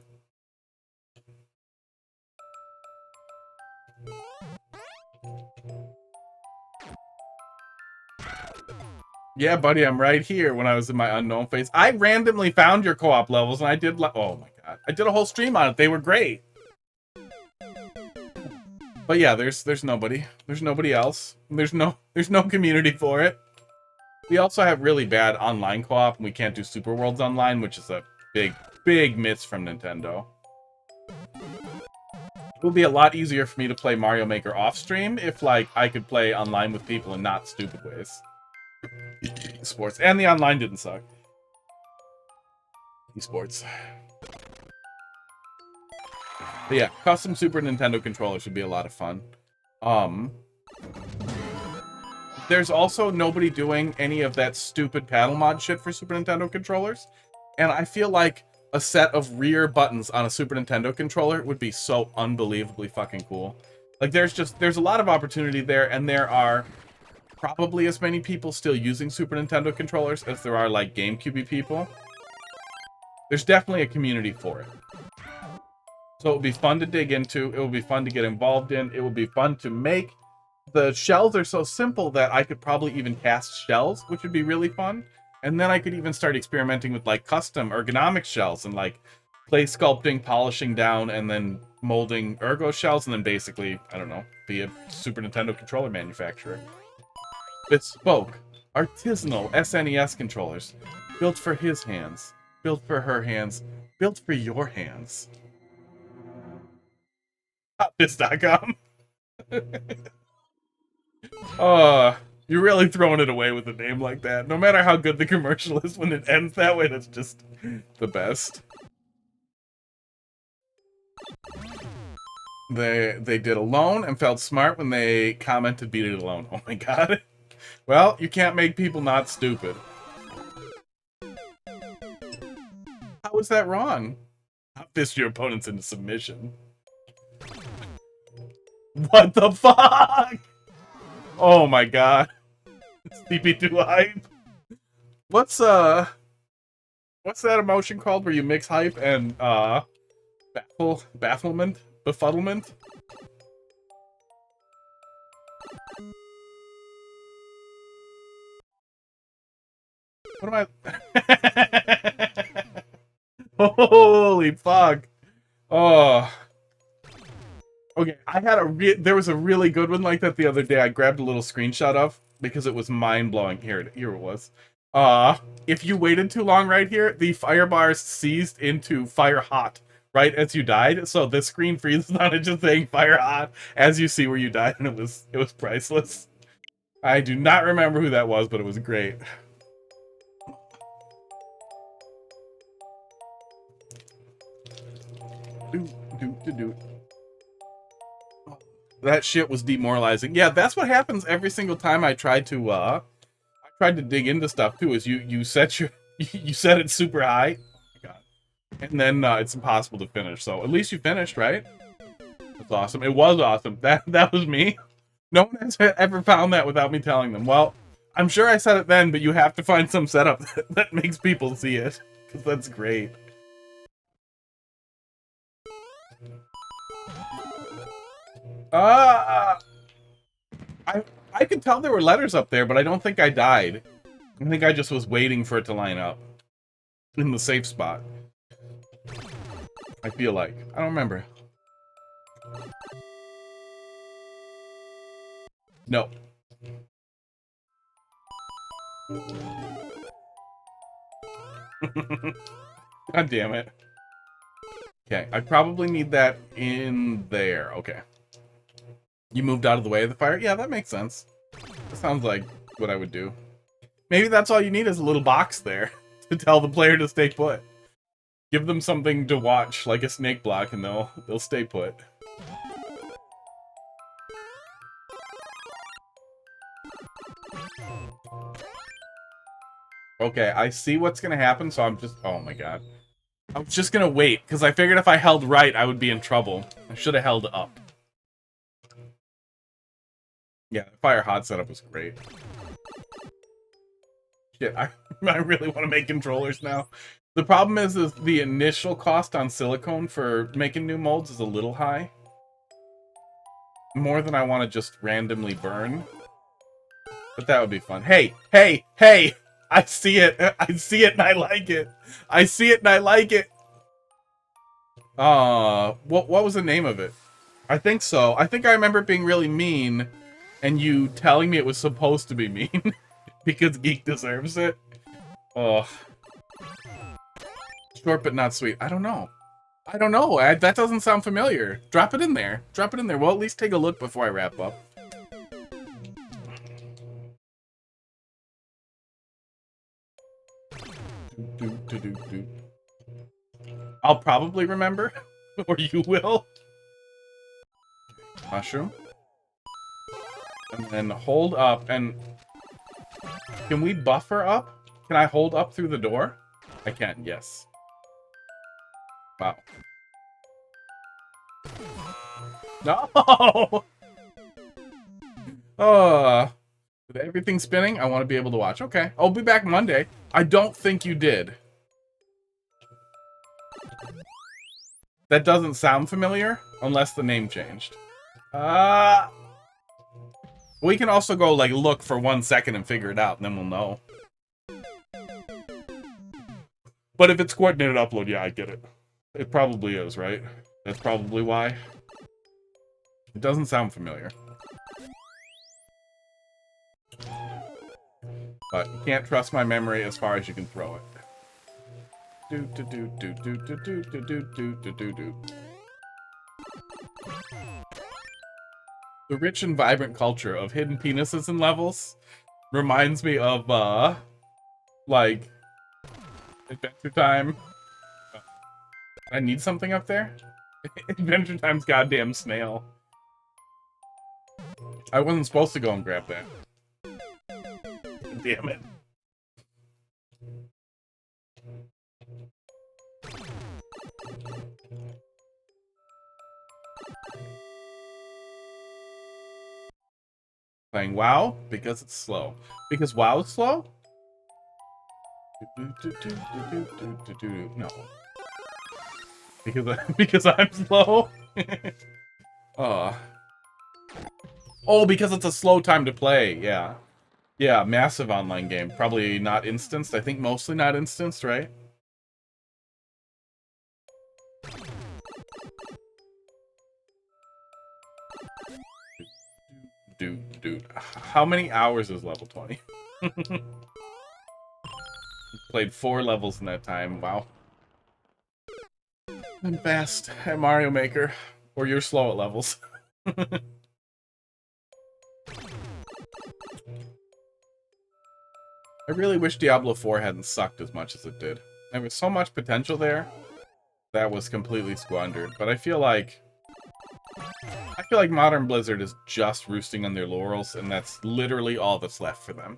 Yeah, buddy, I'm right here. When I was in my unknown phase, I randomly found your co-op levels, and I did. Oh my god, I did a whole stream on it. They were great. But yeah, there's nobody. There's nobody else. There's no community for it. We also have really bad online co-op, and we can't do Super Worlds online, which is a big miss from Nintendo. It would be a lot easier for me to play Mario Maker off stream if like I could play online with people in not stupid ways. Esports. And the online didn't suck. Esports. But yeah, custom Super Nintendo controllers would be a lot of fun. there's also nobody doing any of that stupid paddle mod shit for Super Nintendo controllers. And I feel like a set of rear buttons on a Super Nintendo controller would be so unbelievably fucking cool. Like, there's a lot of opportunity there, and there are probably as many people still using Super Nintendo controllers as there are, like, GameCube people. There's definitely a community for it. So it would be fun to dig into. It would be fun to get involved in. It would be fun to make. The shells are so simple that I could probably even cast shells, which would be really fun. And then I could even start experimenting with, like, custom ergonomic shells and, like, play sculpting, polishing down, and then molding ergo shells, and then basically, I don't know, be a Super Nintendo controller manufacturer. Bespoke, artisanal SNES controllers, built for his hands, built for her hands, built for your hands. Hotbits.com. You're really throwing it away with a name like that. No matter how good the commercial is, when it ends that way, that's just the best. They did Alone and felt smart when they commented beat it alone. Oh my god. Well, you can't make people not stupid. How is that wrong? Fist your opponents into submission. What the fuck? Oh my god. CP2 hype. What's that emotion called where you mix hype and bafflement? Befuddlement? What am I? Holy fuck. Oh. Okay, I had there was a really good one like that the other day. I grabbed a little screenshot of because it was mind-blowing. Here it was. If you waited too long right here, the fire bars seized into fire hot right as you died. So the screen freezes on it just saying fire hot as you see where you died, and it was priceless. I do not remember who that was, but it was great. Do. That shit was demoralizing. Yeah, that's what happens every single time I tried to dig into stuff too. Is you set you set it super high, oh my god, and then it's impossible to finish. So at least you finished, right? That's awesome. It was awesome. That was me. No one has ever found that without me telling them. Well, I'm sure I said it then, but you have to find some setup that makes people see it, because that's great. I could tell there were letters up there, but I don't think I died. I think I just was waiting for it to line up in the safe spot. I feel like. I don't remember. No. God damn it. Okay, I probably need that in there. Okay. You moved out of the way of the fire? Yeah, that makes sense. That sounds like what I would do. Maybe that's all you need is a little box there to tell the player to stay put. Give them something to watch, like a snake block, and they'll stay put. Okay, I see what's gonna happen, so I'm just... Oh my god. I was just gonna wait, because I figured if I held right, I would be in trouble. I should have held up. Yeah, the fire hot setup was great. Shit, I really want to make controllers now. The problem is the initial cost on silicone for making new molds is a little high. More than I want to just randomly burn. But that would be fun. Hey! Hey! Hey! I see it! I see it and I like it! I see it and I like it! What was the name of it? I think so. I think I remember it being really mean, and you telling me it was supposed to be mean, because Geek deserves it. Ugh. Short but not sweet. I don't know. I don't know. That doesn't sound familiar. Drop it in there. Drop it in there. We'll at least take a look before I wrap up. I'll probably remember, or you will. Mushroom. And then hold up, and... Can we buffer up? Can I hold up through the door? I can, yes. Wow. No! With everything spinning, I want to be able to watch. Okay, I'll be back Monday. I don't think you did. That doesn't sound familiar, unless the name changed. We can also go, like, look for 1 second and figure it out, and then we'll know. But if it's coordinated upload, yeah, I get it. It probably is, right? That's probably why. It doesn't sound familiar. But you can't trust my memory as far as you can throw it. Do do do do do do do do do do do do. The rich and vibrant culture of hidden penises and levels reminds me of like Adventure Time. I need something up there? Adventure Time's goddamn snail. I wasn't supposed to go and grab that. Damn it. Playing WoW because it's slow. Because WoW is slow? No. Because I'm slow? Oh, because it's a slow time to play. Yeah. Yeah, massive online game. Probably not instanced. I think mostly not instanced, right? Dude. How many hours is level 20? Played 4 levels in that time. Wow. I'm fast at Mario Maker. Or you're slow at levels. I really wish Diablo 4 hadn't sucked as much as it did. There was so much potential there that was completely squandered. But I feel like Modern Blizzard is just roosting on their laurels, and that's literally all that's left for them.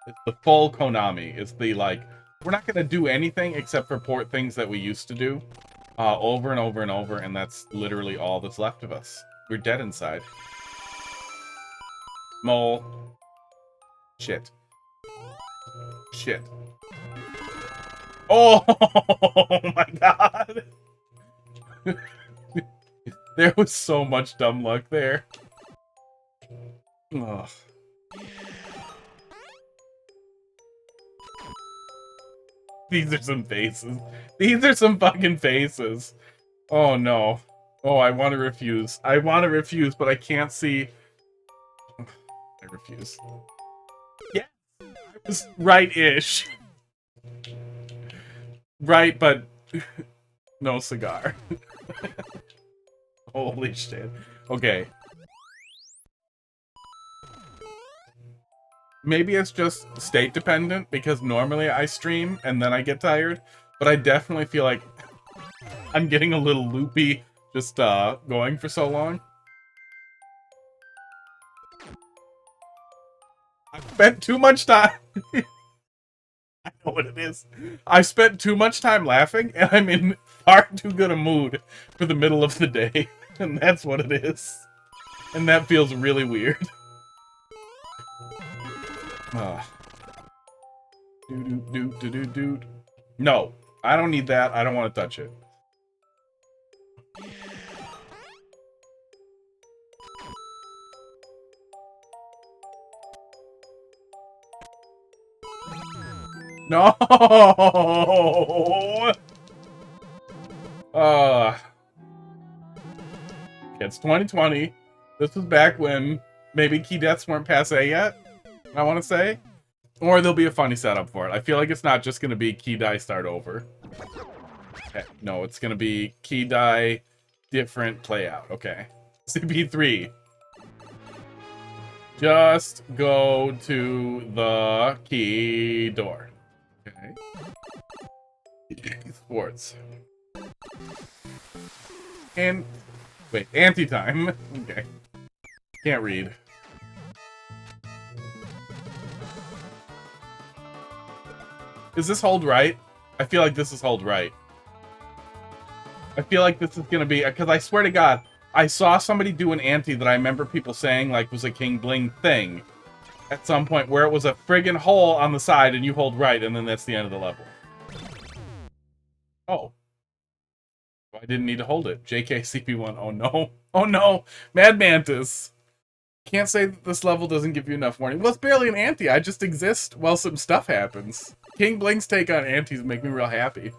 It's the full Konami. It's the, like, we're not going to do anything except for port things that we used to do over and over and over, and that's literally all that's left of us. We're dead inside. Mole. Shit. Oh my god! There was so much dumb luck there. Ugh. These are some faces. These are some fucking faces. Oh no. Oh, I want to refuse. I want to refuse, but I can't see. I refuse. Yeah, I was right-ish. Right, but no cigar. Holy shit. Okay. Maybe it's just state dependent, because normally I stream and then I get tired, but I definitely feel like I'm getting a little loopy just going for so long. I've spent too much time. I know what it is. I spent too much time laughing, and I'm in far too good a mood for the middle of the day. And that's what it is. And that feels really weird. No, I don't need that. I don't want to touch it. No! It's 2020. This was back when maybe key deaths weren't passe yet, I want to say. Or there'll be a funny setup for it. I feel like it's not just going to be key die start over. Okay. No, it's going to be key die different play out. Okay. CP3. Just go to the key door. Okay. Sports. And wait, anti-time. Okay. Can't read. Is this hold right? I feel like this is hold right. I feel like this is gonna be, because I swear to God, I saw somebody do an ante that I remember people saying like was a King Bling thing at some point where it was a friggin' hole on the side and you hold right and then that's the end of the level. Oh. I didn't need to hold it. JK CP1. Oh no. Oh no. Mad Mantis. Can't say that this level doesn't give you enough warning. Well, it's barely an ante. I just exist while some stuff happens. King Bling's take on antes make me real happy.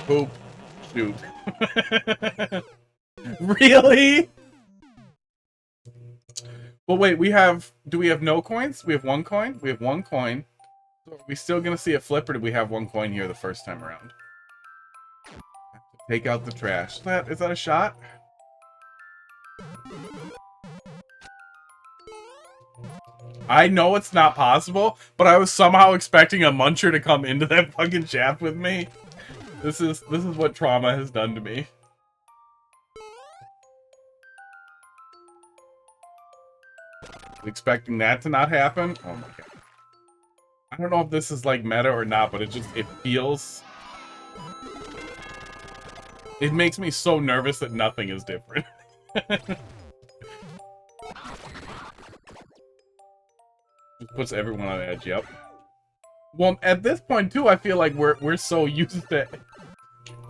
Boop. Shoot. Really? Well, wait, do we have no coins? We have one coin? We have one coin. So are we still gonna see a flip, or did we have one coin here the first time around? Take out the trash. Is that a shot? I know it's not possible, but I was somehow expecting a muncher to come into that fucking shaft with me. This is what trauma has done to me. Expecting that to not happen? Oh my god. I don't know if this is like meta or not, but it feels... It makes me so nervous that nothing is different. Just puts everyone on edge, yep. Well, at this point, too, I feel like we're so used to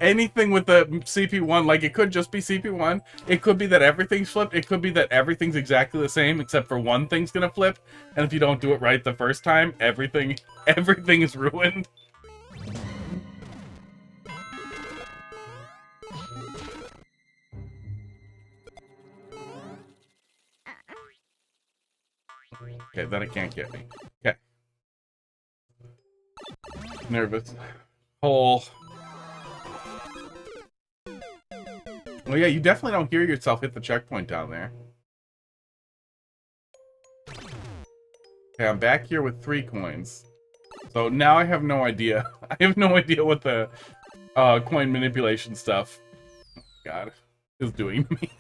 anything with the CP1. Like, it could just be CP1. It could be that everything's flipped. It could be that everything's exactly the same, except for one thing's gonna flip. And if you don't do it right the first time, everything is ruined. Okay, then it can't get me. Okay. Nervous. Hole. Well, yeah, you definitely don't hear yourself hit the checkpoint down there. Okay, I'm back here with 3 coins. So now I have no idea. I have no idea what the coin manipulation stuff, God, is doing to me.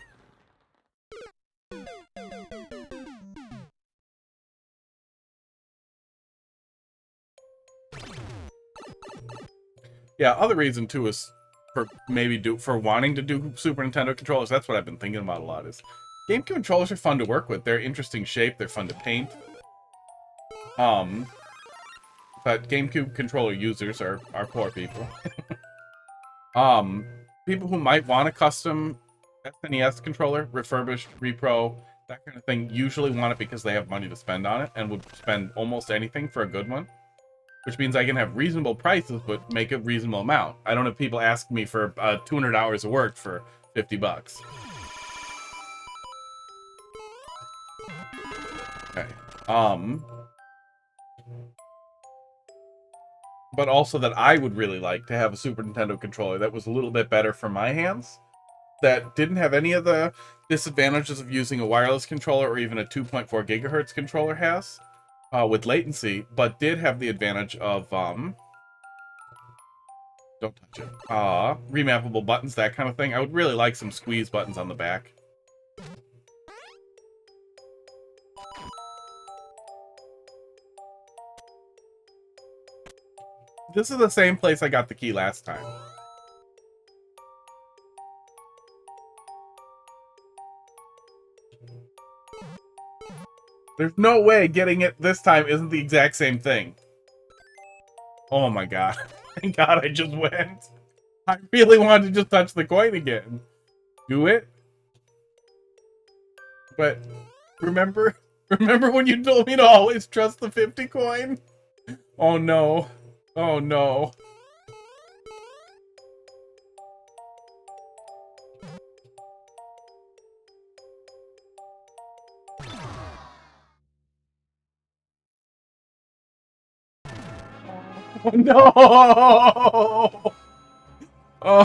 Yeah, other reason too is for wanting to do Super Nintendo controllers. That's what I've been thinking about a lot. Is GameCube controllers are fun to work with. They're interesting shape. They're fun to paint. But GameCube controller users are poor people. People who might want a custom SNES controller, refurbished, repro, that kind of thing, usually want it because they have money to spend on it and would spend almost anything for a good one. Which means I can have reasonable prices, but make a reasonable amount. I don't have people ask me for 200 hours of work for 50 bucks. Okay. But also that I would really like to have a Super Nintendo controller that was a little bit better for my hands. That didn't have any of the disadvantages of using a wireless controller or even a 2.4 gigahertz controller has. With latency, but did have the advantage of, don't touch it, remappable buttons, that kind of thing. I would really like some squeeze buttons on the back. This is the same place I got the key last time. There's no way getting it this time isn't the exact same thing. Oh my god. Thank god I just went. I really wanted to just touch the coin again. Do it. But remember when you told me to always trust the 50 coin? Oh no. Oh no. Oh no! Oh,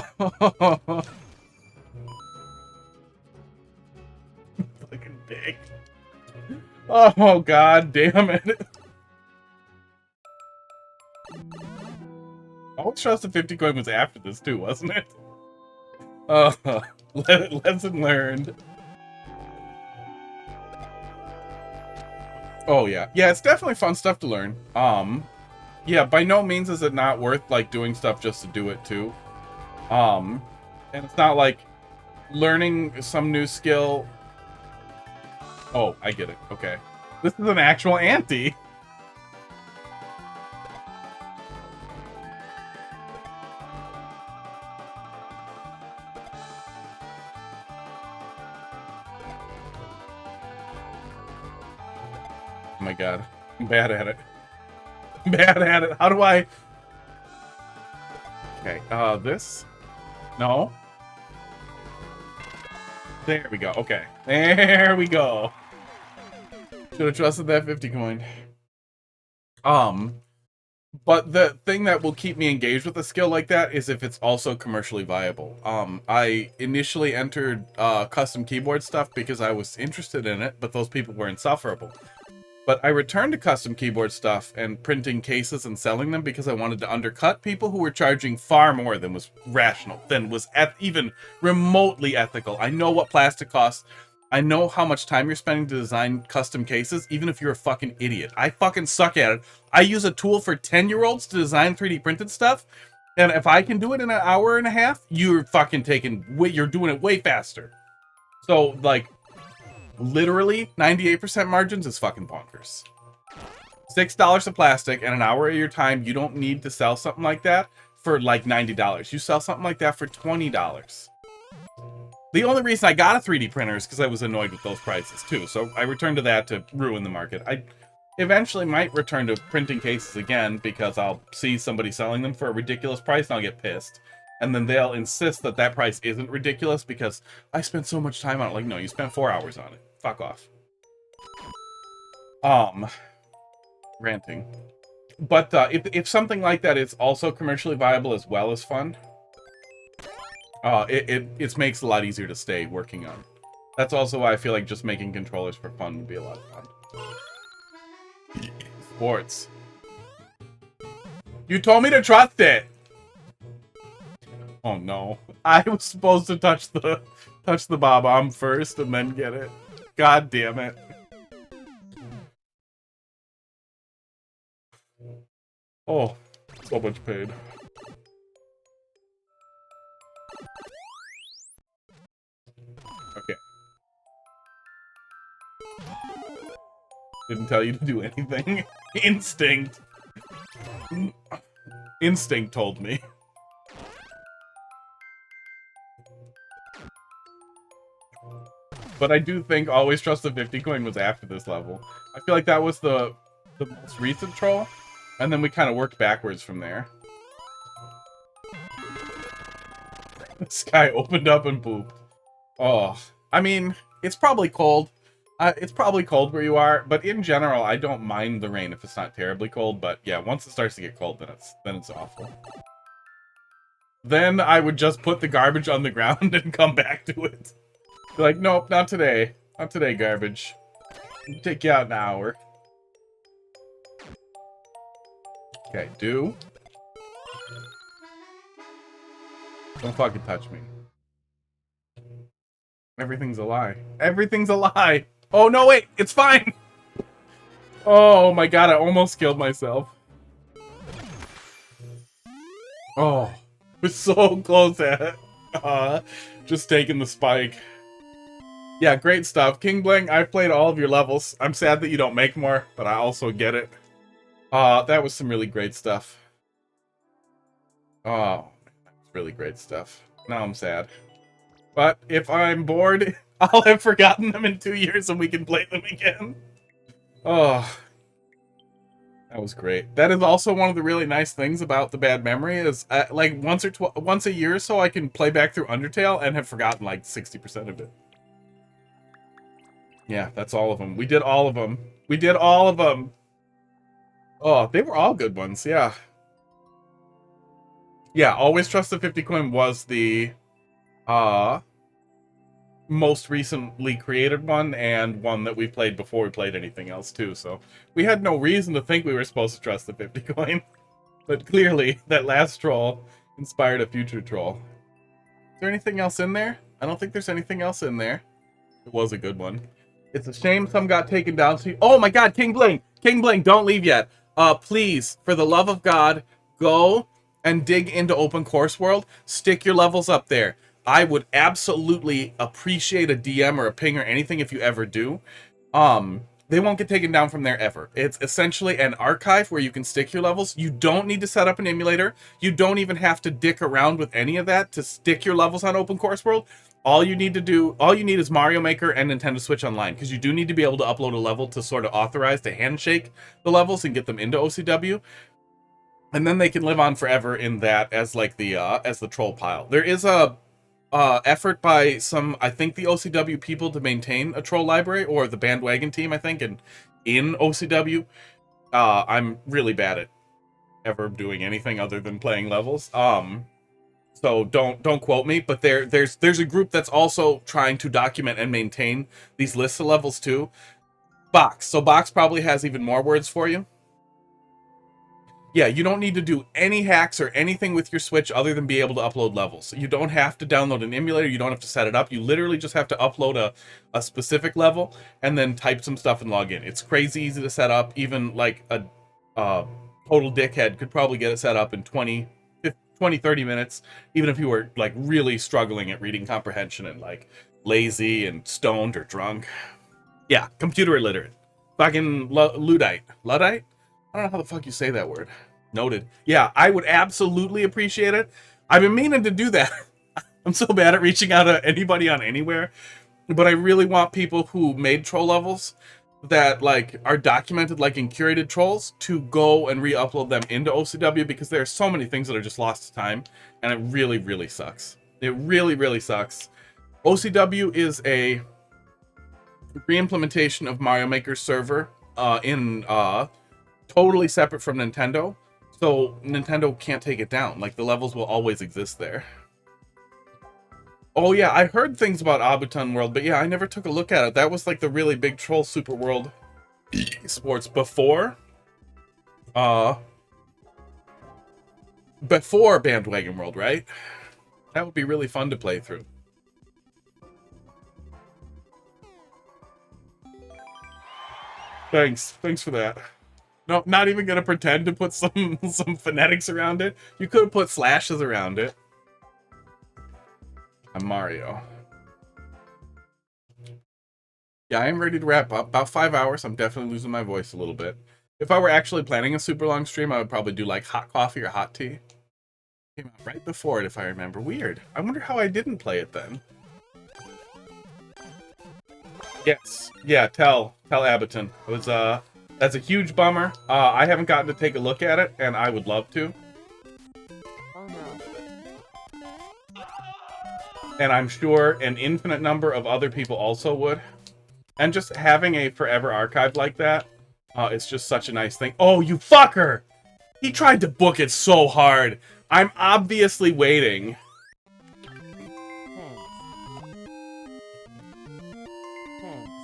fucking dick. Oh god damn it. Always trust the 50 coin was after this too, wasn't it? Lesson learned. Oh yeah. Yeah, it's definitely fun stuff to learn. Yeah, by no means is it not worth like doing stuff just to do it too. And it's not like learning some new skill. Oh, I get it. Okay. This is an actual ante. Oh my god. I'm bad at it. I'm bad at it. How do I... Okay, this? No. There we go. Okay. There we go. Should have trusted that 50 coin. But the thing that will keep me engaged with a skill like that is if it's also commercially viable. I initially entered custom keyboard stuff because I was interested in it, but those people were insufferable. But I returned to custom keyboard stuff and printing cases and selling them because I wanted to undercut people who were charging far more than was rational, than was even remotely ethical. I know what plastic costs. I know how much time you're spending to design custom cases, even if you're a fucking idiot. I fucking suck at it. I use a tool for 10-year-olds to design 3D printed stuff, and if I can do it in an hour and a half, you're fucking you're doing it way faster. So, like, literally 98% margins is fucking bonkers. $6 of plastic and an hour of your time. You don't need to sell something like that for like $90. You sell something like that for $20. The only reason I got a 3D printer is because I was annoyed with those prices too. So I returned to that to ruin the market. I eventually might return to printing cases again because I'll see somebody selling them for a ridiculous price and I'll get pissed. And then they'll insist that that price isn't ridiculous because I spent so much time on it. Like, no, you spent 4 hours on it. Fuck off. Ranting. But if something like that is also commercially viable as well as fun, it makes it a lot easier to stay working on. That's also why I feel like just making controllers for fun would be a lot of fun. Sports. You told me to trust it! Oh no. I was supposed to touch the bob-omb first and then get it. God damn it. Oh, so much pain. Okay. Didn't tell you to do anything. Instinct. Instinct told me. But I do think Always Trust the 50 coin was after this level. I feel like that was the most recent troll, and then we kind of worked backwards from there. This guy opened up and pooped. Oh, I mean, it's probably cold. It's probably cold where you are, but in general, I don't mind the rain if it's not terribly cold. But yeah, once it starts to get cold, then it's awful. Then I would just put the garbage on the ground and come back to it. Be like, nope, not today. Not today, garbage. I'll take you out in an hour. Okay, do. Don't fucking touch me. Everything's a lie. Everything's a lie! Oh, no, wait! It's fine! Oh my god, I almost killed myself. Oh, we're so close at it. Just taking the spike. Yeah, great stuff. King Bling, I've played all of your levels. I'm sad that you don't make more, but I also get it. That was some really great stuff. Oh, that was really great stuff. Now I'm sad. But if I'm bored, I'll have forgotten them in 2 years and we can play them again. Oh, that was great. That is also one of the really nice things about the bad memory is like once a year or so I can play back through Undertale and have forgotten like 60% of it. Yeah, that's all of them. We did all of them. We did all of them. Oh, they were all good ones, yeah. Yeah, Always Trust the 50 coin was the most recently created one and one that we played before we played anything else too, so we had no reason to think we were supposed to trust the 50 coin. But clearly, that last troll inspired a future troll. Is there anything else in there? I don't think there's anything else in there. It was a good one. It's a shame some got taken down. So oh my God, King Bling, don't leave yet. Please, for the love of God, go and dig into Open Course World. Stick your levels up there. I would absolutely appreciate a DM or a ping or anything if you ever do. They won't get taken down from there ever. It's essentially an archive where you can stick your levels. You don't need to set up an emulator. You don't even have to dick around with any of that to stick your levels on Open Course World. All you need is Mario Maker and Nintendo Switch Online, because you do need to be able to upload a level to sort of authorize to handshake the levels and get them into OCW. And then they can live on forever in that as like the as the troll pile. There is a effort by some, I think, the OCW people to maintain a troll library, or the bandwagon team, I think, and in OCW. I'm really bad at ever doing anything other than playing levels. So don't quote me, but there's a group that's also trying to document and maintain these lists of levels too. Box. So Box probably has even more words for you. Yeah, you don't need to do any hacks or anything with your Switch other than be able to upload levels. You don't have to download an emulator. You don't have to set it up. You literally just have to upload a specific level and then type some stuff and log in. It's crazy easy to set up. Even like a total dickhead could probably get it set up in 20, 30 minutes, even if you were like really struggling at reading comprehension and like lazy and stoned or drunk. Yeah, computer illiterate. Fucking Luddite. Luddite? I don't know how the fuck you say that word. Noted. Yeah, I would absolutely appreciate it. I've been meaning to do that. I'm so bad at reaching out to anybody on anywhere, but I really want people who made troll levels that like are documented like in curated trolls to go and re-upload them into OCW, because there are so many things that are just lost to time, and it really, really sucks. It really, really sucks. OCW is a re-implementation of Mario Maker's server in totally separate from Nintendo, so Nintendo can't take it down. Like, the levels will always exist there. Oh yeah, I heard things about Abuton World, but yeah, I never took a look at it. That was like the really big troll super world sports before Bandwagon World, right? That would be really fun to play through. Thanks for that. No, not even gonna pretend to put some phonetics around it. You could have put slashes around it. I'm Mario. Yeah, I am ready to wrap up. About 5 hours. I'm definitely losing my voice a little bit. If I were actually planning a super long stream, I would probably do like hot coffee or hot tea. Came out right before it, if I remember. Weird. I wonder how I didn't play it then. Yes. Yeah, tell Abaton. It was that's a huge bummer. I haven't gotten to take a look at it, and I would love to. Oh no. And I'm sure an infinite number of other people also would. And just having a forever archive like that, it's just such a nice thing. Oh, you fucker! He tried to book it so hard. I'm obviously waiting.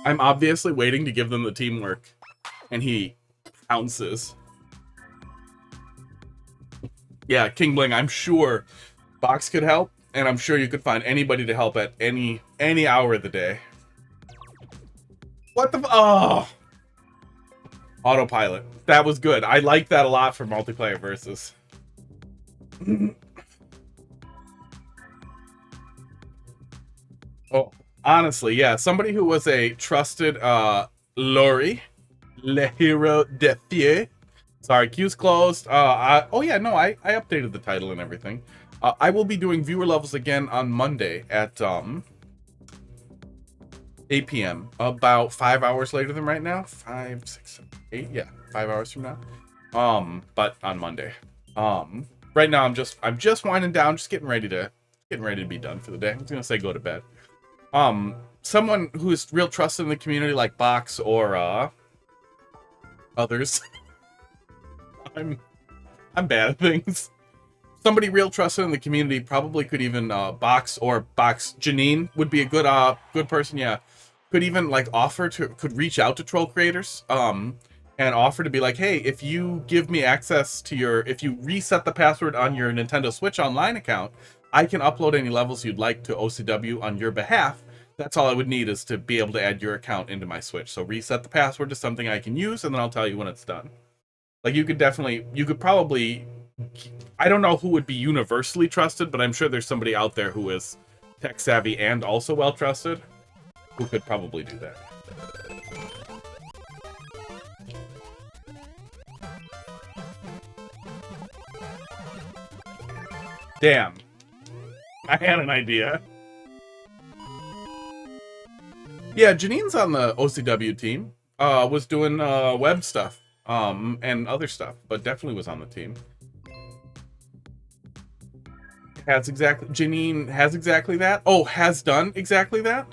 I'm obviously waiting to give them the teamwork. And he pounces. Yeah, King Bling, I'm sure Box could help, and I'm sure you could find anybody to help at any hour of the day. What the oh! Autopilot. That was good. I like that a lot for multiplayer versus. Oh, honestly, yeah. Somebody who was a trusted Lori, Le Hero de Fie. Sorry, queue's closed. Oh yeah, no, I updated the title and everything. I will be doing viewer levels again on Monday at 8 p.m. About 5 hours later than right now. 5, 6, 7, 8. Yeah, 5 hours from now. But on Monday. Right now I'm just winding down, just getting ready to be done for the day. I was gonna say go to bed. Someone who's real trusted in the community, like Box or others. I'm bad at things. Somebody real trusted in the community probably could even Box Janine would be a good person. Yeah, could even like could reach out to troll creators and offer to be like, hey, if you give me access to if you reset the password on your Nintendo Switch Online account, I can upload any levels you'd like to OCW on your behalf. That's all I would need is to be able to add your account into my Switch. So reset the password to something I can use, and then I'll tell you when it's done. Like, you could probably, I don't know who would be universally trusted, but I'm sure there's somebody out there who is tech savvy and also well trusted who could probably do that. Damn. I had an idea. Yeah, Janine's on the OCW team. Was doing web stuff. And other stuff, but definitely was on the team. Janine has exactly that. Oh, has done exactly that.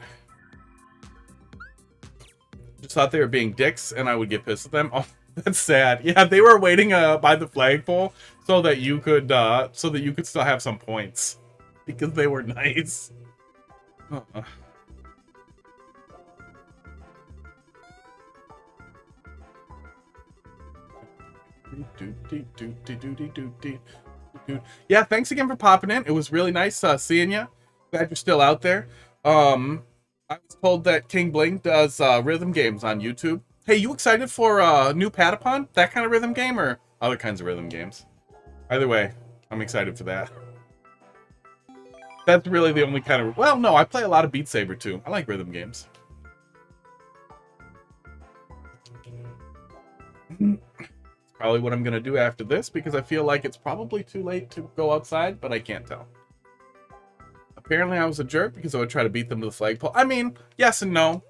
Just thought they were being dicks, and I would get pissed at them. Oh, that's sad. Yeah, they were waiting by the flagpole so that you could still have some points because they were nice. Yeah, thanks again for popping in. It was really nice seeing you. Glad you're still out there. I was told that King Bling does rhythm games on YouTube. Hey, you excited for new Patapon? That kind of rhythm game or other kinds of rhythm games? Either way, I'm excited for that. That's really the only kind of... Well, no, I play a lot of Beat Saber too. I like rhythm games. Probably what I'm going to do after this, because I feel like it's probably too late to go outside, but I can't tell. Apparently I was a jerk because I would try to beat them to the flagpole. I mean, yes and no.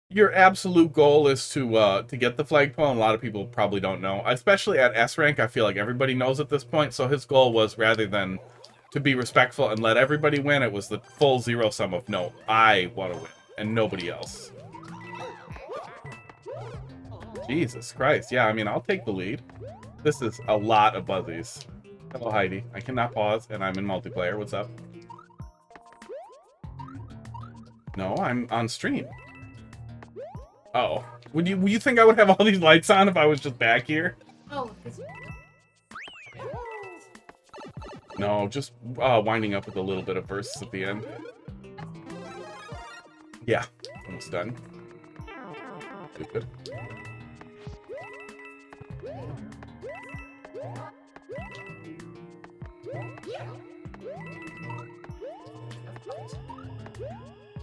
Your absolute goal is to get the flagpole, and a lot of people probably don't know. Especially at S rank, I feel like everybody knows at this point, so his goal was, rather than to be respectful and let everybody win, it was the full zero sum of, no, I want to win, and nobody else. Jesus Christ. Yeah, I mean, I'll take the lead. This is a lot of buzzies. Hello, Heidi. I cannot pause, and I'm in multiplayer. What's up? No, I'm on stream. Uh-oh. Would you think I would have all these lights on if I was just back here? Oh. No, just winding up with a little bit of verses at the end. Yeah, almost done. Good.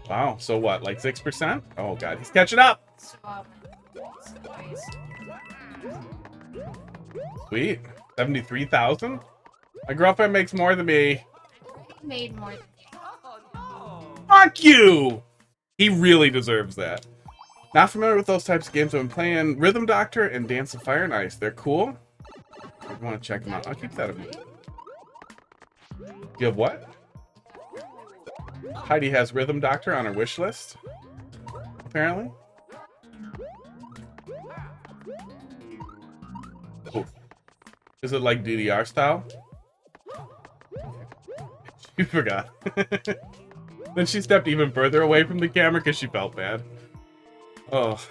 Wow, so what, like 6%? Oh god, he's catching up! Sweet. 73,000? My girlfriend makes more than me. He made more than me. Oh, no. Fuck you! He really deserves that. Not familiar with those types of games. I've been playing Rhythm Doctor and Dance of Fire and Ice. They're cool. I want to check them out. I'll keep that in mind. You have what? Heidi has Rhythm Doctor on her wish list. Apparently. Oh. Is it like DDR style? She forgot. Then she stepped even further away from the camera because she felt bad. Oh,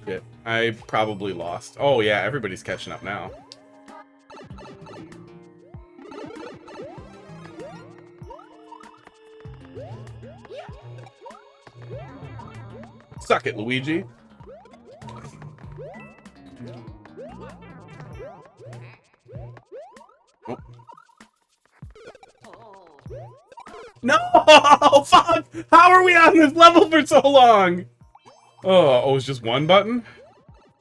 shit. I probably lost. Oh, yeah, everybody's catching up now. Suck it, Luigi. Oh. No! Fuck! How are we on this level for so long? Oh, it's just one button?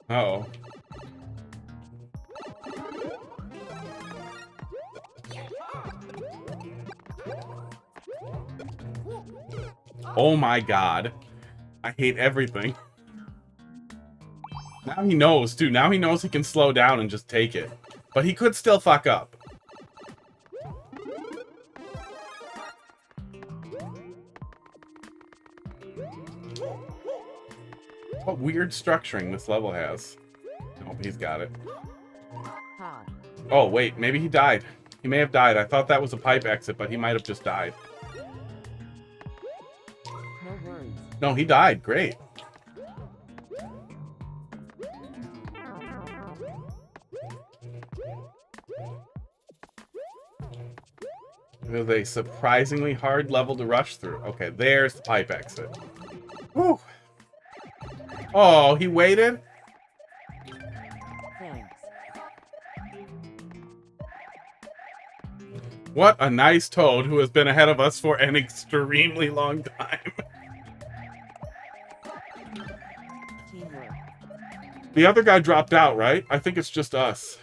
Uh-oh. Oh my god. I hate everything. Now he knows, too. Now he knows he can slow down and just take it. But he could still fuck up. What weird structuring this level has. Oh, he's got it. Oh, wait. Maybe he died. He may have died. I thought that was a pipe exit, but he might have just died. No, he died. Great. It was a surprisingly hard level to rush through. Okay, there's the pipe exit. Whew. Oh, he waited? Thanks. What a nice toad who has been ahead of us for an extremely long time. Teamwork. The other guy dropped out, right? I think it's just us.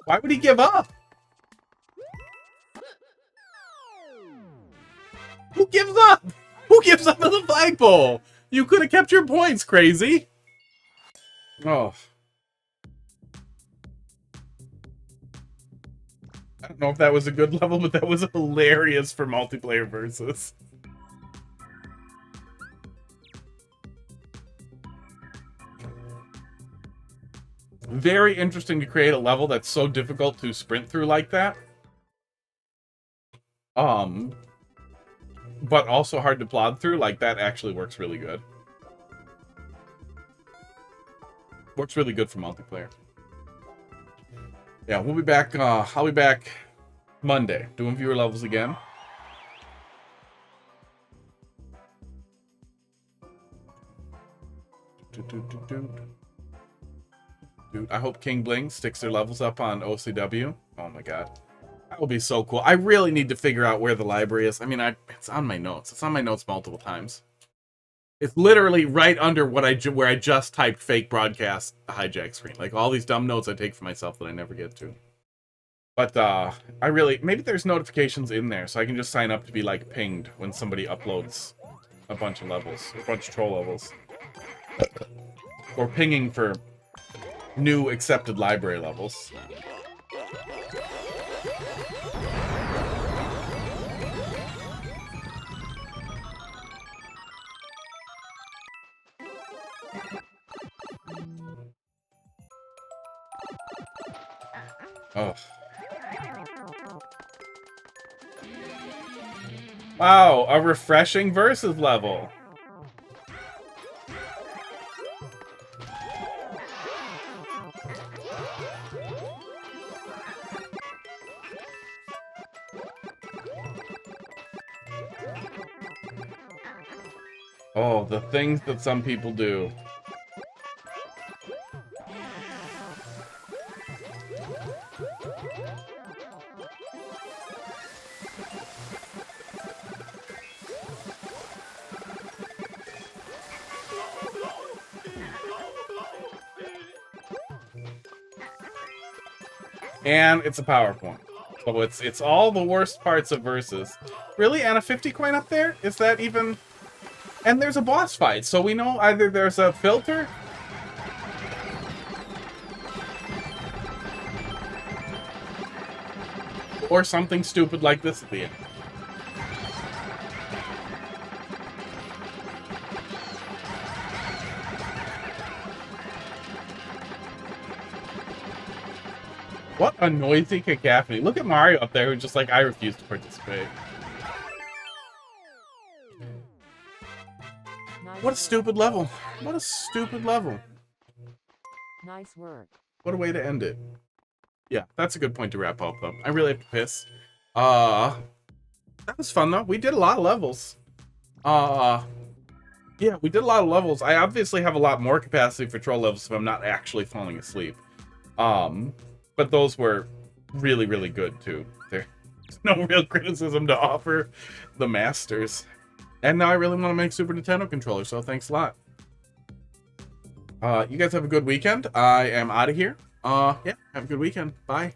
Why would he give up? Who gives up? Who gives up on the flagpole? You could have kept your points, crazy. Oh. I don't know if that was a good level, but that was hilarious for multiplayer versus. Very interesting to create a level that's so difficult to sprint through like that. But also hard to plod through. Like, that actually works really good. Works really good for multiplayer. Yeah, we'll be back, I'll be back Monday, doing viewer levels again. Dude, I hope King Bling sticks their levels up on OCW. Oh my god. That would be so cool. I really need to figure out where the library is. I mean, it's on my notes. It's on my notes multiple times. It's literally right under where I just typed fake broadcast hijack screen. Like, all these dumb notes I take for myself that I never get to. But, maybe there's notifications in there, so I can just sign up to be, like, pinged when somebody uploads a bunch of levels. A bunch of troll levels. Or pinging for new accepted library levels. Oh. Wow, a refreshing versus level. Oh, the things that some people do. And it's a PowerPoint. So it's all the worst parts of Versus. Really? And a 50 coin up there? Is that even... And there's a boss fight, so we know either there's a filter... or something stupid like this at the end. What a noisy cacophony. Look at Mario up there who's just like, I refuse to participate. Nice What a stupid level. What a stupid level. Nice work. What a way to end it. Yeah, that's a good point to wrap up, though. I really have to piss. That was fun, though. We did a lot of levels. Yeah, we did a lot of levels. I obviously have a lot more capacity for troll levels if I'm not actually falling asleep. But those were really, really good, too. There's no real criticism to offer the masters. And now I really want to make Super Nintendo controllers, so thanks a lot. You guys have a good weekend. I am out of here. Yeah, have a good weekend. Bye.